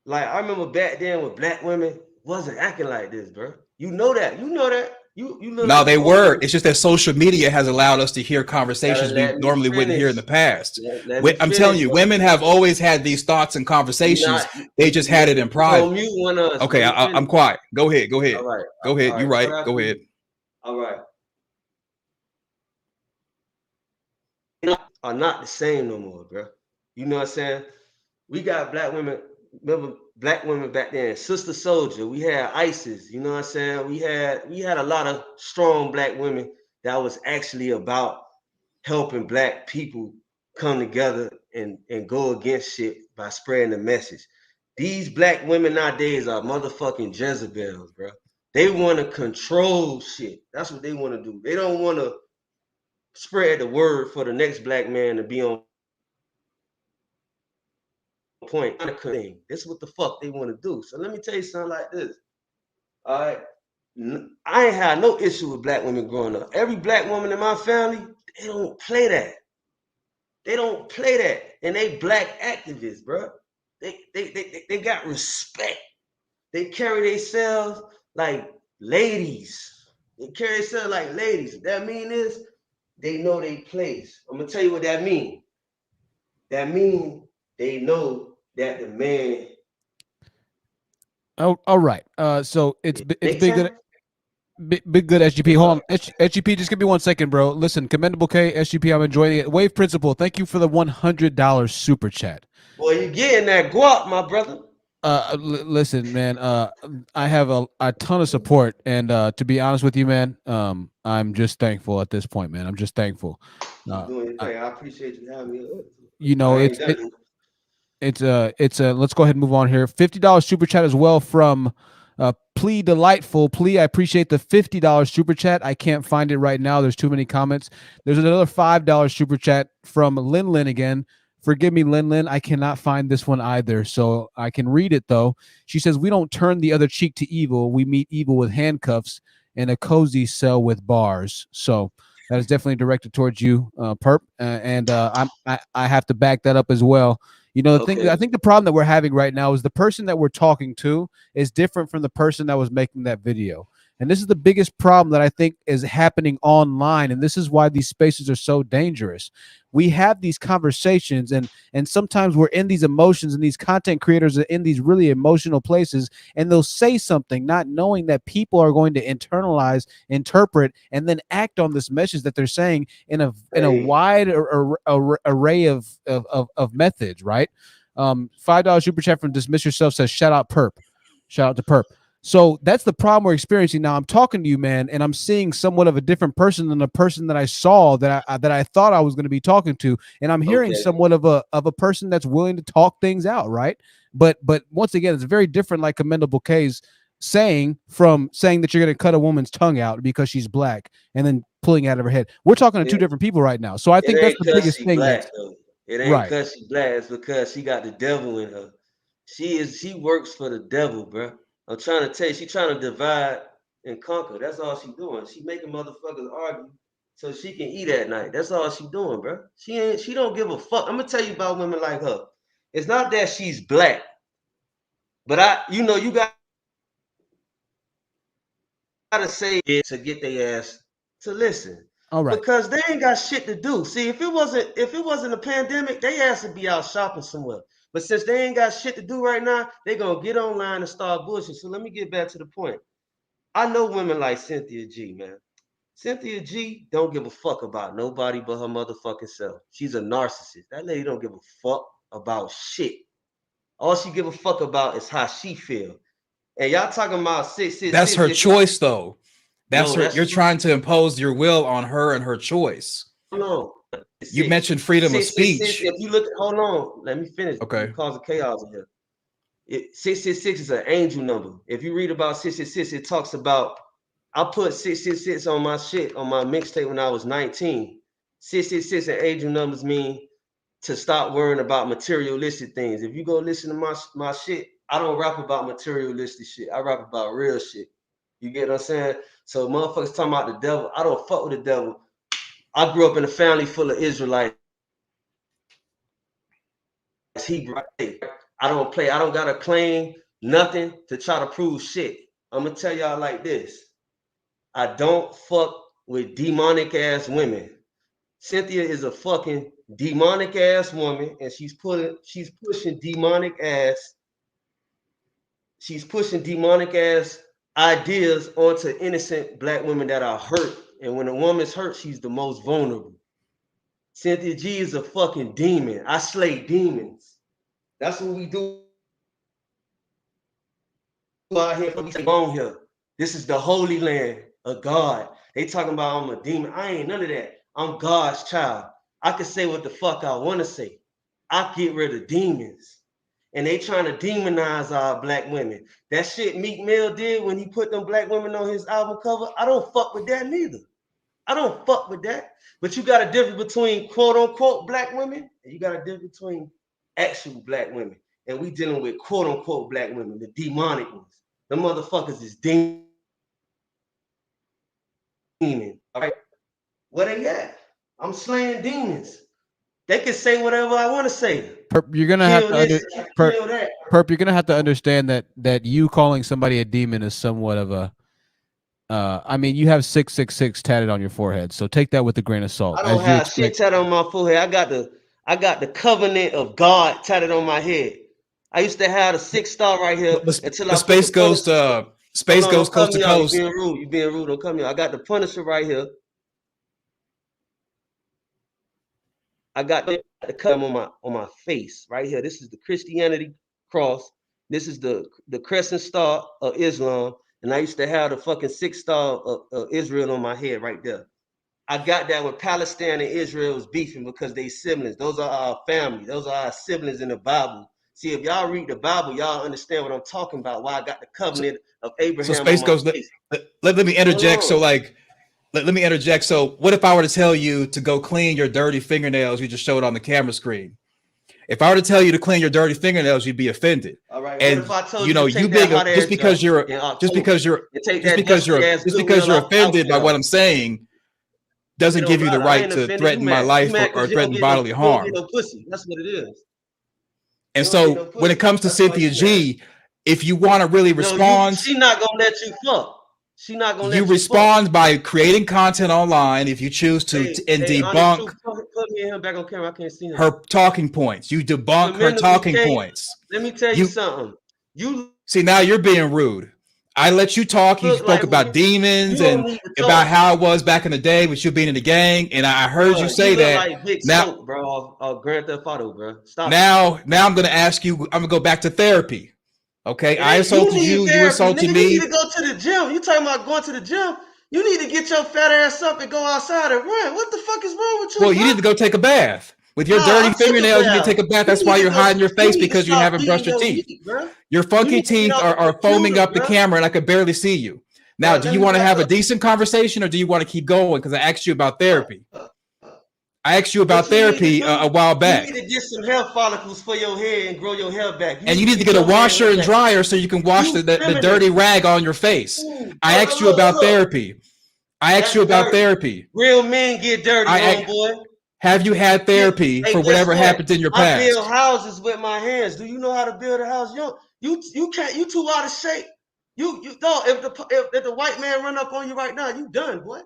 like I remember back then when Black women wasn't acting like this, bro. You know that. You look No, like they you were. older. It's just that social media has allowed us to hear conversations we normally wouldn't hear in the past. I'm telling you, women have always had these thoughts and conversations. They just had it in private. Okay, I'm quiet. Go ahead. All right. Go ahead. All You're right. right. Go ahead. All right. Are not the same no more, bro. You know what I'm saying? We got Black women. Remember Black women back then, Sister Soldier. We had ISIS. You know what I'm saying? We had a lot of strong Black women that was actually about helping Black people come together and go against shit by spreading the message. These black women nowadays are motherfucking Jezebels, bro. They want to control shit. That's what they want to do. They don't want to spread the word for the next black man to be on point. This is what the fuck they want to do. So let me tell you something like this. All right. I ain't had no issue with black women growing up. Every black woman in my family, they don't play that. They don't play that. And they black activists, bro. They got respect. They carry themselves like ladies. They carry themselves like ladies. That mean is they know their place. I'm gonna tell you what that mean. That mean they know that the man. Oh, all right. So it's Make big good. sense? Big good SGP. Hold on. SGP, just give me 1 second, bro. Listen, commendable K, SGP, I'm enjoying it. Wave Principal, thank you for the $100 super chat. Boy, you getting that guap, my brother. Listen, man, I have a ton of support, and to be honest with you, man, I'm just thankful at this point, man. I'm just thankful. Keep doing your thing. I appreciate you having me. You know, I ain't done it. it's let's go ahead and move on here. $50 super chat as well from Plea Delightful. Plea, I appreciate the $50 super chat. I can't find it right now. There's too many comments. There's another $5 super chat from Lin Lin again. Forgive me, Lin Lin. I cannot find this one either, so I can read it though. She says, "We don't turn the other cheek to evil. We meet evil with handcuffs and a cozy cell with bars." So that is definitely directed towards you, Perp, and I have to back that up as well. You know, the thing, I think the problem that we're having right now is the person that we're talking to is different from the person that was making that video. And this is the biggest problem that I think is happening online. And this is why these spaces are so dangerous. We have these conversations, and sometimes we're in these emotions, and these content creators are in these really emotional places, and they'll say something not knowing that people are going to internalize, interpret, and then act on this message that they're saying in a wide array of methods, right? $5 super chat from Dismiss Yourself says, shout out Perp. Shout out to Perp. So that's the problem we're experiencing now. I'm talking to you, man, and I'm seeing somewhat of a different person than the person that I saw that I thought I was going to be talking to, and I'm hearing somewhat of a person that's willing to talk things out, right? But once again, it's very different, like Commendable K's saying, from saying that you're going to cut a woman's tongue out because she's black and then pulling it out of her head. We're talking to two different people right now, so I think that's the biggest thing. Black, though. It ain't because she black. It's because she got the devil in her. She works for the devil, bro. I'm trying to tell you, she trying to divide and conquer. That's all she doing. She making motherfuckers argue so she can eat at night. That's all she doing, bro. She don't give a fuck. I'm gonna tell you about women like her. It's not that she's black, but you gotta say it to get their ass to listen. All right. Because they ain't got shit to do. See, if it wasn't a pandemic, they ass would be out shopping somewhere. But since they ain't got shit to do right now, they gonna get online and start bullshit. So let me get back to the point. I know women like Cynthia G, man. Cynthia G don't give a fuck about nobody but her motherfucking self. She's a narcissist. That lady don't give a fuck about shit. All she give a fuck about is how she feel. And y'all talking about 666. That's her choice, though. That's her. You're trying to impose your will on her and her choice. No. You mentioned freedom of speech. If you look at, hold on, let me finish. Okay. Causing chaos in here. 666 is an angel number. If you read about 666, it talks about, I put 666 on my shit, on my mixtape when I was 19. 666 and angel numbers mean to stop worrying about materialistic things. If you go listen to my shit, I don't rap about materialistic shit. I rap about real shit. You get what I'm saying? So motherfuckers talking about the devil. I don't fuck with the devil. I grew up in a family full of Israelites. I don't play. I don't gotta claim nothing to try to prove shit. I'm gonna tell y'all like this. I don't fuck with demonic ass women. Cynthia is a fucking demonic ass woman, and she's pushing demonic ass ideas onto innocent black women that are hurt. And when a woman's hurt, she's the most vulnerable. Cynthia G is a fucking demon. I slay demons. That's what we do out here. We say on here. This is the holy land of God. They talking about I'm a demon. I ain't none of that. I'm God's child. I can say what the fuck I want to say. I get rid of demons. And they trying to demonize our black women. That shit Meek Mill did when he put them black women on his album cover, I don't fuck with that neither. I don't fuck with that. But you got a difference between quote unquote black women, and you got a difference between actual black women. And we dealing with quote unquote black women, the demonic ones. The motherfuckers is demon. All right. Where they at? I'm slaying demons. They can say whatever I want to say. Perp, you're gonna have to Perp, you're gonna have to understand that you calling somebody a demon is somewhat of a I mean, you have 666 tatted on your forehead, so take that with a grain of salt. I don't have shit tatted on my forehead. I got the covenant of God tatted on my head. I used to have the 6 star right here until I Space Ghost coast to coast. You being rude. You being rude. Don't come here. I got the Punisher right here. I got the cover on my face right here. This is the Christianity cross. This is the crescent star of Islam. And I used to have the fucking 6 star of Israel on my head right there. I got that when Palestine and Israel was beefing because they siblings. Those are our family. Those are our siblings in the Bible. See, if y'all read the Bible, y'all understand what I'm talking about. Why I got the covenant of Abraham. So Space Ghost, let me interject. So like, let me interject. So what if I were to tell you to go clean your dirty fingernails you just showed on the camera screen? If I were to tell you to clean your dirty fingernails, you'd be offended. All right. And what if I told you know, you being just because you're offended by what I'm saying doesn't give you the right to threaten my life or threaten bodily harm. No pussy. That's what it is. And so when it comes to Cynthia G, if you want to really respond, she's not gonna let you fuck. She's not gonna let you respond by creating content online if you choose to debunk put me and him back on camera. I can't see him. her talking points. You debunk her talking points. Let me tell you something. You see, now you're being rude. I let you talk. You spoke about demons and about how it was back in the day with you being in the gang, and I heard you say that. Like Big now, Smoke, bro, Grand Theft Auto, bro. Stop. Now I'm going to ask you. I'm going to go back to therapy. Okay, I insulted you. You insulted me. You need to go to the gym. You talking about going to the gym? You need to get your fat ass up and go outside and run. What the fuck is wrong with you? Well, you need to go take a bath. With your dirty fingernails, you can take a bath. That's why you're hiding your face, because you haven't brushed your teeth. Your funky teeth are foaming up the camera, and I could barely see you. Now, do you want to have a decent conversation, or do you want to keep going? Because I asked you about therapy. I asked you about therapy a while back. You need to get some hair follicles for your hair and grow your hair back. And you need to get a washer and dryer so you can wash the dirty rag on your face. I asked you about therapy. I asked you about therapy. Real men get dirty, homeboy. Have you had therapy for whatever happened in your past? I build houses with my hands. Do you know how to build a house? You can't. You too out of shape. You don't. If the white man run up on you right now, you done, boy.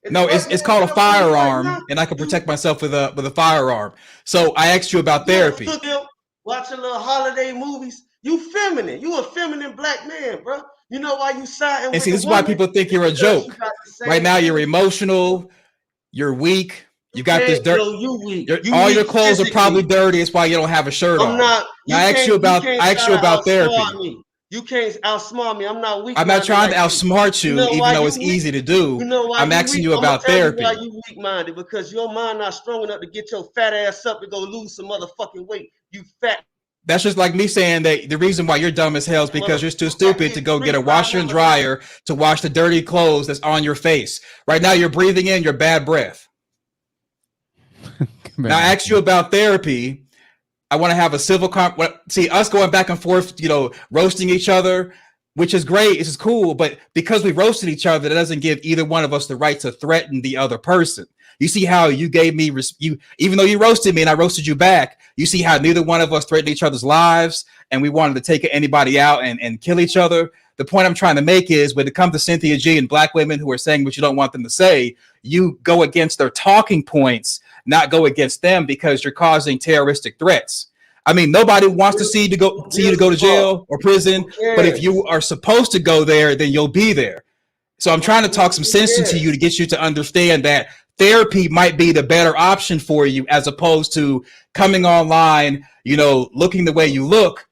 No, it's called a firearm, and I can protect myself with a firearm. So I asked you about therapy. Watching little holiday movies. You feminine. You a feminine black man, bro. You know why you siding? And see, this is why people think you're a joke. Right now, you're emotional. You're weak. You got this dirt. All your clothes are probably dirty. It's why you don't have a shirt on. I asked you about therapy. You can't outsmart me. I'm not weak. I'm not trying to outsmart you, even though it's easy to do. I'm asking you about therapy. Why you weak-minded? Because your mind not strong enough to get your fat ass up and go lose some motherfucking weight. You fat. That's just like me saying that the reason why you're dumb as hell is because you're too stupid to go get a washer and dryer to wash the dirty clothes that's on your face. Right now, you're breathing in your bad breath. Now, I asked you about therapy. I want to have a civil see us going back and forth, roasting each other, which is great. This is cool. But because we roasted each other, that doesn't give either one of us the right to threaten the other person. You see how you gave me even though you roasted me and I roasted you back, you see how neither one of us threatened each other's lives and we wanted to take anybody out and kill each other. The point I'm trying to make is when it comes to Cynthia G and black women who are saying what you don't want them to say, you go against their talking points, not go against them because you're causing terroristic threats. I mean, nobody wants to see you to go to jail or prison, but if you are supposed to go there, then you'll be there. So I'm trying to talk some sense into you to get you to understand that therapy might be the better option for you as opposed to coming online, looking the way you look,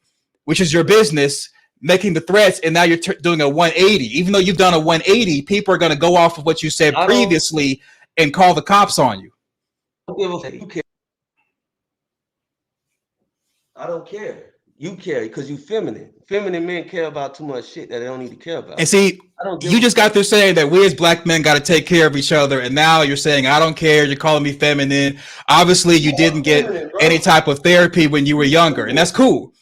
which is your business, making the threats, and now you're doing a 180. Even though you've done a 180, people are going to go off of what you said previously and call the cops on you. I don't care. You care because you feminine. Feminine men care about too much shit that they don't need to care about. And see, I don't give you a just got fuck. through saying that we as black men got to take care of each other, and now you're saying I don't care. You're calling me feminine. Obviously, you didn't get Feminine, bro. any type of therapy when you were younger, and that's cool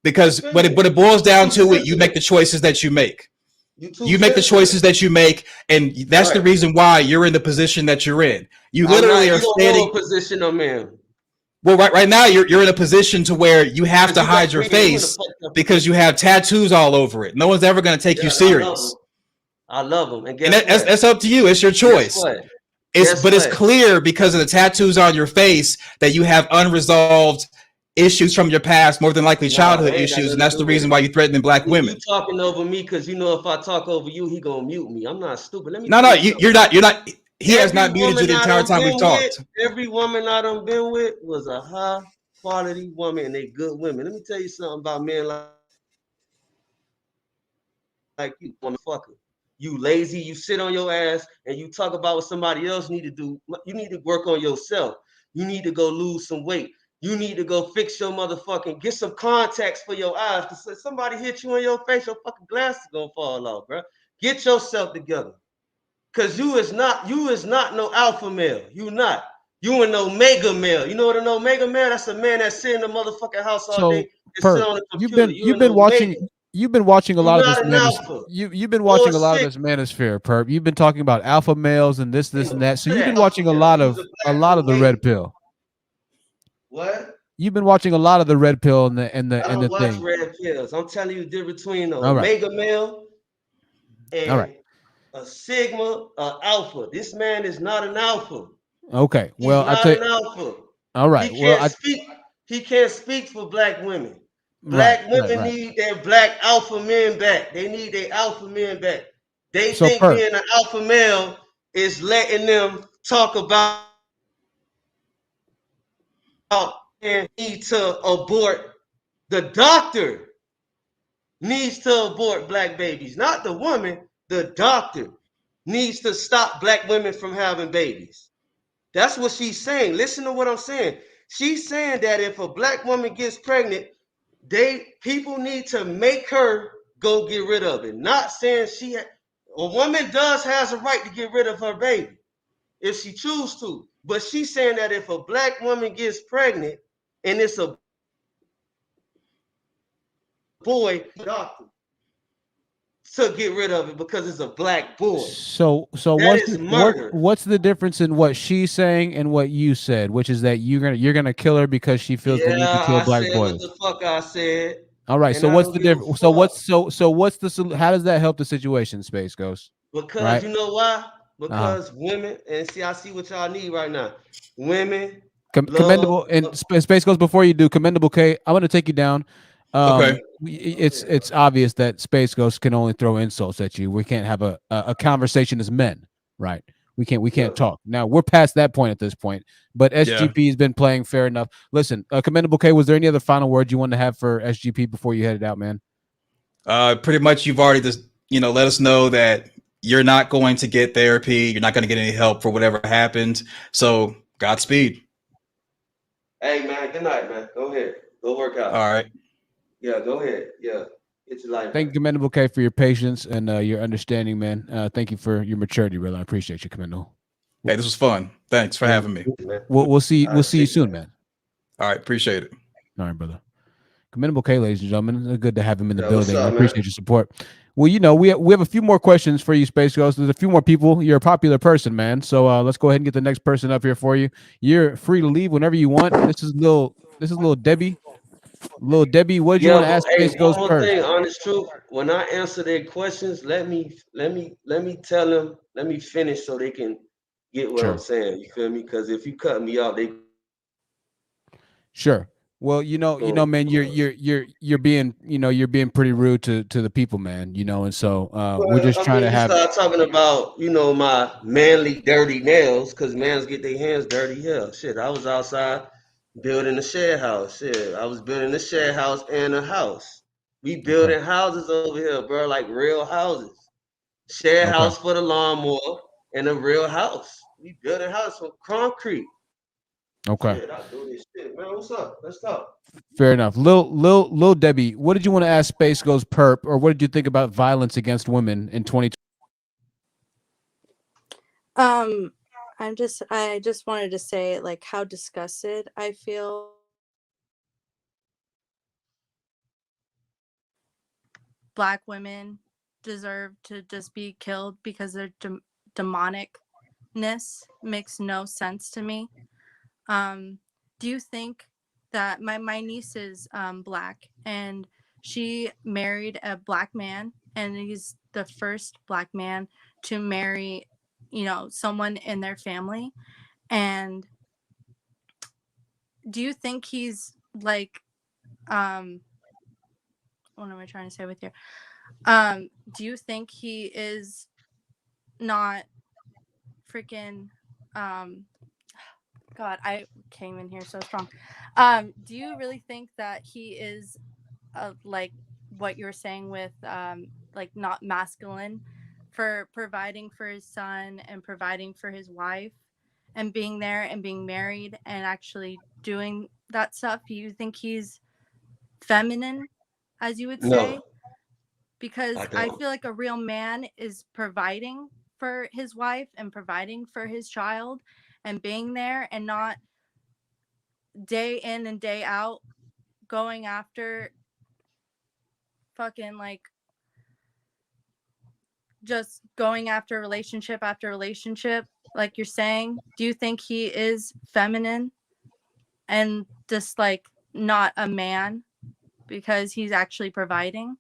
because when it boils down You to it, you make sensitive. the choices that you make. You too You make the sensitive. choices that you make, and that's the Right. reason why you're in the position that you're in. You I'm literally not. are You don't know standing. what position I'm in. Well, right now you're in a position to where you have Cause to you got hide your me. You in a face fucked up because you position. have tattoos all over it. No one's ever going to take Yeah, you and I love them. serious, I love them. And and guess what? that's up to you. It's your Guess choice. what? But it's Guess what? clear because of the tattoos on your face that you have unresolved issues from your past, more than likely Nah, childhood they ain't got issues, and nothing to that's do the with reason it. why you're threatening black You women. talking over me because you know if I talk over you, he gonna mute me. I'm not stupid. Let me No, tell no, you something. you're not. You're not. He has Every not muted you woman the I entire done time we've been with, talked. every woman I done been with was a high quality woman and they good women. Let me tell you something about men like you, motherfucker. You lazy, you sit on your ass and you talk about what somebody else need to do. You need to work on yourself. You need to go lose some weight. You need to go fix your motherfucking, get some contacts for your eyes. Cause somebody hit you in your face, your fucking glasses gonna fall off, bro. Get yourself together. Cause you is not no alpha male. You not. You an omega male. You know what an omega male? That's a man that sit in the motherfucking house all day So, and sit Perp, on the you've computer. been You you've an been omega. watching you've been watching a You lot of not this an alpha you've been or watching a a lot of six. this manosphere, Perp. You've been talking about alpha males and this and that. So you've been Alpha watching male. Use a a black lot of the wait. red pill. What? You've been watching a lot of the red pill and I the don't watch thing. red pills. I'm telling you the difference between an All right. omega male All right. and a sigma, alpha. This man is not an alpha. Okay. He's Well, I not tell you, an alpha. all He right. Well, can't speak. He can't speak for black women. right, Black right, women right. need their black alpha men back. They need their alpha men back. They So think Perp, being an alpha male is letting them talk about and need to abort. The doctor needs to abort black babies, not the woman. The doctor needs to stop black women from having babies. That's what she's saying. Listen to what I'm saying. She's saying that if a black woman gets pregnant, people need to make her go get rid of it. Not saying a woman does has a right to get rid of her baby if she chooses to. But she's saying that if a black woman gets pregnant and it's a boy, doctor to get rid of it because it's a black boy. so That is murder. what's the difference in what she's saying and what you said, which is that you're gonna kill her because she feels the need to Yeah, kill I black said what boys. the fuck I said, All right. and So I what's don't the give a difference? fuck So what's how does that help the situation, Space Ghost? because Right. you know why? Uh-huh. Because women and see, I see what y'all need right now. Women love. Commendable and Space Ghost. Before you do, commendable K, I'm going to take you down. Okay. It's obvious that Space Ghost can only throw insults at you. We can't have a conversation as men, right? We Yeah. can't talk. Now we're past that point at this point. But Yeah. SGP has been playing fair enough. Listen, commendable K, was there any other final words you want to have for SGP before you headed out, man? Pretty much you've already just let us know that you're not going to get therapy. You're not going to get any help for whatever happened. So Godspeed. Hey man, good night, man. Go ahead, go work out. All right. Yeah, go ahead. Yeah, get your life Thank you, back. commendable K, for your patience and your understanding, man. Thank you for your maturity, brother. I appreciate you, commendable. Hey, this was fun. Thanks for having me. Man. We'll see All right, you see soon, man. All right, appreciate it. All right, brother. Commendable K, ladies and gentlemen. It's good to have him in the Yeah, what's building. I up, man? appreciate your support. Well, we have a few more questions for you, Space Ghost. There's a few more people. You're a popular person, man. So let's go ahead and get the next person up here for you. You're free to leave whenever you want. This is little Debbie. Little Debbie, what did you Yeah, want to but ask hey, Space one Ghost more first? thing, honest truth. When I answer their questions, let me tell them, let me finish so they can get what I'm Sure. saying. You feel me? Because if you cut me off, they Sure. Well, man, you're being, you're being pretty rude to the people, man. And so we're Well, just I trying to mean, you have. start talking about, my manly dirty nails, because mans get their hands dirty. Hell, shit, I was outside building a share house. Shit, I was building a share house and a house. We building houses over here, bro, like real houses. Share Okay. house for the lawnmower and a real house. We building house from concrete. Okay. Shit, I do this shit, man. What's up? Let's talk. Fair enough. Lil Debbie, what did you want to ask Space Goes Perp, or what did you think about violence against women in 2020? I just wanted to say like how disgusted I feel. Black women deserve to just be killed because their demonicness makes no sense to me. Do you think that my niece is black and she married a black man and he's the first black man to marry, you know, someone in their family? And do you think he's like what am I trying to say with you? Do you think he is not freaking God, I came in here so strong. Do you really think that he is like what you're saying with like not masculine for providing for his son and providing for his wife and being there and being married and actually doing that stuff? Do you think he's feminine, as you would say? No, Because I I don't. feel like a real man is providing for his wife and providing for his child and being there and not day in and day out going after fucking like just going after relationship after relationship like you're saying. Do you think he is feminine and just like not a man because he's actually providing?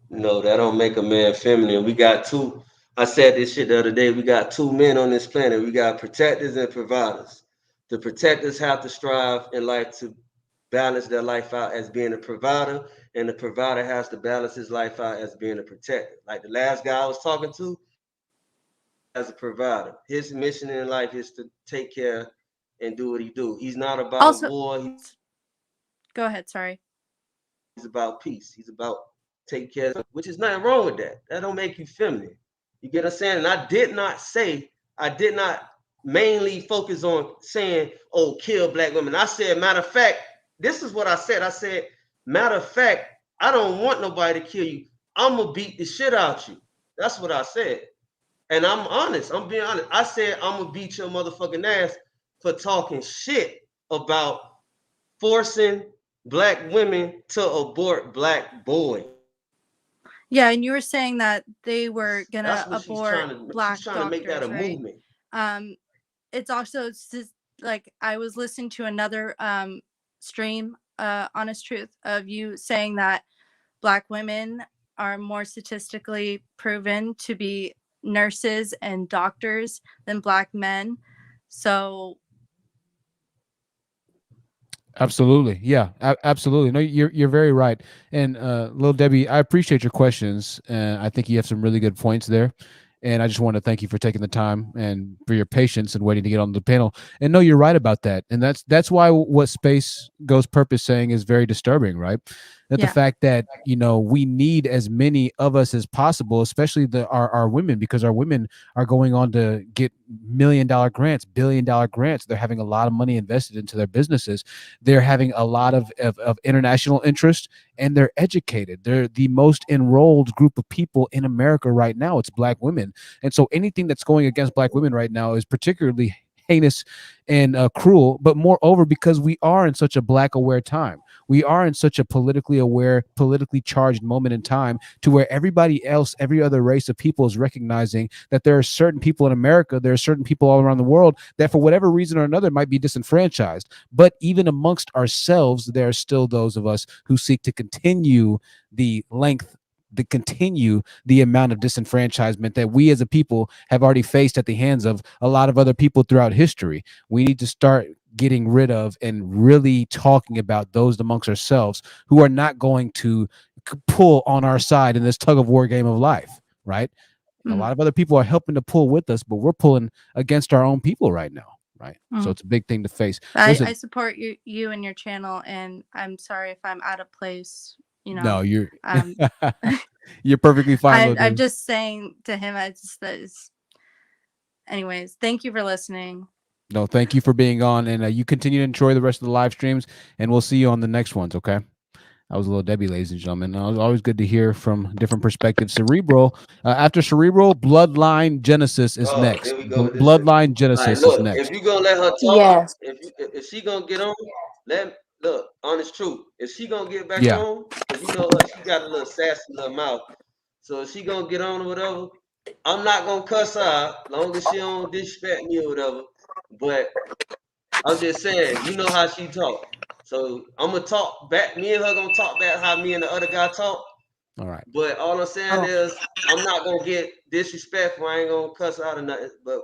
No, that don't make a man feminine. We got two. I said this shit the other day. We got two men on this planet. We got protectors and providers. The protectors have to strive in life to balance their life out as being a provider, and the provider has to balance his life out as being a protector. Like the last guy I was talking to, as a provider, his mission in life is to take care and do what he do. He's not about Also, war. go ahead, sorry. He's about peace. He's about taking care of, which is nothing wrong with that. That don't make you feminine. You get what I'm saying? And I did not mainly focus on saying, oh, kill black women. I said, matter of fact, this is what I said. I said, matter of fact, I don't want nobody to kill you. I'm gonna beat the shit out you. That's what I said. And I'm honest. I'm being honest. I said I'm gonna beat your motherfucking ass for talking shit about forcing black women to abort black boys. Yeah, and you were saying that they were gonna That's what abort black she's trying to make that a doctors, right? movement. It's also just like I was listening to another stream, Honest Truth, of you saying that black women are more statistically proven to be nurses and doctors than black men. So Absolutely. Yeah, absolutely. No, you're very right. And Lil Debbie, I appreciate your questions. I think you have some really good points there. And I just want to thank you for taking the time and for your patience and waiting to get on the panel. And no, you're right about that. And that's why what Space Goes Purpose saying is very disturbing, right? That the fact that, you know, we need as many of us as possible, especially our women, because our women are going on to get $1 million grants, $1 billion grants. They're having a lot of money invested into their businesses. They're having a lot of international interest, and they're educated. They're the most enrolled group of people in America right now. It's black women. And so anything that's going against black women right now is particularly heinous and cruel, but moreover, because we are in such a black aware time. We are in such a politically aware, politically charged moment in time to where everybody else, every other race of people is recognizing that there are certain people in America, there are certain people all around the world that for whatever reason or another might be disenfranchised. But even amongst ourselves, there are still those of us who seek to continue the amount of disenfranchisement that we as a people have already faced at the hands of a lot of other people throughout history. We need to start getting rid of and really talking about those amongst ourselves who are not going to pull on our side in this tug of war game of life, right? A lot of other people are helping to pull with us, but we're pulling against our own people right now, right? So it's a big thing to face. I support you and your channel, and I'm sorry if I'm out of place. You know, no, you're you're perfectly fine. I'm just saying to him, anyways, thank you for listening. No, thank you for being on, and you continue to enjoy the rest of the live streams, and we'll see you on the next ones. Okay. I was a little Debbie, ladies and gentlemen. It was always good to hear from different perspectives. Cerebral. After Cerebral, Bloodline Genesis is Oh, next. here we go with this shit. Bloodline All right, Genesis is look, if next. you gonna let her talk, Yes. if she gonna get on, look, honest truth. If she gonna get back Yeah. on, cause you know her, she got a little sassy little mouth. So if she gonna get on or whatever, I'm not gonna cuss her out, long as she don't disrespect me or whatever. But I'm just saying, you know how she talk. So I'm gonna talk back. Me and her gonna talk back how me and the other guy talk. All right. But all I'm saying Oh. is, I'm not gonna get disrespectful. I ain't gonna cuss out or nothing. But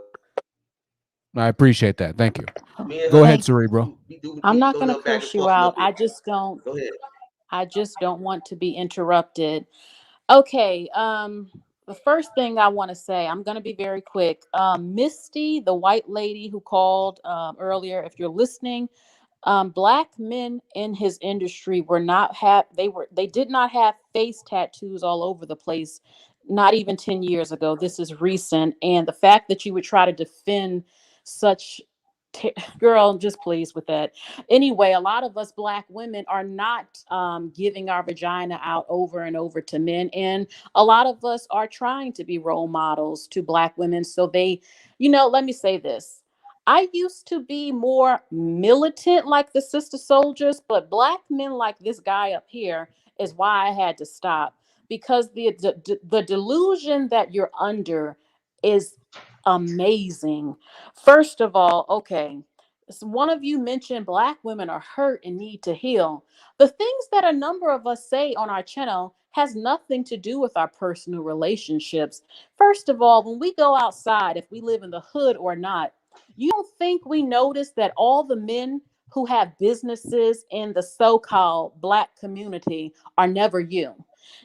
I appreciate that. Thank you. me and Go her, ahead, Thank Cerebral. I'm we not go a going to little back and curse you forth a little out. bit. Go ahead. I just don't want to be interrupted. Okay, the first thing I want to say, I'm going to be very quick. Misty, the white lady who called earlier, if you're listening, black men in his industry were not have they did not have face tattoos all over the place, not even 10 years ago. This is recent, and the fact that you would try to defend such girl, I'm just pleased with that. Anyway, a lot of us black women are not giving our vagina out over and over to men, and a lot of us are trying to be role models to black women. So they, let me say this. I used to be more militant like the sister soldiers, but black men like this guy up here is why I had to stop, because the delusion that you're under is amazing. First of all, okay, one of you mentioned black women are hurt and need to heal. The things that a number of us say on our channel has nothing to do with our personal relationships. First of all, when we go outside, if we live in the hood or not, you don't think we notice that all the men who have businesses in the so-called black community are never you.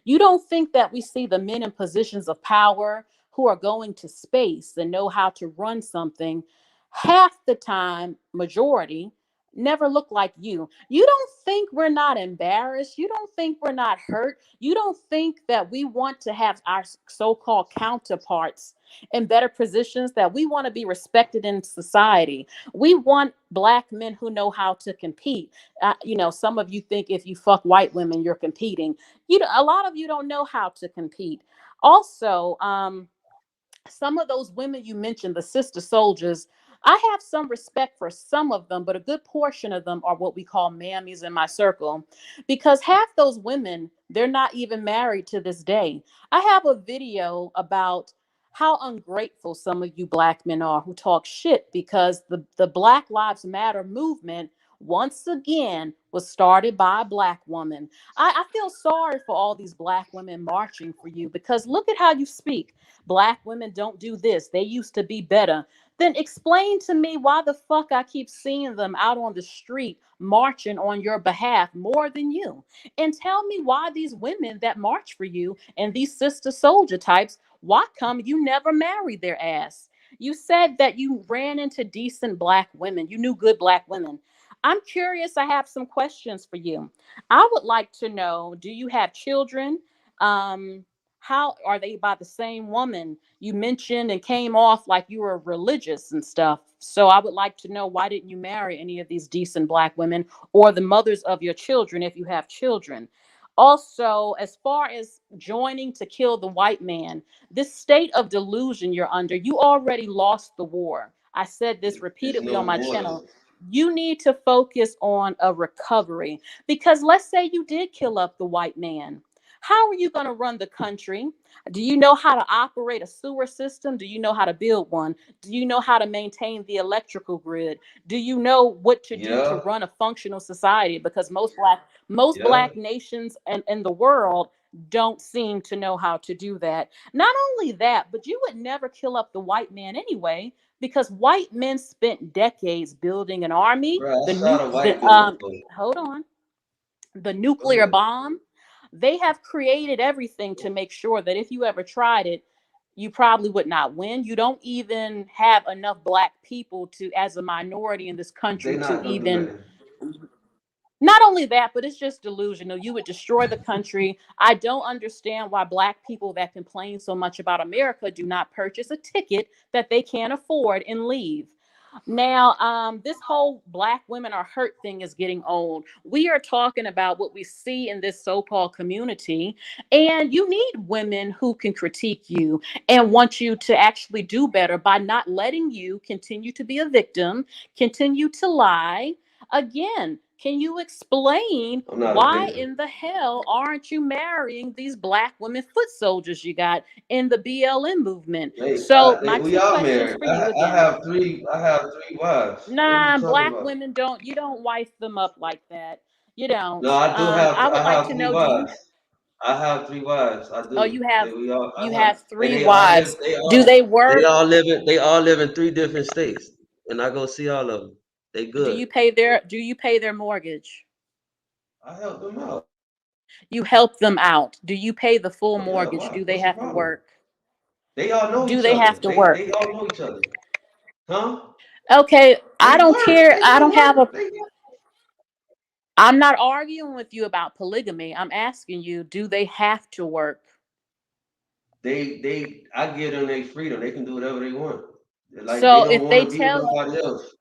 You don't think that we see the men in positions of power who are going to space and know how to run something half the time, majority, never look like you. You don't think we're not embarrassed. You don't think we're not hurt. You don't think that we want to have our so-called counterparts in better positions, that we want to be respected in society. We want black men who know how to compete. Some of you think if you fuck white women, you're competing. A lot of you don't know how to compete. Also, some of those women you mentioned, the sister soldiers, I have some respect for some of them, but a good portion of them are what we call mammies in my circle, because half those women, they're not even married to this day. I have a video about how ungrateful some of you black men are who talk shit because the Black Lives Matter movement once again was started by a black woman. I feel sorry for all these black women marching for you, because look at how you speak. Black women don't do this. They used to be better. Then explain to me why the fuck I keep seeing them out on the street marching on your behalf more than you. And tell me why these women that march for you and these sister soldier types, why come you never married their ass? You said that you ran into decent black women. You knew good black women. I'm curious. I have some questions for you. I would like to know, do you have children? How are they by the same woman? You mentioned and came off like you were religious and stuff. So I would like to know, why didn't you marry any of these decent black women or the mothers of your children if you have children? Also, as far as joining to kill the white man, this state of delusion you're under, you already lost the war. I said this There's repeatedly no on my water. channel. You need to focus on a recovery, because let's say you did kill up the white man. How are you going to run the country? Do you know how to operate a sewer system? Do you know how to build one? Do you know how to maintain the electrical grid? Do you know what to do to Yeah, run a functional society? Because most black yeah. nations in the world don't seem to know how to do that. Not only that, but you would never kill up the white man anyway, because white men spent decades building an army. Bro, I The shot new a the white girl before. hold on, the Go nuclear ahead. bomb. They have created everything to make sure that if you ever tried it, you probably would not win. You don't even have enough black people to, as a minority in this They country, to not gonna do even. nothing. Not only that, but it's just delusional. You would destroy the country. I don't understand why black people that complain so much about America do not purchase a ticket that they can't afford and leave. Now, this whole Black women are hurt thing is getting old. We are talking about what we see in this so-called community, and you need women who can critique you and want you to actually do better by not letting you continue to be a victim, continue to lie. Again, can you explain I'm not a why victim. in the hell aren't you marrying these Black women foot soldiers you got in the BLM movement? So my We two are questions married. for you I again. have three wives. What are you Nah, talking Black about? women don't, you don't wife them up like that. You don't. No, I would I like have to three know, do you, wives. I have three wives. I oh, do. I you have, have and three wives. they Do all they work? they all live in three different states, and I go see all of them. They good. Do you pay their mortgage? I help them out. You help them out. Do you pay the full Oh, yeah, mortgage? why? Do they What's the have to problem? work? They all know Do each they other. have to work? They all know each other. Huh? Okay, I They don't work. care. They I go don't to have a, work. They I'm not arguing with you about polygamy. I'm asking you, do they have to work? I give them their freedom. They can do whatever they want. Like they So don't if want they to be with tell, nobody else.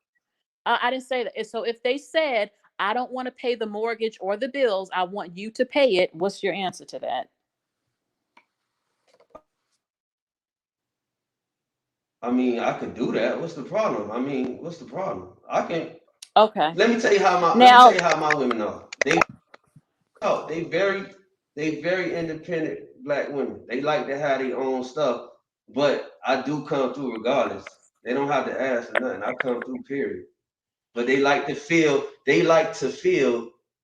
I didn't say that. So if they said, I don't want to pay the mortgage or the bills, I want you to pay it, what's your answer to that? I mean, I could do that. What's the problem? I mean, what's the problem? I can. Okay. Let me tell you how Now, my women are. They very independent Black women. They like to have their own stuff, but I do come through regardless. They don't have to ask for nothing. I come through, period. But they like to feel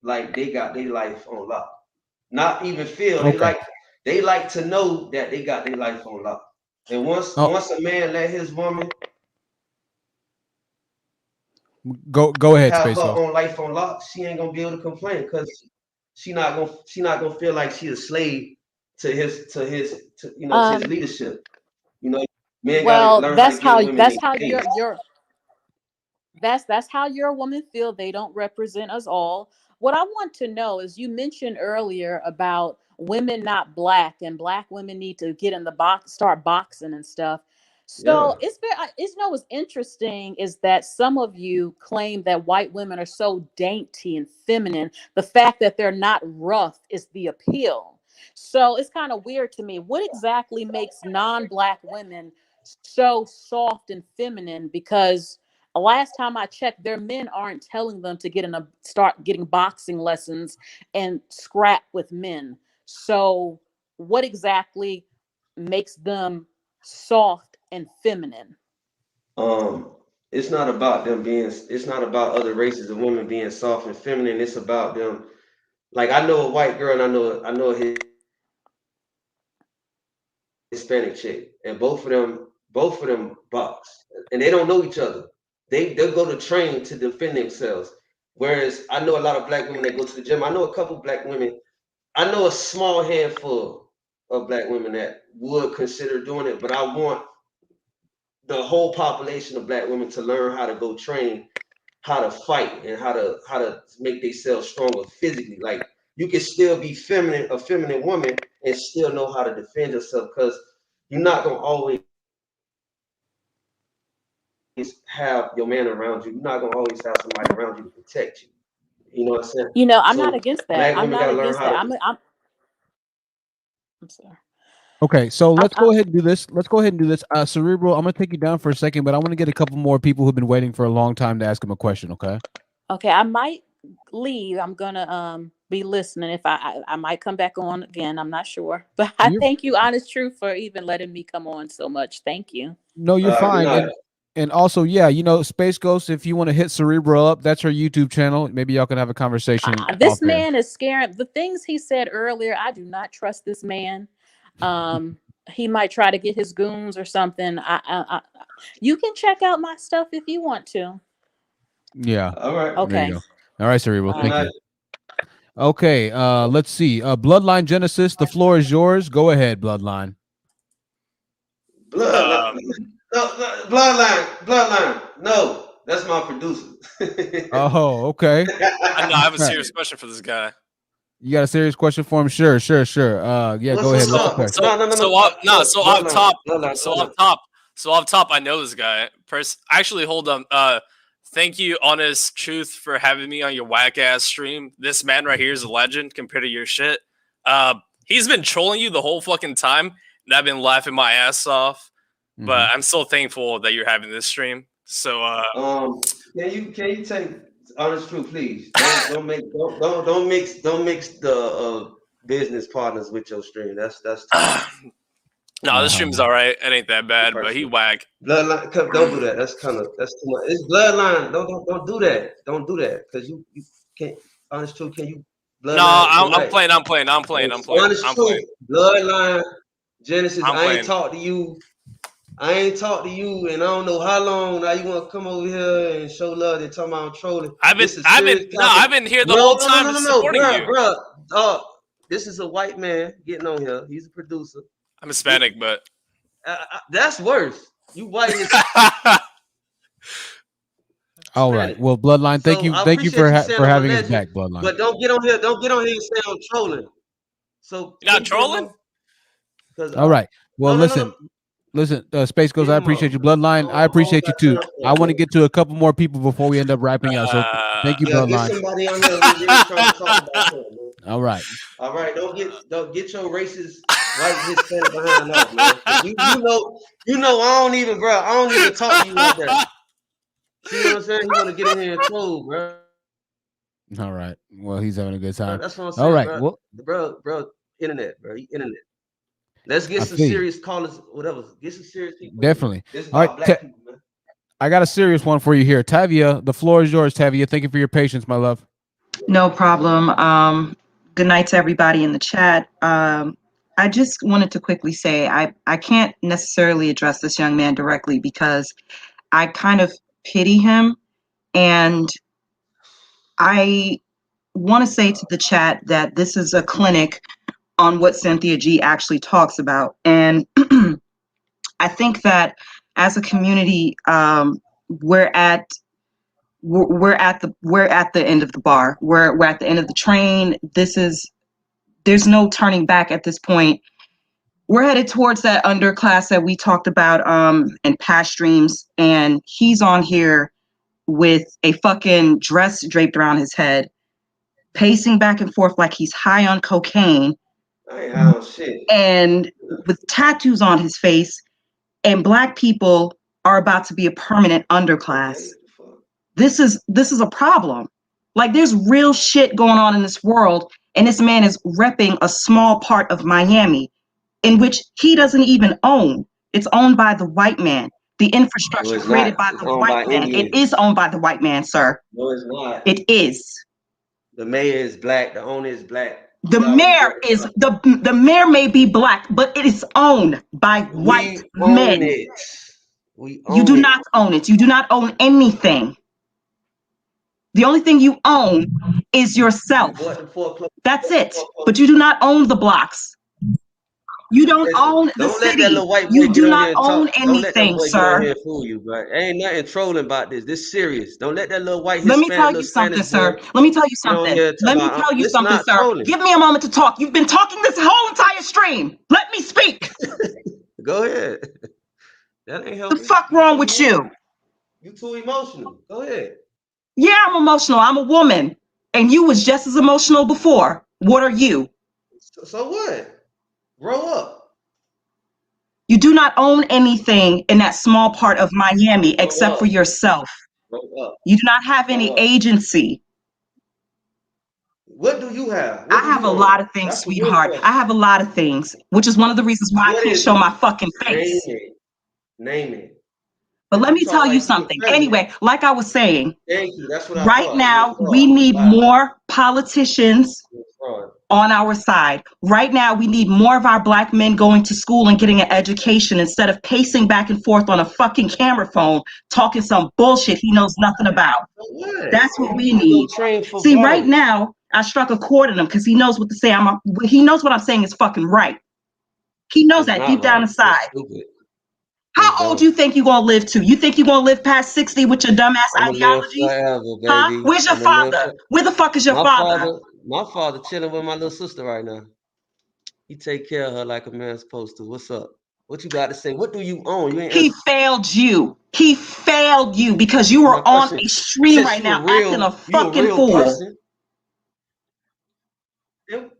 like they got their life on lock. Not even feel, Okay. they like to know that they got their life on lock. And once Oh, a man let his woman go ahead, have Space her Ghost. own life on lock, she ain't gonna be able to complain because she not gonna feel like she a slave to his um, leadership. You know, men gotta well, learn how to give women their that's how space. that's how your women feel. They don't represent us all. What I want to know is, you mentioned earlier about women not Black, and Black women need to get in the box, start boxing and stuff. Yeah. So what's interesting is that some of you claim that white women are so dainty and feminine. The fact that they're not rough is the appeal. So it's kind of weird to me. What exactly makes non-Black women so soft and feminine? Because last time I checked, their men aren't telling them to start getting boxing lessons and scrap with men. So what exactly makes them soft and feminine? Um, it's not about it's not about other races of women being soft and feminine. It's about them. Like I know a white girl and I know a Hispanic chick, and both of them box, and they don't know each other. They'll go to train to defend themselves. Whereas I know a lot of Black women that go to the gym. I know a couple Black women. I know a small handful of Black women that would consider doing it, but I want the whole population of Black women to learn how to go train, how to fight, and how to make themselves stronger physically. Like you can still be a feminine woman, and still know how to defend yourself, because you're not gonna always have your man around you. You're not gonna always have somebody around you to protect you. You know what I'm saying? I'm not So against that. Black I'm women not gotta learn against how that. to. I'm sorry. Okay, so I'm, let's go ahead and do this. Let's go ahead and do this. Cerebral, I'm gonna take you down for a second, but I want to get a couple more people who've been waiting for a long time to ask him a question. Okay. okay. I might leave. I'm gonna be listening. If I might come back on again. I'm not sure, but I You're thank you, Honest Truth, for even letting me come on so much. Thank you. no, you're Good fine. night. And also, yeah, Space Ghost, if you want to hit Cerebral up, that's her YouTube channel. Maybe y'all can have a conversation off This there. man is scaring. The things he said earlier, I do not trust this man. He might try to get his goons or something. You can check out my stuff if you want to. Yeah. All right. There you Okay. go. All right, Cerebral. Bye. Thank you. Okay, let's see. Bloodline Genesis, the floor is yours. Go ahead, Bloodline. Bloodline. No, bloodline. No, that's my producer. Oh, okay. I know. I have a All right. serious question for this guy. You got a serious question for him? Sure. Yeah, go ahead. What's the question? No. So off Bloodline. top. I know this guy person. Actually, hold on. Thank you, Honest Truth, for having me on your whack ass stream. This man right here is a legend compared to your shit. He's been trolling you the whole fucking time, and I've been laughing my ass off. But I'm so thankful that you're having this stream. So can you take Honest Truth, please? Don't mix the business partners with your stream. That's no, this stream's all right. It ain't that bad, but he whack. Bloodline, don't do that. That's too much. It's bloodline. Don't do that. Don't do that because you can't. Honest Truth, can you? Bloodline, No, I'm playing. Honest Truth, Bloodline, Genesis. I ain't talk to you. And I don't know how long. Now you want to come over here and show love and talk about I'm trolling. I've been here the whole time supporting you, bro. This is a white man getting on here. He's a producer. I'm Hispanic, but that's worse. You white. All right. Well, Bloodline, thank you for having us back, Bloodline. But don't get on here and say I'm trolling. So you're not trolling? All right. Well, listen, Space Ghost, I appreciate you. Bloodline, I appreciate you too. I want to get to a couple more people before we end up wrapping up. So thank you, Bloodline. Get somebody on here who's really trying to talk about it, man. All right. Don't get your racist white Hispanic behind us, man. You know, I don't even talk to you like that. See what I'm saying? You want to get in here and troll, bro. All right. Well, he's having a good time. That's what I'm saying. All right. Bro. Well, bro, internet. Let's get some serious callers, whatever. Get some serious people. Definitely. All right. Black people, man. I got a serious one for you here. Tavia, the floor is yours, Tavia. Thank you for your patience, my love. No problem. Good night to everybody in the chat. I just wanted to quickly say I can't necessarily address this young man directly because I kind of pity him. And I want to say to the chat that this is a clinic on what Cynthia G actually talks about. And I think that as a community, we're at the end of the bar. We're at the end of the train. There's no turning back at this point. We're headed towards that underclass that we talked about in past streams, and he's on here with a fucking dress draped around his head, pacing back and forth like he's high on cocaine, and with tattoos on his face, and Black people are about to be a permanent underclass. This is a problem. Like, there's real shit going on in this world, and this man is repping a small part of Miami in which he doesn't even own. It's owned by the white man. The infrastructure created by the white man. It is owned by the white man, sir. No, it's not. It is. The mayor is Black. The owner is Black. The mayor may be Black, but it is owned by white men. You do not own it. You do not own anything. The only thing you own is yourself. That's it. But you do not own the blocks. You don't own the city. You do not own anything, sir. Ain't nothing trolling about this. This serious. Don't let that little white. Let me tell you something, sir. Let me tell you something. Let me tell you something, sir. Give me a moment to talk. You've been talking this whole entire stream. Let me speak. Go ahead. That ain't helping. What the fuck wrong with you? You too emotional. Go ahead. Yeah, I'm emotional. I'm a woman. And you was just as emotional before. What are you? So what? Grow up. You do not own anything in that small part of Miami except for yourself. Grow up. You do not have any agency. What do you have? I have a lot of things, sweetheart. I have a lot of things, which is one of the reasons why I can't show my fucking face. Name it. But let me tell you something. Anyway, like I was saying, thank you. That's what I right now we need more politicians on our side. Right now we need more of our Black men going to school and getting an education instead of pacing back and forth on a fucking camera phone talking some bullshit he knows nothing about. That's what we need. See, right now I struck a chord in him because he knows what to say. He knows what I'm saying is fucking right. He knows that deep down inside. How old do you think you're gonna live to? You think you're gonna live past 60 with your dumbass ideology? Huh? Where's your father? Where the fuck is your father? My father chilling with my little sister right now. He take care of her like a man's supposed to. What's up? What you got to say? What do you own? You ain't He failed you. He failed you because you my are on question. a stream Since right now acting a you a fucking real fool. person,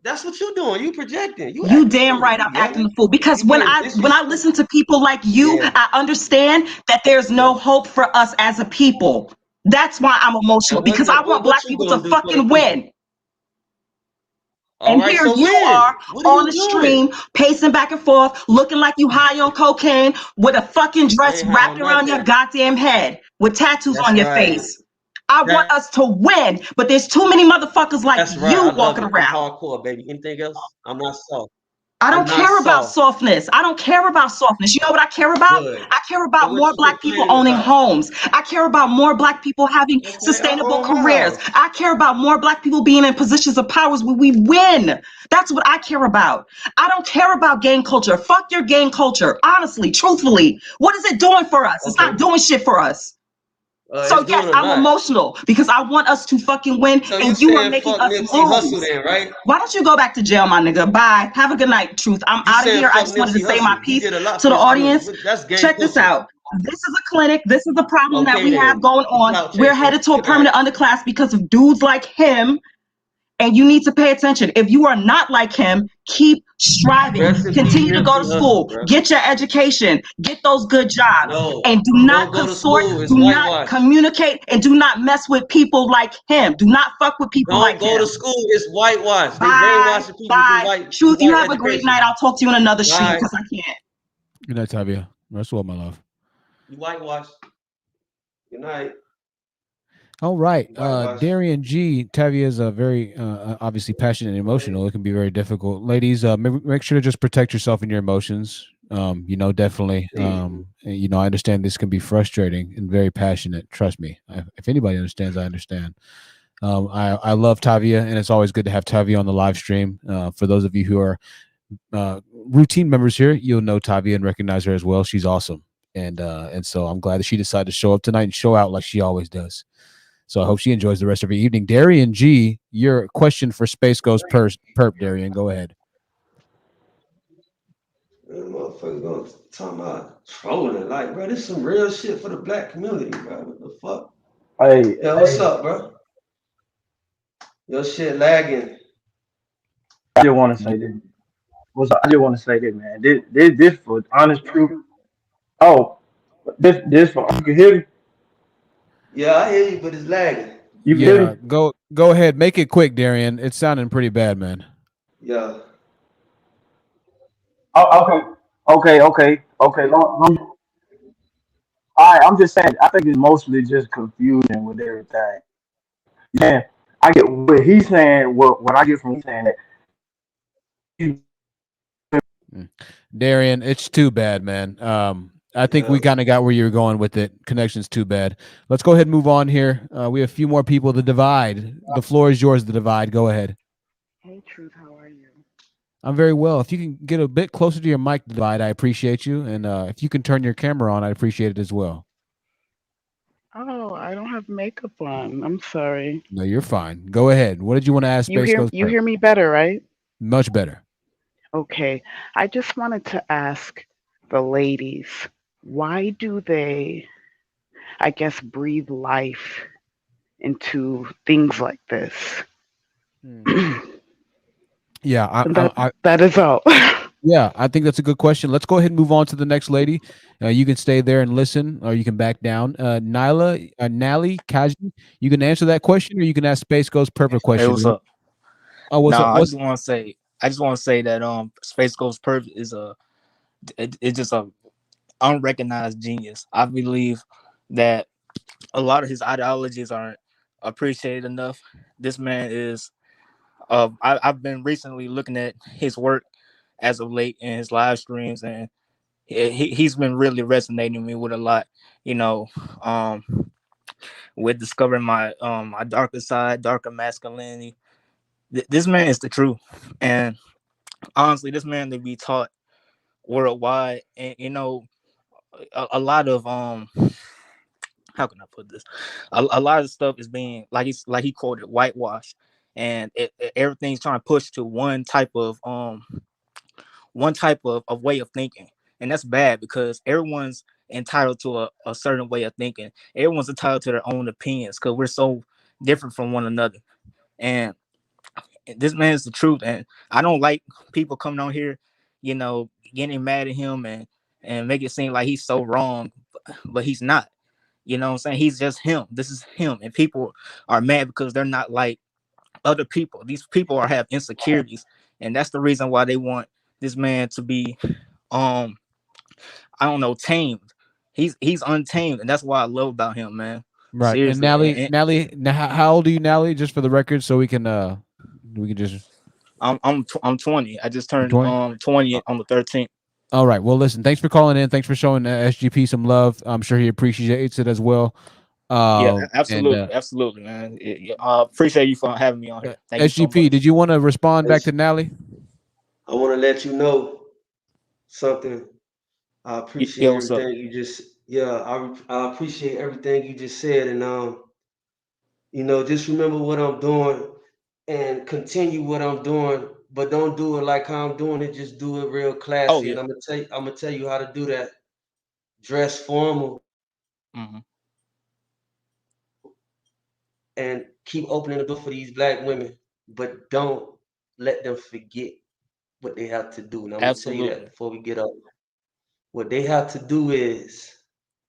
that's what you doing. You projecting. You You acting a damn fool. right You I'm acting yelling. a fool because You when being I disrespectful. listen to people like you, Yeah. I understand that there's no hope for us as a people. That's why I'm emotional And because I want what black you people to gonna do for the fucking people? win. All And right, here so you win. are What are on you a doing? stream, pacing back and forth, looking like you high on cocaine with a fucking I dress ain't high wrapped on around your nothing. goddamn head with tattoos That's on your right. face. I want us to win, but there's too many motherfuckers like That's right. you I love walking it. I'm around. hardcore, baby. Anything else? I'm not soft. I I'm don't not care about soft. softness. I don't care about softness. You know what I care about? Good. I care So about what more you black people complaining owning about? homes. I care about more black people having Okay, I sustainable own my careers. house. I care about more black people being in positions of powers where we win. That's what I care about. I don't care about gang culture. Fuck your gang culture. Honestly, truthfully. What is it doing for us? It's not doing shit for us. So It's yes, doing or I'm not. emotional because I want us to fucking win So you and you are saying making fuck us Nipsey Hussle lose. then, right? Why don't you go back to jail, my nigga? Bye. Have a good night, Truth. I'm You out of saying here. I fuck just wanted to Nipsey say my Hussle. He piece did a lot to for the his audience. community. That's gang Check this culture. out. This is a clinic. This is the problem that Okay we have then. going You on. clout We're chaser. headed to a Good night. permanent underclass because of dudes like him. And you need to pay attention. If you are not like him, keep striving. Rest in peace, Continue to go to Nipsey Hussle, school. bro. Get your education. Get those good jobs. No, And do not don't go to consort, school. It's do not whitewash. communicate, and do not mess with people like him. Do not fuck with people Don't like go to him. school. It's whitewash. They Bye. brainwashing people Bye. through Truth, you white have a great education. night. I'll talk to you on another stream Bye. because I can't. Good night, Tavia. Rest well, my love. You whitewash. Good night. All right. Whitewash. Darian G. Tavia is very obviously passionate and emotional. It can be very difficult. Ladies, make sure to just protect yourself and your emotions. Definitely. I understand this can be frustrating and very passionate. Trust me. If anybody understands, I understand. I love Tavia, and it's always good to have Tavia on the live stream. For those of you who are routine members here, you'll know Tavia and recognize her as well. She's awesome. And so I'm glad that she decided to show up tonight and show out like she always does. So I hope she enjoys the rest of her evening. Darian G, your question for Space Ghost Perp, Darian, go ahead. Motherfuckers gonna talk about trolling. Like, bro, this is some real shit for the black community, bro. What the fuck? Hey, Yeah, what's up, bro? Your shit lagging. I just want to say this. I just want to say this, man. This for honest truth. Oh, this for you can hear me. Yeah, I hear you, but it's lagging. You can hear Yeah, me. go ahead. Make it quick, Darian. It's sounding pretty bad, man. Yeah. Oh, okay. All right, I'm just saying. I think it's mostly just confusion with everything. Yeah, I get what he's saying. What I get from he's saying that. Darian, it's too bad, man. I think we kind of got where you were going with it. Connection's too bad. Let's go ahead and move on here. We have a few more people. The Divide. The floor is yours, The Divide. Go ahead. Hey, Truth, how are you? I'm very well. If you can get a bit closer to your mic, Divide, I appreciate you. And if you can turn your camera on, I appreciate it as well. Oh, I don't have makeup on. I'm sorry. No, you're fine. Go ahead. What did you want to ask Space Ghost You Perp? hear me better, right? Much better. Okay. I just wanted to ask the ladies, why do they, I guess, breathe life into things like this? Yeah, that is all. Yeah, I think that's a good question. Let's go ahead and move on to the next lady. You can stay there and listen, or you can back down. Nali Kaji, you can answer that question, or you can ask Space Ghost Perp a question. Hey, what's up? Oh, what's up? I just want to say that Space Ghost Perp is it's just a unrecognized genius. I believe that a lot of his ideologies aren't appreciated enough. This man is. I've been recently looking at his work as of late in his live streams, and he's been really resonating with me with a lot. With discovering my darker side, darker masculinity. This man is the truth, and honestly, this man to be taught worldwide, and a lot of how can I put this? A lot of stuff is being like he quoted whitewash, and everything's trying to push to one type of way of thinking. and that's bad because everyone's entitled to a certain way of thinking. Everyone's entitled to their own opinions because we're so different from one another. And this man is the truth, and I don't like people coming on here, getting mad at him and make it seem like he's so wrong, but he's not. You know what I'm saying? He's just him. This is him, and people are mad because they're not like other people. These people have insecurities, and that's the reason why they want this man to be, I don't know, tamed. He's untamed, and that's what I love about him, man. Right. And Seriously. Nally, how old are you, Nally? Just for the record, so we can just. I'm 20. I just turned 20? 20 on the 13th. All right. Well, listen. Thanks for calling in. Thanks for showing SGP some love. I'm sure he appreciates it as well. Yeah, absolutely, man. Appreciate you for having me on here. Thank you so SGP, much. did you want to respond back to Nally? I want to let you know something. I appreciate Yeah, what's up? everything you just. Yeah, I appreciate everything you just said, and just remember what I'm doing and continue what I'm doing, but don't do it like how I'm doing it. Just do it real classy. Oh, yeah. And I'm gonna tell you how to do that. Dress formal. Mm-hmm. And keep opening the door for these black women, but don't let them forget what they have to do. And I'm gonna tell you that before we get up. What they have to do is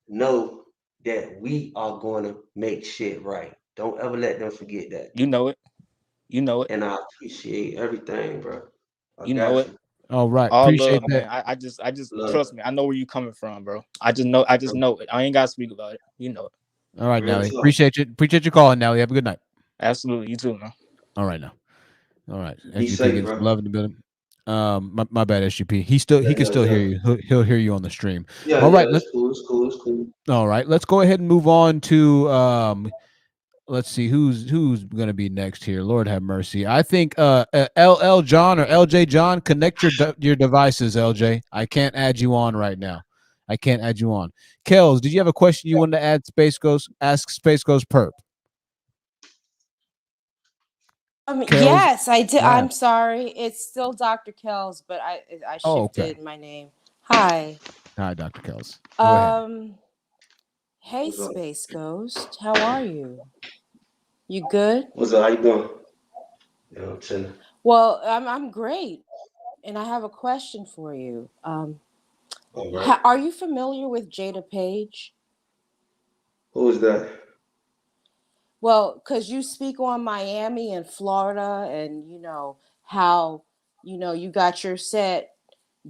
know that we are gonna make shit right. Don't ever let them forget that. You know it. And I appreciate everything, bro. I You know got it. you. All right. All Appreciate love, that. man. I just Love. trust me. I know where you coming from, bro. I just know it. I ain't gotta speak about it. You know it. All right, Real Nally. talk. Appreciate you. Appreciate you calling, Nally. Have a good night. Absolutely. You too, man. All right now. All right. Be SGP safe, getting some bro. love in the building. My bad, SGP. He can still hear you. He'll hear you on the stream. All right. It's cool. It's cool. It's cool. All right. Let's go ahead and move on to let's see who's gonna be next here. Lord have mercy. I think LL John or LJ John, connect your devices, LJ. I can't add you on right now. I can't add you on. Kels, did you have a question you wanted to add? Ask SpaceGhostPurrp. Kels? Yes, I did. Yeah. I'm sorry. It's still Dr. Kells, but I Oh, shifted okay. my name. Hi. Hi, Dr. Kels. Go ahead. Hey, Space Ghost. How are you? You good? What's up? How you doing? Yeah, I'm chilling. Well, I'm great, and I have a question for you. All right. Are you familiar with Jada Page? Who is that? Well, because you speak on Miami and Florida, and how you got your set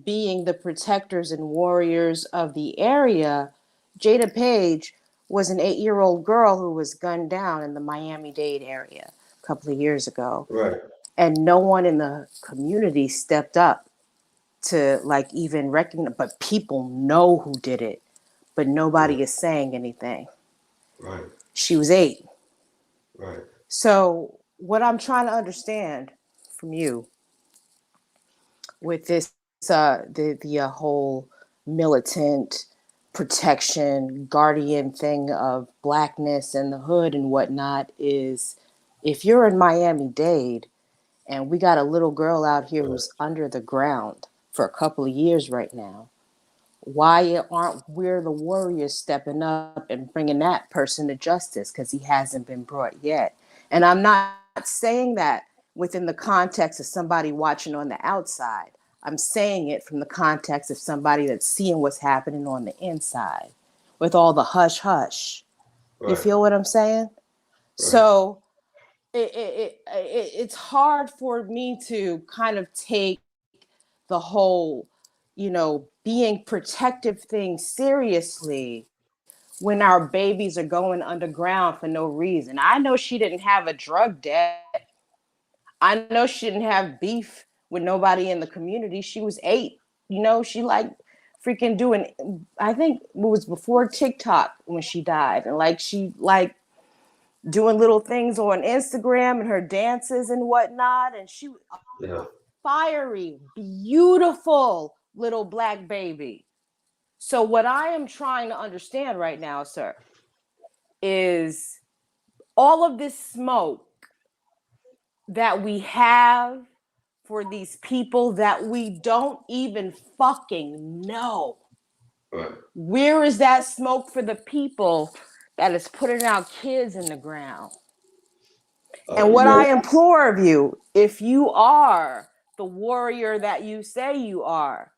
being the protectors and warriors of the area. Jada Page was an 8-year-old girl who was gunned down in the Miami-Dade area a couple of years ago. Right. And no one in the community stepped up to even recognize, but people know who did it, but nobody is saying anything. Right. She was 8. Right. So what I'm trying to understand from you with this, the whole militant protection, guardian thing of blackness and the hood and whatnot, is if you're in Miami-Dade and we got a little girl out here who's under the ground for a couple of years right now, why aren't we the warriors stepping up and bringing that person to justice? Because he hasn't been brought yet. And I'm not saying that within the context of somebody watching on the outside. I'm saying it from the context of somebody that's seeing what's happening on the inside with all the hush hush. Right. You feel what I'm saying? Right. So it's hard for me to kind of take the whole, being protective thing seriously when our babies are going underground for no reason. I know she didn't have a drug debt. I know she didn't have beef with nobody in the community. She was 8. She freaking doing, I think it was before TikTok when she died. And she doing little things on Instagram and her dances and whatnot. And she was a fiery, beautiful little black baby. So what I am trying to understand right now, sir, is all of this smoke that we have for these people that we don't even fucking know? Right. Where is that smoke for the people that is putting our kids in the ground? And what I implore of you, if you are the warrior that you say you are,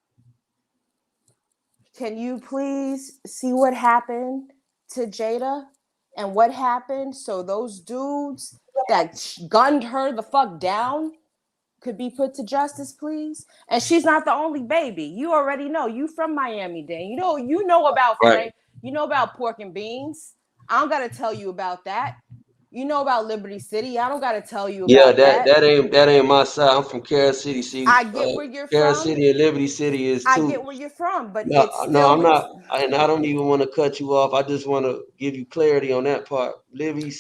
can you please see what happened to Jada and what happened so those dudes that gunned her the fuck down could be put to justice, please? And she's not the only baby. You already know. You from Miami-Dade. You know about Frank. You know about pork and beans. I don't gotta tell you about that. You know about Liberty City. I don't gotta tell you Yeah, about that. that ain't my side. I'm from Carol City. See, I get where you're Carol from. City and Liberty City is I too. get where you're from, but No, it's no, still. I'm not. And I don't even want to cut you off. I just want to give you clarity on that part. Liberty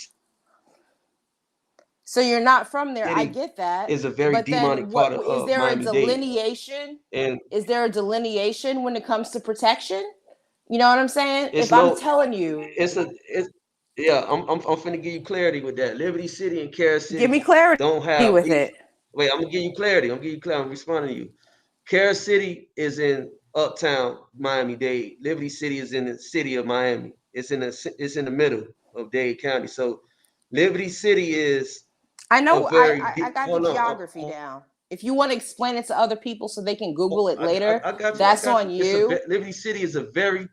So you're not from there. I City get that. is a very But demonic then part what is of there a Miami-Dade. delineation? And Is there a delineation when it comes to protection? You know what I'm saying? it's If I'm telling you, yeah, I'm finna give you clarity with that. Liberty City and Carol City give me clarity don't have with beef. it. Wait, I'm gonna give you clarity. I'm responding to you. Carol City is in uptown Miami-Dade. Liberty City is in the city of Miami. It's in the middle of Dade County. So Liberty City is I know. a very I got the hold on. geography down. If you want to explain it to other people so they can Google it later, I got you. that's I got on you. you. Liberty City is a very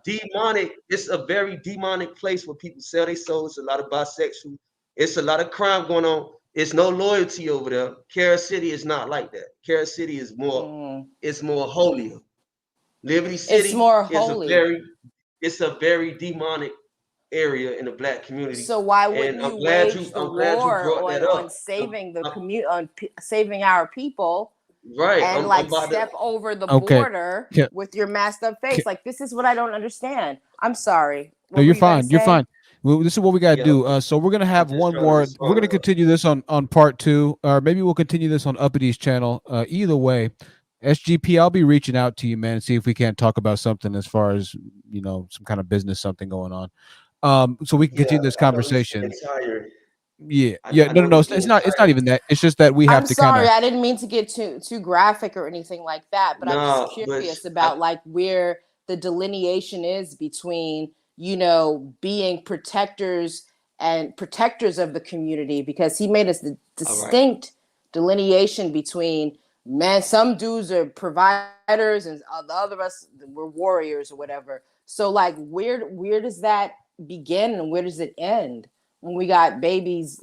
demonic. It's a very demonic place where people sell their souls. A lot of bisexual. It's a lot of crime going on. It's no loyalty over there. Carol City is not like that. Carol City is more. It's more holier. Liberty City It's more is holy. a very demonic area in the black community. So why And wouldn't you I'm glad you war brought that on up. saving the saving our people? Right. And I'm about step over the Okay. border Yeah. with your masked up face. Like, this is what I don't understand. I'm sorry. No, What you're were you gonna fine. You're say? fine. Well, this is what we got to do. So we're gonna have one more. We're gonna continue this on part 2, or maybe we'll continue this on Uppitty's channel. Either way, SGP, I'll be reaching out to you, man, and see if we can't talk about something as far as some kind of business, something going on. So we can continue this conversation. Yeah. No. It's not even that. It's just that we have I'm to kind sorry. of. I didn't mean to get too graphic or anything like that, but I'm just curious about where the delineation is between, being protectors and protectors of the community, because he made us the distinct delineation between, man, some dudes are providers and the other of us were warriors or whatever. So where does that begin and where does it end when we got babies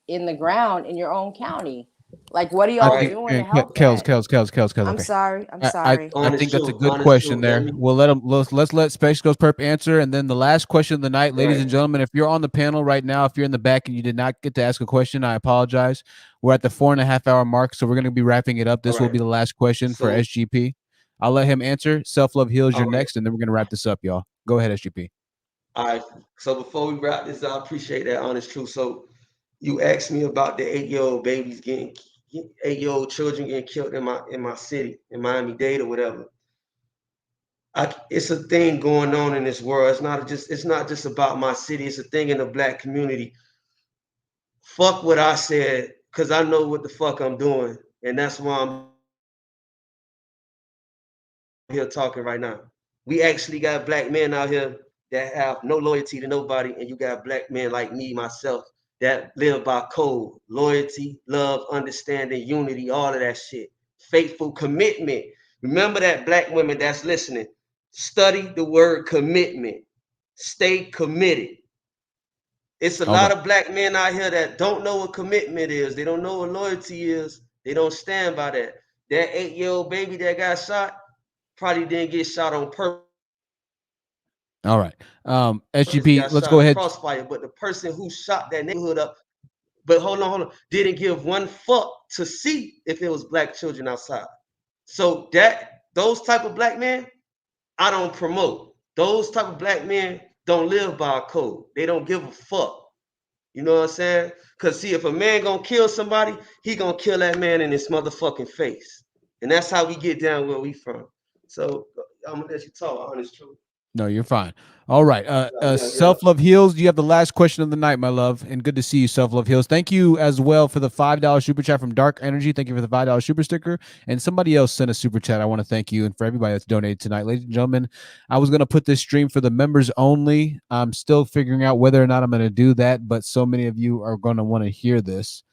in the ground in your own county? What are y'all doing to help Kels. I'm Okay. sorry. I'm I sorry. think that's a good question there. We'll let's let SpaceGhostPurrp answer, and then the last question of the night, ladies and gentlemen. If you're on the panel right now, if you're in the back and you did not get to ask a question, I apologize. We're at the 4.5 hour mark, so we're going to be wrapping it up. This will be the last question for SGP. I'll let him answer. Self love heals. You're next, and then we're going to wrap this up, y'all. Go ahead, SGP. All right. So before we wrap this, I appreciate that honest truth. So you asked me about the 8-year-old babies 8-year-old children getting killed in my city, in Miami-Dade or whatever. It's a thing going on in this world. It's not just about my city. It's a thing in the black community. Fuck what I said, because I know what the fuck I'm doing. And that's why I'm here talking right now. We actually got black men out here that have no loyalty to nobody, and you got black men like me, myself, that live by code, loyalty, love, understanding, unity, all of that shit. Faithful commitment. Remember that, black women that's listening. Study the word commitment. Stay committed. It's a lot of black men out here that don't know what commitment is. They don't know what loyalty is. They don't stand by that. That 8-year-old baby that got shot probably didn't get shot on purpose. All right. SGP, let's go ahead. Crossfire, but the person who shot that neighborhood up, but hold on, didn't give one fuck to see if it was black children outside. So those type of black men, I don't promote. Those type of black men don't live by a code. They don't give a fuck. You know what I'm saying? Because see, if a man gonna kill somebody, he gonna kill that man in his motherfucking face. And that's how we get down where we from. So I'm gonna let you talk, honest truth. No, you're fine. All right. Yeah. Self Love Heals. You have the last question of the night, my love, and good to see you, Self Love Heals. Thank you as well for the $5 super chat from Dark Energy. Thank you for the $5 super sticker. And somebody else sent a super chat. I want to thank you, and for everybody that's donated tonight, ladies and gentlemen. I was going to put this stream for the members only. I'm still figuring out whether or not I'm going to do that, but so many of you are going to want to hear this.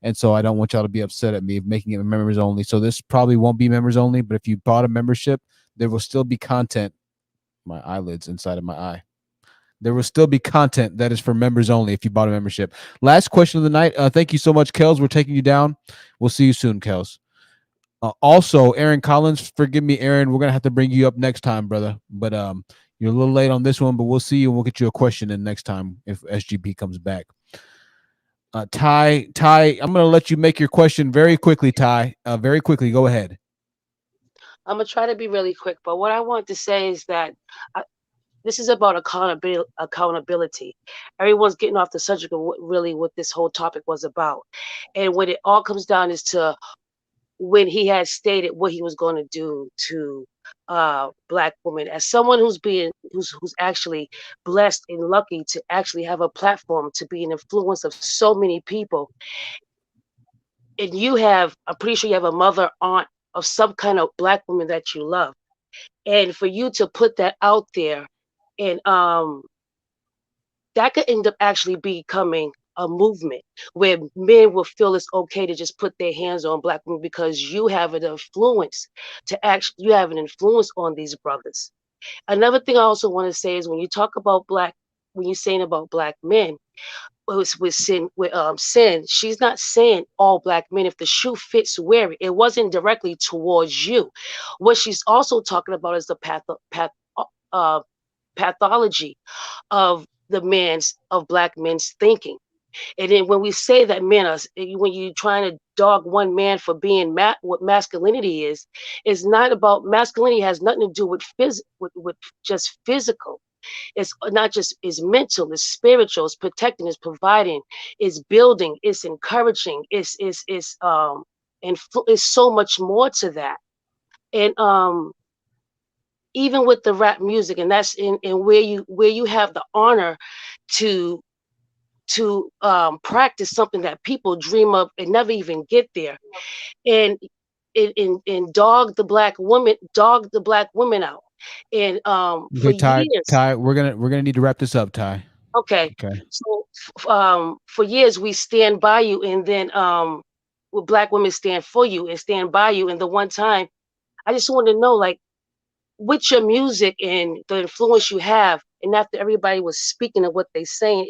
And so I don't want y'all to be upset at me making it members only. So this probably won't be members only, but if you bought a membership, there will still be content. My eyelids inside of my eye. There will still be content that is for members only if you bought a membership. Last question of the night. Thank you so much, Kels. We're taking you down. We'll see you soon, Kels. Also, Aaron Collins, forgive me, Aaron. We're gonna have to bring you up next time, brother. But you're a little late on this one, but we'll see you and we'll get you a question in next time if SGP comes back. Ty, I'm gonna let you make your question very quickly, Ty. Very quickly. Go ahead. I'm gonna try to be really quick, but what I want to say is that this is about accountability. Everyone's getting off the subject of what this whole topic was about, and what it all comes down is to when he had stated what he was going to do to Black women. As someone who's actually blessed and lucky to actually have a platform to be an influence of so many people, and I'm pretty sure you have a mother, aunt of some kind of Black woman that you love, and for you to put that out there, and that could end up actually becoming a movement where men will feel it's okay to just put their hands on Black women because you have an influence on these brothers. Another thing I also want to say is when you're saying about Black men, with sin, she's not saying all Black men. If the shoe fits, wear it. It wasn't directly towards you. What she's also talking about is the pathology of Black men's thinking. And then when we say that when you're trying to dog one man for being what masculinity is, it's not about masculinity. Has nothing to do with with just physical. It's not just it's mental, it's spiritual, it's protecting, it's providing, it's building, it's encouraging, and it's so much more to that. And even with the rap music, and that's in where you have the honor to practice something that people dream of and never even get there, and dog the black woman out, and for Okay, years. Ty, we're gonna need to wrap this up, Ty. Okay. Okay. So for years we stand by you, and then Black women stand for you and stand by you. And the one time, I just want to know, like, with your music and the influence you have, and after everybody was speaking of what they saying,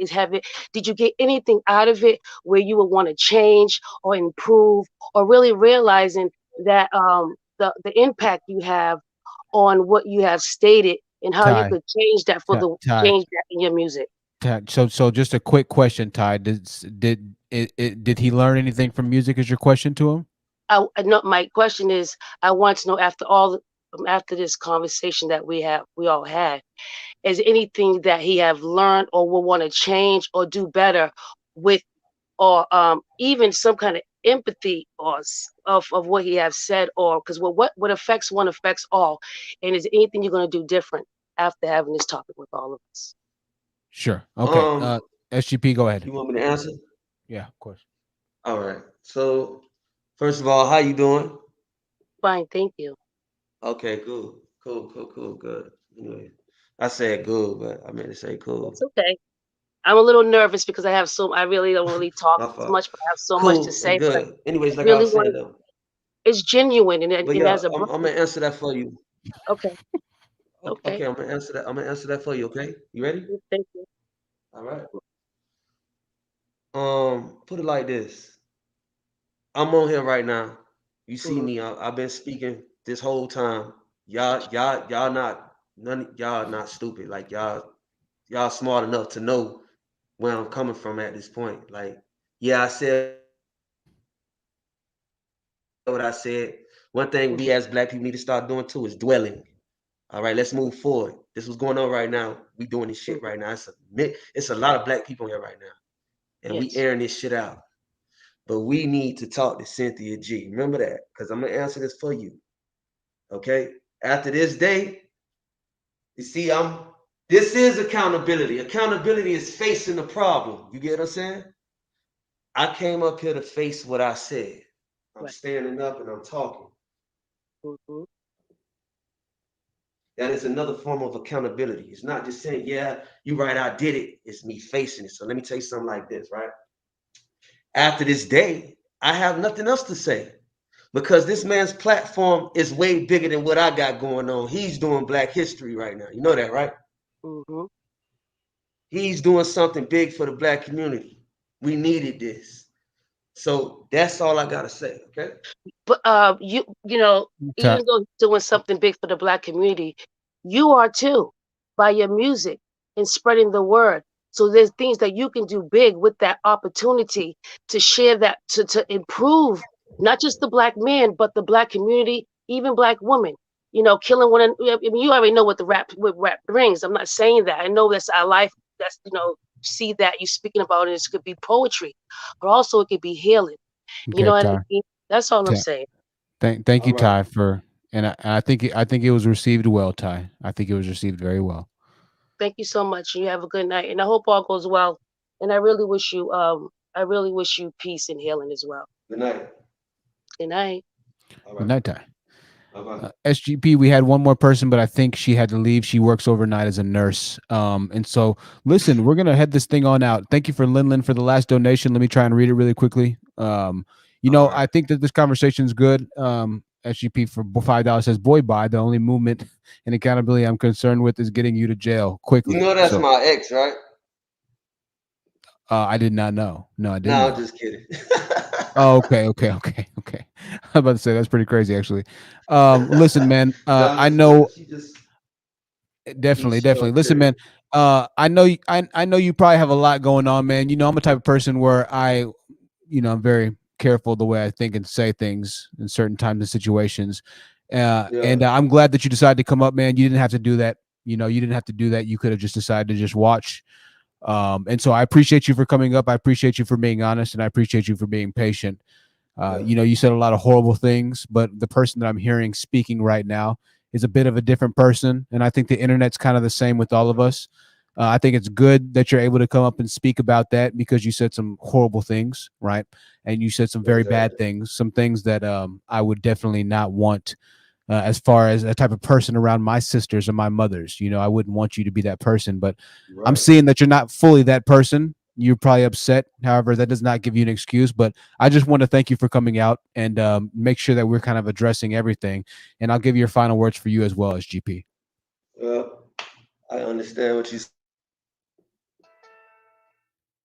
did you get anything out of it where you would want to change or improve, or really realizing that the impact you have on what you have stated and how you Ty, could change that Ty, change that in your music? Ty. So just a quick question, Ty. Did he learn anything from music? Is your question to him? I know my question is, I want to know after this conversation that we all had, is anything that he have learned or will want to change or do better with, or even some kind of empathy of what he have said, or because what affects one affects all, and is there anything you're going to do different after having this topic with all of us? Sure. Okay. SGP, go ahead. You want me to answer? Yeah, of course. All right. So, first of all, how you doing? Fine, thank you. Okay, cool. Good. Anyway, I said good, but I meant to say cool. It's okay. I'm a little nervous because I really don't really talk My as fault. much, but I have so much to Cool say. and But good. Anyways, I like I really was saying want. though. It's genuine, and But and yeah, as a I'm brother. gonna answer that for you. Okay. Okay. Okay, I'm gonna answer that. I'm gonna answer that for you. Okay, you ready? Thank you. All right. Put it like this. I'm on here right now. You see me. I've been speaking this whole time. Y'all not stupid. Like y'all smart enough to know where I'm coming from at this point. Like, yeah, I said what I said. One thing we as Black people need to start doing too is dwelling. All right, let's move forward. This is what's going on right now. We doing this shit right now. It's a lot of Black people here right now, and we airing this shit out. But we need to talk to Cynthia G. Remember that, because I'm gonna answer this for you. Okay. After this day, You see, this is accountability. Accountability is facing the problem. You get what I'm saying? I came up here to face what I said. I'm standing up and I'm talking. That is another form of accountability. It's not just saying, yeah, you're right, I did it. It's me facing it. So let me tell you something like this, right? After this day, I have nothing else to say because this man's platform is way bigger than what I got going on. He's doing Black history right now. You know that, right? Mm-hmm. He's doing something big for the Black community. We needed this. So that's all I got to say, okay? But you know, even though he's doing something big for the Black community, you are too, by your music and spreading the word. So there's things that you can do big with that opportunity to share that, to improve not just the Black man, but the Black community, even Black women. You know, killing one. I mean, you already know what rap brings. I'm not saying that. I know that's our life. That's, you know, see that you're speaking about it. It could be poetry, but also it could be healing. You know what I mean? That's all I'm saying. Thank you, Ty, for and I think it was received well, Ty. I think it was received very well. Thank you so much. You have a good night, and I hope all goes well. And I really wish you peace and healing as well. Good night. Good night. Good night, Ty. SGP, we had one more person, but I think she had to leave. She works overnight as a nurse. And so, listen, we're going to head this thing on out. Thank you for Linlin for the last donation. Let me try and read it really quickly. I think that this conversation is good. SGP for $5 says, boy, bye. The only movement and accountability I'm concerned with is getting you to jail quickly. You know that's my ex, right? I did not know. No, I didn't. No, I'm just kidding. Oh, okay. I'm about to say that's pretty crazy, actually. Listen, man. I know. Definitely. Listen, man. I know. I know you probably have a lot going on, man. You know, I'm a type of person where I'm very careful the way I think and say things in certain times and situations. And I'm glad that you decided to come up, man. You didn't have to do that. You didn't have to do that. You could have just decided to just watch. And so I appreciate you for coming up. I appreciate you for being honest, and I appreciate you for being patient. You said a lot of horrible things, but the person that I'm hearing speaking right now is a bit of a different person. And I think the internet's kind of the same with all of us. I think it's good that you're able to come up and speak about that because you said some horrible things, right? And you said some very bad things, some things that I would definitely not want as far as a type of person around my sisters and my mothers. I wouldn't want you to be that person, but I'm seeing that you're not fully that person. You're probably upset. However, that does not give you an excuse, but I just want to thank you for coming out and make sure that we're kind of addressing everything. And I'll give your final words for you as well as GP. Well, I understand what you're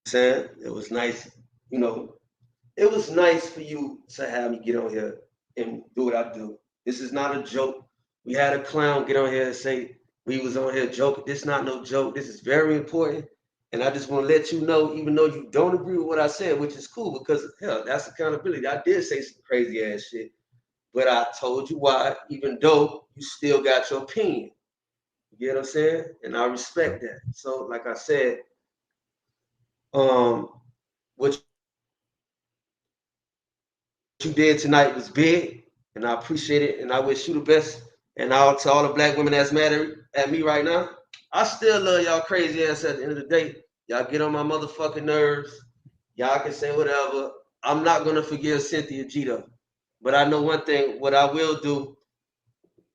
saying. It was nice, it was nice for you to have me get on here and do what I do. This is not a joke. We had a clown get on here and say we was on here joking. This is not no joke. This is very important. And I just want to let you know, even though you don't agree with what I said, which is cool because, hell, that's accountability. I did say some crazy ass shit, but I told you why, even though you still got your opinion. You get what I'm saying? And I respect that. So, like I said, what you did tonight was big, and I appreciate it, and I wish you the best. And to all the Black women that's mad at me right now, I still love y'all crazy ass at the end of the day. Y'all get on my motherfucking nerves. Y'all can say whatever. I'm not gonna forgive Cynthia G though. But I know one thing, what I will do,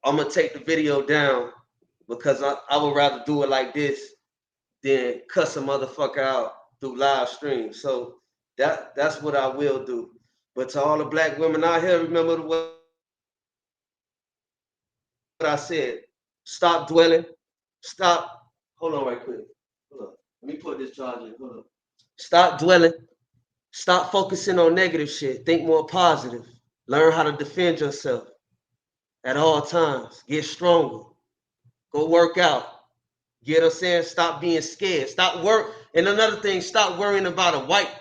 I'm gonna take the video down because I would rather do it like this than cuss a motherfucker out through live stream. So that's what I will do. But to all the Black women out here, remember what I said. Stop dwelling. Stop. Hold on right quick. Hold on. Let me put this charger in. Hold on. Stop dwelling. Stop focusing on negative shit. Think more positive. Learn how to defend yourself at all times. Get stronger. Go work out. You know what I'm saying? Stop being scared. Stop work. And another thing, stop worrying about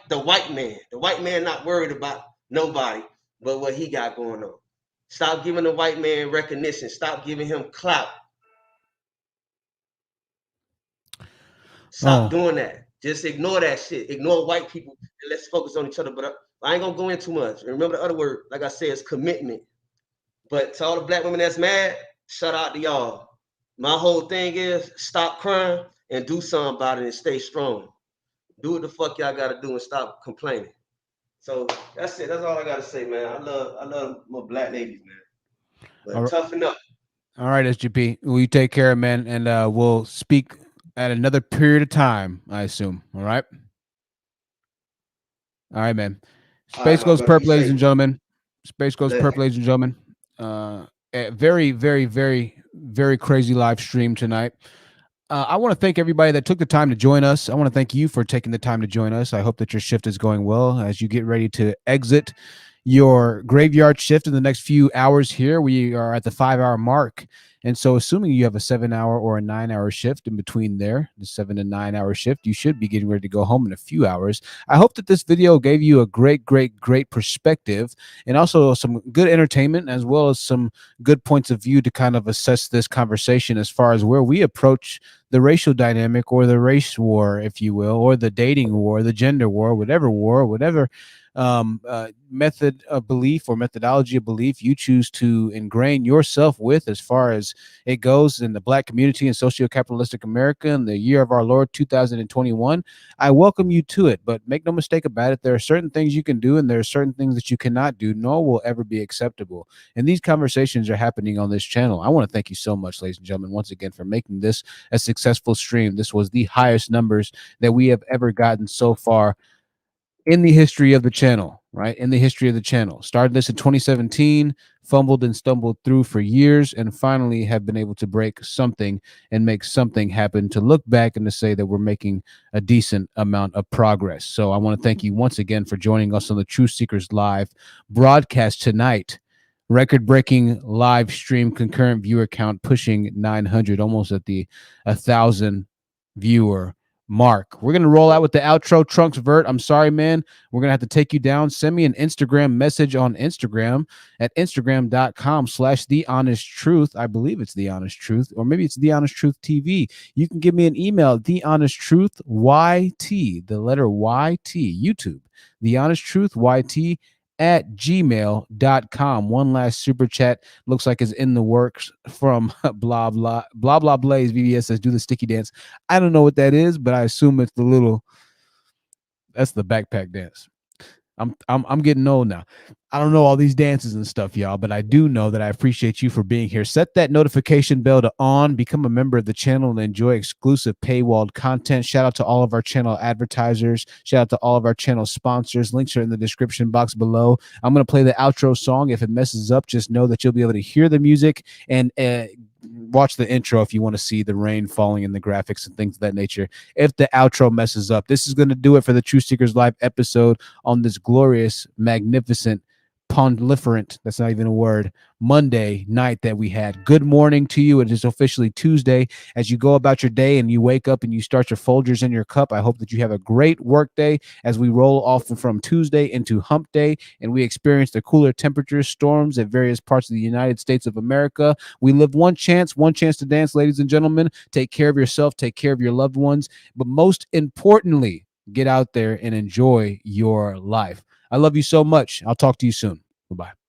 the white man. The white man not worried about nobody but what he got going on. Stop giving the white man recognition. Stop giving him clout. Stop doing that. Just ignore that shit. Ignore white people and let's focus on each other. But I ain't gonna go in too much. And remember the other word, like I said, is commitment. But to all the Black women that's mad, shout out to y'all. My whole thing is stop crying and do something about it and stay strong. Do what the fuck y'all gotta do and stop complaining. So that's it. That's all I gotta say, man. I love my black ladies, man. But toughen up. All right, SGP. Will you take care, man? And we'll speak at another period of time, I assume. All right. All right, man. Space Goes Perp, ladies and gentlemen. Space Goes Perp, ladies and gentlemen. A very, very, very, very crazy live stream tonight. I want to thank everybody that took the time to join us. I want to thank you for taking the time to join us. I hope that your shift is going well as you get ready to exit your graveyard shift in the next few hours here. We are at the 5-hour mark. And so assuming you have a 7-hour or a 9-hour shift in between there, the 7 to 9 hour shift, you should be getting ready to go home in a few hours. I hope that this video gave you a great, great, great perspective and also some good entertainment as well as some good points of view to kind of assess this conversation as far as where we approach the racial dynamic or the race war, if you will, or the dating war, the gender war, whatever method of belief or methodology of belief you choose to ingrain yourself with as far as it goes in the black community in socio-capitalistic America in the year of our Lord 2021. I welcome you to it, but make no mistake about it, there are certain things you can do and there are certain things that you cannot do, nor will ever be acceptable. And these conversations are happening on this channel. I want to thank you so much, ladies and gentlemen, once again for making this a successful stream. This was the highest numbers that we have ever gotten so far in the history of the channel, right? In the history of the channel. Started this in 2017, fumbled and stumbled through for years, and finally have been able to break something and make something happen to look back and to say that we're making a decent amount of progress. So I want to thank you once again for joining us on the Truth Seekers Live broadcast tonight. Record-breaking live stream concurrent viewer count pushing 900, almost at the 1,000 viewer mark. We're going to roll out with the outro. Trunks Vert, I'm sorry, man. We're going to have to take you down. Send me an Instagram message on Instagram at instagram.com/thehonest truth. I believe it's The Honest Truth, or maybe it's The Honest Truth TV. You can give me an email, thehonestTruthYT, the letter YT, YouTube, thehonestTruthYT @gmail.com. One last super chat looks like it's in the works from blah blah blaze. VBS says do the sticky dance. I don't know what that is, but I assume it's that's the backpack dance. I'm getting old now. I don't know all these dances and stuff, y'all, but I do know that I appreciate you for being here. Set that notification bell to on, become a member of the channel, and enjoy exclusive paywalled content. Shout out to all of our channel advertisers. Shout out to all of our channel sponsors. Links are in the description box below. I'm going to play the outro song. If it messes up, just know that you'll be able to hear the music and watch the intro if you want to see the rain falling and the graphics and things of that nature. If the outro messes up, this is going to do it for the Truth Seekers Live episode on this glorious, magnificent, pondiferent, that's not even a word, Monday night that we had. Good morning to you. It is officially Tuesday. As you go about your day and you wake up and you start your Folgers in your cup, I hope that you have a great work day as we roll off from Tuesday into hump day and we experience the cooler temperatures, storms at various parts of the United States of America. We live one chance to dance, ladies and gentlemen. Take care of yourself, take care of your loved ones, but most importantly, get out there and enjoy your life. I love you so much. I'll talk to you soon. Bye-bye.